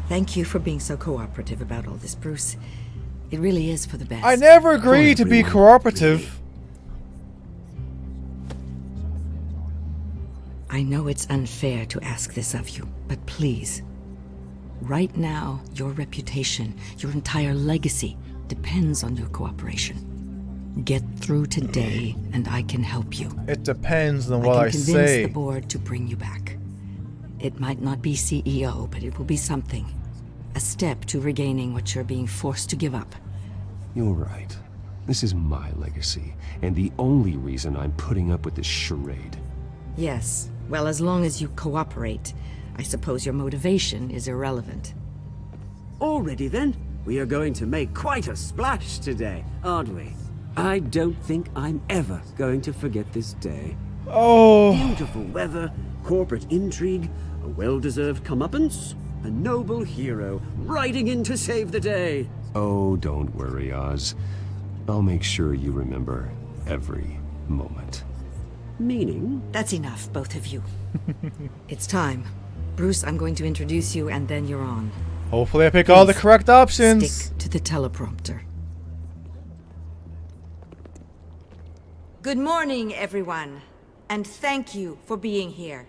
Thank you for being so cooperative about all this, Bruce. It really is for the best. I never agreed to be cooperative. I know it's unfair to ask this of you, but please. Right now, your reputation, your entire legacy, depends on your cooperation. Get through today, and I can help you. It depends on what I can convince say. the board to bring you back. It might not be CEO, but it will be something. A step to regaining what you're being forced to give up. You're right. This is my legacy, and the only reason I'm putting up with this charade. Yes. Well, as long as you cooperate, I suppose your motivation is irrelevant. Already then, we are going to make quite a splash today, aren't we? I don't think I'm ever going to forget this day. Oh. Beautiful weather, corporate intrigue, a well-deserved comeuppance, a noble hero riding in to save the day. Oh, don't worry, Oz. I'll make sure you remember every moment. Meaning? That's enough, both of you. It's time. Bruce, I'm going to introduce you, and then you're on. Hopefully I pick all the correct options. Stick to the teleprompter. Good morning, everyone, and thank you for being here.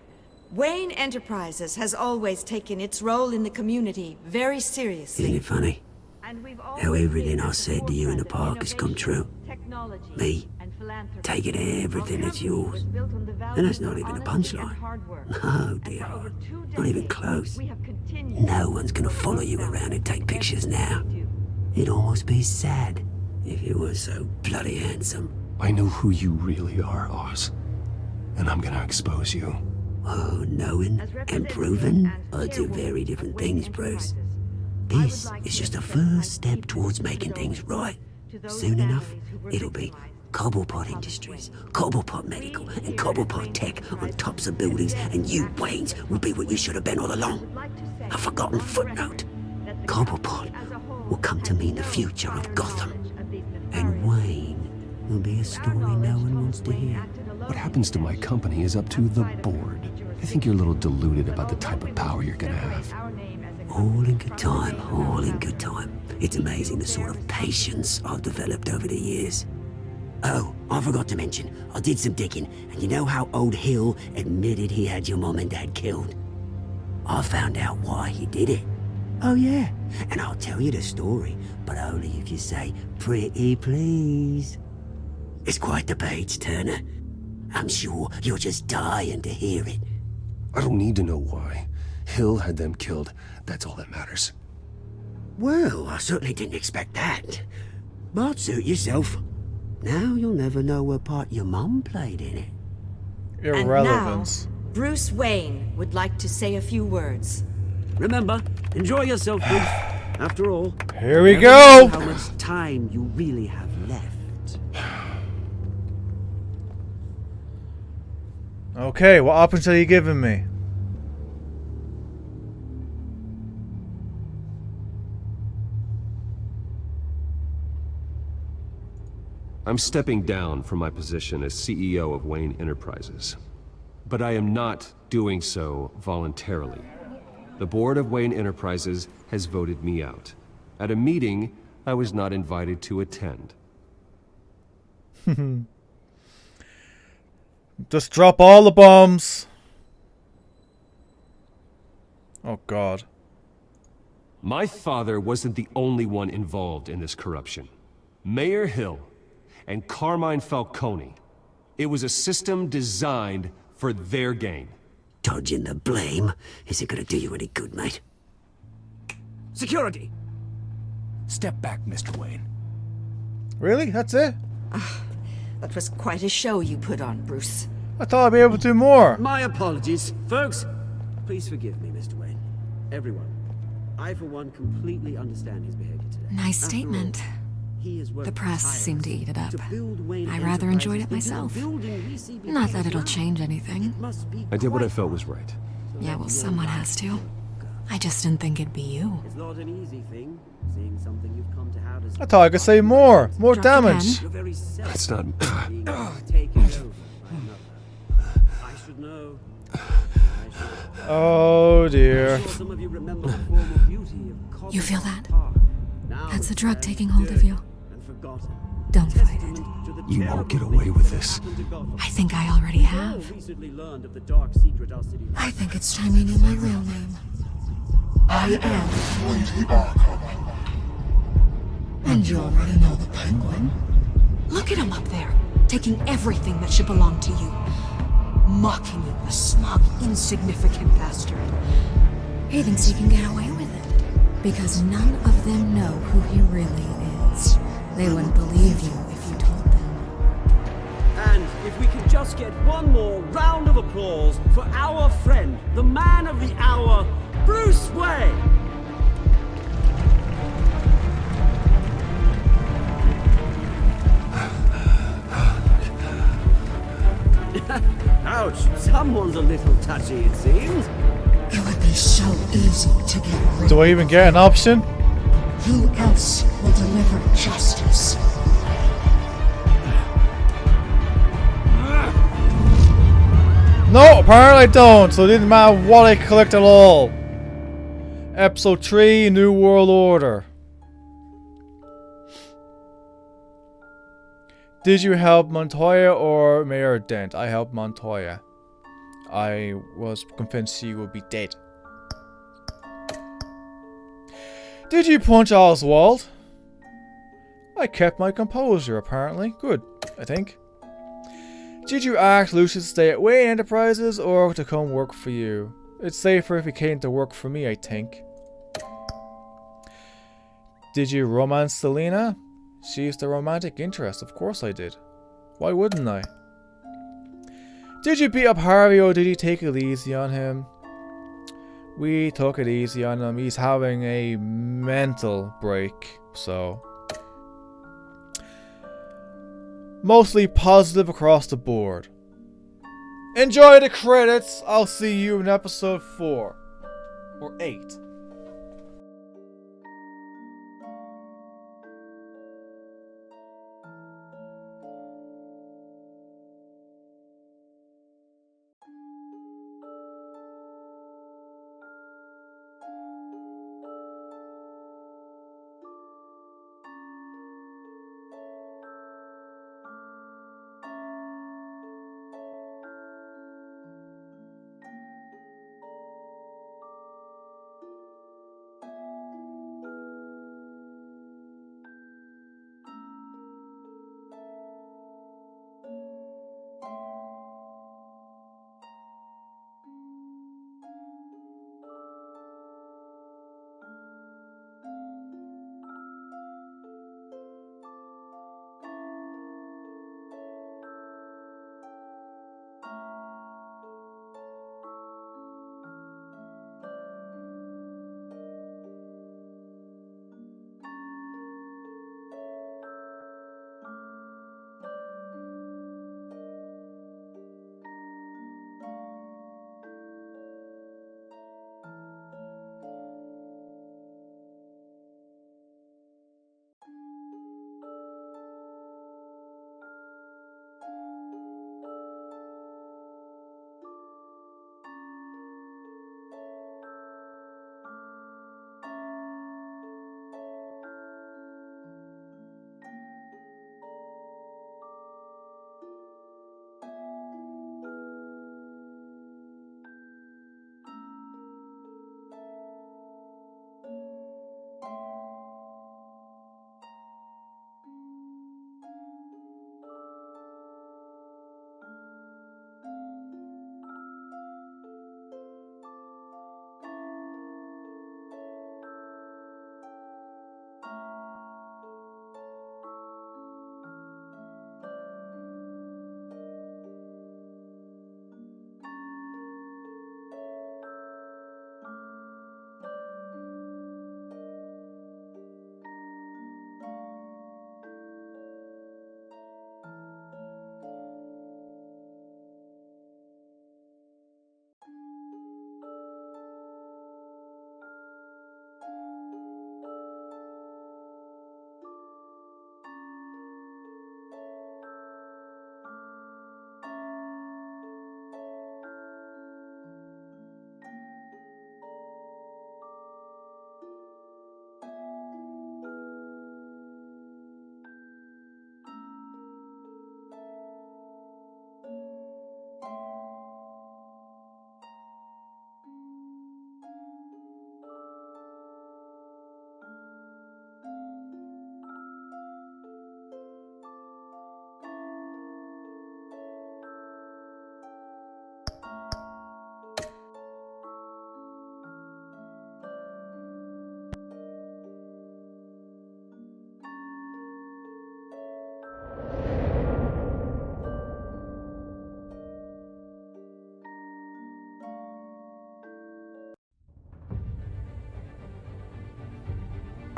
Wayne Enterprises has always taken its role in the community very seriously. Isn't it funny? How everything I said to you in the park has come true. Me, taking everything that's yours. And that's not even a punchline. No, dear. Not even close. No one's gonna follow you around and take pictures now. It'd almost be sad if you were so bloody handsome. I know who you really are, Oz. And I'm gonna expose you. Oh, knowing and proving are two very different things, Bruce. This is just a first step towards making things right. Soon enough, it'll be Cobblepot Industries, Cobblepot Medical, and Cobblepot Tech on tops of buildings, and you, Waynes, will be what you should have been all along. A forgotten footnote. Cobblepot will come to mean the future of Gotham. And Wayne will be a story no one wants to hear. What happens to my company is up to the board. I think you're a little deluded about the type of power you're gonna have. All in good time, all in good time. It's amazing the sort of patience I've developed over the years. Oh, I forgot to mention, I did some digging, and you know how old Hill admitted he had your mom and dad killed? I found out why he did it. Oh yeah, and I'll tell you the story, but only if you say, pretty please. It's quite the page, Turner. I'm sure you're just dying to hear it. I don't need to know why. Hill had them killed. That's all that matters. Well, I certainly didn't expect that. But suit yourself. Now you'll never know what part your mum played in it. Irrelevance. And now, Bruce Wayne would like to say a few words. Remember, enjoy yourself, Bruce. After all, here we never go. know how much time you really have left. Okay, what options are you giving me? I'm stepping down from my position as CEO of Wayne Enterprises. But I am not doing so voluntarily. The board of Wayne Enterprises has voted me out. At a meeting I was not invited to attend. Just drop all the bombs. Oh God. My father wasn't the only one involved in this corruption. Mayor Hill and Carmine Falcone. It was a system designed for their gain. Dodging the blame isn't gonna do you any good, mate. Security! Step back, Mr. Wayne. Really? That's it? That was quite a show you put on, Bruce. I thought I'd be able to do more. My apologies. Folks, please forgive me, Mr. Wayne. Everyone. I, for one, completely understand his behavior today. Nice statement. The press seemed to eat it up. I rather enjoyed it myself. Not that it'll change anything. I did what I felt was right. Yeah, well, someone has to. I just didn't think it'd be you. It's not an easy thing, seeing something you've come to have as I thought I could say more. More damage. It's not... I should know. Oh dear. You feel that? That's the drug taking hold of you. Don't fight it. You won't get away with this. I think I already have. I think it's time you knew my real name. I am. And you already know the Penguin. Look at him up there, taking everything that should belong to you. Mocking you, the smug, insignificant bastard. He thinks he can get away with it. Because none of them know who he really is. They wouldn't believe you if you told them. And if we can just get one more round of applause for our friend, the man of the hour, Bruce Wayne! Ouch, someone's a little touchy, it seems. It would be so easy to get rid. Do I even get an option? Who else will deliver justice? No, apparently I don't, so it didn't matter what I collect at all. Episode 3, New World Order. Did you help Montoya or Mayor Dent? I helped Montoya. I was convinced she would be dead. Did you punch Oswald? I kept my composure, apparently. Good, I think. Did you ask Lucius to stay at Wayne Enterprises or to come work for you? It's safer if he came to work for me, I think. Did you romance Selena? She's the romantic interest, of course I did. Why wouldn't I? Did you beat up Harvey or did you take it easy on him? We took it easy on him. He's having a mental break, so... Mostly positive across the board. Enjoy the credits. I'll see you in episode 4. Or 8.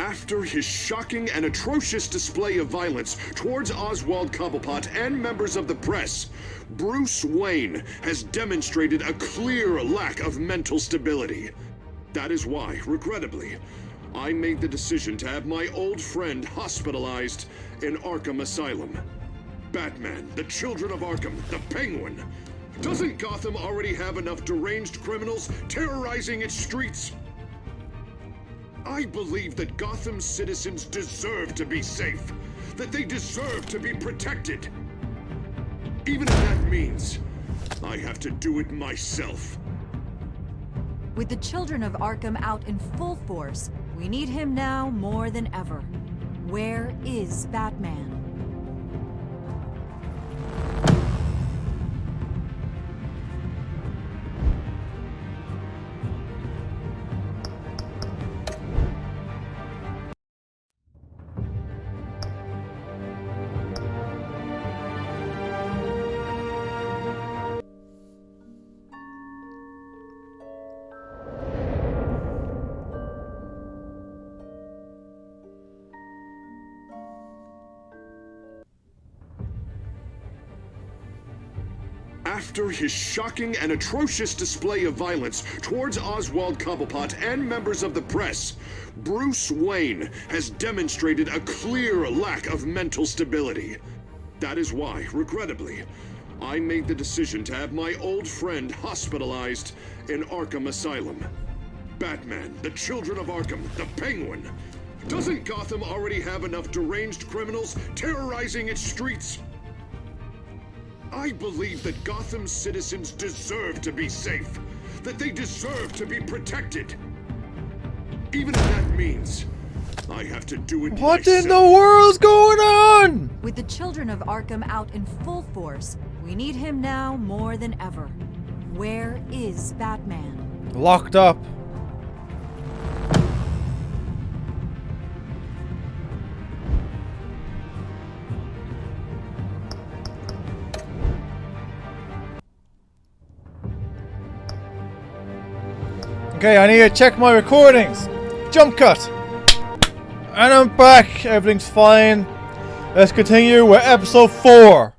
After his shocking and atrocious display of violence towards Oswald Cobblepot and members of the press, Bruce Wayne has demonstrated a clear lack of mental stability. That is why, regrettably, I made the decision to have my old friend hospitalized in Arkham Asylum. Batman, the Children of Arkham, the Penguin. Doesn't Gotham already have enough deranged criminals terrorizing its streets? I believe that Gotham's citizens deserve to be safe, that they deserve to be protected. Even if that means I have to do it myself. With the Children of Arkham out in full force, we need him now more than ever. Where is Batman? After his shocking and atrocious display of violence towards Oswald Cobblepot and members of the press, Bruce Wayne has demonstrated a clear lack of mental stability. That is why, regrettably, I made the decision to have my old friend hospitalized in Arkham Asylum. Batman, the Children of Arkham, the Penguin. Doesn't Gotham already have enough deranged criminals terrorizing its streets? I believe that Gotham's citizens deserve to be safe, that they deserve to be protected. Even if that means I have to do it What myself. in the world's going on? With the Children of Arkham out in full force, we need him now more than ever. Where is Batman? Locked up. Okay, I need to check my recordings. Jump cut. And I'm back. Everything's fine. Let's continue with episode 4.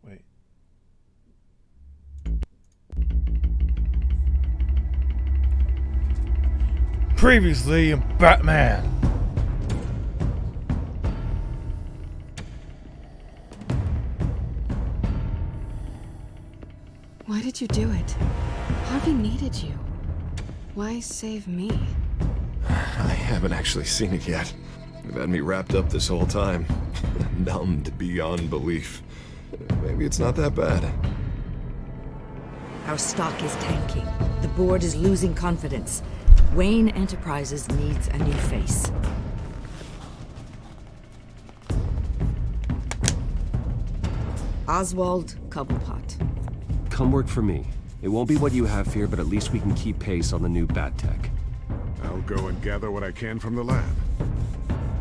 Wait. Previously in Batman. Why did you do it? Harvey needed you. Why save me? I haven't actually seen it yet. They've had me wrapped up this whole time. Numbed beyond belief. Maybe it's not that bad. Our stock is tanking. The board is losing confidence. Wayne Enterprises needs a new face. Oswald Cobblepot. Come work for me. It won't be what you have here, but at least we can keep pace on the new bat tech. I'll go and gather what I can from the lab.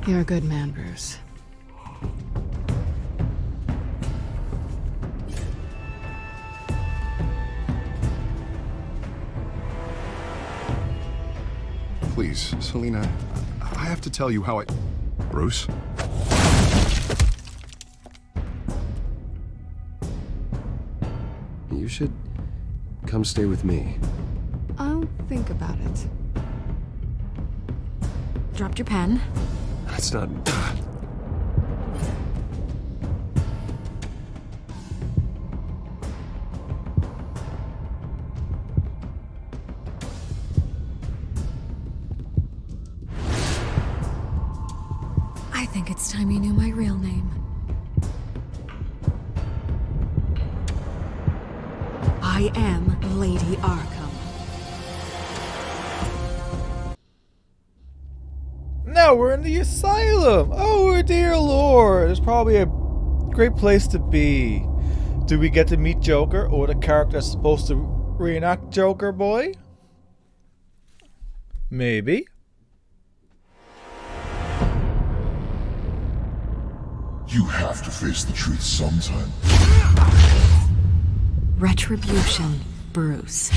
You're a good man, Bruce. Please, Selina, I have to tell you how I... Bruce? You should come stay with me. I'll think about it. Dropped your pen. That's not... I think it's time you knew my real name. I am Lady Arkham. Now we're in the asylum. Oh dear lord. It's probably a great place to be. Do we get to meet Joker or the character that's supposed to reenact Joker boy? Maybe. You have to face the truth sometime. Retribution, Bruce.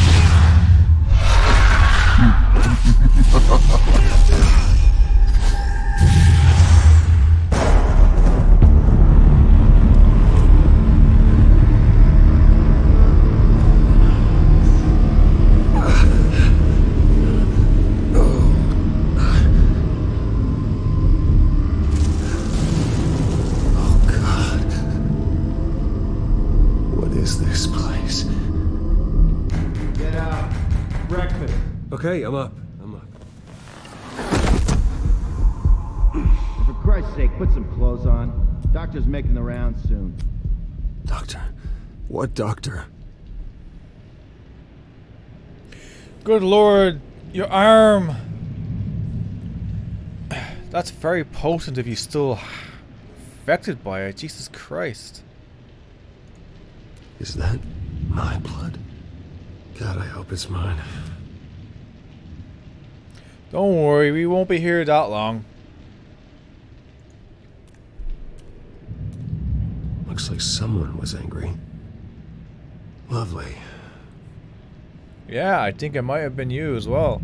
Okay, I'm up. For Christ's sake, put some clothes on. Doctor's making the rounds soon. Doctor? What doctor? Good lord, your arm. That's very potent if you're still affected by it. Jesus Christ. Is that my blood? God, I hope it's mine. Don't worry, we won't be here that long. Looks like someone was angry. Lovely. Yeah, I think it might have been you as well.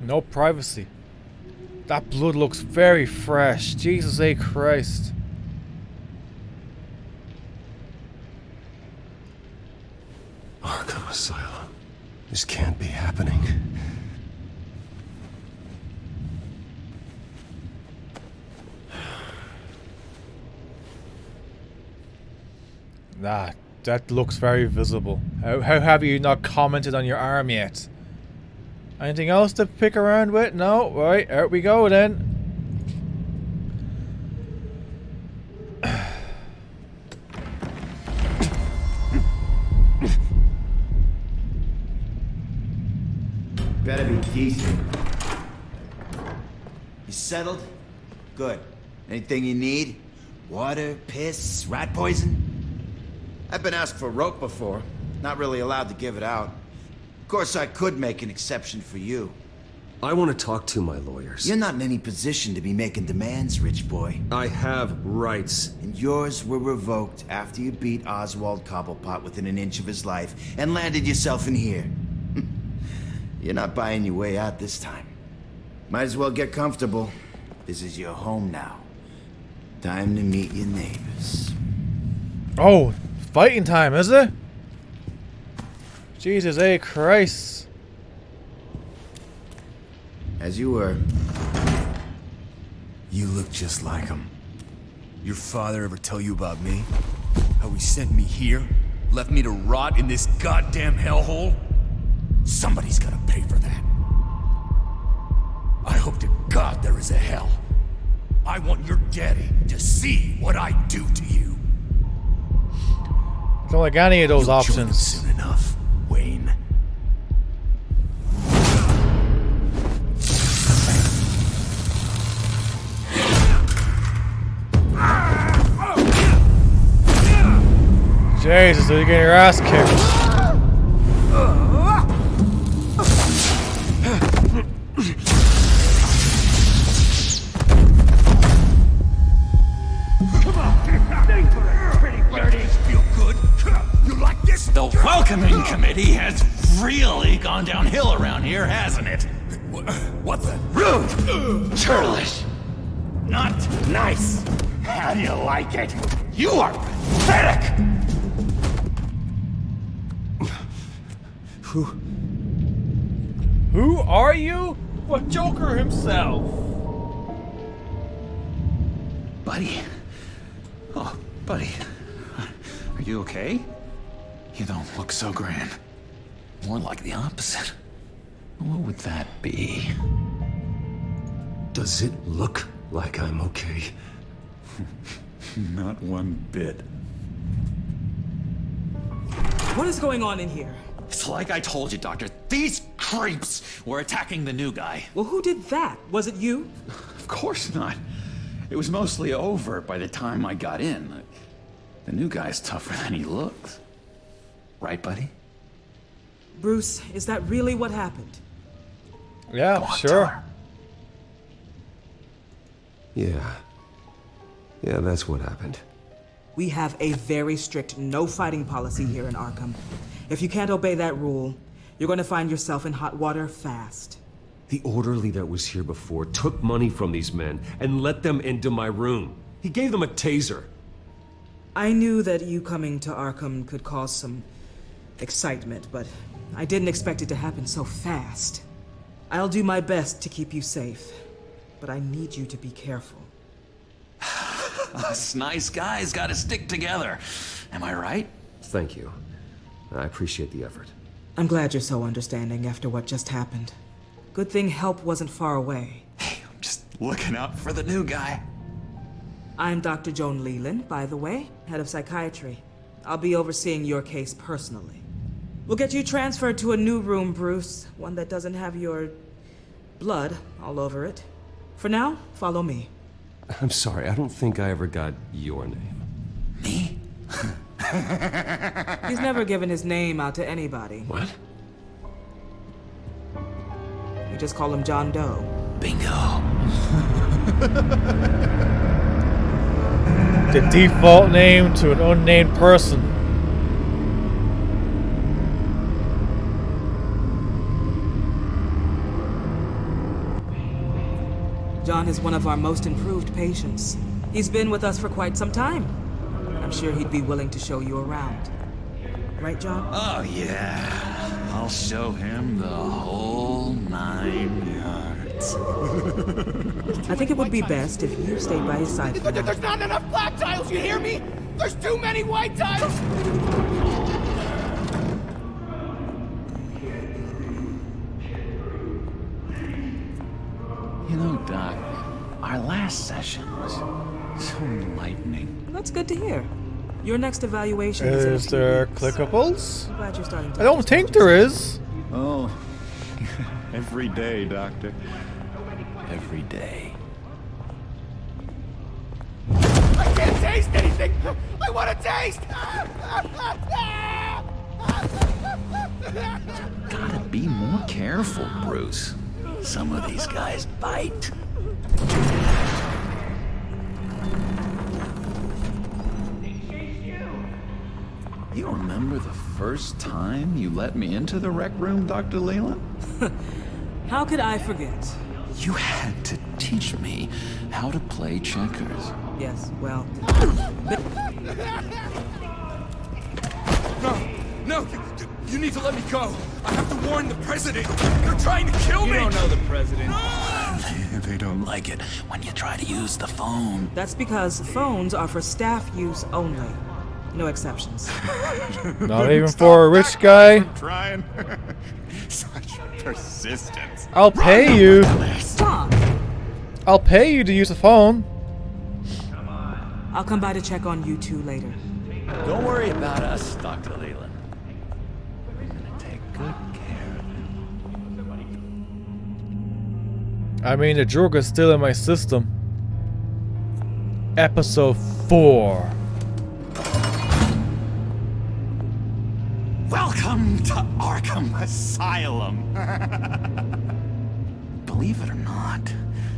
No privacy. That blood looks very fresh. Jesus A. Christ. Arkham Asylum. This can't be happening. Nah, that looks very visible. How have you not commented on your arm yet? Anything else to pick around with? No? Right, out we go then. Better be decent. You settled? Good. Anything you need? Water, piss, rat poison? I've been asked for rope before. Not really allowed to give it out. Of course, I could make an exception for you. I want to talk to my lawyers. You're not in any position to be making demands, rich boy. I have rights. And yours were revoked after you beat Oswald Cobblepot within an inch of his life and landed yourself in here. You're not buying your way out this time. Might as well get comfortable. This is your home now. Time to meet your neighbors. Oh, fighting time, is it? Jesus A. Christ. As you were. You look just like him. Your father ever tell you about me? How he sent me here? Left me to rot in this goddamn hellhole? Somebody's gotta pay for that. I hope to God there is a hell. I want your daddy to see what I do to you. I don't like any of those options. Soon enough, Wayne. Jesus, you're getting your ass kicked. The welcoming committee has really gone downhill around here, hasn't it? What the? Rude! Churlish! Not nice! How do you like it? You are pathetic! Who are you? But Joker himself. Buddy. Oh, buddy. Are you okay? You don't look so grand. More like the opposite. What would that be? Does it look like I'm okay? Not one bit. What is going on in here? It's like I told you, Doctor. These creeps were attacking the new guy. Well, who did that? Was it you? Of course not. It was mostly over by the time I got in. The new guy's tougher than he looks. Right, buddy? Bruce, is that really what happened? Yeah, sure. Yeah. Yeah, that's what happened. We have a very strict no fighting policy here in Arkham. If you can't obey that rule, you're going to find yourself in hot water fast. The orderly that was here before took money from these men and let them into my room. He gave them a taser. I knew that you coming to Arkham could cause some excitement, but I didn't expect it to happen so fast. I'll do my best to keep you safe, but I need you to be careful. Us nice guys gotta stick together. Am I right? Thank you. I appreciate the effort. I'm glad you're so understanding after what just happened. Good thing help wasn't far away. Hey, I'm just looking out for the new guy. I'm Dr. Joan Leland, by the way, head of psychiatry. I'll be overseeing your case personally. We'll get you transferred to a new room, Bruce. One that doesn't have your blood all over it. For now, follow me. I'm sorry, I don't think I ever got your name. Me? He's never given his name out to anybody. What? We just call him John Doe. Bingo. The default name to an unnamed person. John is one of our most improved patients. He's been with us for quite some time. I'm sure he'd be willing to show you around. Right, John? Oh, yeah. I'll show him the whole 9 yards. I think it would be best if you stayed by his side for now. There's not enough black tiles, you hear me? There's too many white tiles! You know, Doc, our last session was so enlightening. That's good to hear. Your next evaluation is in a Is few there weeks. clickables? I'm glad you're starting to I don't think there is. Oh, every day, Doctor. Every day. I can't taste anything! I want to taste! Gotta be more careful, Bruce. Some of these guys bite. You remember the first time you let me into the rec room, Dr. Leland? How could I forget? You had to teach me how to play checkers. Yes, well... No, you need to let me go. I have to warn the president. They're trying to kill me. You don't know the president. They don't like it when you try to use the phone. That's because phones are for staff use only. No exceptions. Not even for a rich guy. Trying. Such persistence. I'll pay you. Stop! I'll pay you to use the phone. I'll come by to check on you two later. Don't worry about us, Dr. Leland. We're gonna take good care of him. I mean, the drug is still in my system. Episode 4. Welcome to Arkham Asylum. Believe it or not,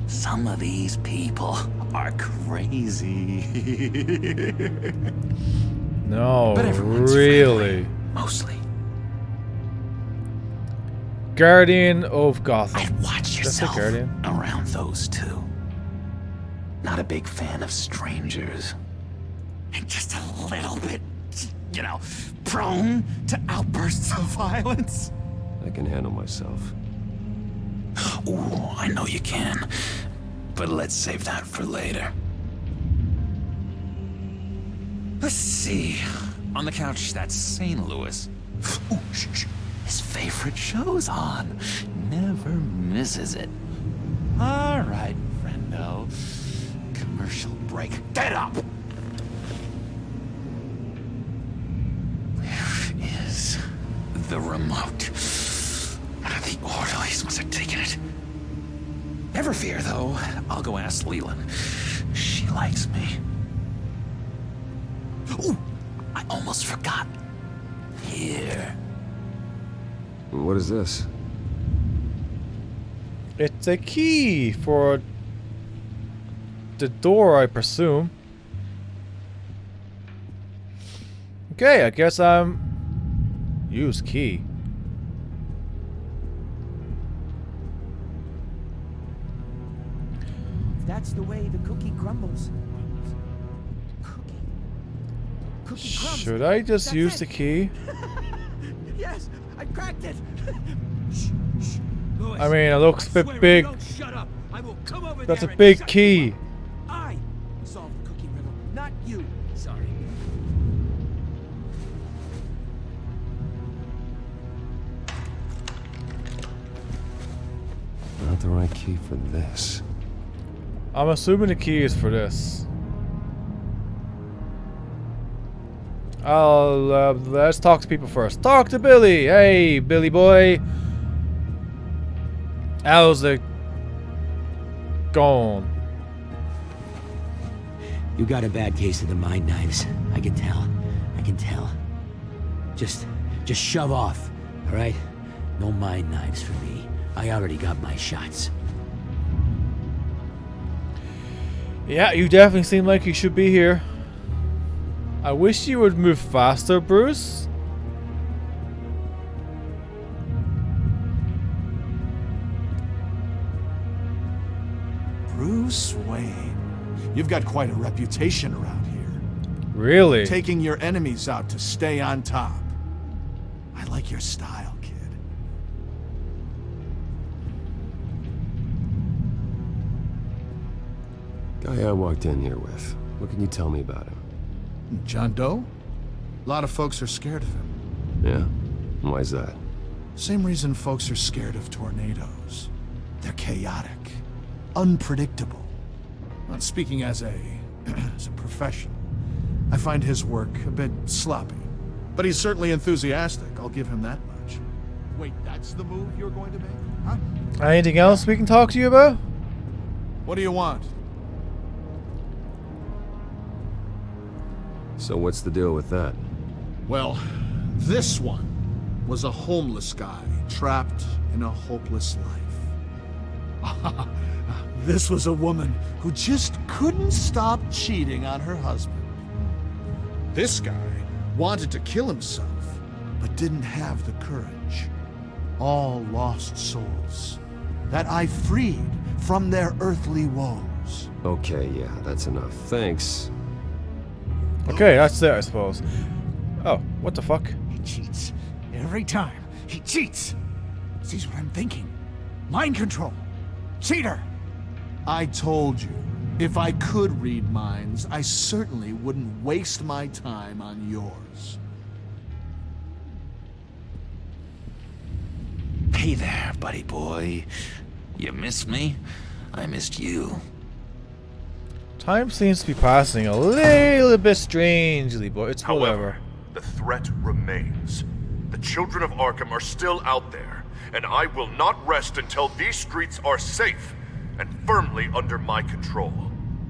some of these people are crazy. No, But everyone's really. friendly, mostly. Guardian of Gotham. I'd watch That's a yourself Guardian. around those two. Not a big fan of strangers. And just a little bit, you know, prone to outbursts of violence. I can handle myself. Ooh, I know you can. But let's save that for later. Let's see. On the couch, that's St. Louis. Ooh, shh. His favorite show's on. Never misses it. All right, friendo. Commercial break. Get up! Where is the remote? One of the orderlies must have taken it. Never fear, though. I'll go ask Leland. She likes me. Ooh, I almost forgot. Here. What is this? It's a key for the door, I presume. Okay, I guess use key. That's the way the cookie crumbles. Cookie crumbs. Should I just That's use it. the key? Yes, I cracked it. I mean, it looks a bit big. Shut up. I will come over That's a there and big shut key. you up. I solved the cookie riddle, not you. Sorry. Not the right key for this. I'm assuming the key is for this. Let's talk to people first. Talk to Billy. Hey, Billy boy. How's it going? You got a bad case of the mind knives. I can tell. I can tell. Just shove off, all right? No mind knives for me. I already got my shots. Yeah, you definitely seem like you should be here. I wish you would move faster, Bruce. Bruce Wayne. You've got quite a reputation around here. Really? Taking your enemies out to stay on top. I like your style, kid. Guy I walked in here with. What can you tell me about him? John Doe? A lot of folks are scared of him. Yeah? Why's that? Same reason folks are scared of tornadoes. They're chaotic, unpredictable. Well, speaking as a professional, I find his work a bit sloppy. But he's certainly enthusiastic, I'll give him that much. Wait, that's the move you're going to make? Huh? Anything else we can talk to you about? What do you want? So what's the deal with that? Well, this one was a homeless guy trapped in a hopeless life. This was a woman who just couldn't stop cheating on her husband. This guy wanted to kill himself, but didn't have the courage. All lost souls that I freed from their earthly woes. Okay, yeah, that's enough. Thanks. Okay, that's it, I suppose. Oh, what the fuck? He cheats. Every time. He cheats. Sees what I'm thinking. Mind control. Cheater. I told you, if I could read minds, I certainly wouldn't waste my time on yours. Hey there, buddy boy. You missed me? I missed you. Time seems to be passing a little bit strangely, but it's However, whatever. the threat remains. The children of Arkham are still out there, and I will not rest until these streets are safe and firmly under my control.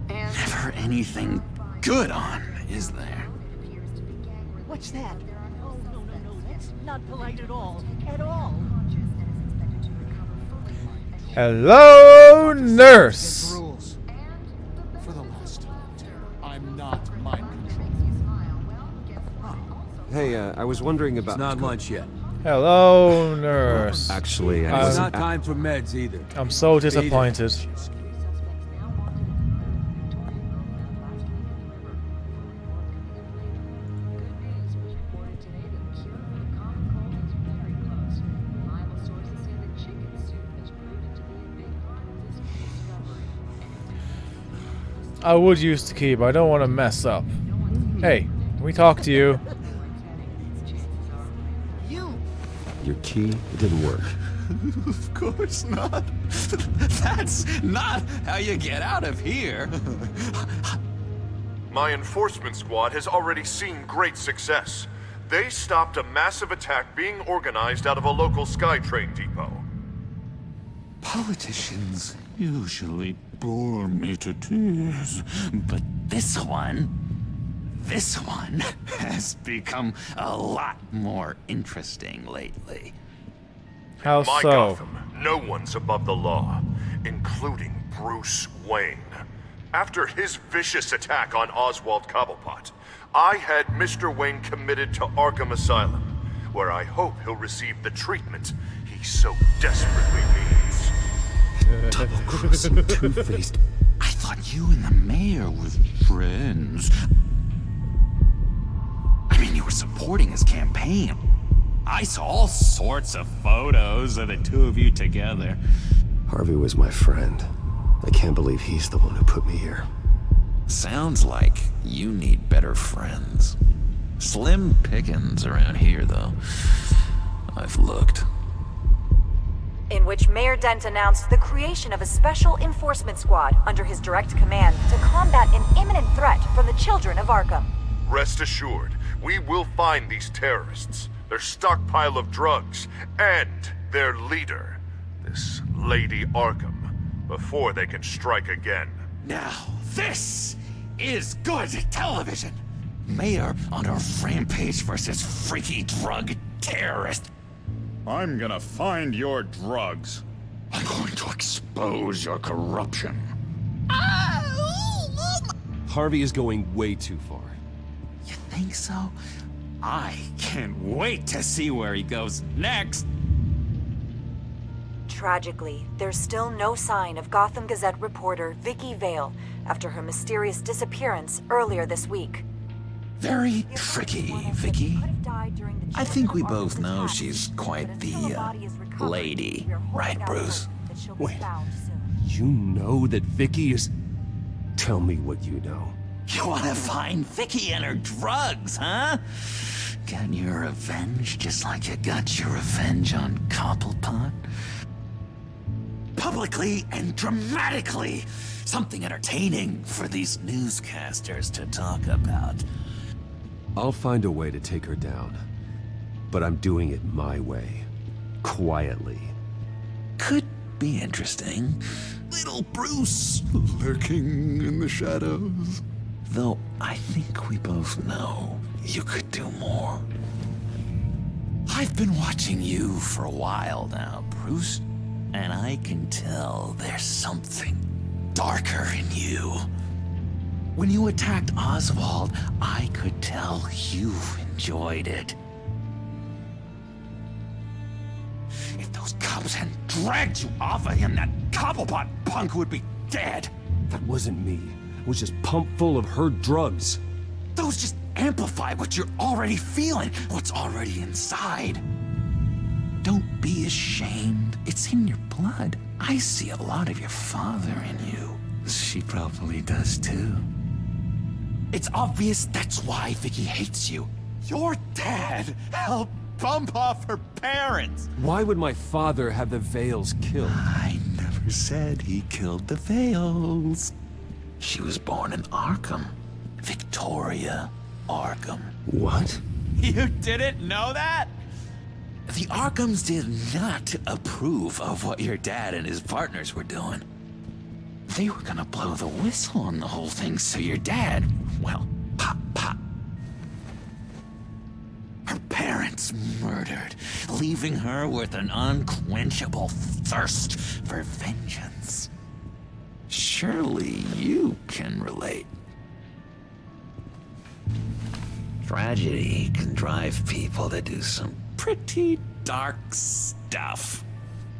Never anything good on, is there? What's that? Oh, no, that's not polite at all. At all. Hello, nurse. Rules. For the last time, I'm not mind Hey, I was wondering about... It's not lunch yet. Hello, nurse. Actually, I It's wasn't... not time for meds either. I'm so disappointed. I would use the key, but I don't want to mess up. Hey, can we talk to you? Your key, it didn't work. Of course not. That's not how you get out of here. My enforcement squad has already seen great success. They stopped a massive attack being organized out of a local SkyTrain depot. Politicians usually bore me to tears, but this one has become a lot more interesting lately. How My so? Gotham, no one's above the law, including Bruce Wayne. After his vicious attack on Oswald Cobblepot, I had Mr. Wayne committed to Arkham Asylum, where I hope he'll receive the treatment he so desperately needs. Double-crossing, two-faced. I thought you and the mayor were friends. I mean, you were supporting his campaign. I saw all sorts of photos of the two of you together. Harvey was my friend. I can't believe he's the one who put me here. Sounds like you need better friends. Slim pickings around here, though. I've looked. In which Mayor Dent announced the creation of a special enforcement squad under his direct command to combat an imminent threat from the children of Arkham. Rest assured, we will find these terrorists, their stockpile of drugs, and their leader, this Lady Arkham, before they can strike again. Now, this is good television. Mayor on a rampage versus freaky drug terrorist. I'm gonna find your drugs. I'm going to expose your corruption. Harvey is going way too far. You think so? I can't wait to see where he goes next. Tragically, there's still no sign of Gotham Gazette reporter Vicky Vale after her mysterious disappearance earlier this week. Very tricky, Vicky. I think we both know she's quite the, lady, right, Bruce? Wait, you know that Vicky is... Tell me what you know. You want to find Vicky and her drugs, huh? Get your revenge just like you got your revenge on Cobblepot? Publicly and dramatically! Something entertaining for these newscasters to talk about. I'll find a way to take her down. But I'm doing it my way. Quietly. Could be interesting. Little Bruce lurking in the shadows. Though I think we both know you could do more. I've been watching you for a while now, Bruce. And I can tell there's something darker in you. When you attacked Oswald, I could tell you enjoyed it. If those cops hadn't dragged you off of him, that Cobblepot punk would be dead. That wasn't me. It was just pumped full of her drugs. Those just amplify what you're already feeling, what's already inside. Don't be ashamed. It's in your blood. I see a lot of your father in you. She probably does too. It's obvious that's why Vicky hates you. Your dad helped bump off her parents. Why would my father have the Vales killed? I never said he killed the Vales. She was born in Arkham. Victoria Arkham. What? You didn't know that? The Arkhams did not approve of what your dad and his partners were doing. They were gonna blow the whistle on the whole thing, so your dad, well, pop, pop. Her parents murdered, leaving her with an unquenchable thirst for vengeance. Surely you can relate. Tragedy can drive people to do some pretty dark stuff.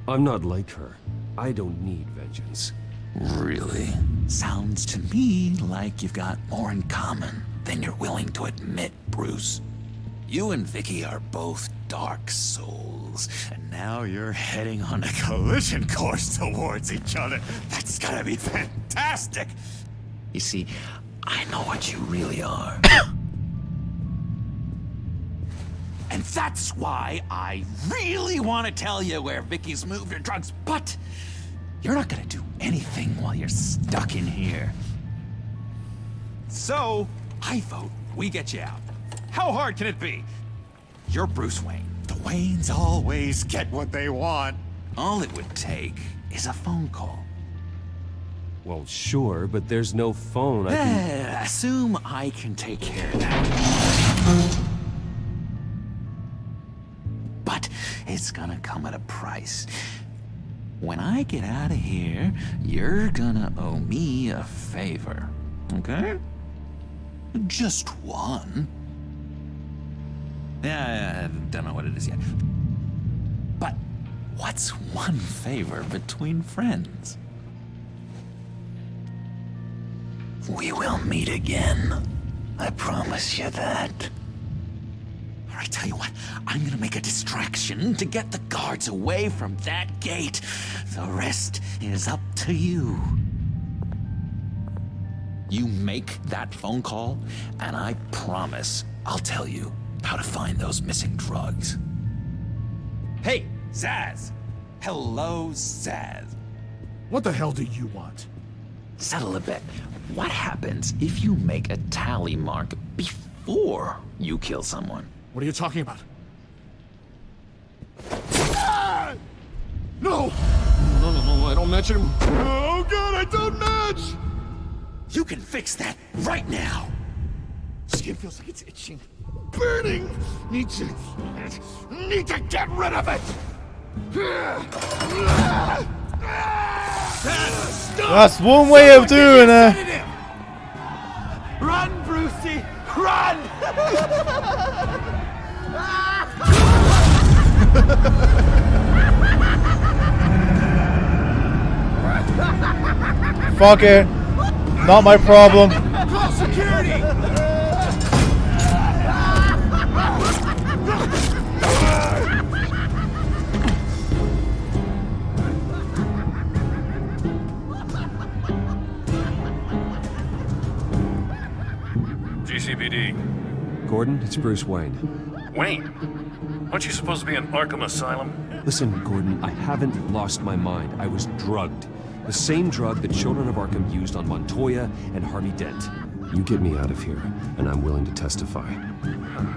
I'm not like her. I don't need vengeance. Really? Sounds to me like you've got more in common than you're willing to admit, Bruce. You and Vicky are both dark souls, and now you're heading on a collision course towards each other. That's gonna be fantastic! You see, I know what you really are. And that's why I really want to tell you where Vicky's moved her drugs, but you're not gonna do anything while you're stuck in here. So, I vote we get you out. How hard can it be? You're Bruce Wayne. The Waynes always get what they want. All it would take is a phone call. Well, sure, but there's no phone. I can... Assume I can take care of that. But it's gonna come at a price. When I get out of here, you're gonna owe me a favor, okay? Just one. Yeah, I don't know what it is yet. But what's one favor between friends? We will meet again. I promise you that. All right, tell you what, I'm gonna make a distraction to get the guards away from that gate. The rest is up to you. You make that phone call, and I promise I'll tell you how to find those missing drugs. Hey, Zaz! Hello, Zaz. What the hell do you want? Settle a bet. What happens if you make a tally mark before you kill someone? What are you talking about? Ah! No! No, I don't match him. Oh god, I don't match! You can fix that right now! Skin feels like it's itching. Burning! Need to get rid of it! That's one way of doing it. Run, Brucey! Run! Fuck it. Not my problem. Call security! GCPD. Gordon, it's Bruce Wayne. Wayne? Aren't you supposed to be in Arkham Asylum? Listen, Gordon, I haven't lost my mind. I was drugged. The same drug the children of Arkham used on Montoya and Harvey Dent. You get me out of here, and I'm willing to testify.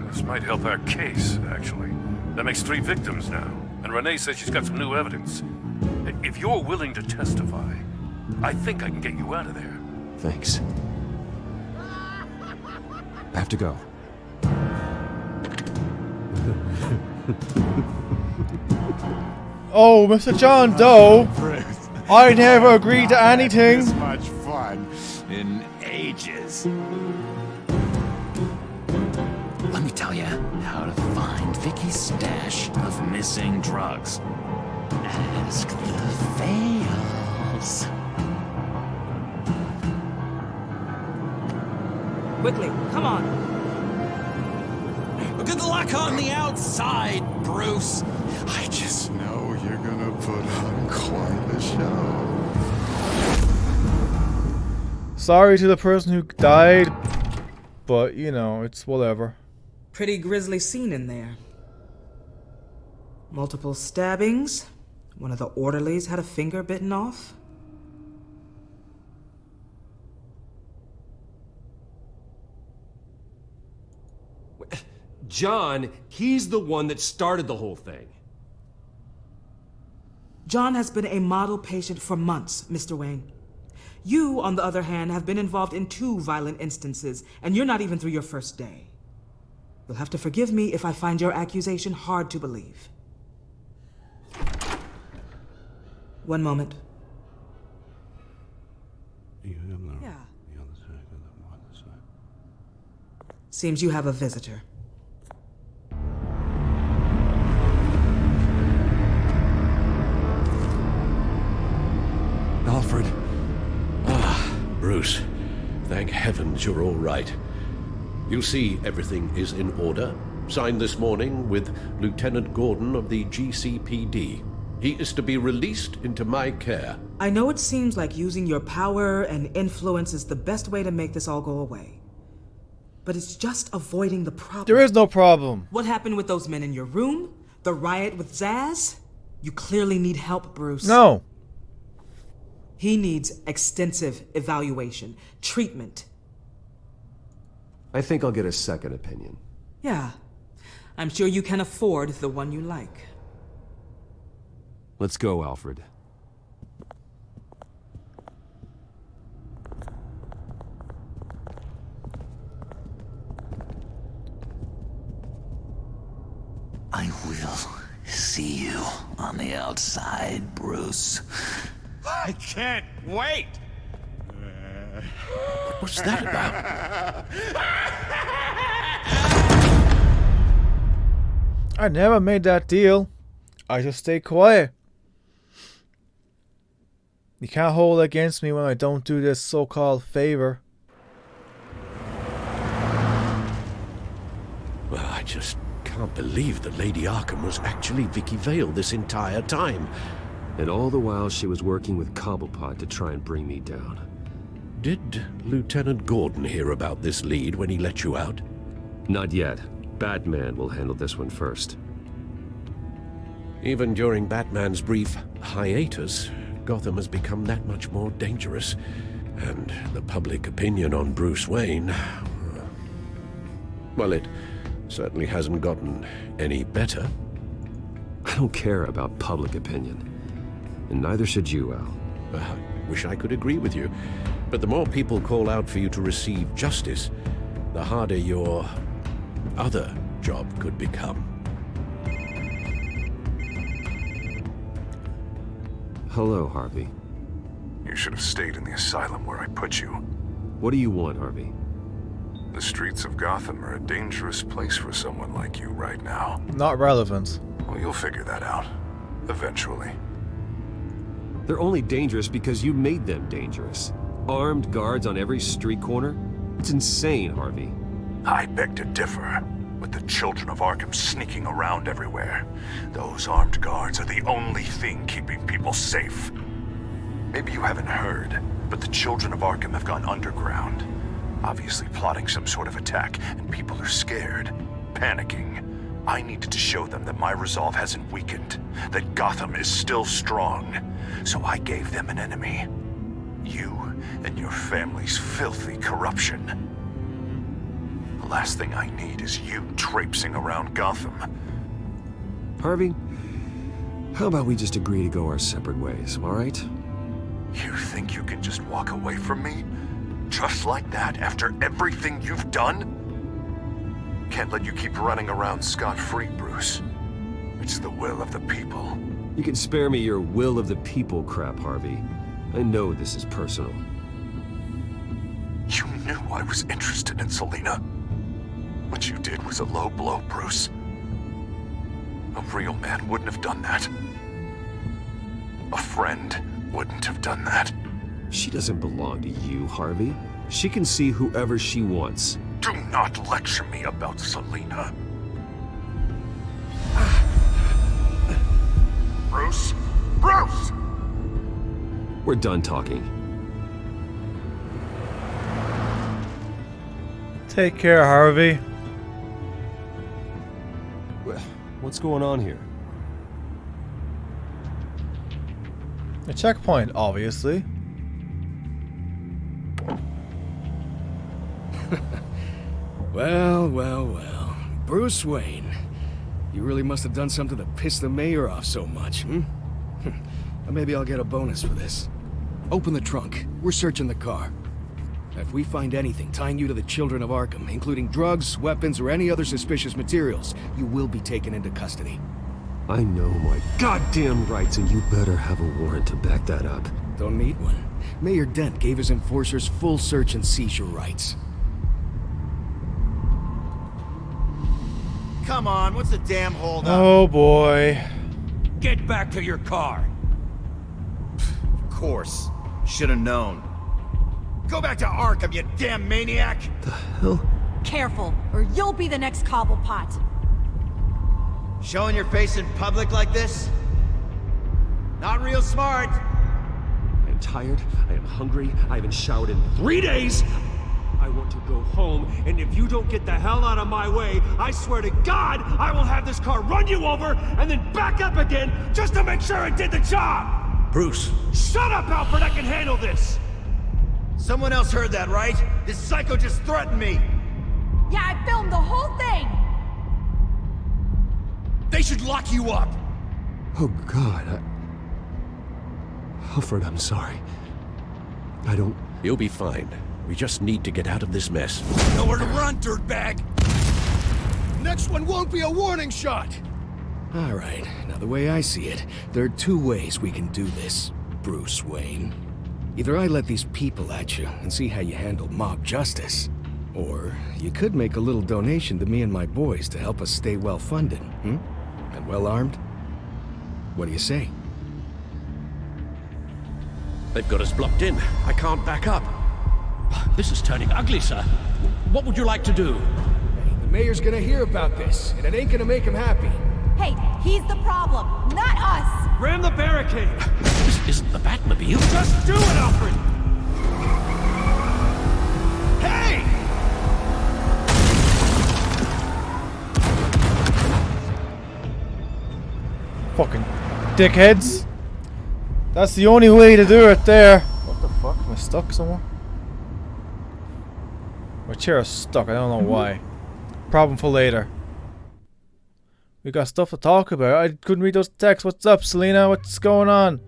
This might help our case, actually. That makes 3 victims now, and Renee says she's got some new evidence. If you're willing to testify, I think I can get you out of there. Thanks. I have to go. Oh, Mr. John Doe. I never agreed to anything. This much fun in ages. Let me tell you how to find Vicky's stash of missing drugs. Ask the fails. Quickly, come on. Good luck on the outside, Bruce. I just know you're gonna put on quite a show. Sorry to the person who died, but you know, it's whatever. Pretty grisly scene in there. Multiple stabbings. One of the orderlies had a finger bitten off. John, he's the one that started the whole thing. John has been a model patient for months, Mr. Wayne. You, on the other hand, have been involved in 2 violent instances, and you're not even through your first day. You'll have to forgive me if I find your accusation hard to believe. One moment. Yeah. Seems you have a visitor. Alfred. Bruce. Thank heavens you're all right. You see, everything is in order. Signed this morning with Lieutenant Gordon of the GCPD. He is to be released into my care. I know it seems like using your power and influence is the best way to make this all go away. But it's just avoiding the problem. There is no problem. What happened with those men in your room? The riot with Zaz? You clearly need help, Bruce. No. He needs extensive evaluation, treatment. I think I'll get a second opinion. Yeah. I'm sure you can afford the one you like. Let's go, Alfred. I will see you on the outside, Bruce. I can't wait! What's that about? I never made that deal. I just stay quiet. You can't hold it against me when I don't do this so-called favor. Well, I just can't believe that Lady Arkham was actually Vicky Vale this entire time. And all the while she was working with Cobblepot to try and bring me down. Did Lieutenant Gordon hear about this lead when he let you out? Not yet. Batman will handle this one first. Even during Batman's brief hiatus, Gotham has become that much more dangerous. And the public opinion on Bruce Wayne... well, it certainly hasn't gotten any better. I don't care about public opinion. And neither should you, Al. I wish I could agree with you. But the more people call out for you to receive justice, the harder your other job could become. Hello, Harvey. You should have stayed in the asylum where I put you. What do you want, Harvey? The streets of Gotham are a dangerous place for someone like you right now. Not relevant. Well, you'll figure that out. Eventually. They're only dangerous because you made them dangerous. Armed guards on every street corner? It's insane, Harvey. I beg to differ. With the children of Arkham sneaking around everywhere, those armed guards are the only thing keeping people safe. Maybe you haven't heard, but the children of Arkham have gone underground. Obviously plotting some sort of attack, and people are scared, panicking. I needed to show them that my resolve hasn't weakened, that Gotham is still strong. So I gave them an enemy. You and your family's filthy corruption. The last thing I need is you traipsing around Gotham. Harvey, how about we just agree to go our separate ways, all right? You think you can just walk away from me? Just like that, after everything you've done? Can't let you keep running around scot-free, Bruce. It's the will of the people. You can spare me your will of the people crap, Harvey. I know this is personal. You knew I was interested in Selina. What you did was a low blow, Bruce. A real man wouldn't have done that. A friend wouldn't have done that. She doesn't belong to you, Harvey. She can see whoever she wants. Do not lecture me about Selina. Bruce? Bruce! We're done talking. Take care, Harvey. What's going on here? A checkpoint, obviously. Well, well, well. Bruce Wayne. You really must have done something to piss the mayor off so much, hmm? Or maybe I'll get a bonus for this. Open the trunk. We're searching the car. If we find anything tying you to the children of Arkham, including drugs, weapons, or any other suspicious materials, you will be taken into custody. I know my goddamn rights, and you better have a warrant to back that up. Don't need one. Mayor Dent gave his enforcers full search and seizure rights. Come on, what's the damn hold up? Oh boy. Get back to your car. Of course. Should have known. Go back to Arkham, you damn maniac! The hell? Careful, or you'll be the next Cobblepot. Showing your face in public like this? Not real smart. I am tired, I am hungry, I haven't showered in 3 days! I want to go home, and if you don't get the hell out of my way, I swear to God, I will have this car run you over, and then back up again, just to make sure it did the job! Bruce! Shut up, Alfred, I can handle this! Someone else heard that, right? This psycho just threatened me! Yeah, I filmed the whole thing! They should lock you up! Oh, God, Alfred, I'm sorry. I don't... You'll be fine. We just need to get out of this mess. Nowhere to run, dirtbag! Next one won't be a warning shot! All right, now the way I see it, there are 2 ways we can do this, Bruce Wayne. Either I let these people at you and see how you handle mob justice, or you could make a little donation to me and my boys to help us stay well-funded, and well-armed. What do you say? They've got us blocked in. I can't back up. This is turning ugly, sir. What would you like to do? The mayor's gonna hear about this, and it ain't gonna make him happy. Hey, he's the problem, not us! Ram the barricade! This isn't the Batmobile. Just do it, Alfred! Hey! Fucking dickheads. That's the only way to do it there. What the fuck? Am I stuck somewhere? My chair is stuck. I don't know why. Problem for later. We got stuff to talk about. I couldn't read those texts. What's up, Selena? What's going on?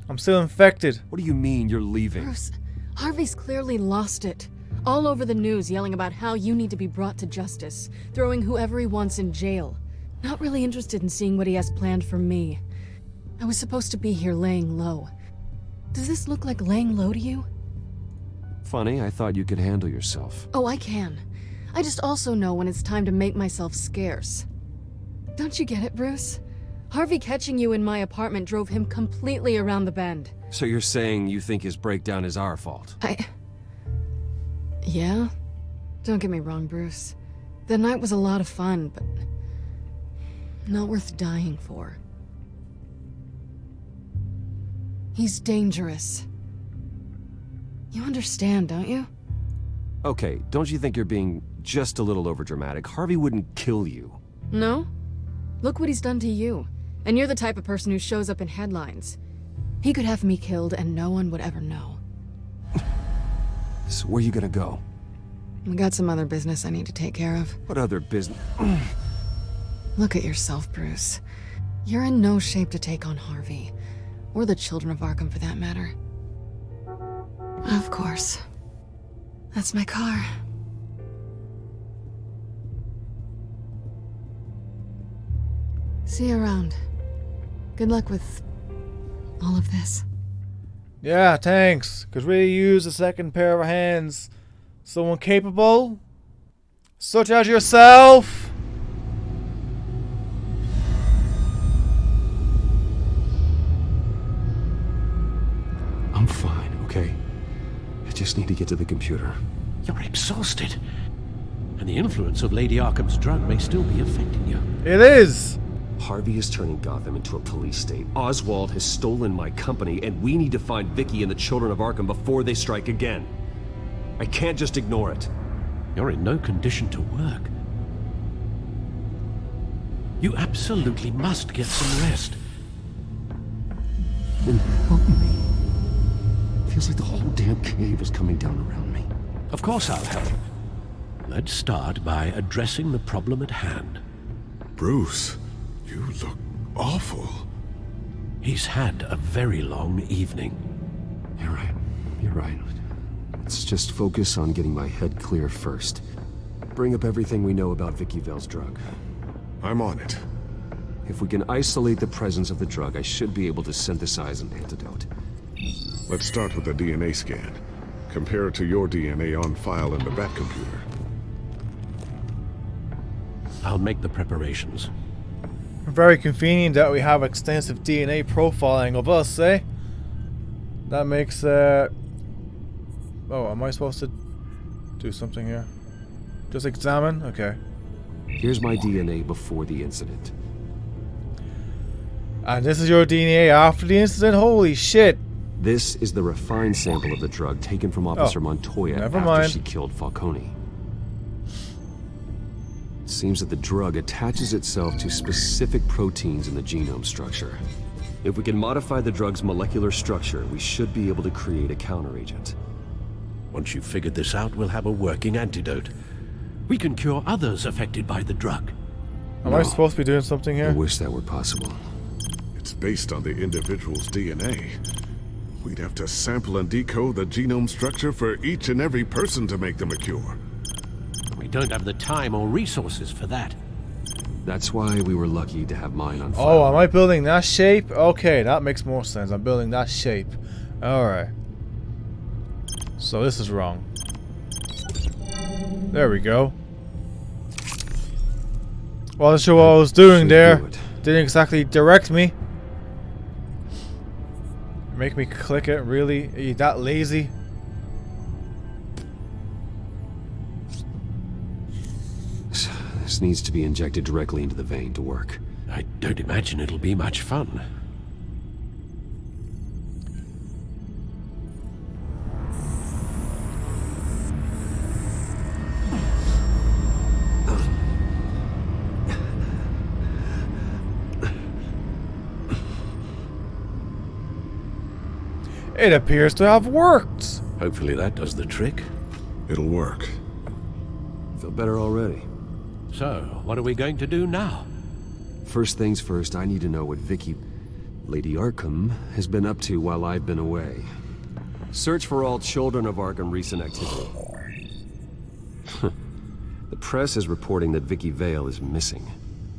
I'm still infected. What do you mean you're leaving? Bruce, Harvey's clearly lost it. All over the news yelling about how you need to be brought to justice, throwing whoever he wants in jail. Not really interested in seeing what he has planned for me. I was supposed to be here laying low. Does this look like laying low to you? Funny, I thought you could handle yourself. Oh, I can. I just also know when it's time to make myself scarce. Don't you get it, Bruce? Harvey catching you in my apartment drove him completely around the bend. So you're saying you think his breakdown is our fault? Yeah? Don't get me wrong, Bruce. The night was a lot of fun, but not worth dying for. He's dangerous. You understand, don't you? Okay, don't you think you're being just a little overdramatic? Harvey wouldn't kill you. No? Look what he's done to you. And you're the type of person who shows up in headlines. He could have me killed and no one would ever know. So where are you gonna go? I got some other business I need to take care of. What other business? Look at yourself, Bruce. You're in no shape to take on Harvey. Or the children of Arkham, for that matter. Of course. That's my car. See you around. Good luck with all of this. Yeah, thanks. Could really use a second pair of hands. Someone capable, such as yourself. I'm fine, okay? I just need to get to the computer. You're exhausted. And the influence of Lady Arkham's drug may still be affecting you. It is! Harvey is turning Gotham into a police state. Oswald has stolen my company, and we need to find Vicky and the children of Arkham before they strike again. I can't just ignore it. You're in no condition to work. You absolutely must get some rest. Then help me. Feels like the whole damn cave is coming down around me. Of course I'll help. Let's start by addressing the problem at hand. Bruce, you look awful. He's had a very long evening. You're right. You're right. Let's just focus on getting my head clear first. Bring up everything we know about Vicky Vale's drug. I'm on it. If we can isolate the presence of the drug, I should be able to synthesize an antidote. Let's start with a DNA scan. Compare it to your DNA on file in the Batcomputer. I'll make the preparations. Very convenient that we have extensive DNA profiling of us, eh? That makes, Oh, am I supposed to do something here? Just examine? Okay. Here's my DNA before the incident. And this is your DNA after the incident? Holy shit! This is the refined sample of the drug taken from Officer Montoya after she killed Falcone. It seems that the drug attaches itself to specific proteins in the genome structure. If we can modify the drug's molecular structure, we should be able to create a counteragent. Once you've figured this out, we'll have a working antidote. We can cure others affected by the drug. Am I supposed to be doing something here? I wish that were possible. It's based on the individual's DNA. We'd have to sample and decode the genome structure for each and every person to make them a cure. We don't have the time or resources for that. That's why we were lucky to have mine on file. Oh, am I building that shape? Okay, that makes more sense. I'm building that shape. Alright. So this is wrong. There we go. Wasn't sure what I was doing there. Didn't exactly direct me. Make me click it, really? Are you that lazy? This needs to be injected directly into the vein to work. I don't imagine it'll be much fun. It appears to have worked. Hopefully that does the trick. It'll work. Feel better already. So, what are we going to do now? First things first, I need to know what Lady Arkham, has been up to while I've been away. Search for all children of Arkham recent activity. The press is reporting that Vicky Vale is missing.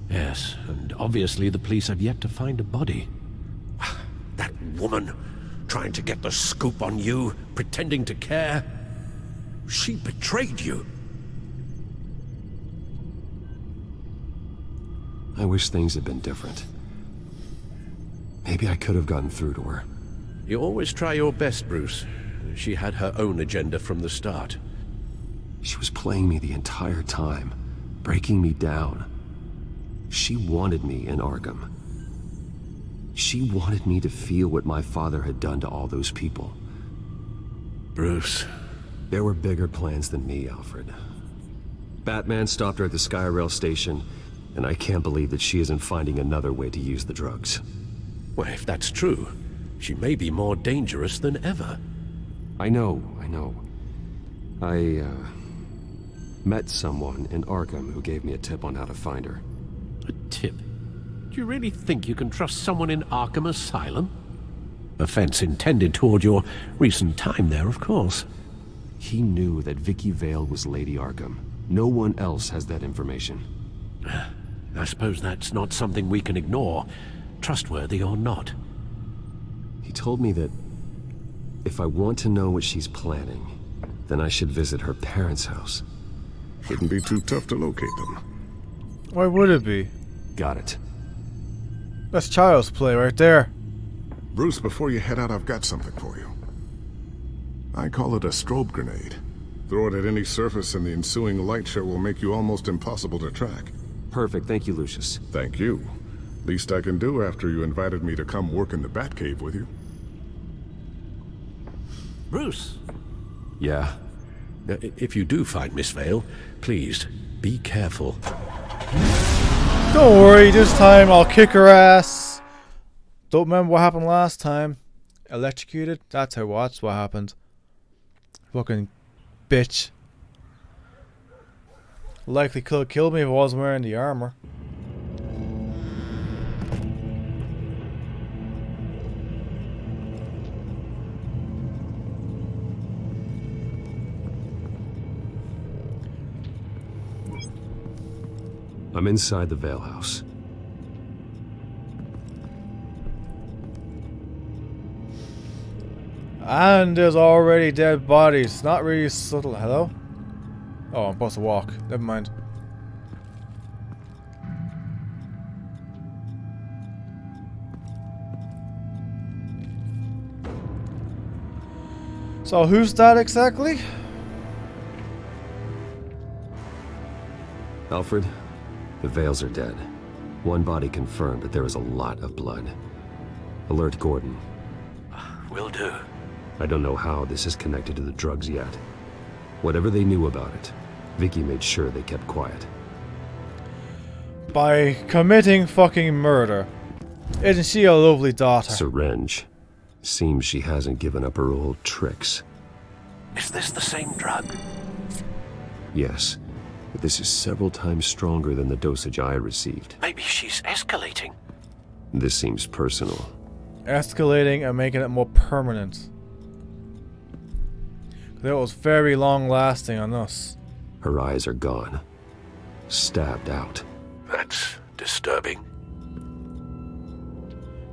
Yes, and obviously the police have yet to find a body. That woman, trying to get the scoop on you, pretending to care. She betrayed you. I wish things had been different. Maybe I could have gotten through to her. You always try your best, Bruce. She had her own agenda from the start. She was playing me the entire time, breaking me down. She wanted me in Arkham. She wanted me to feel what my father had done to all those people. Bruce. There were bigger plans than me, Alfred. Batman stopped her at the Skyrail station, and I can't believe that she isn't finding another way to use the drugs. Well, if that's true, she may be more dangerous than ever. I know. I met someone in Arkham who gave me a tip on how to find her. A tip? Do you really think you can trust someone in Arkham Asylum? Offense intended toward your recent time there, of course. He knew that Vicky Vale was Lady Arkham. No one else has that information. I suppose that's not something we can ignore, trustworthy or not. He told me that if I want to know what she's planning, then I should visit her parents' house. Shouldn't be too tough to locate them. Why would it be? Got it. That's child's play right there. Bruce, before you head out, I've got something for you. I call it a strobe grenade. Throw it at any surface and the ensuing light show will make you almost impossible to track. Perfect, thank you, Lucius. Thank you. Least I can do after you invited me to come work in the Batcave with you. Bruce! Yeah? If you do find Miss Vale, please, be careful. Don't worry, this time I'll kick her ass. Don't remember what happened last time. Electrocuted? That's what happened. Fucking bitch. Likely could have killed me if I wasn't wearing the armor. I'm inside the Vale house. And there's already dead bodies. Not really subtle. Hello? Oh, I'm supposed to walk. Never mind. So who's that exactly? Alfred, the Vales are dead. One body confirmed, but there is a lot of blood. Alert Gordon. Will do. I don't know how this is connected to the drugs yet. Whatever they knew about it, Vicky made sure they kept quiet. By committing fucking murder. Isn't she a lovely daughter? Syringe. Seems she hasn't given up her old tricks. Is this the same drug? Yes, but this is several times stronger than the dosage I received. Maybe she's escalating. This seems personal. Escalating and making it more permanent. That was very long lasting on us. Her eyes are gone. Stabbed out. That's disturbing.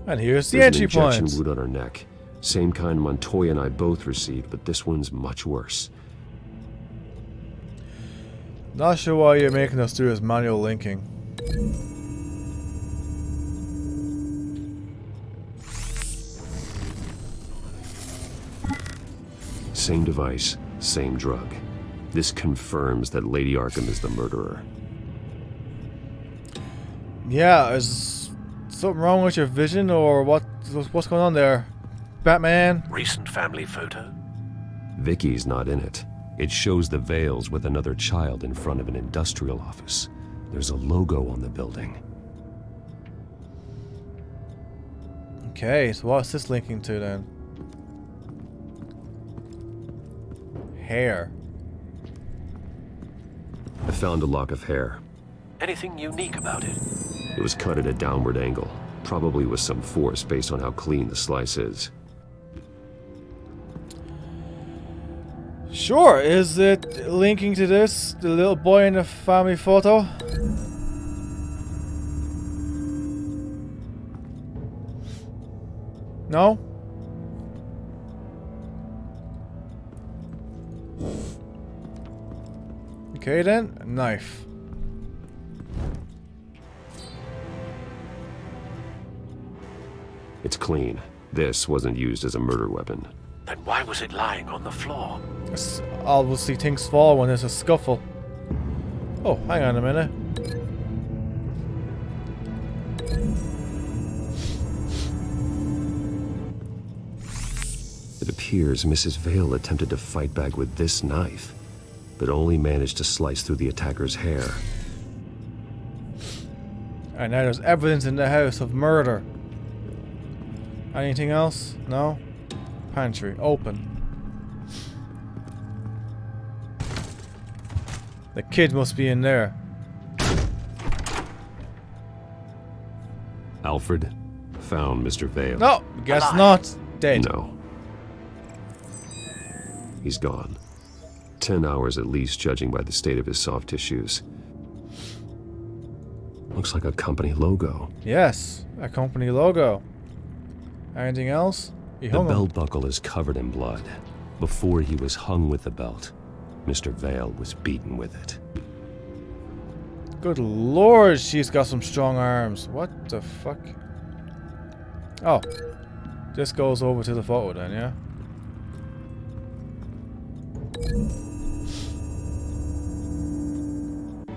And here's the There's entry an injection point. wound on her neck. Same kind Montoya and I both received, but this one's much worse. Not sure why you're making us do this manual linking. Same device, same drug. This confirms that Lady Arkham is the murderer. Yeah, is something wrong with your vision, or what's going on there? Batman? Recent family photo? Vicky's not in it. It shows the Vales with another child in front of an industrial office. There's a logo on the building. Okay, so what's this linking to then? Hair. I found a lock of hair. Anything unique about it? It was cut at a downward angle, probably with some force based on how clean the slice is. Sure, is it linking to this? The little boy in the family photo? No? Okay then, a knife. It's clean. This wasn't used as a murder weapon. Then why was it lying on the floor? Obviously things fall when there's a scuffle. Oh, hang on a minute. It appears Mrs. Vale attempted to fight back with this knife, but only managed to slice through the attacker's hair. And now there's evidence in the house of murder. Anything else? No? Pantry, open. The kid must be in there. Alfred found Mr. Vale. No, guess not. Dead. No. He's gone. 10 hours at least, judging by the state of his soft tissues. Looks like a company logo. Yes, a company logo. Anything else? The belt buckle is covered in blood. Before he was hung with the belt, Mr. Vale was beaten with it. Good lord, she's got some strong arms. What the fuck? Oh. This goes over to the photo then, yeah?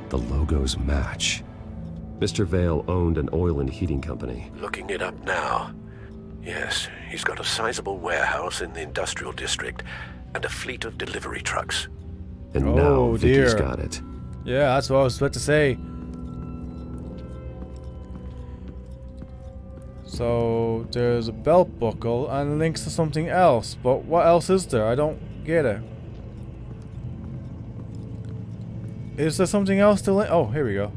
The logos match. Mr. Vale owned an oil and heating company. Looking it up now. Yes, he's got a sizable warehouse in the industrial district and a fleet of delivery trucks. And now Vicky's got it. Yeah, that's what I was about to say. So there's a belt buckle and links to something else, but what else is there? I don't get it. Is there something else to link? Oh, here we go.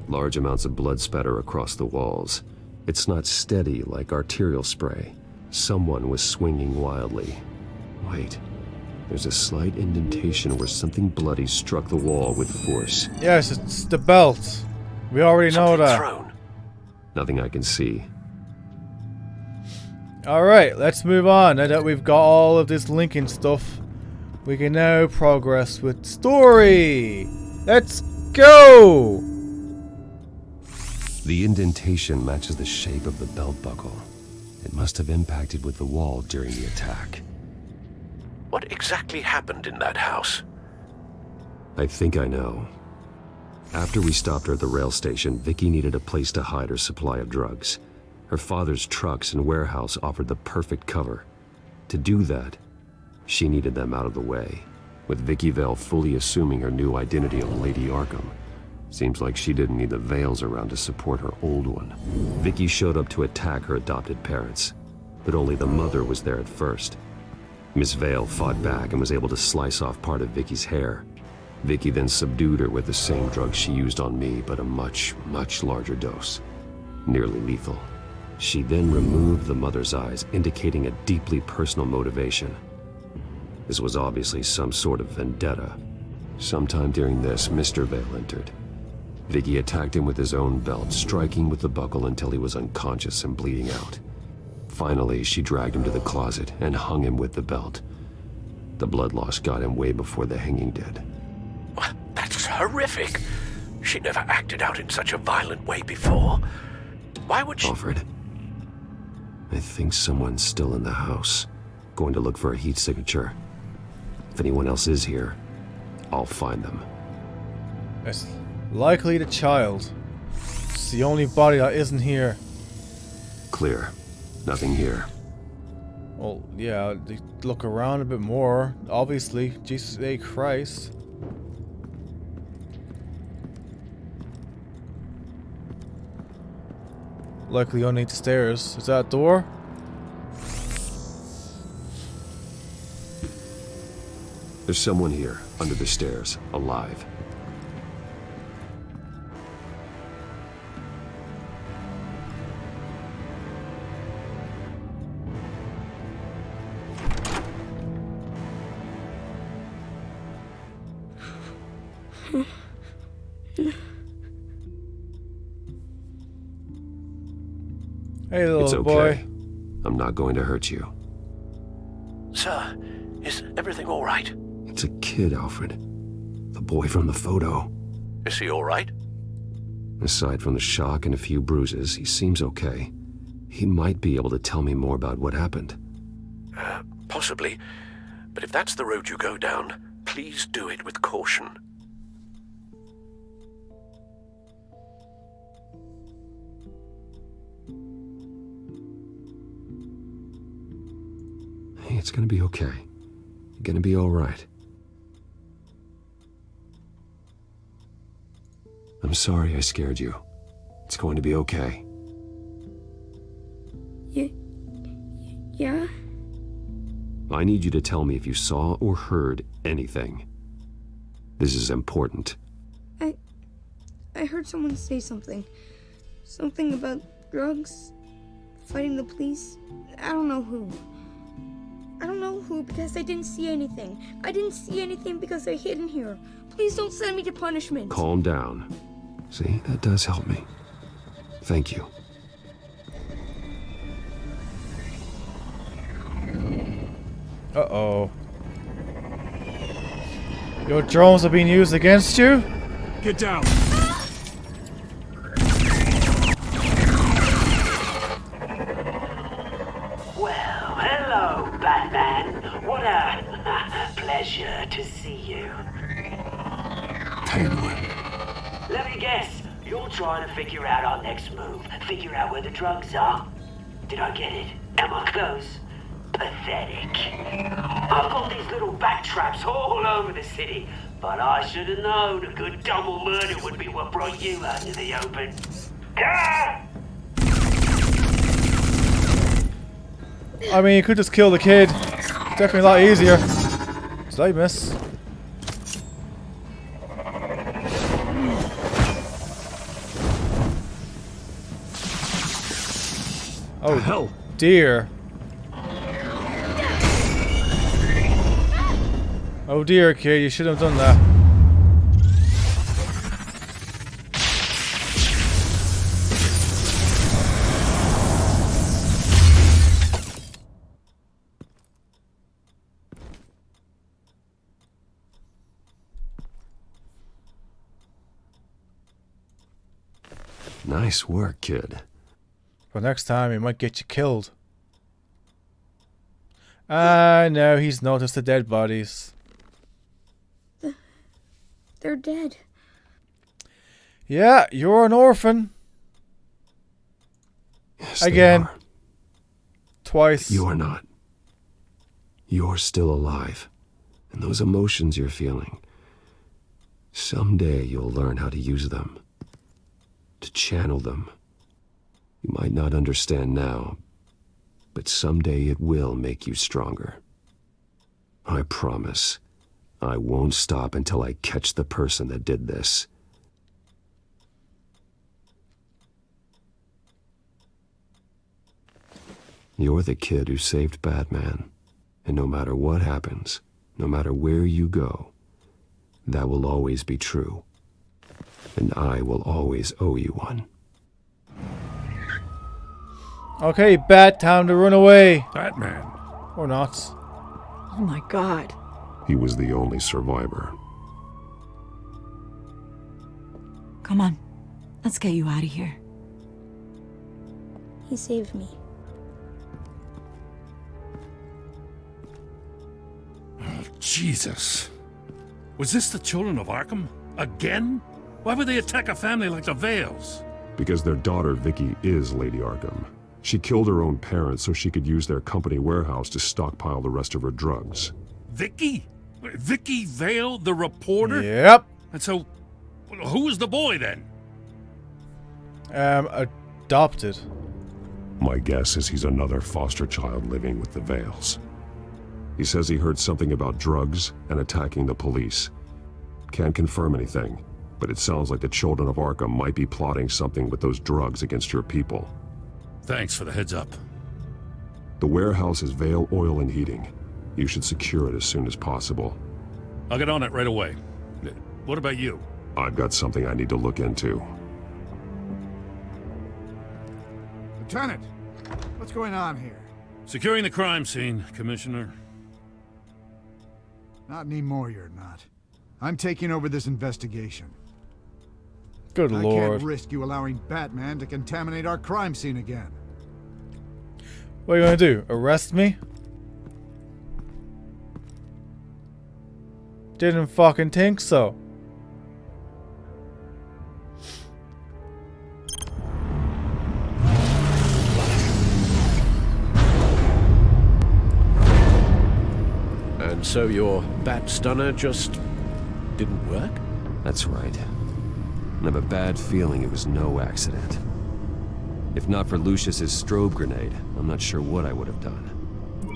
Large amounts of blood spatter across the walls. It's not steady like arterial spray. Someone was swinging wildly. Wait, there's a slight indentation where something bloody struck the wall with force. Yes, it's the belt. We already know that. Thrown. Nothing I can see. Alright, let's move on. Now that we've got all of this linking stuff, we can now progress with story. Let's go! The indentation matches the shape of the belt buckle. It must have impacted with the wall during the attack. What exactly happened in that house? I think I know. After we stopped her at the rail station, Vicky needed a place to hide her supply of drugs. Her father's trucks and warehouse offered the perfect cover. To do that, she needed them out of the way, with Vicky Vale fully assuming her new identity of Lady Arkham. Seems like she didn't need the Vales around to support her old one. Vicky showed up to attack her adopted parents, but only the mother was there at first. Miss Vale fought back and was able to slice off part of Vicky's hair. Vicky then subdued her with the same drug she used on me, but a much, much larger dose. Nearly lethal. She then removed the mother's eyes, indicating a deeply personal motivation. This was obviously some sort of vendetta. Sometime during this, Mr. Vale entered. Vicky attacked him with his own belt, striking with the buckle until he was unconscious and bleeding out. Finally, she dragged him to the closet and hung him with the belt. The blood loss got him way before the hanging did. That's horrific. She never acted out in such a violent way before. Why would she... Alfred, I think someone's still in the house. Going to look for a heat signature. If anyone else is here, I'll find them. It's likely the child. It's the only body that isn't here. Clear. Nothing here. Well, yeah, look around a bit more. Obviously, Jesus A. Christ. Likely underneath the stairs. Is that a door? There's someone here, under the stairs, alive. Hey, little it's okay. boy. I'm not going to hurt you. Sir, is everything all right? It's a kid, Alfred. The boy from the photo. Is he all right? Aside from the shock and a few bruises, he seems okay. He might be able to tell me more about what happened. Possibly. But if that's the road you go down, please do it with caution. Hey, it's gonna be okay. You're gonna be all right. I'm sorry I scared you. It's going to be okay. Yeah? I need you to tell me if you saw or heard anything. This is important. I heard someone say something. Something about drugs, fighting the police. I don't know who. I don't know who because I didn't see anything. I didn't see anything because they're hidden here. Please don't send me to punishment. Calm down. See, that does help me. Thank you. Uh-oh. Your drones are being used against you? Get down. Well, hello, Batman. What a pleasure to see you. Let me guess. You're trying to figure out our next move. Figure out where the drugs are. Did I get it? Am I close? Pathetic. I've got these little bat traps all over the city, but I should have known a good double murder would be what brought you out to the open. Ah! I mean, you could just kill the kid. Definitely a lot easier. Did I miss? Oh, hell. Dear. Oh dear, kid, you shouldn't have done that. Nice work, kid. But next time, he might get you killed. Ah, no, he's noticed the dead bodies. They're dead. Yeah, you're an orphan. Yes, again. Twice. You are not. You're still alive. And those emotions you're feeling, someday you'll learn how to use them. To channel them. You might not understand now, but someday it will make you stronger. I promise. I won't stop until I catch the person that did this. You're the kid who saved Batman. And no matter what happens, no matter where you go, that will always be true. And I will always owe you one. Okay, Bat, time to run away. Batman. Or not. Oh my god. He was the only survivor. Come on. Let's get you out of here. He saved me. Oh, Jesus. Was this the children of Arkham? Again? Why would they attack a family like the Vales? Because their daughter, Vicky, is Lady Arkham. She killed her own parents so she could use their company warehouse to stockpile the rest of her drugs. Vicky? Vicky Vale, the reporter? Yep. And so, who was the boy then? Adopted. My guess is he's another foster child living with the Vales. He says he heard something about drugs and attacking the police. Can't confirm anything, but it sounds like the children of Arkham might be plotting something with those drugs against your people. Thanks for the heads up. The warehouse is Vale Oil and Heating. You should secure it as soon as possible. I'll get on it right away. What about you? I've got something I need to look into. Lieutenant, what's going on here? Securing the crime scene, Commissioner. Not anymore, you're not. I'm taking over this investigation. Good I lord. can't risk you allowing Batman to contaminate our crime scene again. What are you gonna do? Arrest me? Didn't fucking think so. And so your bat stunner just didn't work? That's right. I have a bad feeling it was no accident. If not for Lucius's strobe grenade, I'm not sure what I would have done.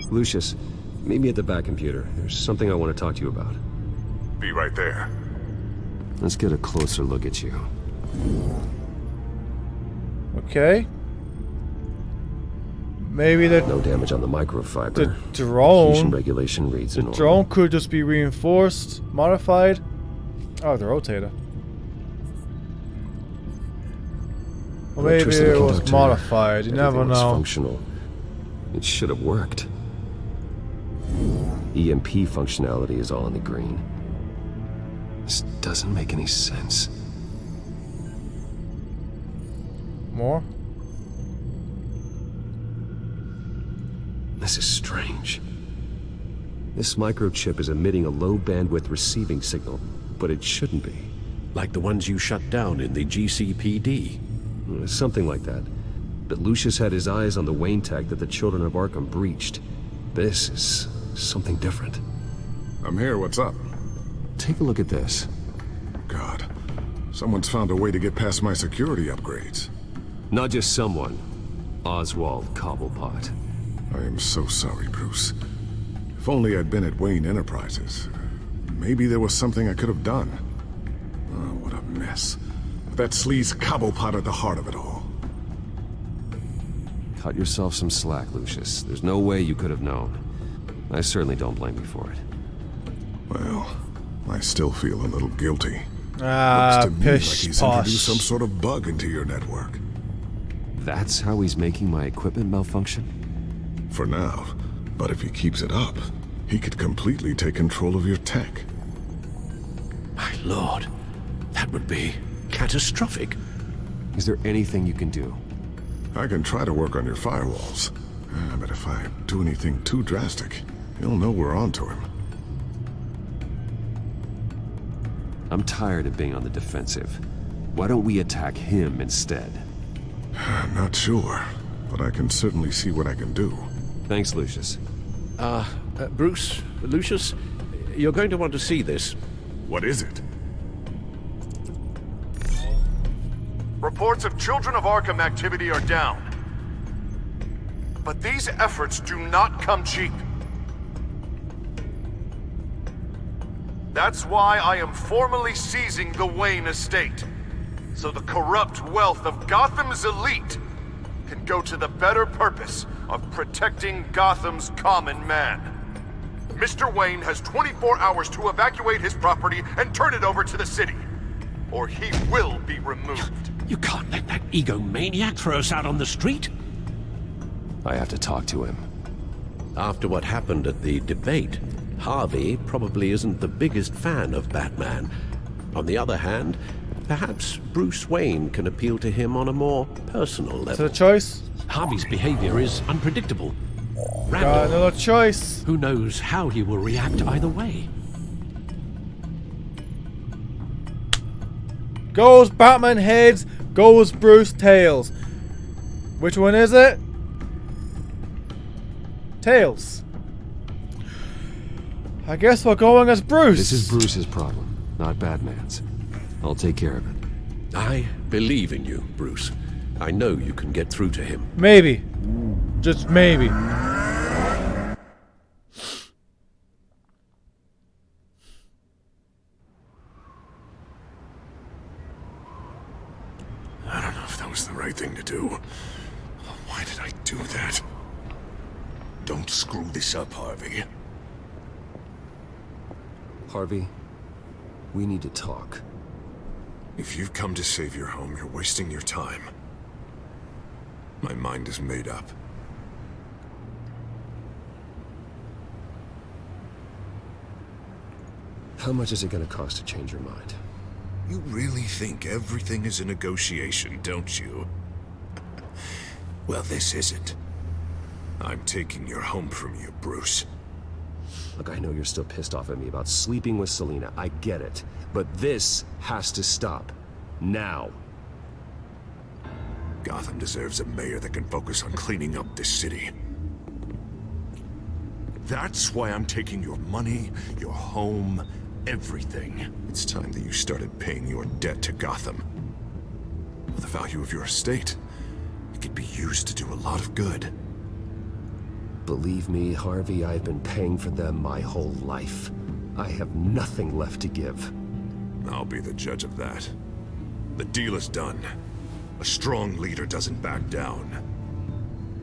Lucius, meet me at the back computer. There's something I want to talk to you about. Be right there. Let's get a closer look at you. Okay. Maybe the no damage on the microfiber. The drone. Fusion regulation reads the normal. drone could just be reinforced, modified. Oh, the rotator. Well, maybe Electricity it was conductor. modified. You never Everything looks know. Functional. It should have worked. EMP functionality is all in the green. This doesn't make any sense. More? This is strange. This microchip is emitting a low bandwidth receiving signal, but it shouldn't be. Like the ones you shut down in the GCPD? Something like that. But Lucius had his eyes on the Wayne tech that the children of Arkham breached. This is something different. I'm here, what's up? Take a look at this. God, someone's found a way to get past my security upgrades. Not just someone. Oswald Cobblepot. I am so sorry, Bruce. If only I'd been at Wayne Enterprises. Maybe there was something I could have done. Oh, what a mess. That sleaze Cobblepot at the heart of it all. Cut yourself some slack, Lucius. There's no way you could have known. I certainly don't blame you for it. Well, I still feel a little guilty. Ah, Looks to me like pish he's posh. introduced some sort of bug into your network. That's how he's making my equipment malfunction? For now. But if he keeps it up, he could completely take control of your tech. My lord, that would be catastrophic. Is there anything you can do? I can try to work on your firewalls. But if I do anything too drastic, he'll know we're onto him. I'm tired of being on the defensive. Why don't we attack him instead? Not sure, but I can certainly see what I can do. Thanks, Lucius. Bruce, Lucius, you're going to want to see this. What is it? Reports of Children of Arkham activity are down. But these efforts do not come cheap. That's why I am formally seizing the Wayne estate, so the corrupt wealth of Gotham's elite can go to the better purpose of protecting Gotham's common man. Mr. Wayne has 24 hours to evacuate his property and turn it over to the city, or he will be removed. You can't let that egomaniac throw us out on the street. I have to talk to him. After what happened at the debate, Harvey probably isn't the biggest fan of Batman. On the other hand, perhaps Bruce Wayne can appeal to him on a more personal level. Is it a choice? Harvey's behavior is unpredictable. Got another choice. Who knows how he will react either way? Goes Batman heads, goes Bruce tails. Which one is it? Tails. I guess we're going as Bruce. This is Bruce's problem, not Batman's. I'll take care of it. I believe in you, Bruce. I know you can get through to him. Maybe. Just maybe. I don't know if that was the right thing to do. Why did I do that? Don't screw this up, Harvey. Harvey, we need to talk. If you've come to save your home, you're wasting your time. My mind is made up. How much is it going to cost to change your mind? You really think everything is a negotiation, don't you? Well, this isn't. I'm taking your home from you, Bruce. Look, I know you're still pissed off at me about sleeping with Selina. I get it. But this has to stop. Now. Gotham deserves a mayor that can focus on cleaning up this city. That's why I'm taking your money, your home, everything. It's time that you started paying your debt to Gotham. The value of your estate, it could be used to do a lot of good. Believe me, Harvey, I've been paying for them my whole life. I have nothing left to give. I'll be the judge of that. The deal is done. A strong leader doesn't back down.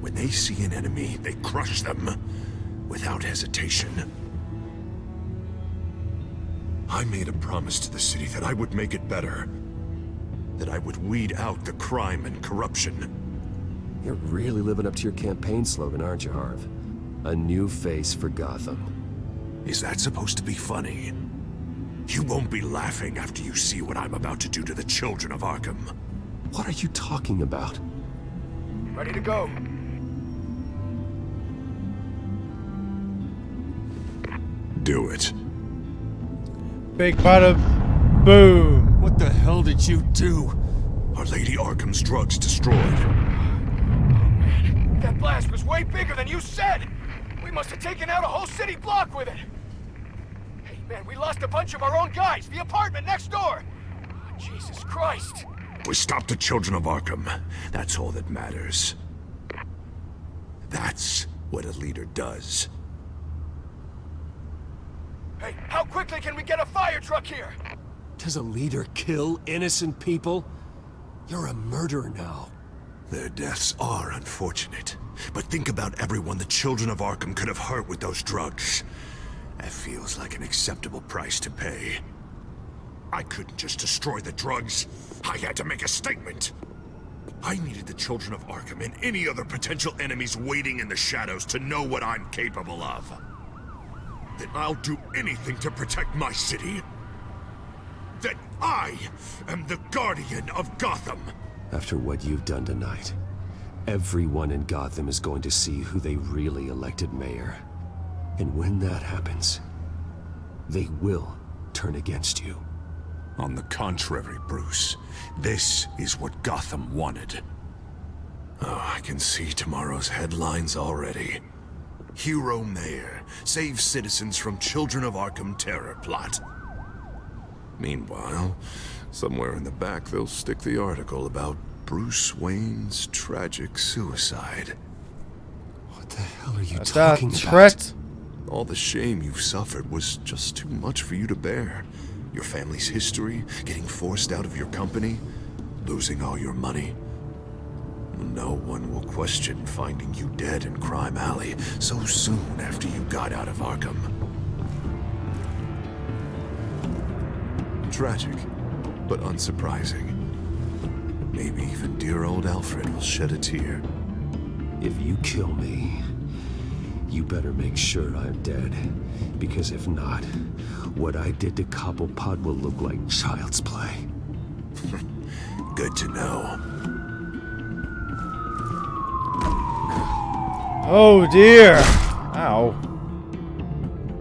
When they see an enemy, they crush them without hesitation. I made a promise to the city that I would make it better. That I would weed out the crime and corruption. You're really living up to your campaign slogan, aren't you, Harv? A new face for Gotham. Is that supposed to be funny? You won't be laughing after you see what I'm about to do to the children of Arkham. What are you talking about? Ready to go. Do it. Big bada boom. What the hell did you do? Our Lady Arkham's drugs destroyed. That blast was way bigger than you said! We must have taken out a whole city block with it! Hey man, we lost a bunch of our own guys! The apartment next door! Oh, Jesus Christ! We stopped the children of Arkham. That's all that matters. That's what a leader does. Hey, how quickly can we get a fire truck here? Does a leader kill innocent people? You're a murderer now. Their deaths are unfortunate, but think about everyone the children of Arkham could have hurt with those drugs. That feels like an acceptable price to pay. I couldn't just destroy the drugs. I had to make a statement. I needed the children of Arkham and any other potential enemies waiting in the shadows to know what I'm capable of. That I'll do anything to protect my city. That I am the guardian of Gotham. After what you've done tonight, everyone in Gotham is going to see who they really elected mayor. And when that happens, they will turn against you. On the contrary, Bruce, this is what Gotham wanted. Oh, I can see tomorrow's headlines already. Hero Mayor saves citizens from Children of Arkham terror plot. Meanwhile, somewhere in the back they'll stick the article about Bruce Wayne's tragic suicide. What the hell are you talking about? Threat? All the shame you've suffered was just too much for you to bear. Your family's history, getting forced out of your company, losing all your money. No one will question finding you dead in Crime Alley so soon after you got out of Arkham. Tragic, but unsurprising. Maybe even dear old Alfred will shed a tear. If you kill me, you better make sure I'm dead. Because if not, what I did to Cobblepot will look like child's play. Good to know. Oh dear! Ow.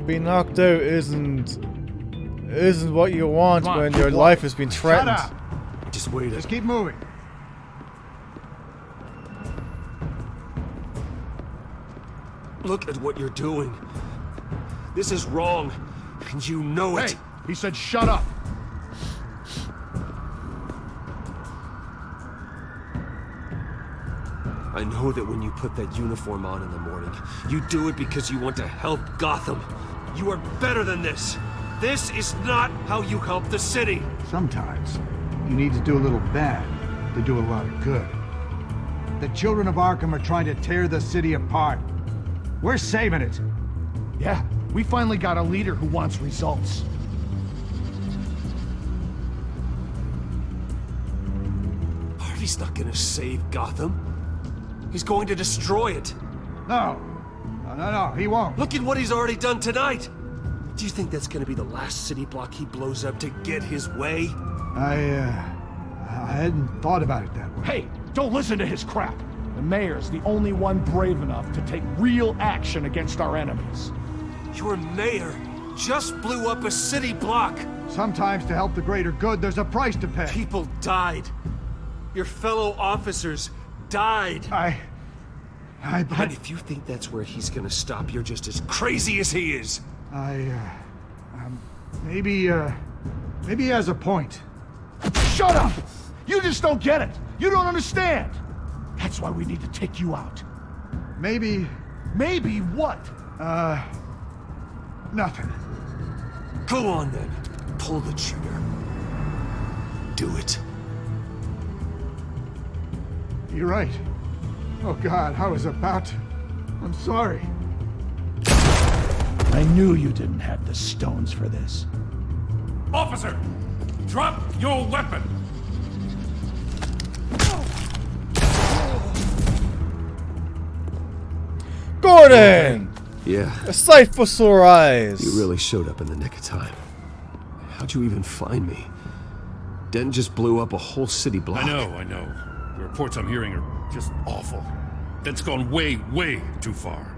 Being knocked out isn't what you want when your life has been threatened. Shut up. Just wait. Just keep moving. Look at what you're doing. This is wrong, and you know it. Hey, he said shut up. I know that when you put that uniform on in the morning, you do it because you want to help Gotham. You are better than this. This is not how you help the city. Sometimes you need to do a little bad to do a lot of good. The children of Arkham are trying to tear the city apart. We're saving it. Yeah, we finally got a leader who wants results. Harvey's not gonna save Gotham. He's going to destroy it. No, he won't. Look at what he's already done tonight. Do you think that's gonna be the last city block he blows up to get his way? I hadn't thought about it that way. Hey, don't listen to his crap. The mayor's the only one brave enough to take real action against our enemies. Your mayor just blew up a city block. Sometimes to help the greater good, there's a price to pay. People died. Your fellow officers died. And if you think that's where he's gonna stop, you're just as crazy as he is. Maybe he has a point. Shut up! You just don't get it. You don't understand. That's why we need to take you out. Maybe what? Nothing. Go on then. Pull the trigger. Do it. You're right. Oh God, I was about to. I'm sorry. I knew you didn't have the stones for this. Officer! Drop your weapon! Gordon! Yeah. A sight for sore eyes. You really showed up in the nick of time. How'd you even find me? Dent just blew up a whole city block. I know. The reports I'm hearing are just awful. Dent's gone way, way too far.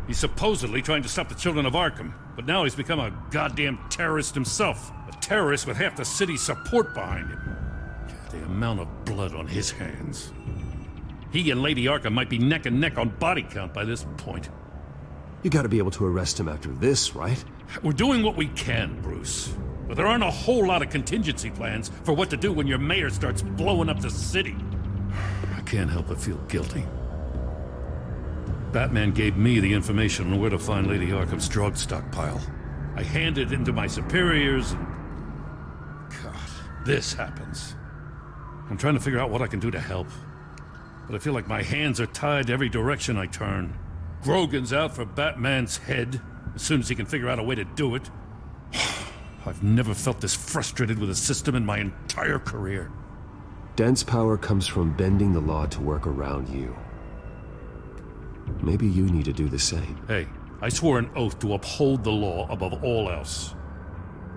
He's supposedly trying to stop the children of Arkham, but now he's become a goddamn terrorist himself. A terrorist with half the city's support behind him. The amount of blood on his hands. He and Lady Arkham might be neck and neck on body count by this point. You gotta be able to arrest him after this, right? We're doing what we can, Bruce. But there aren't a whole lot of contingency plans for what to do when your mayor starts blowing up the city. I can't help but feel guilty. Batman gave me the information on where to find Lady Arkham's drug stockpile. I handed it to my superiors and... God, this happens. I'm trying to figure out what I can do to help. But I feel like my hands are tied every direction I turn. Grogan's out for Batman's head, as soon as he can figure out a way to do it. I've never felt this frustrated with a system in my entire career. Dent's power comes from bending the law to work around you. Maybe you need to do the same. Hey, I swore an oath to uphold the law above all else.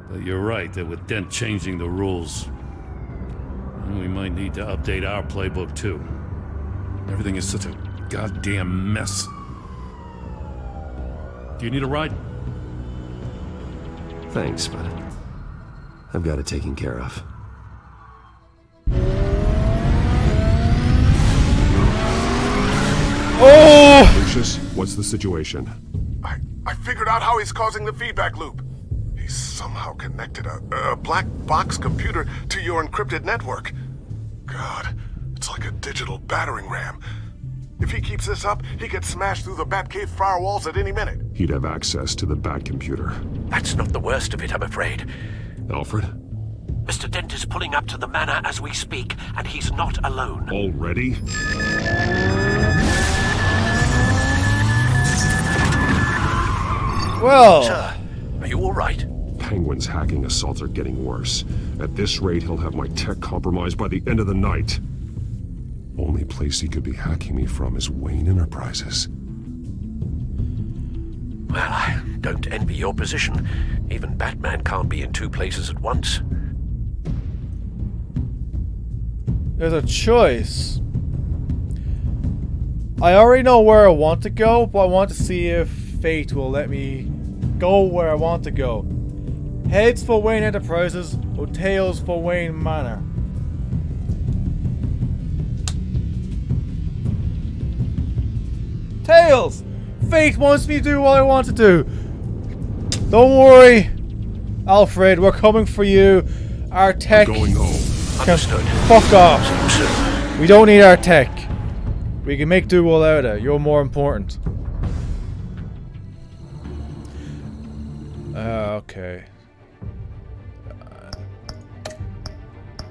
But you're right that with Dent changing the rules, we might need to update our playbook too. Everything is such a goddamn mess. Do you need a ride? Thanks, but I've got it taken care of. Oh! Lucius, what's the situation? I figured out how he's causing the feedback loop. He's somehow connected a black box computer to your encrypted network. God, it's like a digital battering ram. If he keeps this up, he could smash through the Batcave firewalls at any minute. He'd have access to the Bat computer. That's not the worst of it, I'm afraid. Alfred? Mr. Dent is pulling up to the manor as we speak, and he's not alone. Already? Well... Sir, are you all right? Penguin's hacking assaults are getting worse. At this rate, he'll have my tech compromised by the end of the night. only place he could be hacking me from is Wayne Enterprises. Well, I don't envy your position. Even Batman can't be in two places at once. There's a choice. I already know where I want to go, but I want to see if fate will let me go where I want to go. Heads for Wayne Enterprises, or tails for Wayne Manor? Tails! Fate wants me to do what I want to do. Don't worry, Alfred, we're coming for you. Our tech Going home. Understood. Fuck off. We don't need our tech. We can make do without it. You're more important. Okay.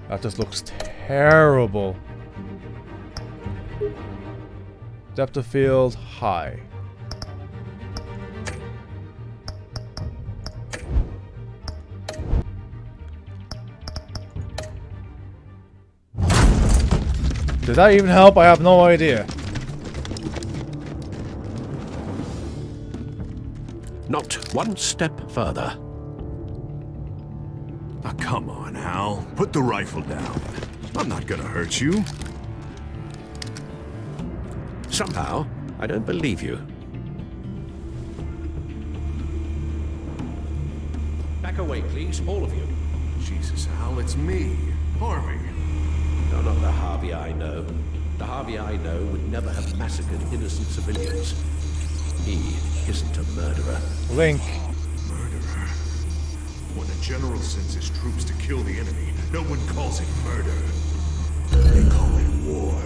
That just looks terrible. Depth of field high. Does that even help? I have no idea. Not one step further. Oh, come on, Hal. Put the rifle down. I'm not gonna hurt you. Somehow, I don't believe you. Back away, please, all of you. Jesus, Hal, it's me, Harvey. No, not the Harvey I know. The Harvey I know would never have massacred innocent civilians. He isn't a murderer. Link. Murderer? When a general sends his troops to kill the enemy, no one calls it murder. They call it war.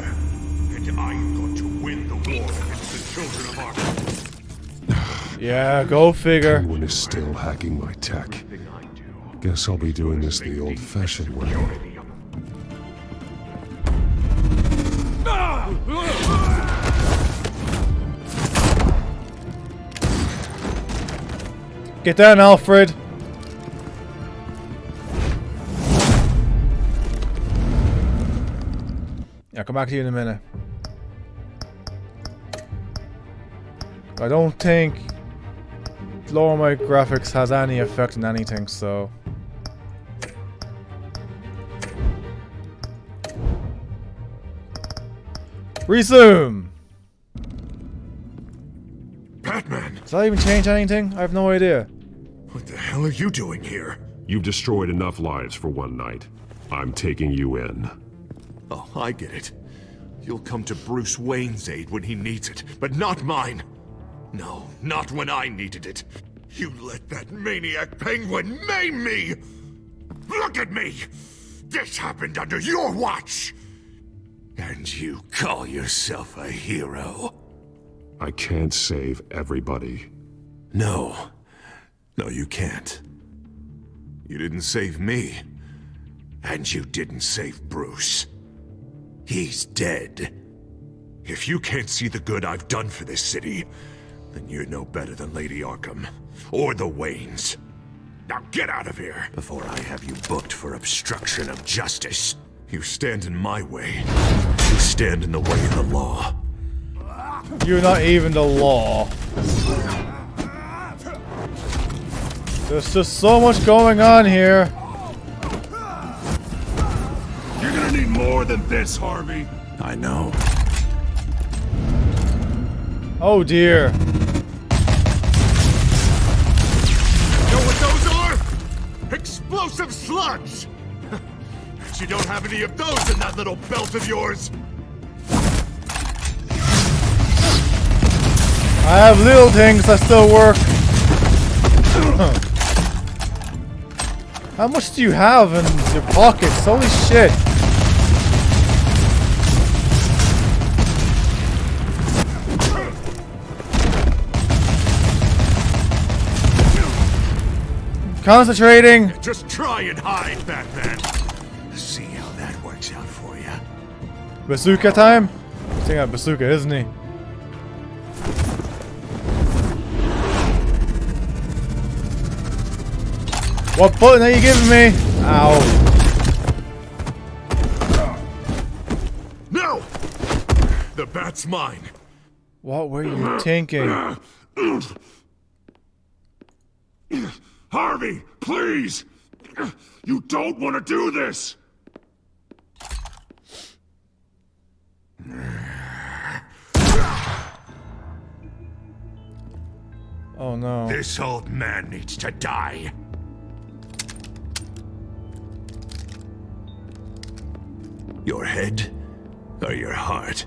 And I am going to win the war against the children of Arkham. Yeah, go figure. Everyone is still hacking my tech. Guess I'll be doing this the old-fashioned way. Get down, Alfred. Yeah, I'll come back to you in a minute. I don't think lowering my graphics has any effect on anything, so... Resume! Batman! Does that even change anything? I have no idea. What the hell are you doing here? You've destroyed enough lives for one night. I'm taking you in. Oh, I get it. You'll come to Bruce Wayne's aid when he needs it, but not mine. No, not when I needed it. You let that maniac penguin maim me! Look at me! This happened under your watch! And you call yourself a hero? I can't save everybody. No. No, you can't. You didn't save me. And you didn't save Bruce. He's dead. If you can't see the good I've done for this city, then you're no better than Lady Arkham. Or the Waynes. Now get out of here, before I have you booked for obstruction of justice. You stand in my way. You stand in the way of the law. You're not even the law. There's just so much going on here. You're gonna need more than this, Harvey. I know. Oh dear. Know what those are? Explosive slugs! But you don't have any of those in that little belt of yours. I have little things that still work. How much do you have in your pockets? Holy shit. Concentrating. Just try and hide, Batman. See how that works out for you. Bazooka time? He's taking out bazooka, isn't he? What button are you giving me? Ow. No! The bat's mine. What were you thinking? Harvey, please! You don't want to do this! Oh no. This old man needs to die. Your head or your heart?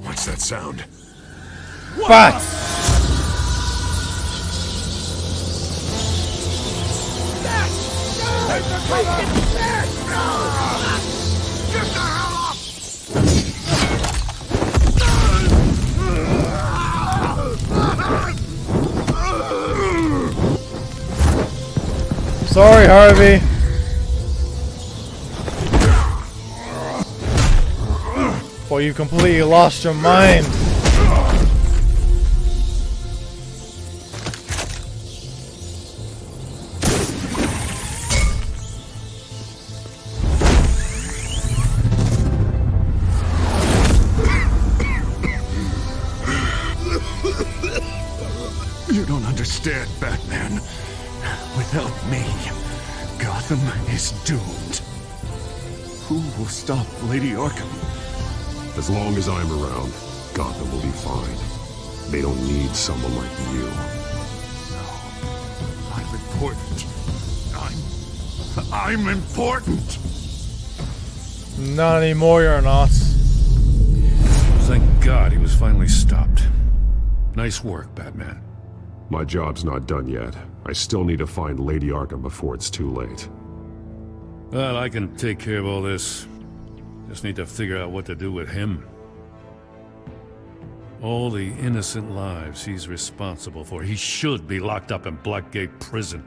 What's that sound? Bats! Sorry, Harvey. Boy, you completely lost your mind. You don't understand, Batman. Without me, Gotham is doomed. Who will stop Lady Arkham? As long as I'm around, Gotham will be fine. They don't need someone like you. I'm important. I'm important. Not anymore, you're not. Thank God he was finally stopped. Nice work, Batman. My job's not done yet. I still need to find Lady Arkham before it's too late. Well, I can take care of all this. Just need to figure out what to do with him. All the innocent lives he's responsible for. He should be locked up in Blackgate Prison.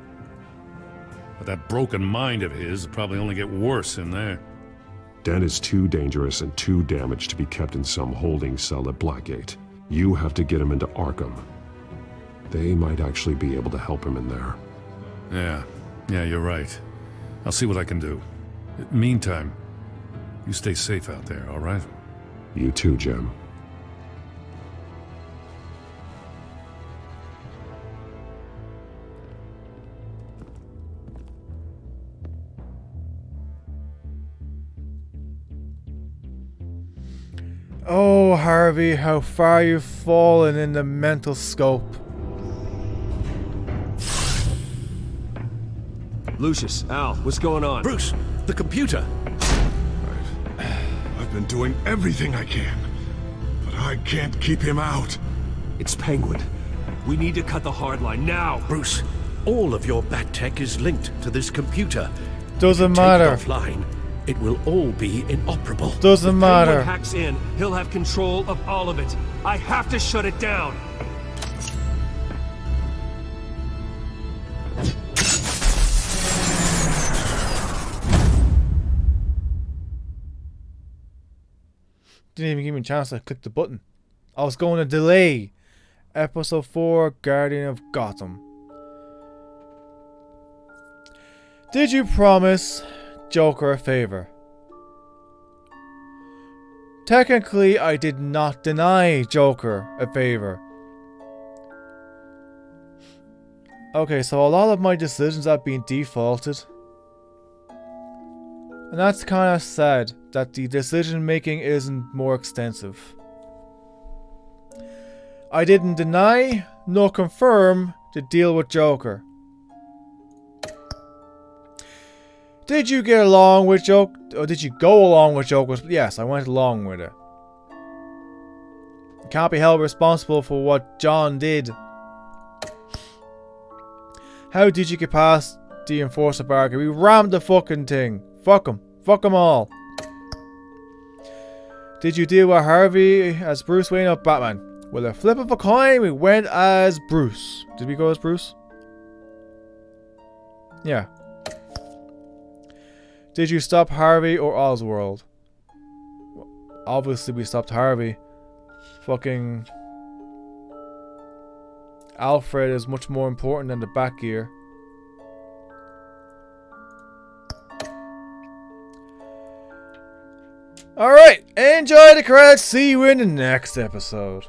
But that broken mind of his will probably only get worse in there. Den is too dangerous and too damaged to be kept in some holding cell at Blackgate. You have to get him into Arkham. They might actually be able to help him in there. Yeah, you're right. I'll see what I can do. Meantime, you stay safe out there, all right? You too, Jim. Oh, Harvey, how far you've fallen in the mental scope. Lucius, Al, what's going on? Bruce, the computer! I've been doing everything I can, but I can't keep him out. It's Penguin. We need to cut the hard line now. Bruce, all of your bat tech is linked to this computer. Doesn't If matter. you take it offline, it will all be inoperable. Doesn't matter. Penguin hacks in, he'll have control of all of it. I have to shut it down. Didn't even give me a chance to click the button. I was going to delay Episode 4, Guardian of Gotham. Did you promise Joker a favor? Technically, I did not deny Joker a favor. Okay, so a lot of my decisions have been defaulted. And that's kind of sad that the decision making isn't more extensive. I didn't deny nor confirm the deal with Joker. Did you get along with Joker? Or did you go along with Joker? Yes, I went along with it. You can't be held responsible for what John did. How did you get past the Enforcer Barker? We rammed the fucking thing. Fuck him. Fuck them all. Did you deal with Harvey as Bruce Wayne or Batman? With a flip of a coin, we went as Bruce. Did we go as Bruce? Yeah. Did you stop Harvey or Oswald? Obviously we stopped Harvey. Fucking Alfred is much more important than the Batgear. Enjoy the credits. See you in the next episode.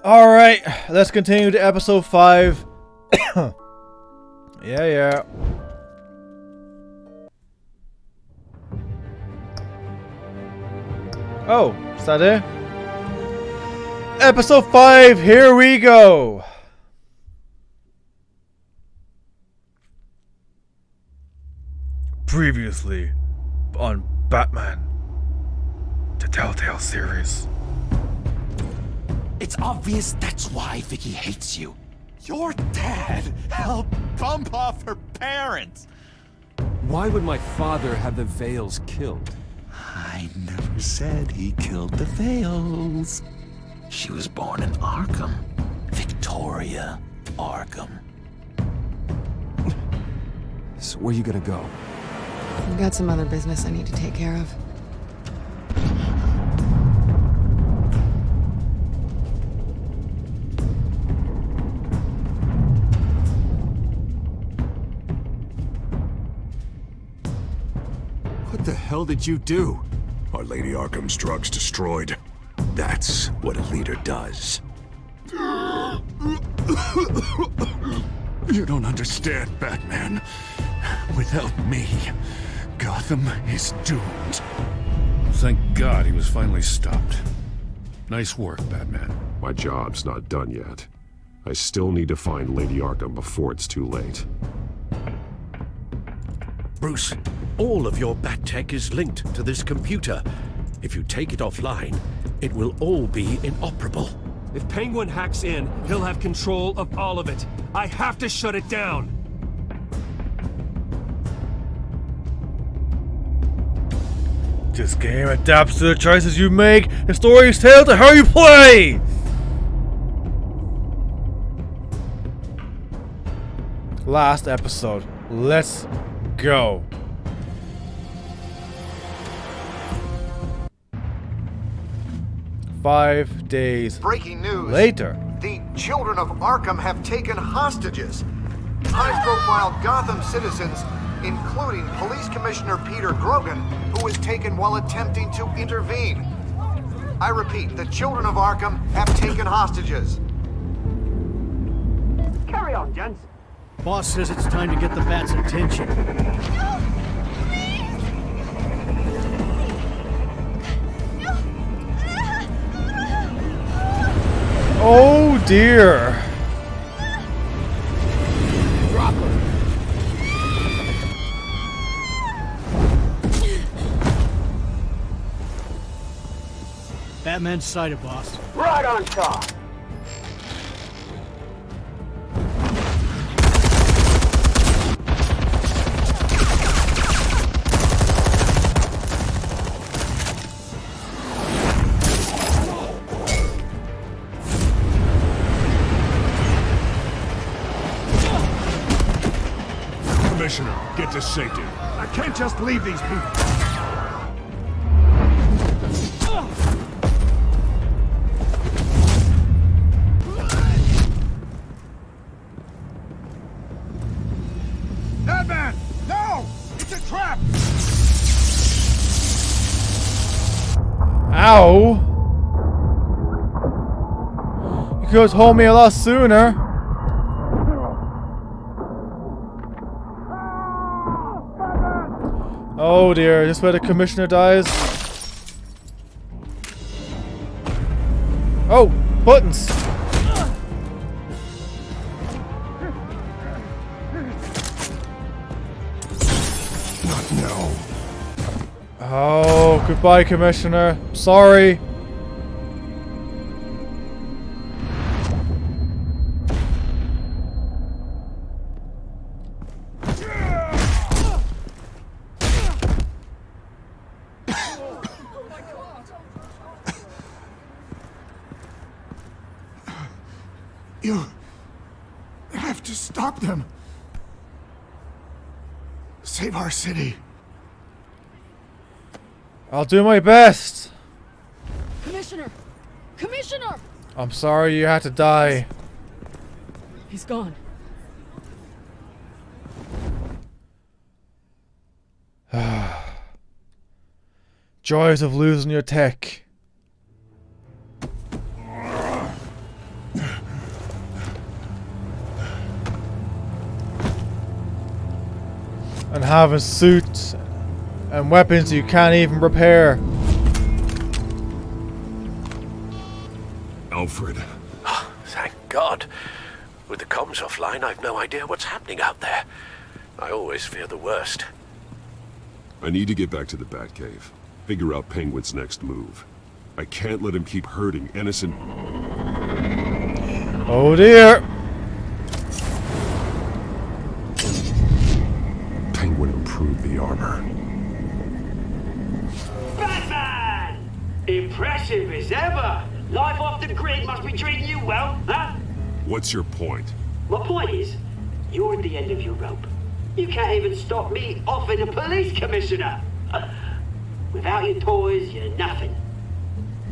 Alright, let's continue to episode 5. Yeah. Oh, is that it? Episode 5, here we go! Previously on Batman, the Telltale series. It's obvious that's why Vicky hates you. Your dad helped bump off her parents. Why would my father have the Vales killed? I never said he killed the Vales. She was born in Arkham. Victoria Arkham. So where you gonna go? I've got some other business I need to take care of. What the hell did you do? Our Lady Arkham's drugs destroyed. That's what a leader does. You don't understand, Batman. Without me, Gotham is doomed. Thank God he was finally stopped. Nice work, Batman. My job's not done yet. I still need to find Lady Arkham before it's too late. Bruce, all of your bat tech is linked to this computer. If you take it offline, it will all be inoperable. If Penguin hacks in, he'll have control of all of it. I have to shut it down. This game adapts to the choices you make. The story is told to how you play. Last episode. Let's go. Five days Breaking news. later. The children of Arkham have taken hostages. High-profile Gotham citizens, including Police Commissioner Peter Grogan, who was taken while attempting to intervene. I repeat, the children of Arkham have taken hostages. Carry on, gents. Boss says it's time to get the Bat's attention. Oh dear. Drop her. Batman's sighted, boss. Right on top. Commissioner, get to safety. I can't just leave these people. Batman! No! It's a trap! Ow! You could have told me a lot sooner. Oh dear, this is where the commissioner dies. Oh, buttons. Not now. Oh, goodbye, Commissioner. Sorry. You have to stop them. Save our city. I'll do my best. Commissioner! Commissioner! I'm sorry you had to die. He's gone. Joys of losing your tech. And having suits and weapons you can't even repair. Alfred. Thank God. With the comms offline, I've no idea what's happening out there. I always fear the worst. I need to get back to the Batcave. Figure out Penguin's next move. I can't let him keep hurting innocent... Oh dear! Penguin improved the armor. Batman! Impressive as ever. Life off the grid must be treating you well, huh? What's your point? My point is, you're at the end of your rope. You can't even stop me offing a police commissioner. Without your toys, you're nothing.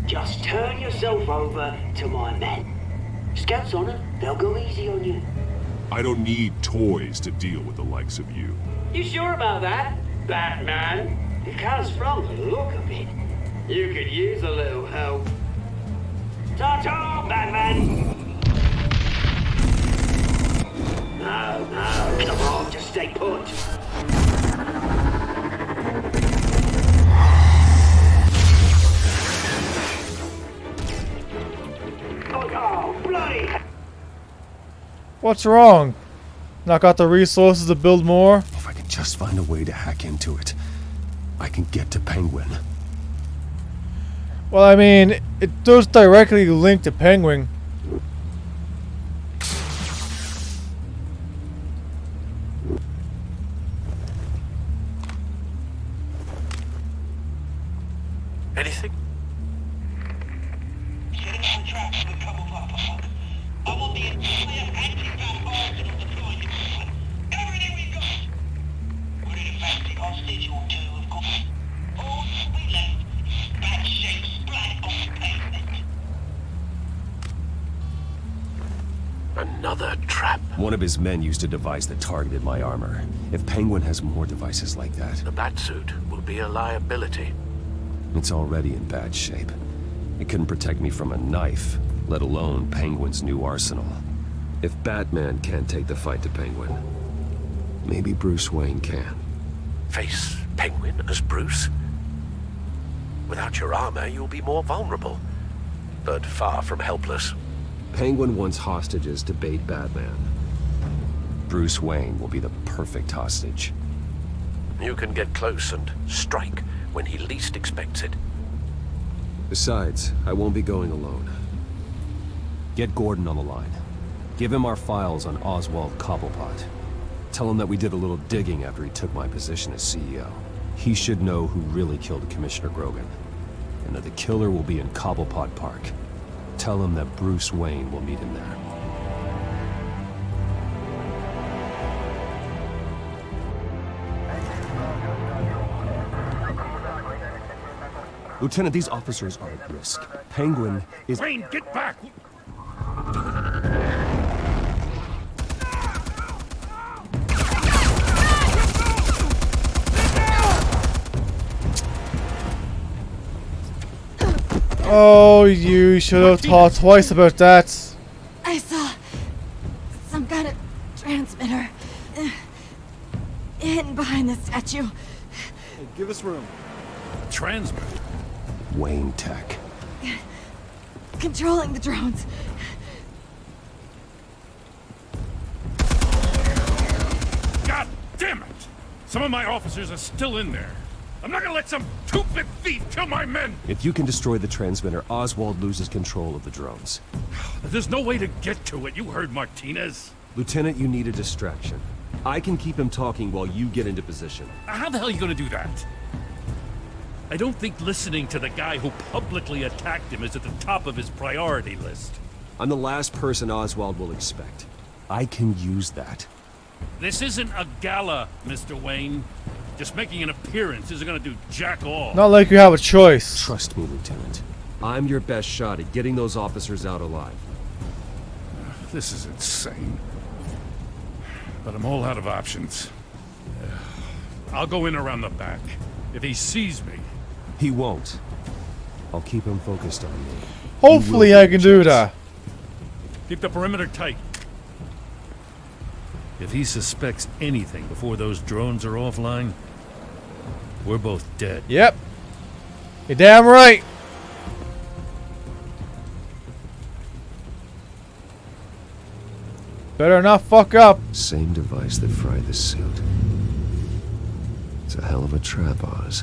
Just turn yourself over to my men. Scouts on it, they'll go easy on you. I don't need toys to deal with the likes of you. You sure about that, Batman? Because from the look of it, you could use a little help. Ta-ta, Batman! No, come on, just stay put. Oh, bloody! What's wrong? Not got the resources to build more? If I can just find a way to hack into it, I can get to Penguin. Well, I mean, it does directly link to Penguin. Anything? One of his men used a device that targeted my armor. If Penguin has more devices like that... The Batsuit will be a liability. It's already in bad shape. It couldn't protect me from a knife, let alone Penguin's new arsenal. If Batman can't take the fight to Penguin, maybe Bruce Wayne can. Face Penguin as Bruce? Without your armor, you'll be more vulnerable, but far from helpless. Penguin wants hostages to bait Batman. Bruce Wayne will be the perfect hostage. You can get close and strike when he least expects it. Besides, I won't be going alone. Get Gordon on the line. Give him our files on Oswald Cobblepot. Tell him that we did a little digging after he took my position as CEO. He should know who really killed Commissioner Grogan, and that the killer will be in Cobblepot Park. Tell him that Bruce Wayne will meet him there. Lieutenant, these officers are at risk. Penguin is... Wayne, get back! Oh, you should have thought twice about that. I saw some kind of transmitter hidden behind the statue. Hey, give us room. Transmitter? Wayne Tech. Controlling the drones. God damn it! Some of my officers are still in there. I'm not gonna let some two-bit thief kill my men! If you can destroy the transmitter, Oswald loses control of the drones. There's no way to get to it. You heard Martinez. Lieutenant, you need a distraction. I can keep him talking while you get into position. How the hell are you gonna do that? I don't think listening to the guy who publicly attacked him is at the top of his priority list. I'm the last person Oswald will expect. I can use that. This isn't a gala, Mr. Wayne. Just making an appearance isn't gonna do jack all. Not like you have a choice. Trust me, Lieutenant. I'm your best shot at getting those officers out alive. This is insane. But I'm all out of options. I'll go in around the back. If he sees me... He won't. I'll keep him focused on me. Hopefully I can do that. Keep the perimeter tight. If he suspects anything before those drones are offline, we're both dead. Yep. You're damn right. Better not fuck up. Same device that fried the suit. It's a hell of a trap, Oz.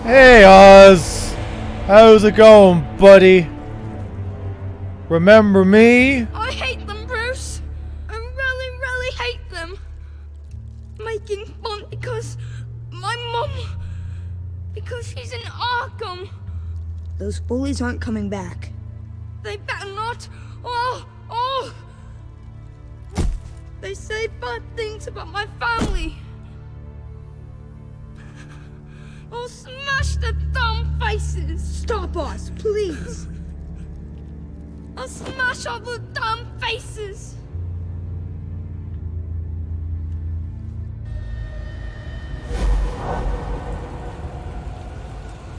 Hey Oz, how's it going, buddy? Remember me? I hate them, Bruce. I really, really hate them. Making fun because my mum, because she's in Arkham. Those bullies aren't coming back. They better not. Oh! They say bad things about my family. I'll smash the dumb faces! Stop us, please! I'll smash all the dumb faces!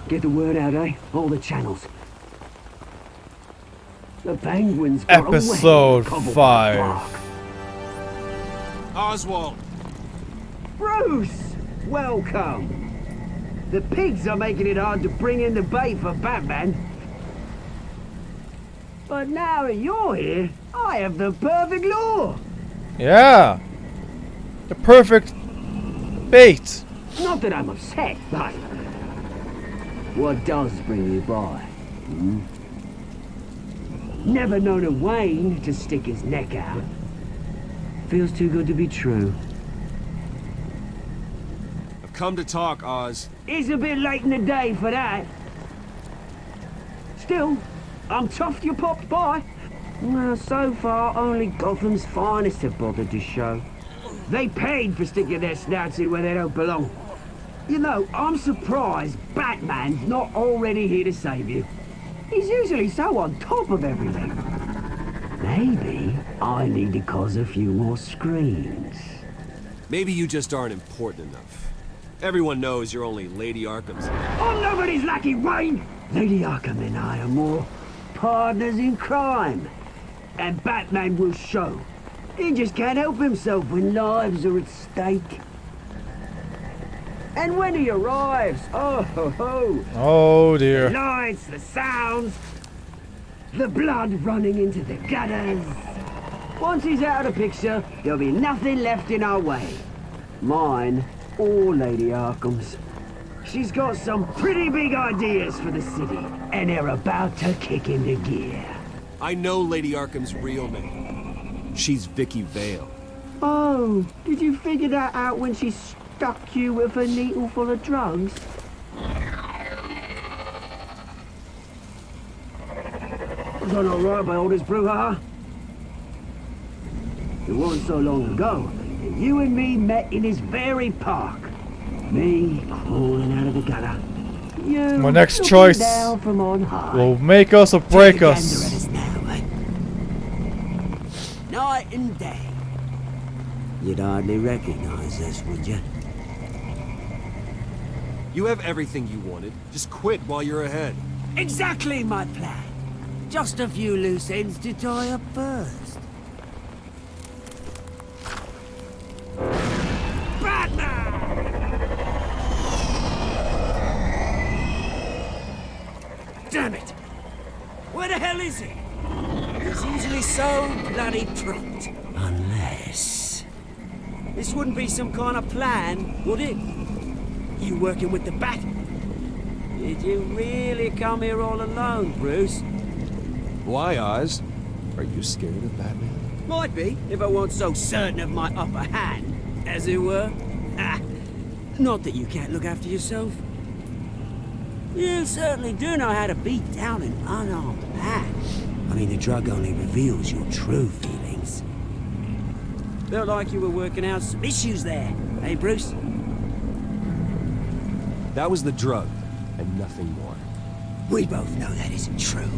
Get the word out, eh? All the channels. The Penguins got away Episode from Cobblepot 5. Park. Oswald! Bruce! Welcome! The pigs are making it hard to bring in the bait for Batman. But now that you're here, I have the perfect lure. Yeah. The perfect bait. Not that I'm upset, but what does bring you by? Never known a Wayne to stick his neck out. Feels too good to be true. I've come to talk, Oz. It's a bit late in the day for that. Still, I'm chuffed you popped by. Well, so far, only Gotham's finest have bothered to show. They paid for sticking their snouts in where they don't belong. You know, I'm surprised Batman's not already here to save you. He's usually so on top of everything. Maybe I need to cause a few more screams. Maybe you just aren't important enough. Everyone knows you're only Lady Arkham's. I'm nobody's lackey, Wayne! Lady Arkham and I are more partners in crime. And Batman will show. He just can't help himself when lives are at stake. And when he arrives, oh ho ho! Oh dear. The lights, the sounds, the blood running into the gutters. Once he's out of the picture, there'll be nothing left in our way. Mine or Lady Arkham's. She's got some pretty big ideas for the city, and they're about to kick into gear. I know Lady Arkham's real name. She's Vicky Vale. Oh, did you figure that out when she stuck you with a needle full of drugs? Done all right by all this brouhaha? It wasn't so long ago that you and me met in this very park. Me crawling out of the gutter. You My next looking choice down from on high. will make us or break us. Night and day. You'd hardly recognize us, would you? You have everything you wanted. Just quit while you're ahead. Exactly my plan. Just a few loose ends to tie up first. Damn it! Where the hell is he? He's usually so bloody prompt. Unless... This wouldn't be some kind of plan, would it? You working with the Bat? Did you really come here all alone, Bruce? Why, Oz? Are you scared of Batman? Might be, if I weren't so certain of my upper hand, as it were. Ah, not that you can't look after yourself. You certainly do know how to beat down an unarmed man. I mean, the drug only reveals your true feelings. Felt like you were working out some issues there, eh, Bruce? That was the drug, and nothing more. We both know that isn't true.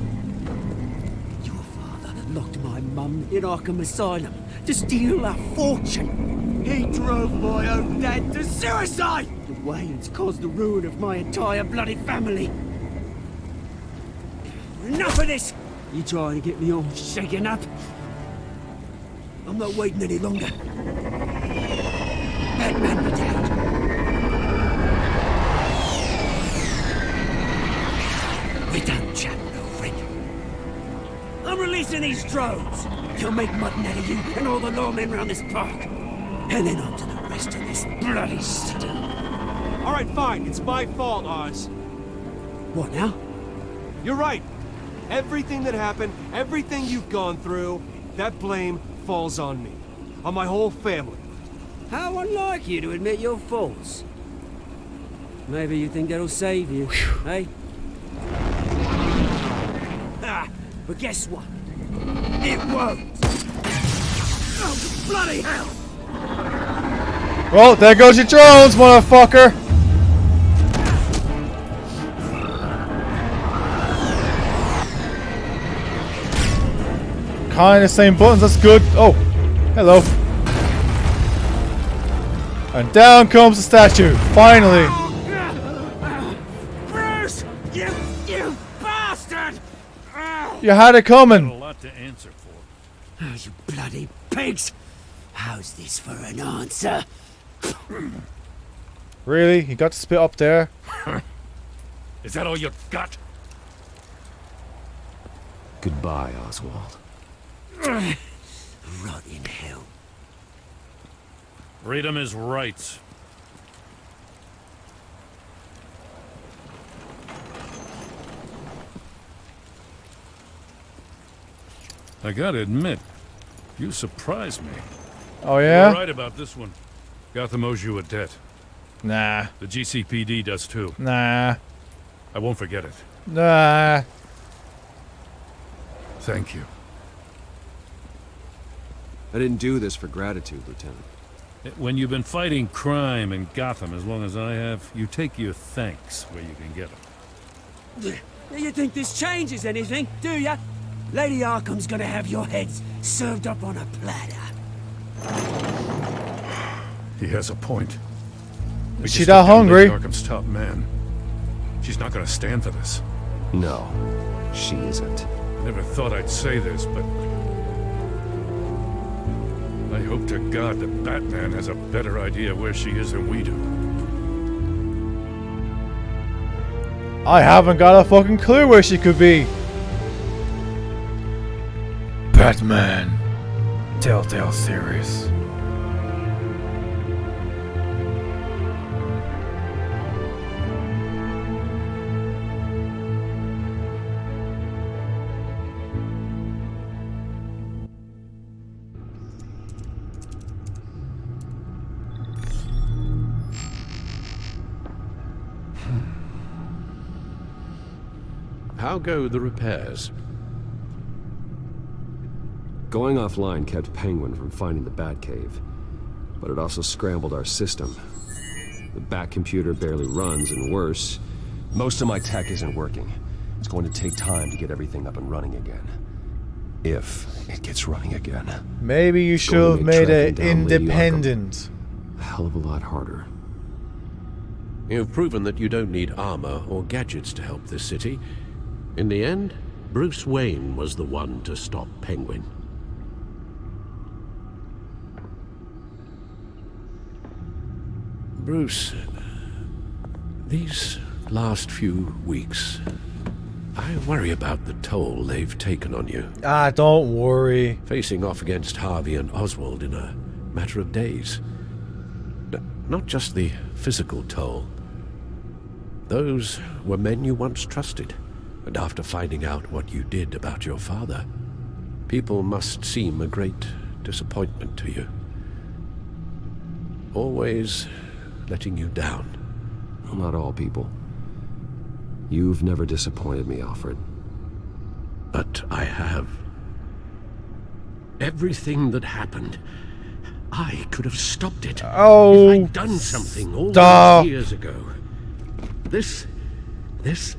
Your father locked my mum in Arkham Asylum to steal a fortune. He drove my own dad to suicide! The Waynes caused the ruin of my entire bloody family. Enough of this! You trying to get me all shaken up? I'm not waiting any longer. Batman be damned. We're done chatting, old friend. I'm releasing these drones. They'll make mutton out of you and all the lawmen around this park. And then on to the rest of this bloody city. All right, fine. It's my fault, Oz. What now? You're right. Everything that happened, everything you've gone through, that blame falls on me. On my whole family. How unlike you to admit your faults. Maybe you think that'll save you, eh? Ah, but guess what? It won't. Oh, bloody hell! Well, there goes your drones, motherfucker! Kinda same buttons, that's good. Oh, hello. And down comes the statue, finally. Bruce! You bastard! You had it coming. A lot to answer for. Oh, you bloody pigs! How's this for an answer? Really? You got to spit up there? Is that all you got? Goodbye, Oswald. Rot in hell. Freedom is right. I gotta admit, you surprised me. Oh, yeah? You're right about this one. Gotham owes you a debt. Nah. The GCPD does too. Nah. I won't forget it. Nah. Thank you. I didn't do this for gratitude, Lieutenant. When you've been fighting crime in Gotham as long as I have, you take your thanks where you can get them. Do you think this changes anything, do ya? Lady Arkham's gonna have your heads served up on a platter. He has a point. We She just that took down hungry? Lady Arkham's top man. She's not gonna stand for this. No, she isn't. I never thought I'd say this, but I hope to God that Batman has a better idea where she is than we do. I haven't got a fucking clue where she could be. Batman. Telltale series. How go the repairs? Going offline kept Penguin from finding the Batcave, but it also scrambled our system. The Bat computer barely runs, and worse, most of my tech isn't working. It's going to take time to get everything up and running again. If it gets running again. Maybe you should have made it independent. A hell of a lot harder. You've proven that you don't need armor or gadgets to help this city. In the end, Bruce Wayne was the one to stop Penguin. Bruce, these last few weeks, I worry about the toll they've taken on you. Ah, don't worry. Facing off against Harvey and Oswald in a matter of days. Not just the physical toll. Those were men you once trusted. And after finding out what you did about your father, people must seem a great disappointment to you. Always letting you down. Well, not all people. You've never disappointed me, Alfred. But I have. Everything that happened, I could have stopped it. Oh, if I'd done something all stop. those years ago. This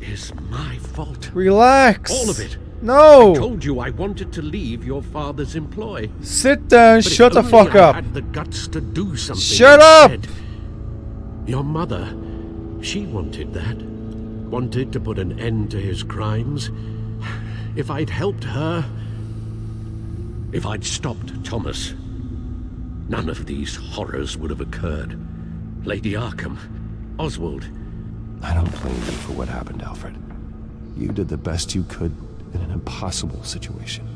is my fault. Relax. All of it. No. I told you I wanted to leave your father's employ. Sit down. But Shut the if fuck only I up. had the guts to do something. Shut up. instead. Your mother, she wanted that. Wanted to put an end to his crimes. If I'd helped her, if I'd stopped Thomas, none of these horrors would have occurred. Lady Arkham, Oswald. I don't blame you for what happened, Alfred. You did the best you could in an impossible situation.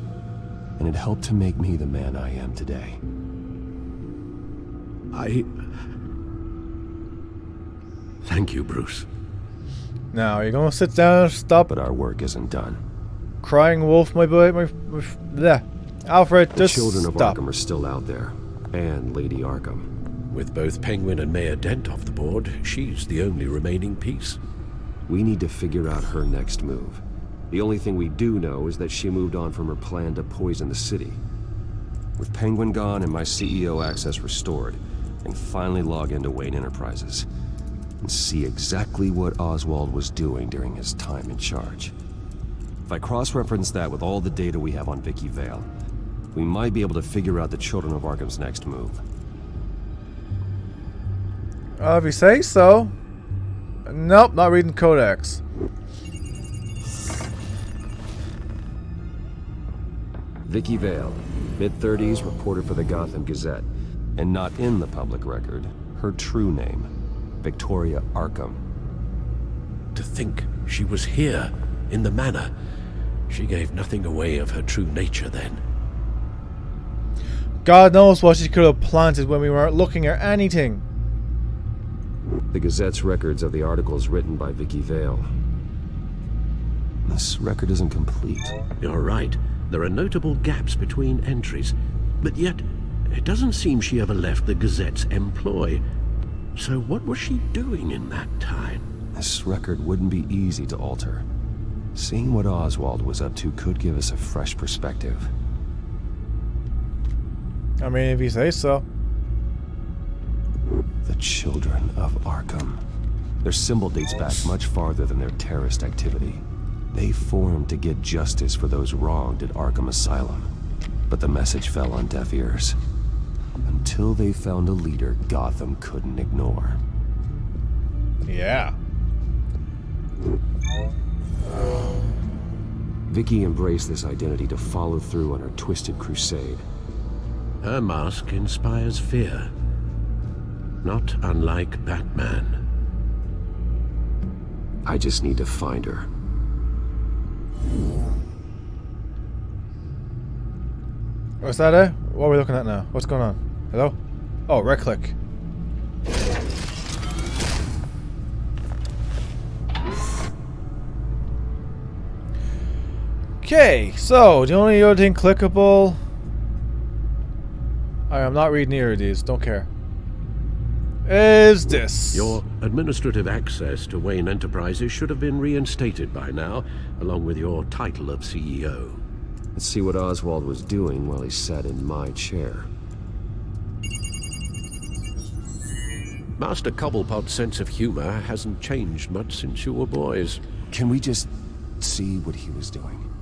And it helped to make me the man I am today. Thank you, Bruce. Now, you're gonna sit down and stop. But our work isn't done. Crying wolf, my boy. Bleh. Alfred, The just children of stop. Arkham are still out there. And Lady Arkham. With both Penguin and Mayor Dent off the board, she's the only remaining piece. We need to figure out her next move. The only thing we do know is that she moved on from her plan to poison the city. With Penguin gone and my CEO access restored, I can finally log into Wayne Enterprises and see exactly what Oswald was doing during his time in charge. If I cross-reference that with all the data we have on Vicky Vale, we might be able to figure out the Children of Arkham's next move. If you say so. Nope, not reading Codex. Vicky Vale, mid-30s, reporter for the Gotham Gazette, and not in the public record, her true name, Victoria Arkham. To think she was here, in the manor. She gave nothing away of her true nature then. God knows what she could have planted when we weren't looking at anything. The Gazette's records of the articles written by Vicky Vale. This record isn't complete. You're right. There are notable gaps between entries. But yet, It doesn't seem she ever left the Gazette's employ. So what was she doing in that time? This record wouldn't be easy to alter. Seeing what Oswald was up to could give us a fresh perspective. I mean, if you say so. The Children of Arkham. Their symbol dates back much farther than their terrorist activity. They formed to get justice for those wronged at Arkham Asylum. But the message fell on deaf ears. Until they found a leader Gotham couldn't ignore. Yeah. Vicky embraced this identity to follow through on her twisted crusade. Her mask inspires fear. Not unlike Batman. I just need to find her. What's that, eh? What are we looking at now? What's going on? Hello? Oh, right click. Okay, so the only other thing clickable. I am not reading either of these, don't care. Is this. Your administrative access to Wayne Enterprises should have been reinstated by now, along with your title of CEO. Let's see what Oswald was doing while he sat in my chair. Master Cobblepot's sense of humor hasn't changed much since you were boys. Can we just see what he was doing?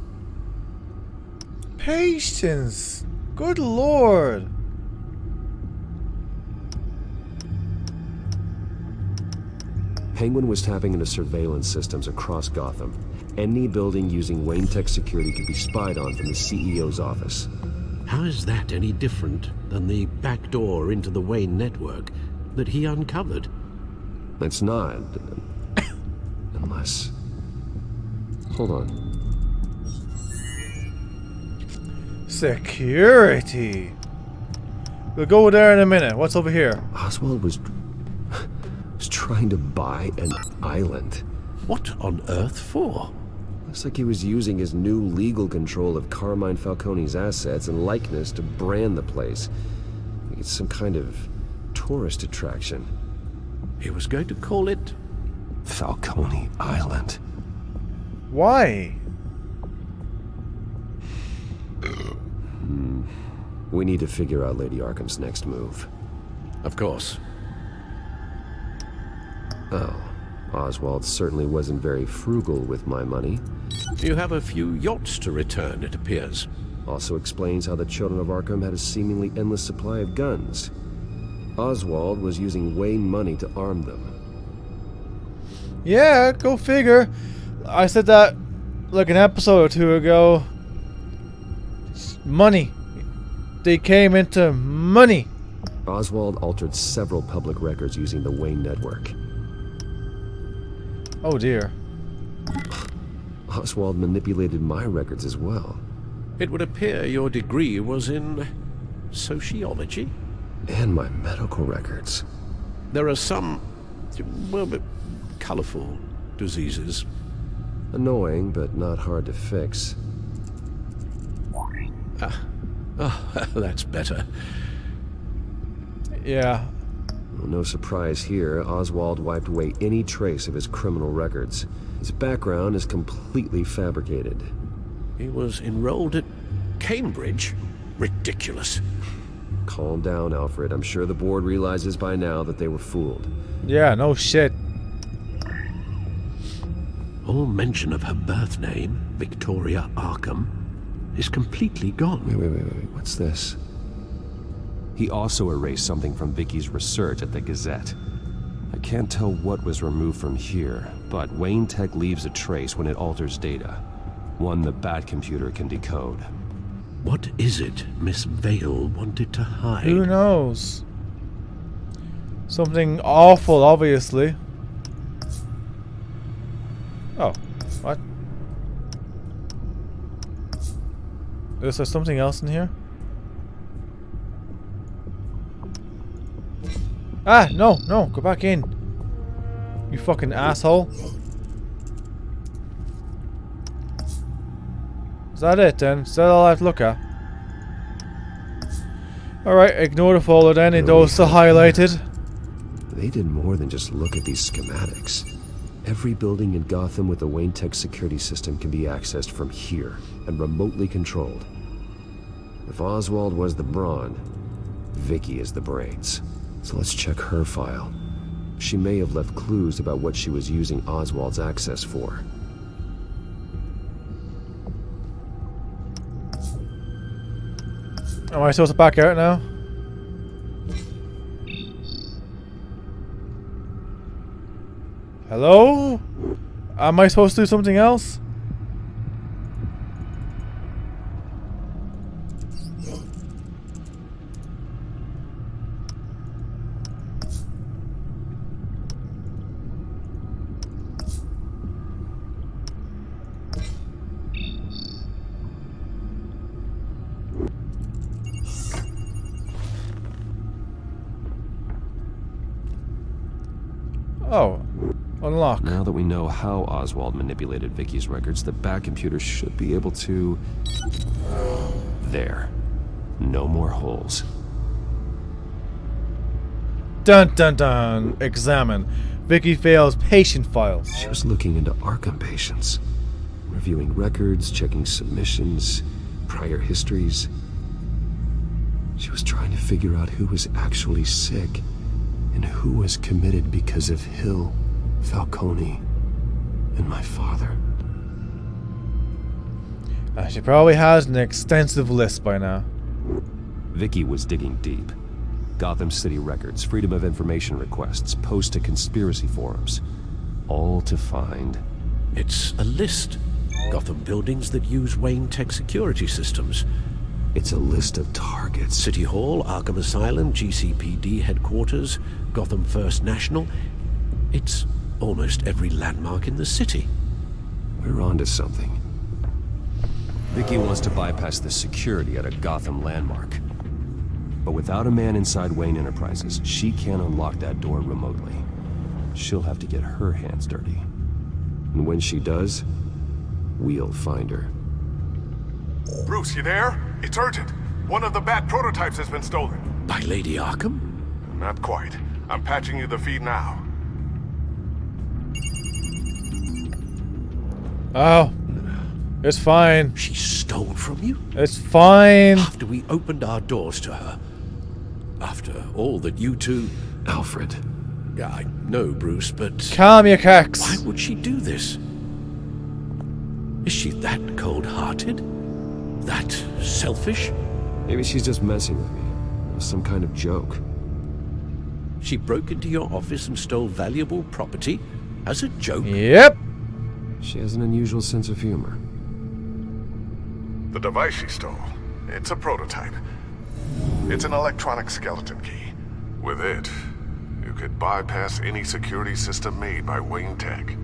Patience! Good lord! Penguin was tapping into surveillance systems across Gotham. Any building using Wayne Tech security could be spied on from the CEO's office. How is that any different than the back door into the Wayne network that he uncovered? It's not. Unless... Hold on. Security! We'll go there in a minute. What's over here? Oswald was trying to buy an island. What on earth for? Looks like he was using his new legal control of Carmine Falcone's assets and likeness to brand the place. It's some kind of tourist attraction. He was going to call it Falcone Island. Why? We need to figure out Lady Arkham's next move. Of course. Oh, Oswald certainly wasn't very frugal with my money. You have a few yachts to return, it appears. Also explains how the Children of Arkham had a seemingly endless supply of guns. Oswald was using Wayne money to arm them. Yeah, go figure. I said that like an episode or two ago. Money. They came into money. Oswald altered several public records using the Wayne network. Oh dear. Oswald manipulated my records as well. It would appear your degree was in sociology? And my medical records. There are some, well, colorful diseases. Annoying, but not hard to fix. Oh, that's better. Yeah. Well, no surprise here, Oswald wiped away any trace of his criminal records. His background is completely fabricated. He was enrolled at Cambridge? Ridiculous. Calm down, Alfred. I'm sure the board realizes by now that they were fooled. Yeah, no shit. All mention of her birth name, Victoria Arkham, is completely gone. Wait. What's this? He also erased something from Vicky's research at the Gazette. I can't tell what was removed from here, but Wayne Tech leaves a trace when it alters data. One the Batcomputer can decode. What is it Miss Vale wanted to hide? Who knows? Something awful, obviously. Oh, what? Is there something else in here? Ah, no, go back in. You fucking asshole. Is that it then? Is that all I have to look at? Alright, ignore the folder then, and those still highlighted. They did more than just look at these schematics. Every building in Gotham with a Wayne Tech security system can be accessed from here and remotely controlled. If Oswald was the brawn, Vicky is the brains. So let's check her file. She may have left clues about what she was using Oswald's access for. Am I supposed to back out now? Hello? Am I supposed to do something else? Oh, unlock. Now that we know how Oswald manipulated Vicky's records, the back computer should be able to... There. No more holes. Dun dun dun. Examine. Vicky Vale's patient files. She was looking into Arkham patients. Reviewing records, checking submissions, prior histories. She was trying to figure out who was actually sick. And who was committed because of Hill, Falcone, and my father. She probably has an extensive list by now. Vicky was digging deep. Gotham City records, Freedom of Information requests, posts to conspiracy forums. All to find... It's a list. Gotham buildings that use Wayne Tech security systems. It's a list of targets. City Hall, Arkham Asylum, GCPD headquarters, Gotham First National. It's almost every landmark in the city. We're onto something. Vicky wants to bypass the security at a Gotham landmark. But without a man inside Wayne Enterprises, she can't unlock that door remotely. She'll have to get her hands dirty. And when she does, we'll find her. Bruce, you there? It's urgent. One of the Bat prototypes has been stolen. By Lady Arkham? Not quite. I'm patching you the feed now. Oh. It's fine. She stole from you? It's fine. After we opened our doors to her. After all that you two... Alfred. Yeah, I know, Bruce, but... Calm your cacks. Why would she do this? Is she that cold-hearted? That selfish? Maybe she's just messing with me. It was some kind of joke. She broke into your office and stole valuable property as a joke? Yep. She has an unusual sense of humor. The device she stole, it's a prototype. It's an electronic skeleton key. With it, you could bypass any security system made by Wayne Tech.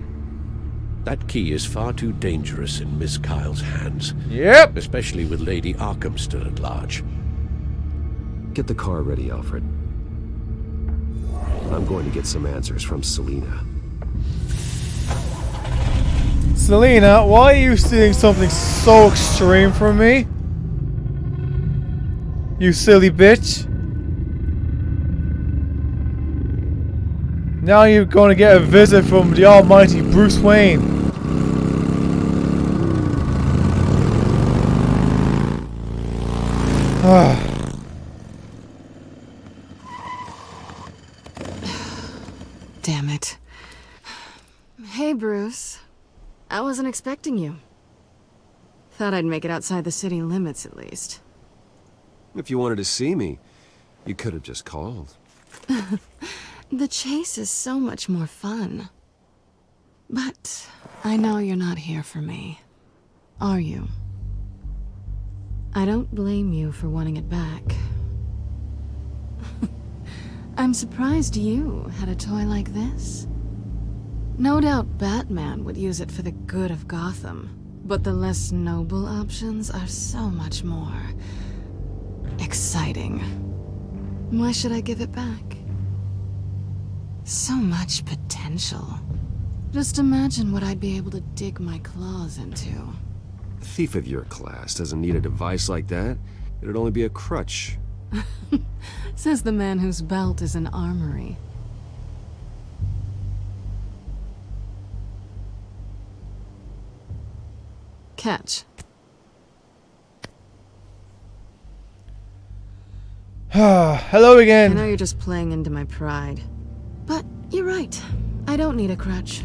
That key is far too dangerous in Miss Kyle's hands. Yep. Especially with Lady Arkham still at large. Get the car ready, Alfred. I'm going to get some answers from Selina. Selina, why are you stealing something so extreme from me? You silly bitch. Now you're going to get a visit from the almighty Bruce Wayne. Damn it. Hey, Bruce. I wasn't expecting you. Thought I'd make it outside the city limits, at least. If you wanted to see me, you could have just called. The chase is so much more fun. But I know you're not here for me. Are you? I don't blame you for wanting it back. I'm surprised you had a toy like this. No doubt Batman would use it for the good of Gotham, but the less noble options are so much more exciting. Why should I give it back? So much potential. Just imagine what I'd be able to dig my claws into. A thief of your class doesn't need a device like that. It'd only be a crutch. Says the man whose belt is an armory. Catch. Hello I again. know you're just playing into my pride. But you're right. I don't need a crutch.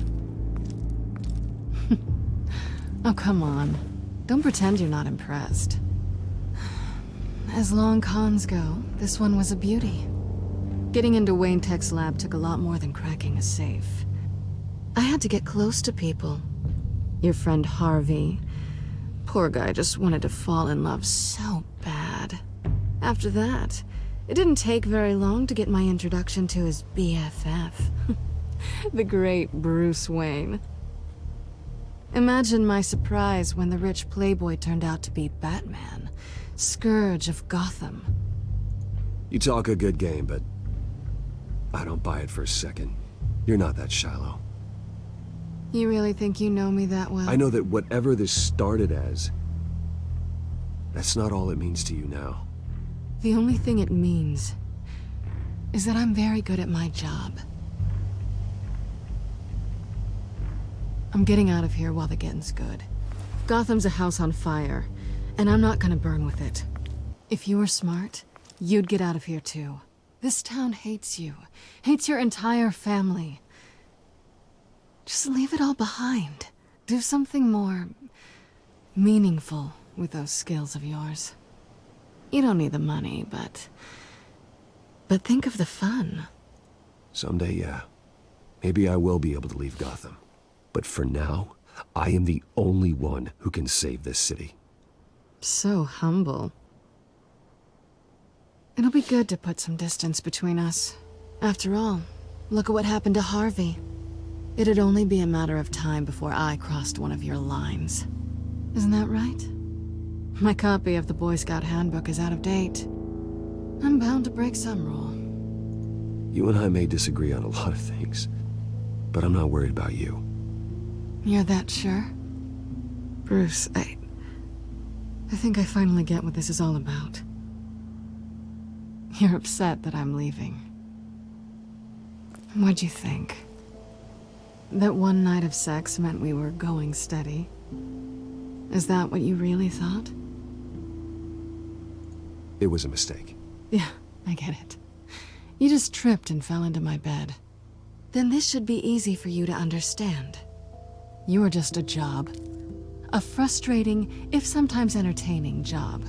Oh, come on. Don't pretend you're not impressed. As long cons go, this one was a beauty. Getting into Wayne Tech's lab took a lot more than cracking a safe. I had to get close to people. Your friend Harvey. Poor guy just wanted to fall in love so bad. After that, it didn't take very long to get my introduction to his BFF. The great Bruce Wayne. Imagine my surprise when the rich playboy turned out to be Batman, Scourge of Gotham. You talk a good game, but I don't buy it for a second. You're not that shallow. You really think you know me that well? I know that whatever this started as, that's not all it means to you now. The only thing it means is that I'm very good at my job. I'm getting out of here while the getting's good. Gotham's a house on fire, and I'm not gonna burn with it. If you were smart, you'd get out of here too. This town hates you, hates your entire family. Just leave it all behind. Do something more meaningful with those skills of yours. You don't need the money, but think of the fun. Someday, yeah. Maybe I will be able to leave Gotham. But for now, I am the only one who can save this city. So humble. It'll be good to put some distance between us. After all, look at what happened to Harvey. It'd only be a matter of time before I crossed one of your lines. Isn't that right? My copy of the Boy Scout Handbook is out of date. I'm bound to break some rule. You and I may disagree on a lot of things, but I'm not worried about you. You're that sure? Bruce, I think I finally get what this is all about. You're upset that I'm leaving. What'd you think? That one night of sex meant we were going steady? Is that what you really thought? It was a mistake. Yeah, I get it. You just tripped and fell into my bed. Then this should be easy for you to understand. You are just a job. A frustrating, if sometimes entertaining, job.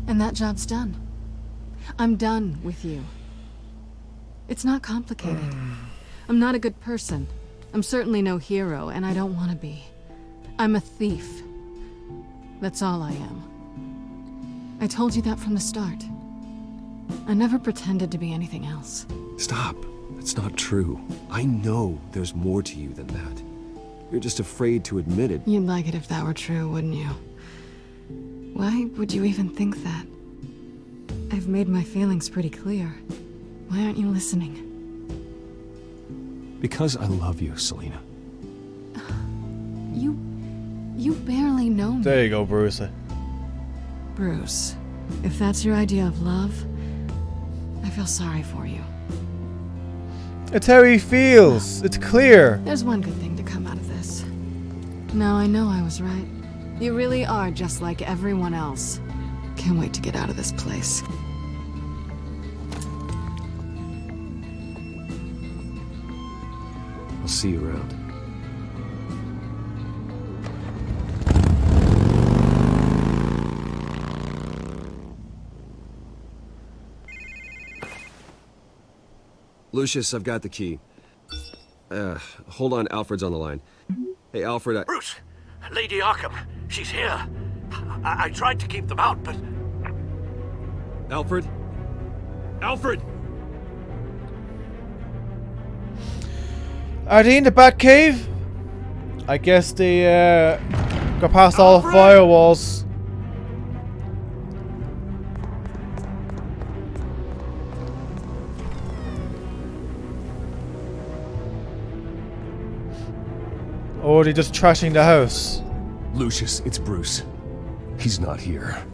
And that job's done. I'm done with you. It's not complicated. I'm not a good person. I'm certainly no hero, and I don't want to be. I'm a thief. That's all I am. I told you that from the start. I never pretended to be anything else. Stop. That's not true. I know there's more to you than that. You're just afraid to admit it. You'd like it if that were true, wouldn't you? Why would you even think that? I've made my feelings pretty clear. Why aren't you listening? Because I love you, Selina. You barely know me. There you go, Bruce. Bruce, if that's your idea of love, I feel sorry for you. It's how he feels. It's clear. There's one good thing to come out of this. Now I know I was right. You really are just like everyone else. Can't wait to get out of this place. I'll see you around. Lucius, I've got the key. Hold on, Alfred's on the line. Hey, Alfred, Bruce! Lady Arkham, she's here. I tried to keep them out, but... Alfred? Alfred! Are they in the Batcave? I guess they got past all the firewalls. Or are they just trashing the house? Lucius, it's Bruce. He's not here.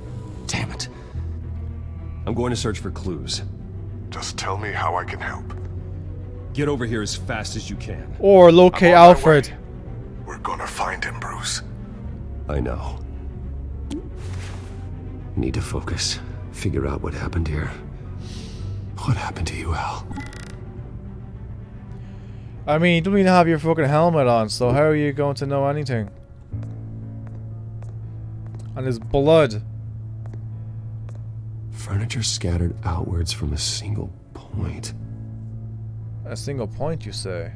Damn it. I'm going to search for clues. Just tell me how I can help. Get over here as fast as you can. Or locate Alfred. We're gonna find him, Bruce. I know. Need to focus. Figure out what happened here. What happened to you, Al? I mean, you don't even have your fucking helmet on, so how are you going to know anything? And his blood. Furniture scattered outwards from a single point. A single point, you say?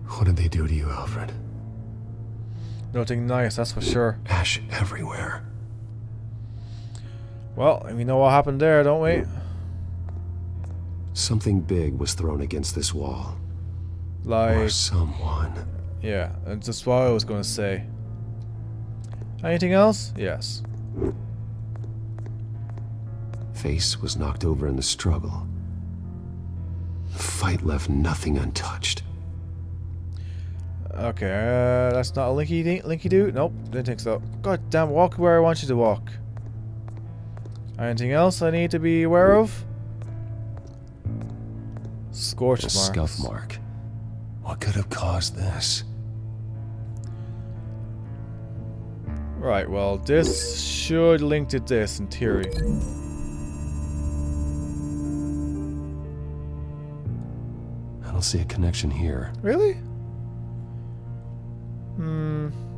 What did they do to you, Alfred? Nothing nice, that's for sure. Ash everywhere. Well, we know what happened there, don't we? Something big was thrown against this wall. Like... Or someone. Yeah, that's just what I was going to say. Anything else? Yes. Face was knocked over in the struggle. The fight left nothing untouched. Okay, that's not a linky dude? Nope, didn't think so. God damn, walk where I want you to walk. Anything else I need to be aware of? Scorch marks. A scuff mark. What could have caused this? Right, well, this should link to this in theory. I don't see a connection here. Really?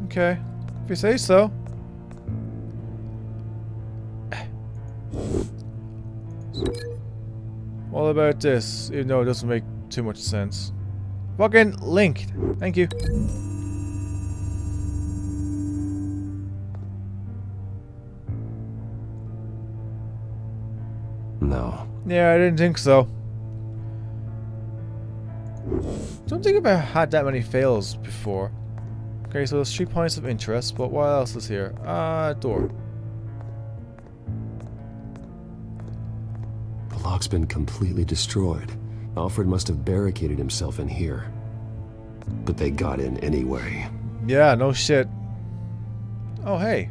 Okay. If you say so. What about this? Even though it doesn't make too much sense. Fucking linked. Thank you. No. Yeah, I didn't think so. Don't think I've had that many fails before. Okay, so there's 3 points of interest, but what else is here? Door. The lock's been completely destroyed. Alfred must have barricaded himself in here. But they got in anyway. Yeah, no shit. Oh, hey.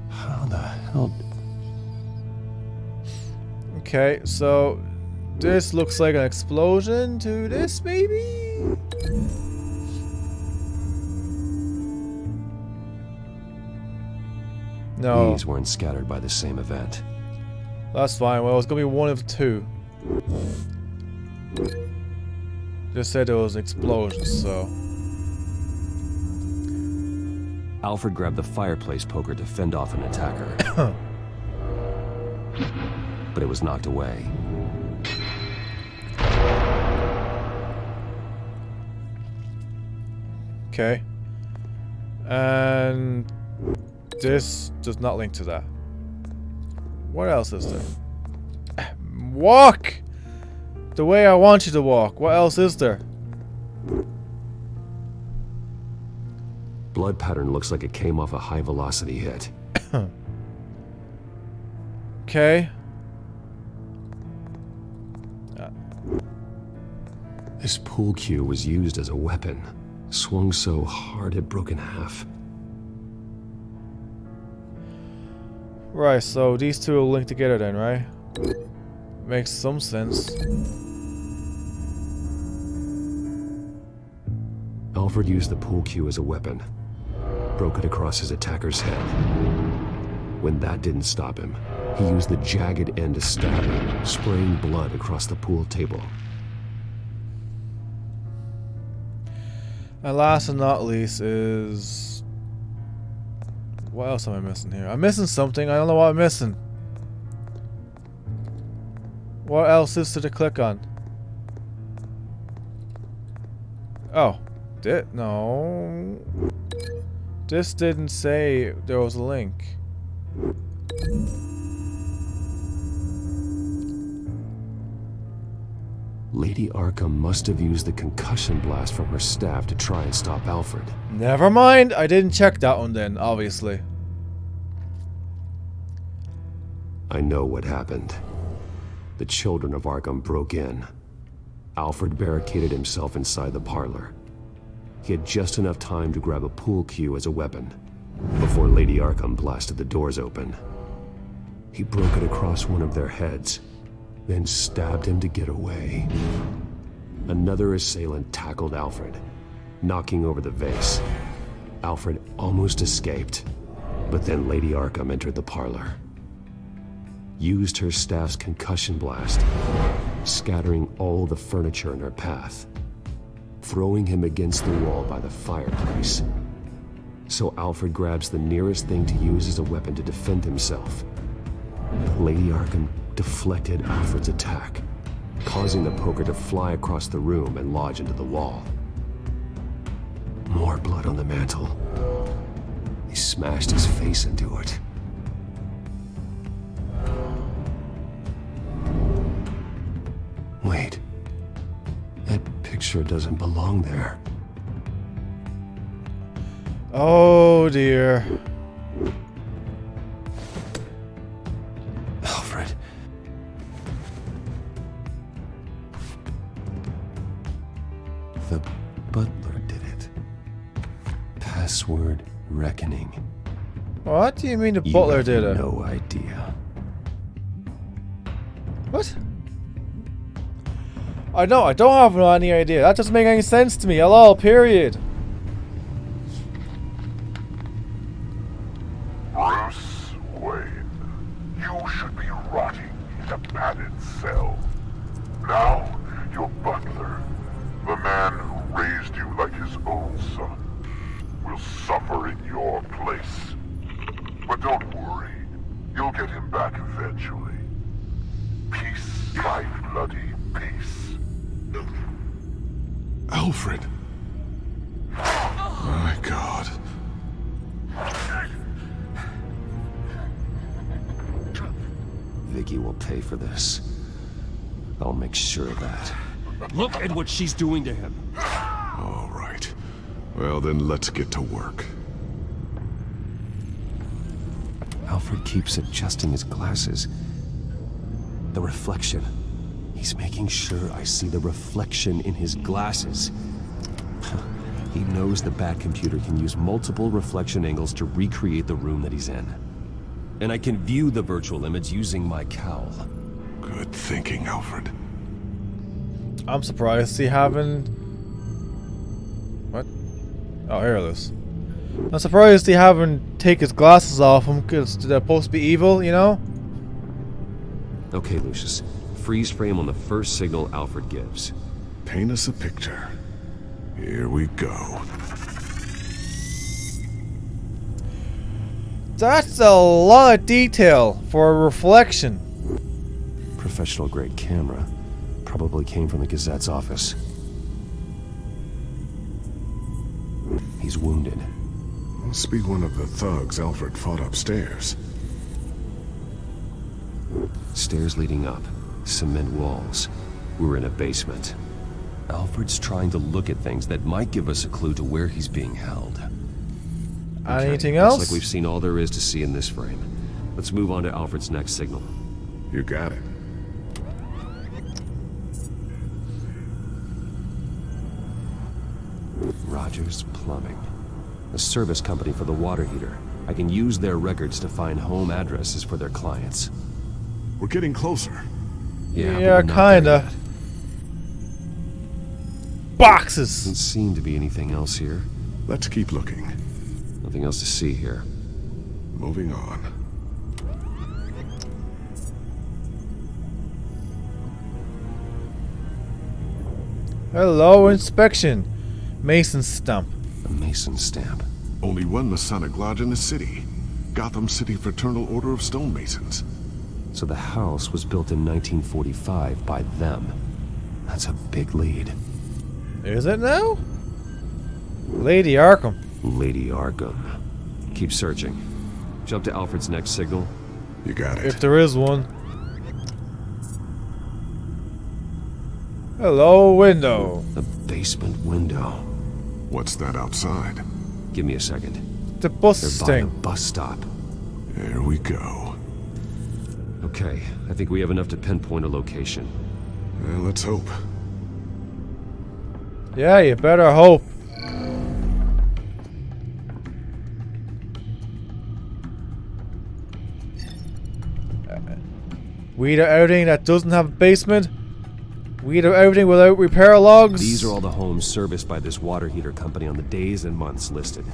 How the hell... Okay, so... This looks like an explosion to this, maybe? No. These weren't scattered by the same event. That's fine. Well, it's gonna be one of two. Just said there was an explosion, so... Alfred grabbed the fireplace poker to fend off an attacker. But it was knocked away. Okay. And this does not link to that. What else is there? Walk! The way I want you to walk. What else is there? Blood pattern looks like it came off a high velocity hit. Okay. This pool cue was used as a weapon. Swung so hard it broke in half. Right, so these two will link together then, right? Makes some sense. Alfred used the pool cue as a weapon. Broke it across his attacker's head. When that didn't stop him, he used the jagged end to stab him, spraying blood across the pool table. And last and not least is... What else am I missing here? I'm missing something. I don't know what I'm missing. What else is there to click on? Oh. No. This didn't say there was a link. Lady Arkham must have used the concussion blast from her staff to try and stop Alfred. Never mind. I didn't check that one then, obviously. I know what happened. The children of Arkham broke in. Alfred barricaded himself inside the parlor. He had just enough time to grab a pool cue as a weapon before Lady Arkham blasted the doors open. He broke it across one of their heads, then stabbed him to get away. Another assailant tackled Alfred, knocking over the vase. Alfred almost escaped, but then Lady Arkham entered the parlor, used her staff's concussion blast, scattering all the furniture in her path, throwing him against the wall by the fireplace. So Alfred grabs the nearest thing to use as a weapon to defend himself. Lady Arkham deflected Alfred's attack, causing the poker to fly across the room and lodge into the wall. More blood on the mantle. He smashed his face into it. Wait. That picture doesn't belong there. Oh dear. Alfred. The butler did it. Password reckoning. What do you mean the butler did it? No idea. What? I don't have any idea. That doesn't make any sense to me. Hello, period. Bruce Wayne, you should be rotting in a padded cell. Now, your butler, the man who raised you like his own son, will suffer in your place. But don't worry, you'll get him back eventually. Peace, my bloody peace. Alfred. My God. Vicky will pay for this. I'll make sure of that. Look at what she's doing to him. All right. Well, then let's get to work. Alfred keeps adjusting his glasses. The reflection. He's making sure I see the reflection in his glasses. He knows the Batcomputer can use multiple reflection angles to recreate the room that he's in. And I can view the virtual image using my cowl. Good thinking, Alfred. I'm surprised he haven't... What? Oh, here it is. I'm surprised he haven't take his glasses off him because they're supposed to be evil, you know? Okay, Lucius. Freeze frame on the first signal Alfred gives. Paint us a picture. Here we go. That's a lot of detail for a reflection. Professional grade camera. Probably came from the Gazette's office. He's wounded. Must be one of the thugs Alfred fought upstairs. Stairs leading up. Cement walls. We're in a basement. Alfred's trying to look at things that might give us a clue to where he's being held. Okay, anything else? Looks like we've seen all there is to see in this frame. Let's move on to Alfred's next signal. You got it. Rogers Plumbing. A service company for the water heater. I can use their records to find home addresses for their clients. We're getting closer. Yeah, kinda. Boxes! Doesn't seem to be anything else here. Let's keep looking. Nothing else to see here. Moving on. Hello, inspection. Mason stamp. A Mason stamp. Only one Masonic lodge in the city. Gotham City Fraternal Order of Stonemasons. So the house was built in 1945 by them. That's a big lead. Is it now? Lady Arkham. Lady Arkham. Keep searching. Jump to Alfred's next signal. You got it. If there is one. Hello, window. The basement window. What's that outside? Give me a second. The bus They're by a sting. bus stop. There we go. Okay, I think we have enough to pinpoint a location. Well, let's hope. Yeah, you better hope. Weed out outing that doesn't have a basement. Weed out outing without repair logs. These are all the homes serviced by this water heater company on the days and months listed.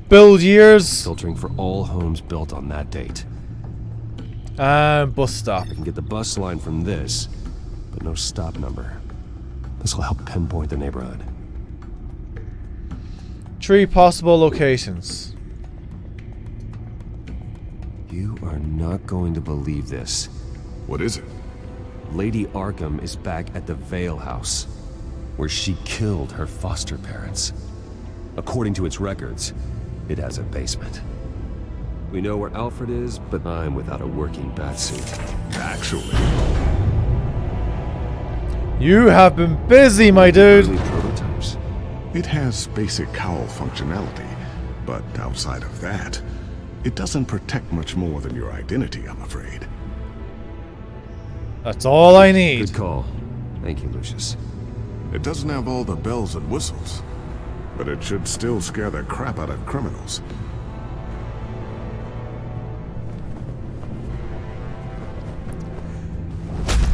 Build years. Filtering for all homes built on that date. And bus stop. I can get the bus line from this, but no stop number. This will help pinpoint the neighborhood. 3 possible locations. You are not going to believe this. What is it? Lady Arkham is back at the Vale House, where she killed her foster parents. According to its records, it has a basement. We know where Alfred is, but I'm without a working batsuit. Actually, you have been busy, my dude. Early prototypes. it has basic cowl functionality, but outside of that, it doesn't protect much more than your identity, I'm afraid. That's all I need. Good call. Thank you, Lucius. It doesn't have all the bells and whistles, but it should still scare the crap out of criminals.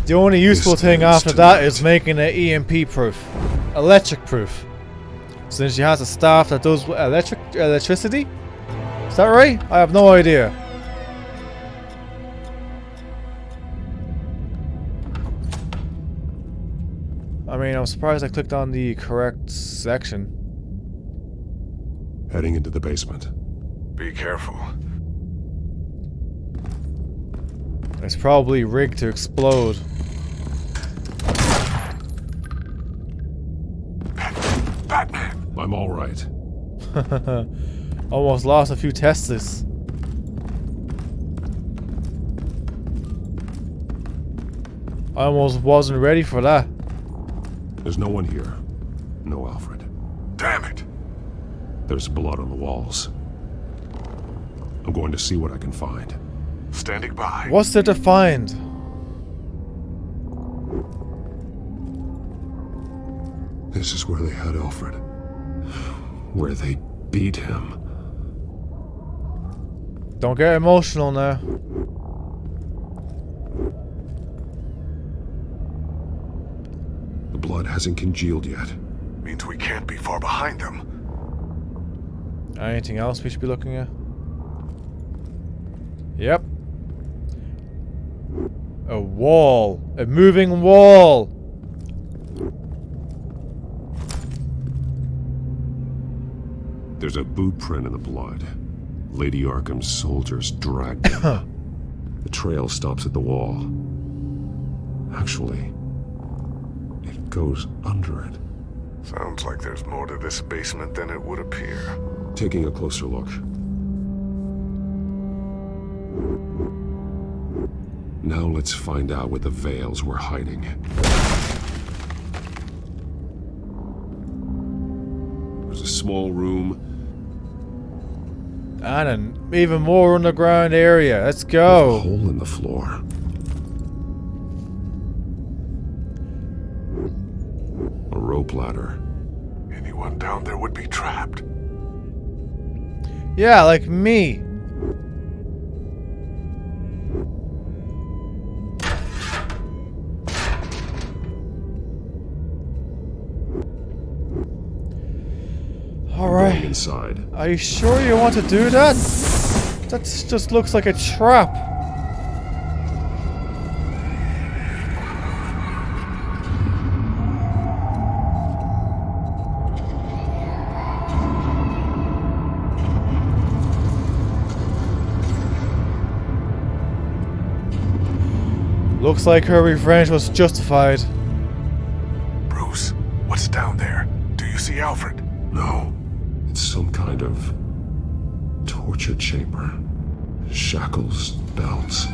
The only useful thing after that is making it EMP proof. Electric proof. Since she has a staff that does electricity? Is that right? I have no idea. I mean, I'm surprised I clicked on the correct section. Heading into the basement. Be careful. It's probably rigged to explode. Batman! I'm all right. Almost lost a few testes. I almost wasn't ready for that. There's no one here. No Alfred. Damn it! There's blood on the walls. I'm going to see what I can find. Standing by. What's there to find? This is where they had Alfred. Where they beat him. Don't get emotional now. The blood hasn't congealed yet. Means we can't be far behind them. Anything else we should be looking at? Yep. A wall. A moving wall. There's a boot print in the blood. Lady Arkham's soldiers dragged him. The trail stops at the wall. Actually, it goes under it. Sounds like there's more to this basement than it would appear. Taking a closer look. Now let's find out what the Veils were hiding. There's a small room. And an even more underground area. Let's go. There's a hole in the floor. A rope ladder. Anyone down there would be trapped. Yeah, like me. Alright. Inside. Are you sure you want to do that? That just looks like a trap. Looks like her revenge was justified. Bruce, what's down there? Do you see Alfred? No. It's some kind of torture chamber. Shackles, belts,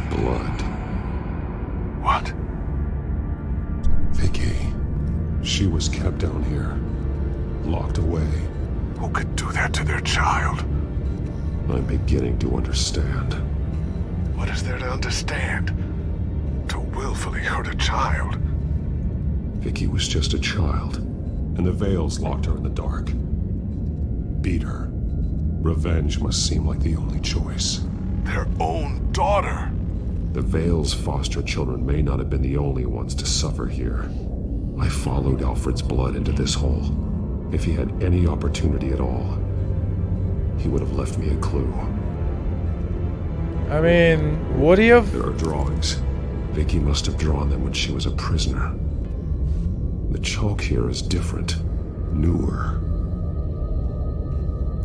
blood. What? Vicky. She was kept down here. Locked away. Who could do that to their child? I'm beginning to understand. What is there to understand? To willfully hurt a child? Vicky was just a child, and the Veils locked her in the dark. Beat her. Revenge must seem like the only choice. Their own daughter! The Veils' foster children may not have been the only ones to suffer here. I followed Alfred's blood into this hole. If he had any opportunity at all, he would have left me a clue. I mean, would he have? There are drawings. Vicky must have drawn them when she was a prisoner. The chalk here is different, newer.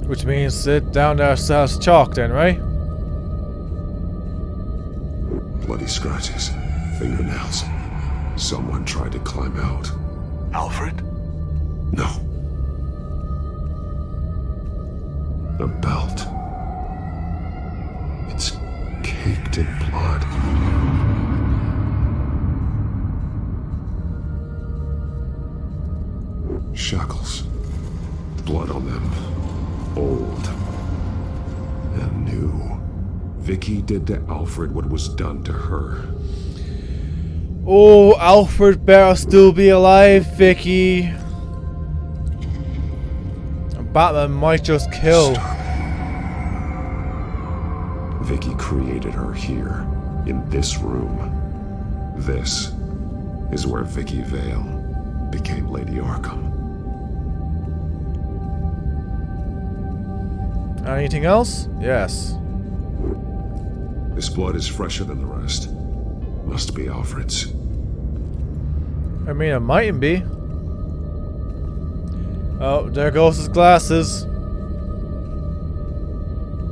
Which means sit down to ourselves chalk then, right? Bloody scratches, fingernails. Someone tried to climb out. Alfred? No. The belt. It's caked in blood. Shackles. Blood on them. Old. And new. Vicky did to Alfred what was done to her. Oh, Alfred better still be alive, Vicky. Batman might just kill. Stop. Vicky created her here, in this room. This is where Vicky Vale became Lady Arkham. Anything else? Yes. This blood is fresher than the rest. Must be Alfred's. I mean, it mightn't be. Oh, there goes his glasses.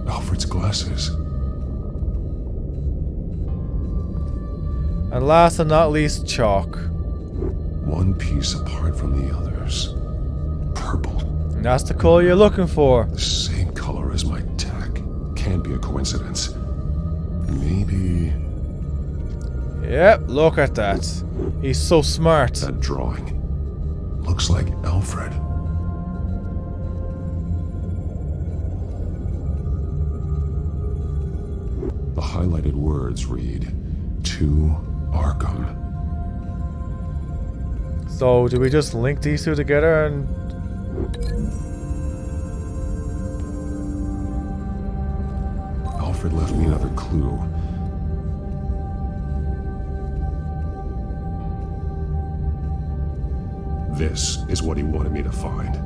Alfred's glasses. And last and not least, chalk. One piece apart from the others. Purple. And that's the color you're looking for. The same color as my tech. Can't be a coincidence. Maybe... Yep, look at that. He's so smart. That drawing. Looks like Alfred. The highlighted words read, "To Arkham." So, do we just link these two together and... Alfred left me another clue. This is what he wanted me to find.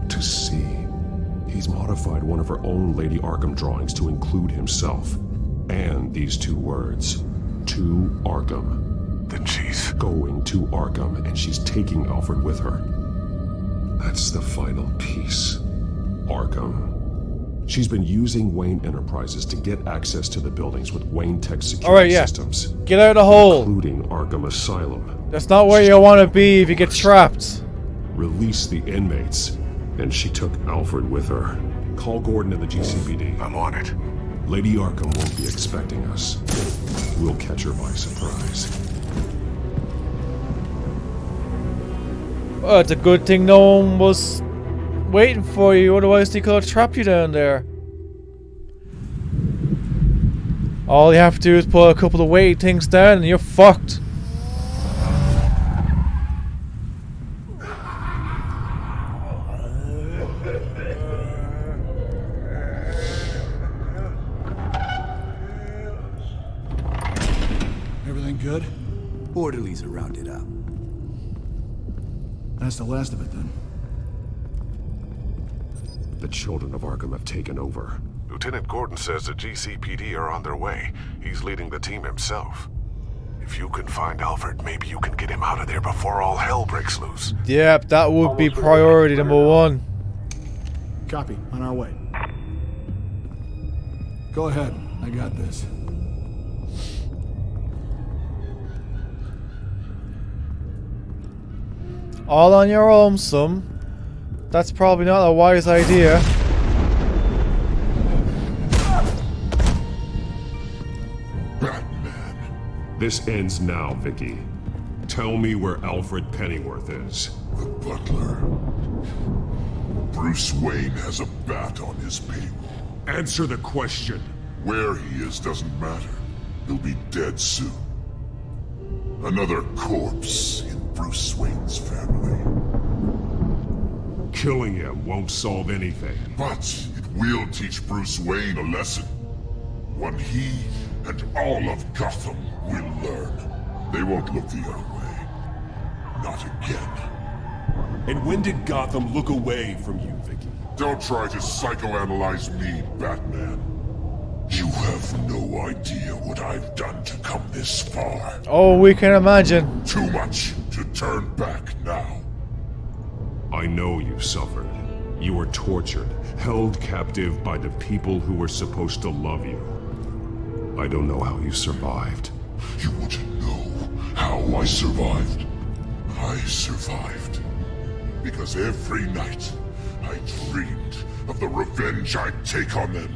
To see. He's modified one of her own Lady Arkham drawings to include himself. And these two words. To Arkham. Then she's going to Arkham, and she's taking Alfred with her. That's the final piece. Arkham. She's been using Wayne Enterprises to get access to the buildings with Wayne Tech security systems. Get out of the hole! Including Arkham Asylum. That's not where you want to be if you get trapped. Release the inmates. And she took Alfred with her. Call Gordon to the GCPD. I'm on it. Lady Arkham won't be expecting us. We'll catch her by surprise. Well, it's a good thing no one was waiting for you, otherwise they could have trapped you down there. All you have to do is put a couple of weight things down and you're fucked. Everything good? Orderlies are rounded up. That's the last of it, then. The children of Arkham have taken over. Lieutenant Gordon says the GCPD are on their way. He's leading the team himself. If you can find Alfred, maybe you can get him out of there before all hell breaks loose. Yep, that would be priority number one. Copy. On our way. Go ahead. I got this. All on your own, son. That's probably not a wise idea. This ends now, Vicky. Tell me where Alfred Pennyworth is. The butler. Bruce Wayne has a bat on his payroll. Answer the question. Where he is doesn't matter. He'll be dead soon. Another corpse in Bruce Wayne's family. Killing him won't solve anything. But it will teach Bruce Wayne a lesson. One he and all of Gotham will learn. They won't look the other way. Not again. And when did Gotham look away from you, Vicky? Don't try to psychoanalyze me, Batman. You have no idea what I've done to come this far. Oh, we can imagine. Too much to turn back now. I know you suffered. You were tortured, held captive by the people who were supposed to love you. I don't know how you survived. You want to know how I survived? I survived because every night I dreamed of the revenge I'd take on them.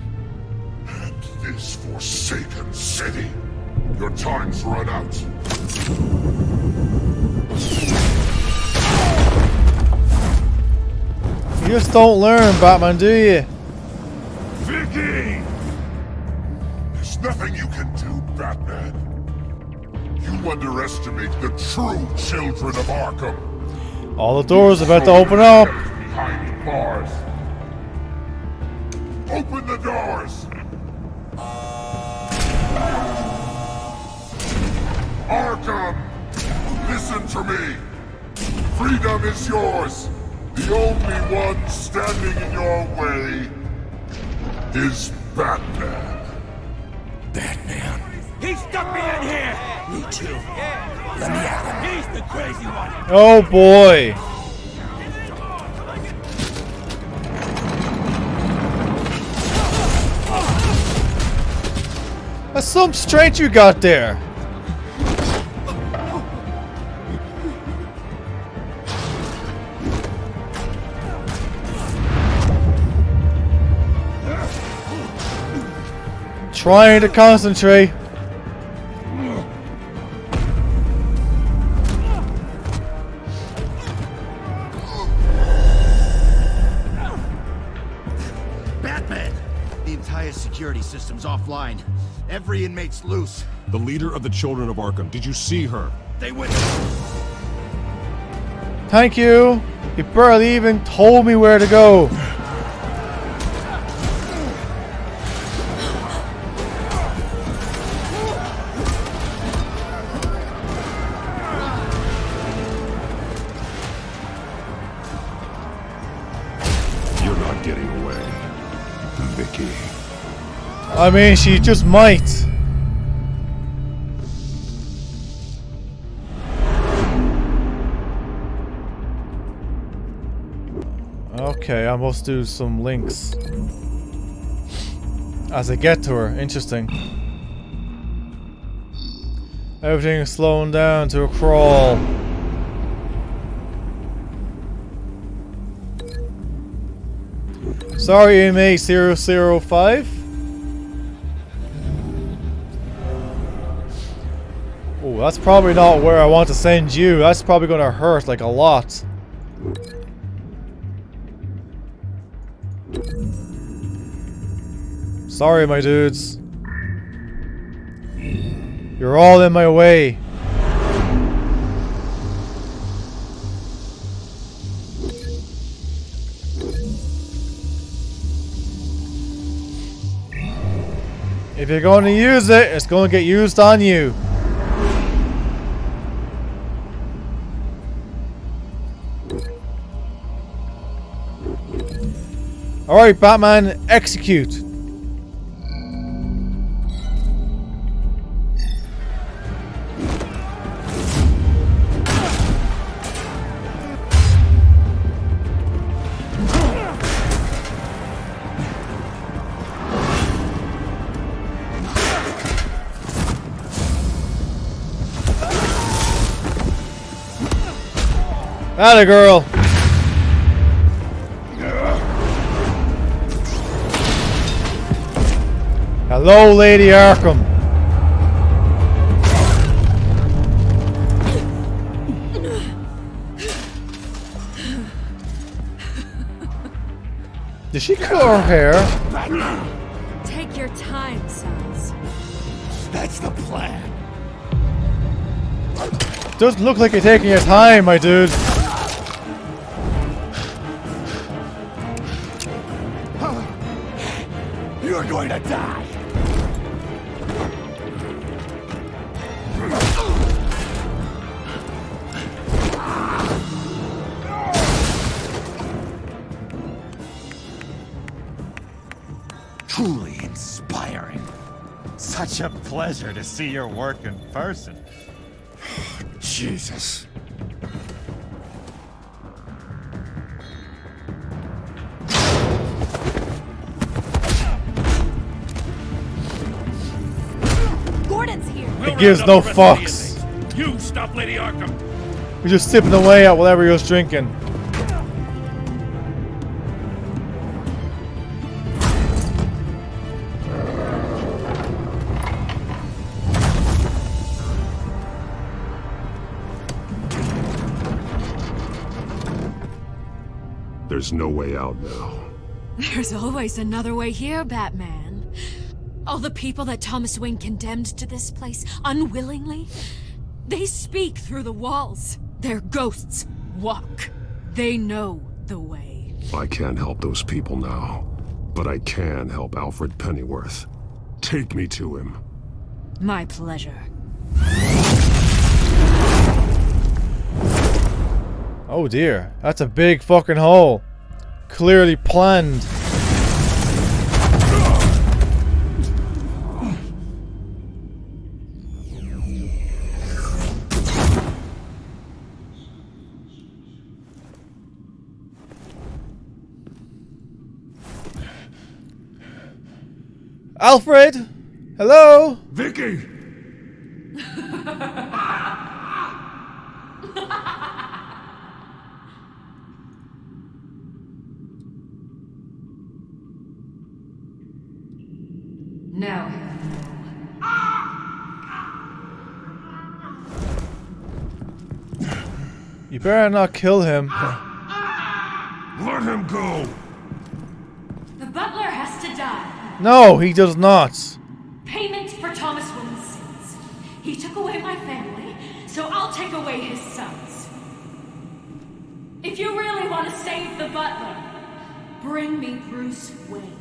And this forsaken city. Your time's run out. You just don't learn, Batman, do you? Vicky! There's nothing you can do, Batman. You underestimate the true children of Arkham. All the doors are about to open up. Behind bars. Open the doors! Arkham! Listen to me! Freedom is yours! The only one standing in your way is Batman. Batman. He stuck me in here! Me too. Let me at him. He's the crazy one. Oh boy. That's some strength you got there. Trying to concentrate. Batman! The entire security system's offline. Every inmate's loose. The leader of the Children of Arkham, did you see her? They went. Thank you. You barely even told me where to go. I mean, she just might. Okay, I must do some links as I get to her. Interesting. Everything is slowing down to a crawl. Sorry, MA005. Oh, that's probably not where I want to send you. That's probably gonna hurt like a lot. Sorry, my dudes. You're all in my way. If you're going to use it, it's going to get used on you. Alright, Batman, execute. Atta girl. Hello, Lady Arkham. Did she curl her hair? Take your time, sons. That's the plan. Doesn't look like you're taking your time, my dude. You're going to die. Truly inspiring. Such a pleasure to see your work in person. Jesus. Gordon's here. It gives no fucks. You stop Lady Arkham. He's just sipping away at whatever he was drinking. There's no way out now. There's always another way here, Batman. All the people that Thomas Wayne condemned to this place unwillingly, they speak through the walls. Their ghosts walk. They know the way. I can't help those people now, but I can help Alfred Pennyworth. Take me to him. My pleasure. Oh dear, that's a big fucking hole. Clearly planned. Alfred? Hello? Vicky! No. You better not kill him. Let him go! The butler has to die. No, he does not. Payment for Thomas Wayne's sins. He took away my family, so I'll take away his sons. If you really want to save the butler, bring me Bruce Wayne.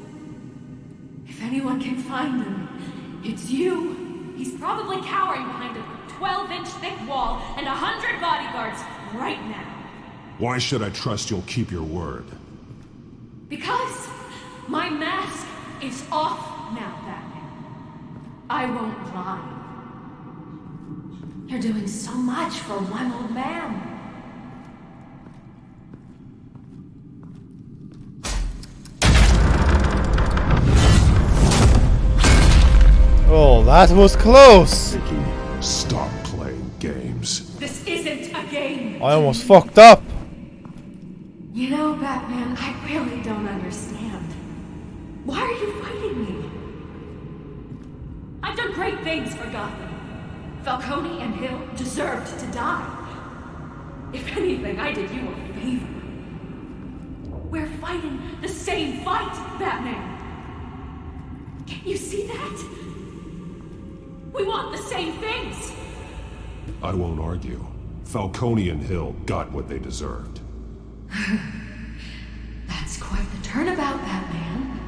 If anyone can find him, it's you. He's probably cowering behind a 12-inch thick wall and 100 bodyguards right now. Why should I trust you'll keep your word? Because my mask is off now, Batman. I won't lie. You're doing so much for one old man. Oh, that was close. Vicky, stop playing games. This isn't a game. I almost fucked up. You know, Batman, I really don't understand. Why are you fighting me? I've done great things for Gotham. Falcone and Hill deserved to die. If anything, I did you a favor. We're fighting the same fight, Batman. Can't you see that? We want the same things. I won't argue. Falcone and Hill got what they deserved. That's quite the turnabout, Batman.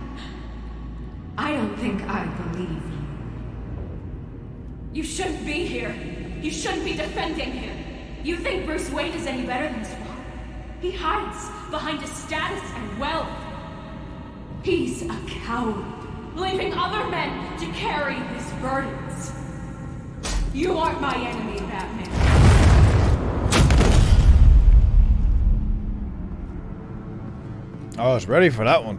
I don't think I believe you. You shouldn't be here. You shouldn't be defending him. You think Bruce Wayne is any better than his father? He hides behind his status and wealth. He's a coward, leaving other men to carry his burdens. You aren't my enemy, Batman. I was ready for that one.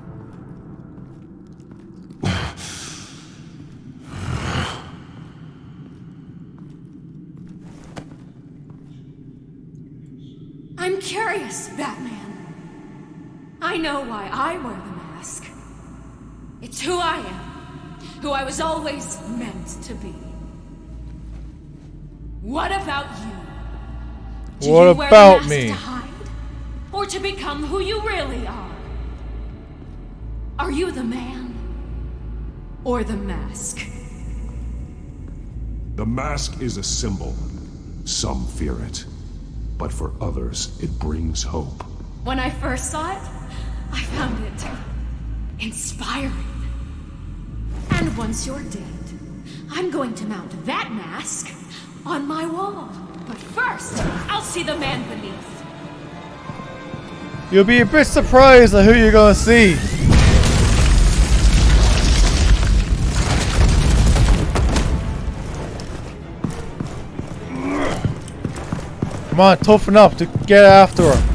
I'm curious, Batman. I know why I wear the mask. It's who I am, who I was always meant to be. What about you? Do What you wear about the mask me? to hide, or to become who you really are? Are you the man, or the mask? The mask is a symbol. Some fear it, but for others, it brings hope. When I first saw it, I found it inspiring. And once you're dead, I'm going to mount that mask on my wall. But first, I'll see the man beneath. You'll be a bit surprised at who you're gonna see. Come on, toughen up to get after her.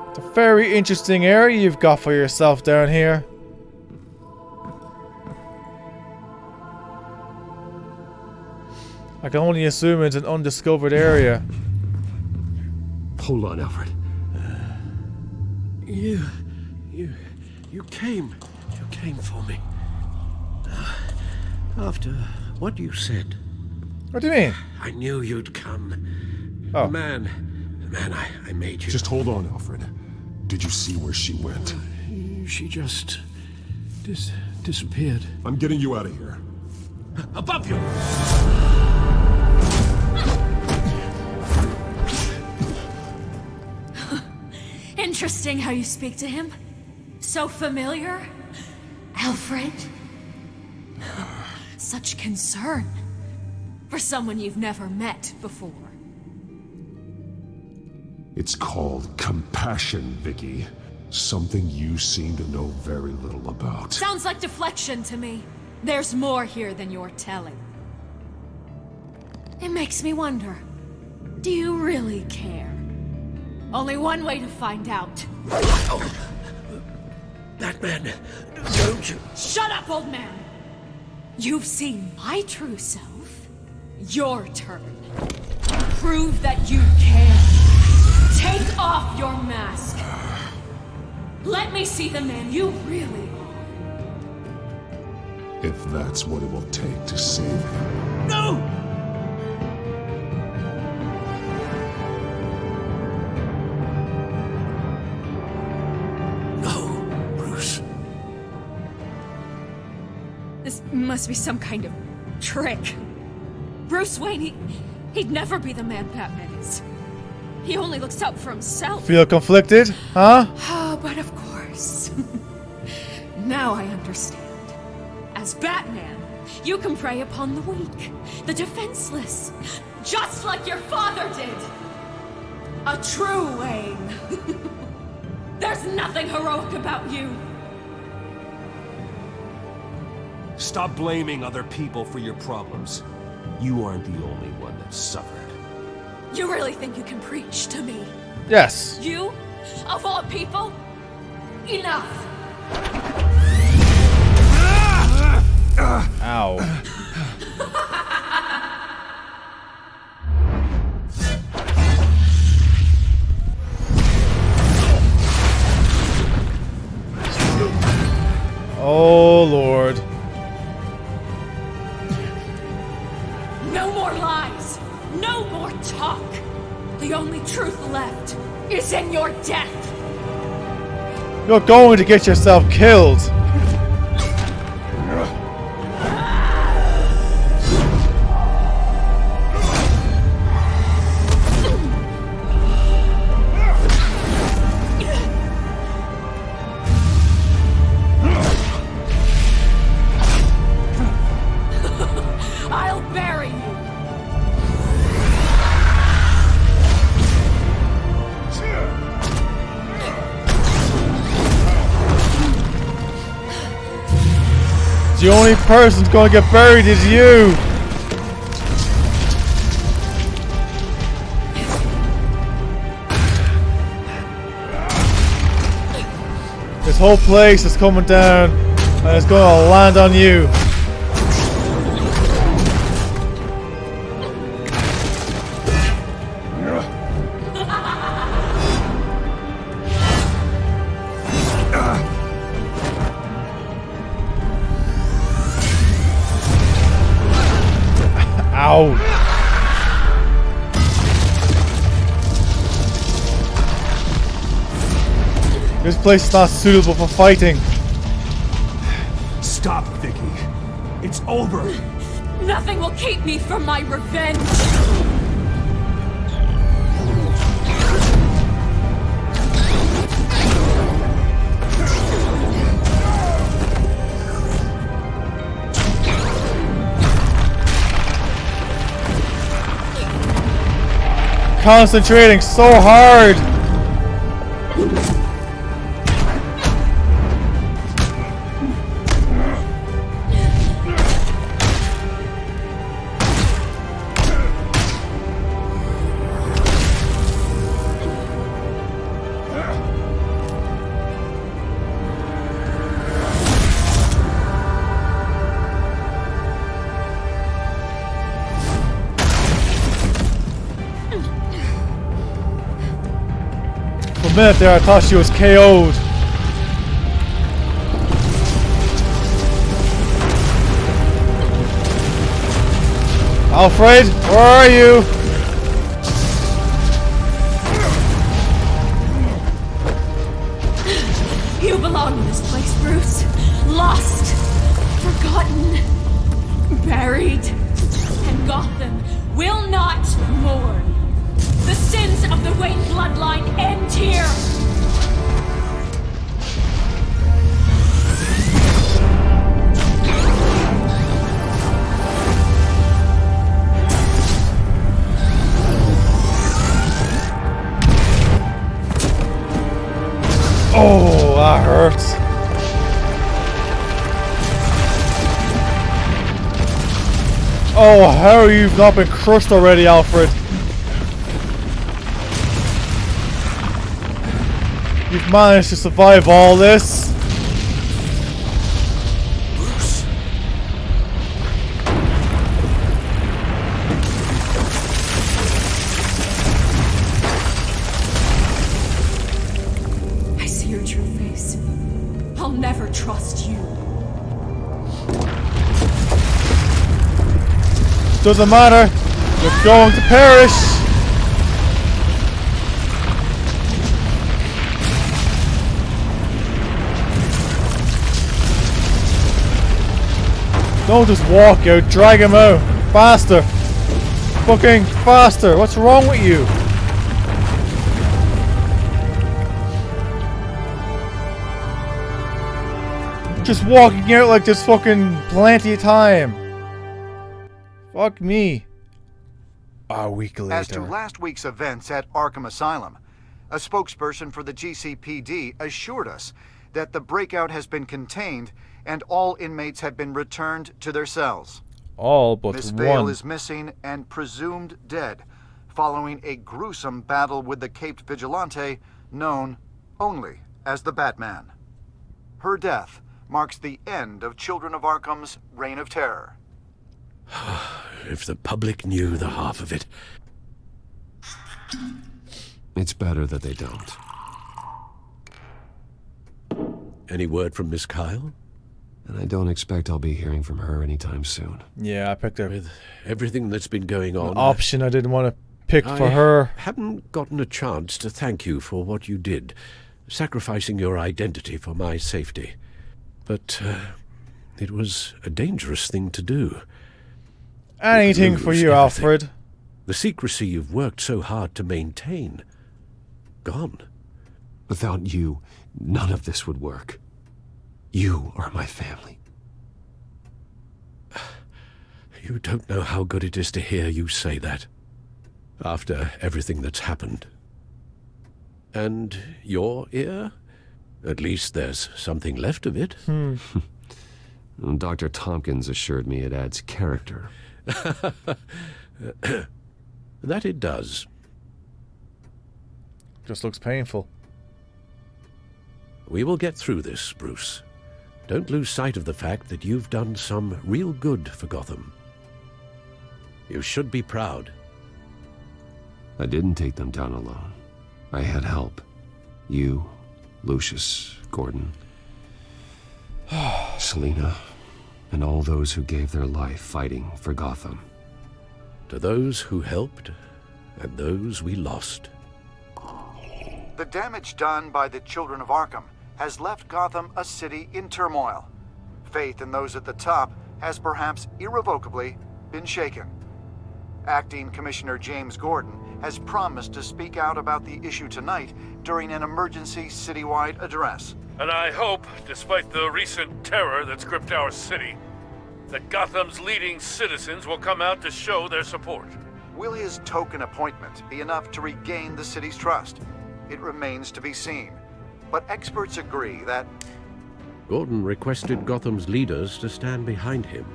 It's a very interesting area you've got for yourself down here. I can only assume it's an undiscovered area. Hold on, Alfred. You came for me. After what you said. What do you mean? I knew you'd come. Oh. Man, I made you. Just hold on, Alfred. Did you see where she went? She just disappeared. I'm getting you out of here. Above you! Interesting how you speak to him. So familiar. Alfred. Such concern for someone you've never met before. It's called compassion, Vicky. Something you seem to know very little about. Sounds like deflection to me. There's more here than you're telling. It makes me wonder, do you really care? Only one way to find out. Batman, don't you? Shut up, old man! You've seen my true self. Your turn. Prove that you care. Take off your mask. Let me see the man you really are. If that's what it will take to save him. No! No, Bruce. This must be some kind of trick. Bruce Wayne, he'd never be the man Batman is. He only looks out for himself. Feel conflicted, huh? Oh, but of course. Now I understand. As Batman, you can prey upon the weak, the defenseless, just like your father did. A true Wayne. There's nothing heroic about you. Stop blaming other people for your problems. You aren't the only one that suffered. You really think you can preach to me? Yes. You? Of all people? Enough! Ow. Oh, Lord. No more lies! No more talk! The only truth left is in your death! You're going to get yourself killed! I'll bury you! The only person who's going to get buried is you! This whole place is coming down and it's going to land on you. Ow. This place is not suitable for fighting. Stop, Vicky. It's over. Nothing will keep me from my revenge. Concentrating so hard. For a minute there, I thought she was KO'd. Alfred, where are you? You belong in this place, Bruce. Lost, forgotten, buried. And Gotham will not mourn. The sins of the Wayne bloodline end here! Oh, that hurts. Oh, how are you not been crushed already, Alfred? You've managed to survive all this. Bruce. I see your true face. I'll never trust you. Doesn't matter. You're going to perish. Don't just walk out, drag him out. Faster. Fucking faster. What's wrong with you? Just walking out like there's fucking plenty of time. Fuck me. A week later. As to last week's events at Arkham Asylum, a spokesperson for the GCPD assured us that the breakout has been contained and all inmates have been returned to their cells. All but Miss one. Vale is missing and presumed dead following a gruesome battle with the caped vigilante known only as the Batman. Her death marks the end of Children of Arkham's reign of terror. If the public knew the half of it. It's better that they don't. Any word from Miss Kyle? And I don't expect I'll be hearing from her anytime soon. Yeah, I picked her. With everything that's been going on. An option I didn't want to pick for her. I haven't gotten a chance to thank you for what you did, sacrificing your identity for my safety. But it was a dangerous thing to do. Anything for you, Alfred. The secrecy you've worked so hard to maintain. Gone. Without you, none of this would work. You are my family. You don't know how good it is to hear you say that. After everything that's happened. And your ear? At least there's something left of it. Dr. Tompkins assured me it adds character. That it does. Just looks painful. We will get through this, Bruce. Don't lose sight of the fact that you've done some real good for Gotham. You should be proud. I didn't take them down alone. I had help. You, Lucius, Gordon, Selina, and all those who gave their life fighting for Gotham. To those who helped, and those we lost. The damage done by the Children of Arkham has left Gotham a city in turmoil. Faith in those at the top has perhaps irrevocably been shaken. Acting Commissioner James Gordon has promised to speak out about the issue tonight during an emergency citywide address. And I hope, despite the recent terror that's gripped our city, that Gotham's leading citizens will come out to show their support. Will his token appointment be enough to regain the city's trust? It remains to be seen. But experts agree that Gordon requested Gotham's leaders to stand behind him.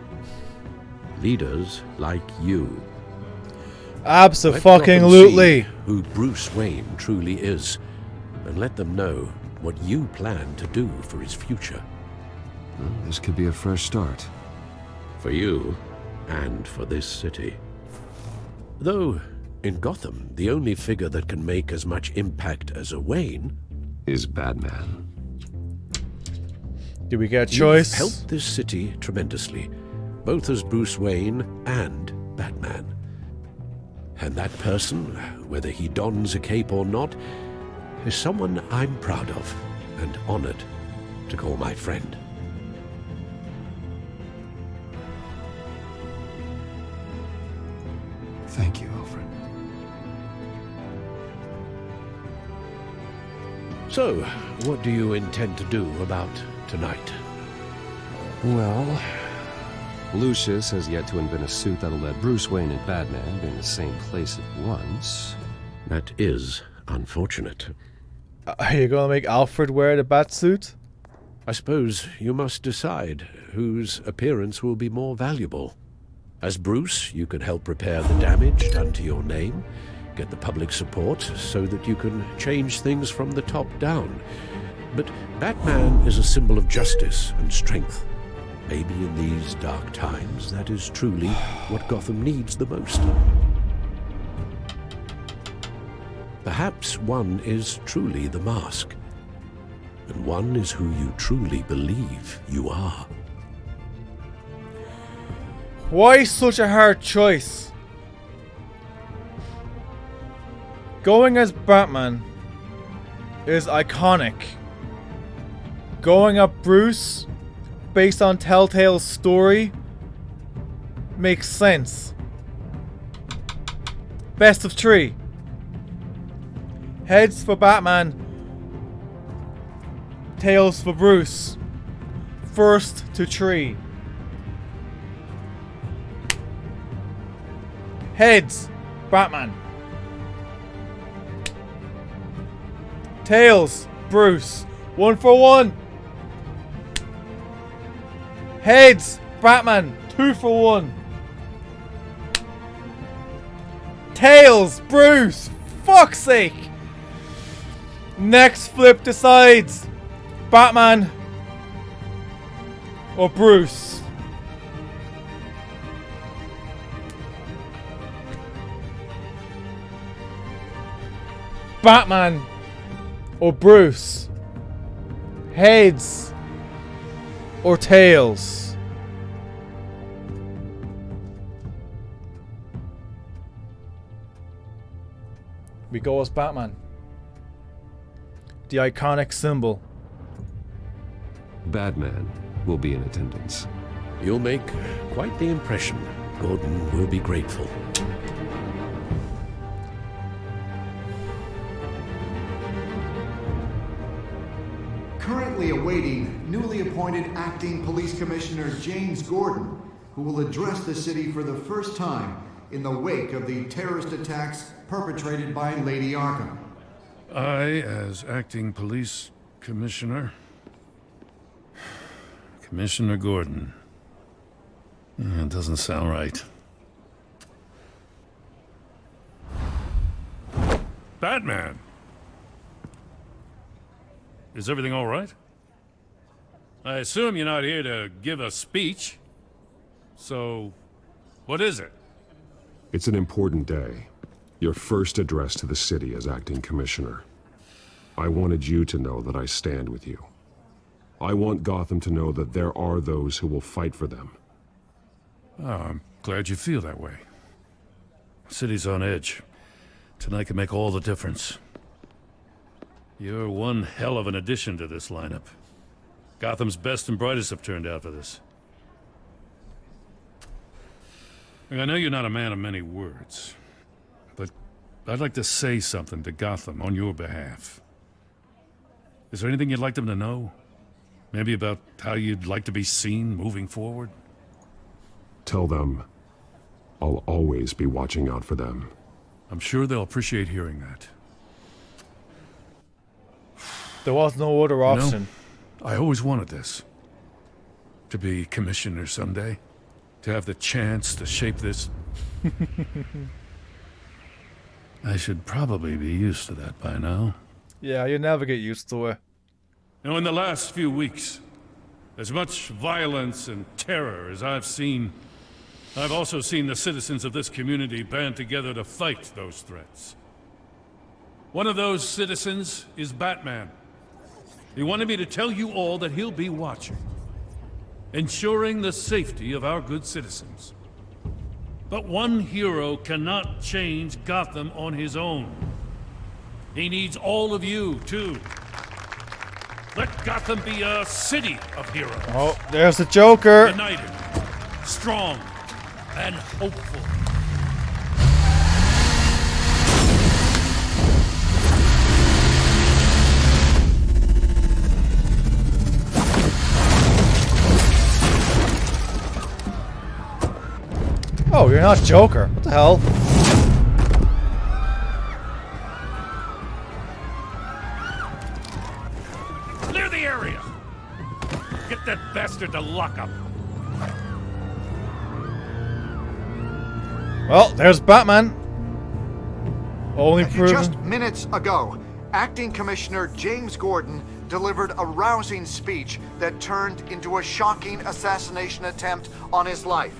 Leaders like you. Abso-fucking-lutely. Who Bruce Wayne truly is, and let them know what you plan to do for his future. Well, this could be a fresh start. For you, and for this city. Though, in Gotham, the only figure that can make as much impact as a Wayne is Batman. Do we get a choice? You've helped this city tremendously, both as Bruce Wayne and Batman. And that person, whether he dons a cape or not, is someone I'm proud of and honored to call my friend. Thank you, Alfred. So, what do you intend to do about tonight? Well, Lucius has yet to invent a suit that'll let Bruce Wayne and Batman be in the same place at once. That is unfortunate. Are you gonna make Alfred wear the bat suit? I suppose you must decide whose appearance will be more valuable. As Bruce, you can help repair the damage done to your name, get the public support so that you can change things from the top down. But Batman is a symbol of justice and strength. Maybe in these dark times, that is truly what Gotham needs the most. Perhaps one is truly the mask, and one is who you truly believe you are. Why such a hard choice? Going as Batman is iconic. Going up Bruce, based on Telltale's story, makes sense. Best of three. Heads for Batman, tails for Bruce. First to three. Heads, Batman. Tails, Bruce. 1 for 1. Heads, Batman. 2 for 1. Tails, Bruce. Fuck's sake. Next flip decides Batman or Bruce. Batman or Bruce? Heads or tails? We go as Batman. The iconic symbol. Batman will be in attendance. You'll make quite the impression. Gordon will be grateful. Currently awaiting newly appointed Acting Police Commissioner James Gordon, who will address the city for the first time in the wake of the terrorist attacks perpetrated by Lady Arkham. I, as acting police commissioner... Commissioner Gordon. It doesn't sound right. Batman! Is everything all right? I assume you're not here to give a speech. So, what is it? It's an important day. Your first address to the city as acting commissioner. I wanted you to know that I stand with you. I want Gotham to know that there are those who will fight for them. Oh, I'm glad you feel that way. City's on edge. Tonight can make all the difference. You're one hell of an addition to this lineup. Gotham's best and brightest have turned out for this. And I know you're not a man of many words, but I'd like to say something to Gotham on your behalf. Is there anything you'd like them to know? Maybe about how you'd like to be seen moving forward? Tell them I'll always be watching out for them. I'm sure they'll appreciate hearing that. There was no other option. You know, I always wanted this. To be commissioner someday. To have the chance to shape this. I should probably be used to that by now. Yeah, you never get used to it. Now, in the last few weeks, as much violence and terror as I've seen, I've also seen the citizens of this community band together to fight those threats. One of those citizens is Batman. He wanted me to tell you all that he'll be watching, ensuring the safety of our good citizens. But one hero cannot change Gotham on his own. He needs all of you, too. Let Gotham be a city of heroes. Oh, there's the Joker. United, strong, and hopeful. Oh, you're not Joker. What the hell? Clear the area! Get that bastard to lock up. Well, there's Batman. Only proven. Just minutes ago, Acting Commissioner James Gordon delivered a rousing speech that turned into a shocking assassination attempt on his life.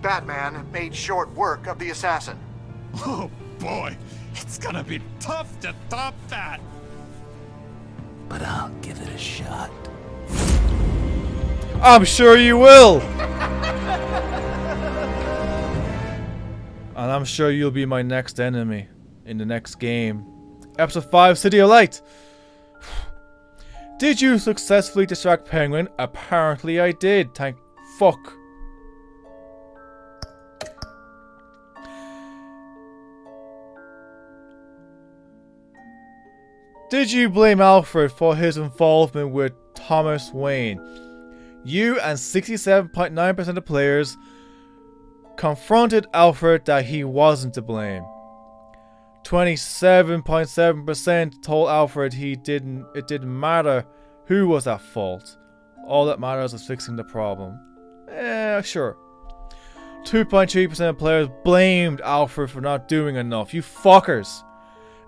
Batman made short work of the assassin. Oh boy, it's gonna be tough to top that. But I'll give it a shot. I'm sure you will. And I'm sure you'll be my next enemy in the next game. Episode 5, City of Light. Did you successfully distract Penguin? Apparently I did. Thank fuck. Did you blame Alfred for his involvement with Thomas Wayne? You and 67.9% of players confronted Alfred that he wasn't to blame. 27.7% told Alfred it didn't matter who was at fault. All that matters is fixing the problem. Sure. 2.3% of players blamed Alfred for not doing enough. You fuckers.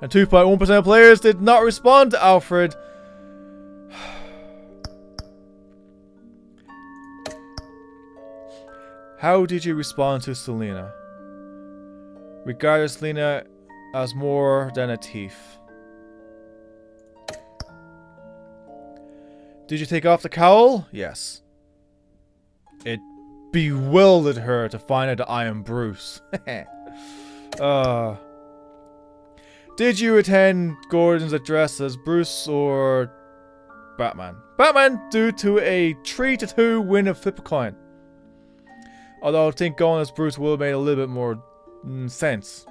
And 2.1% of players did not respond to Alfred. How did you respond to Selina? Regarded Selina as more than a thief. Did you take off the cowl? Yes. It bewildered her to find out that I am Bruce. Did you attend Gordon's address as Bruce or Batman? Batman, due to a 3-2 win of flip a coin. Although I think going as Bruce would have made a little bit more sense.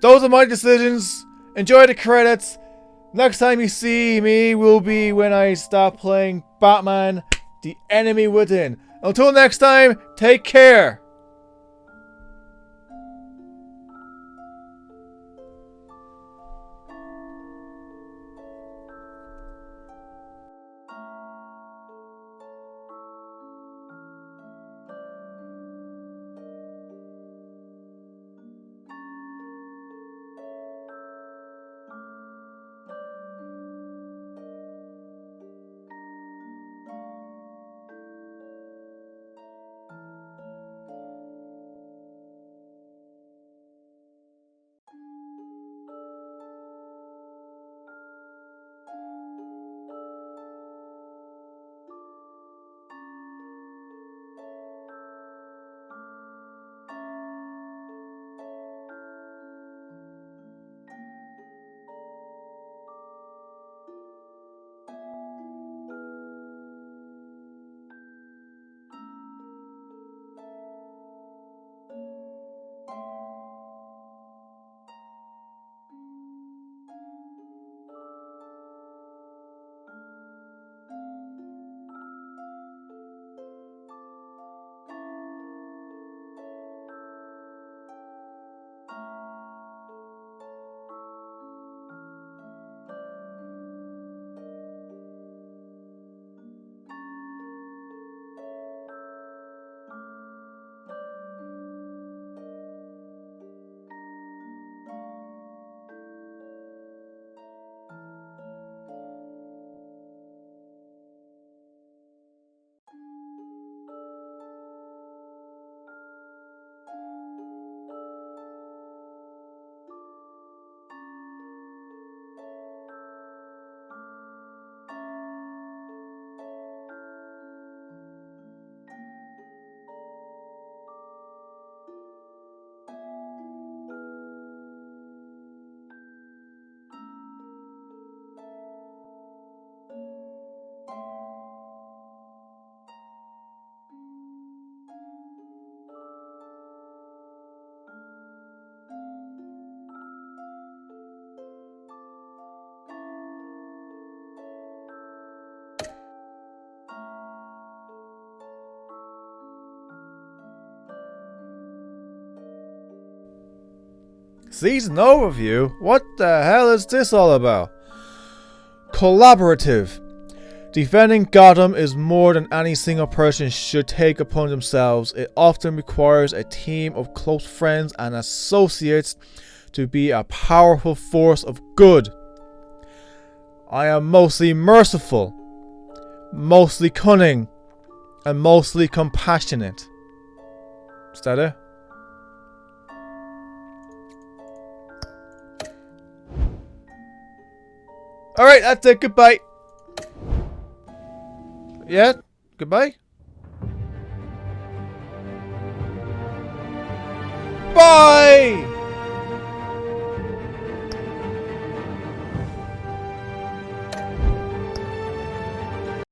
Those are my decisions. Enjoy the credits. Next time you see me will be when I stop playing Batman, The Enemy Within. Until next time, take care. Season overview? What the hell is this all about? Collaborative. Defending Gotham is more than any single person should take upon themselves. It often requires a team of close friends and associates to be a powerful force of good. I am mostly merciful, mostly cunning, and mostly compassionate. Is that it? Alright, that's it. Goodbye. Yeah? Goodbye? Bye!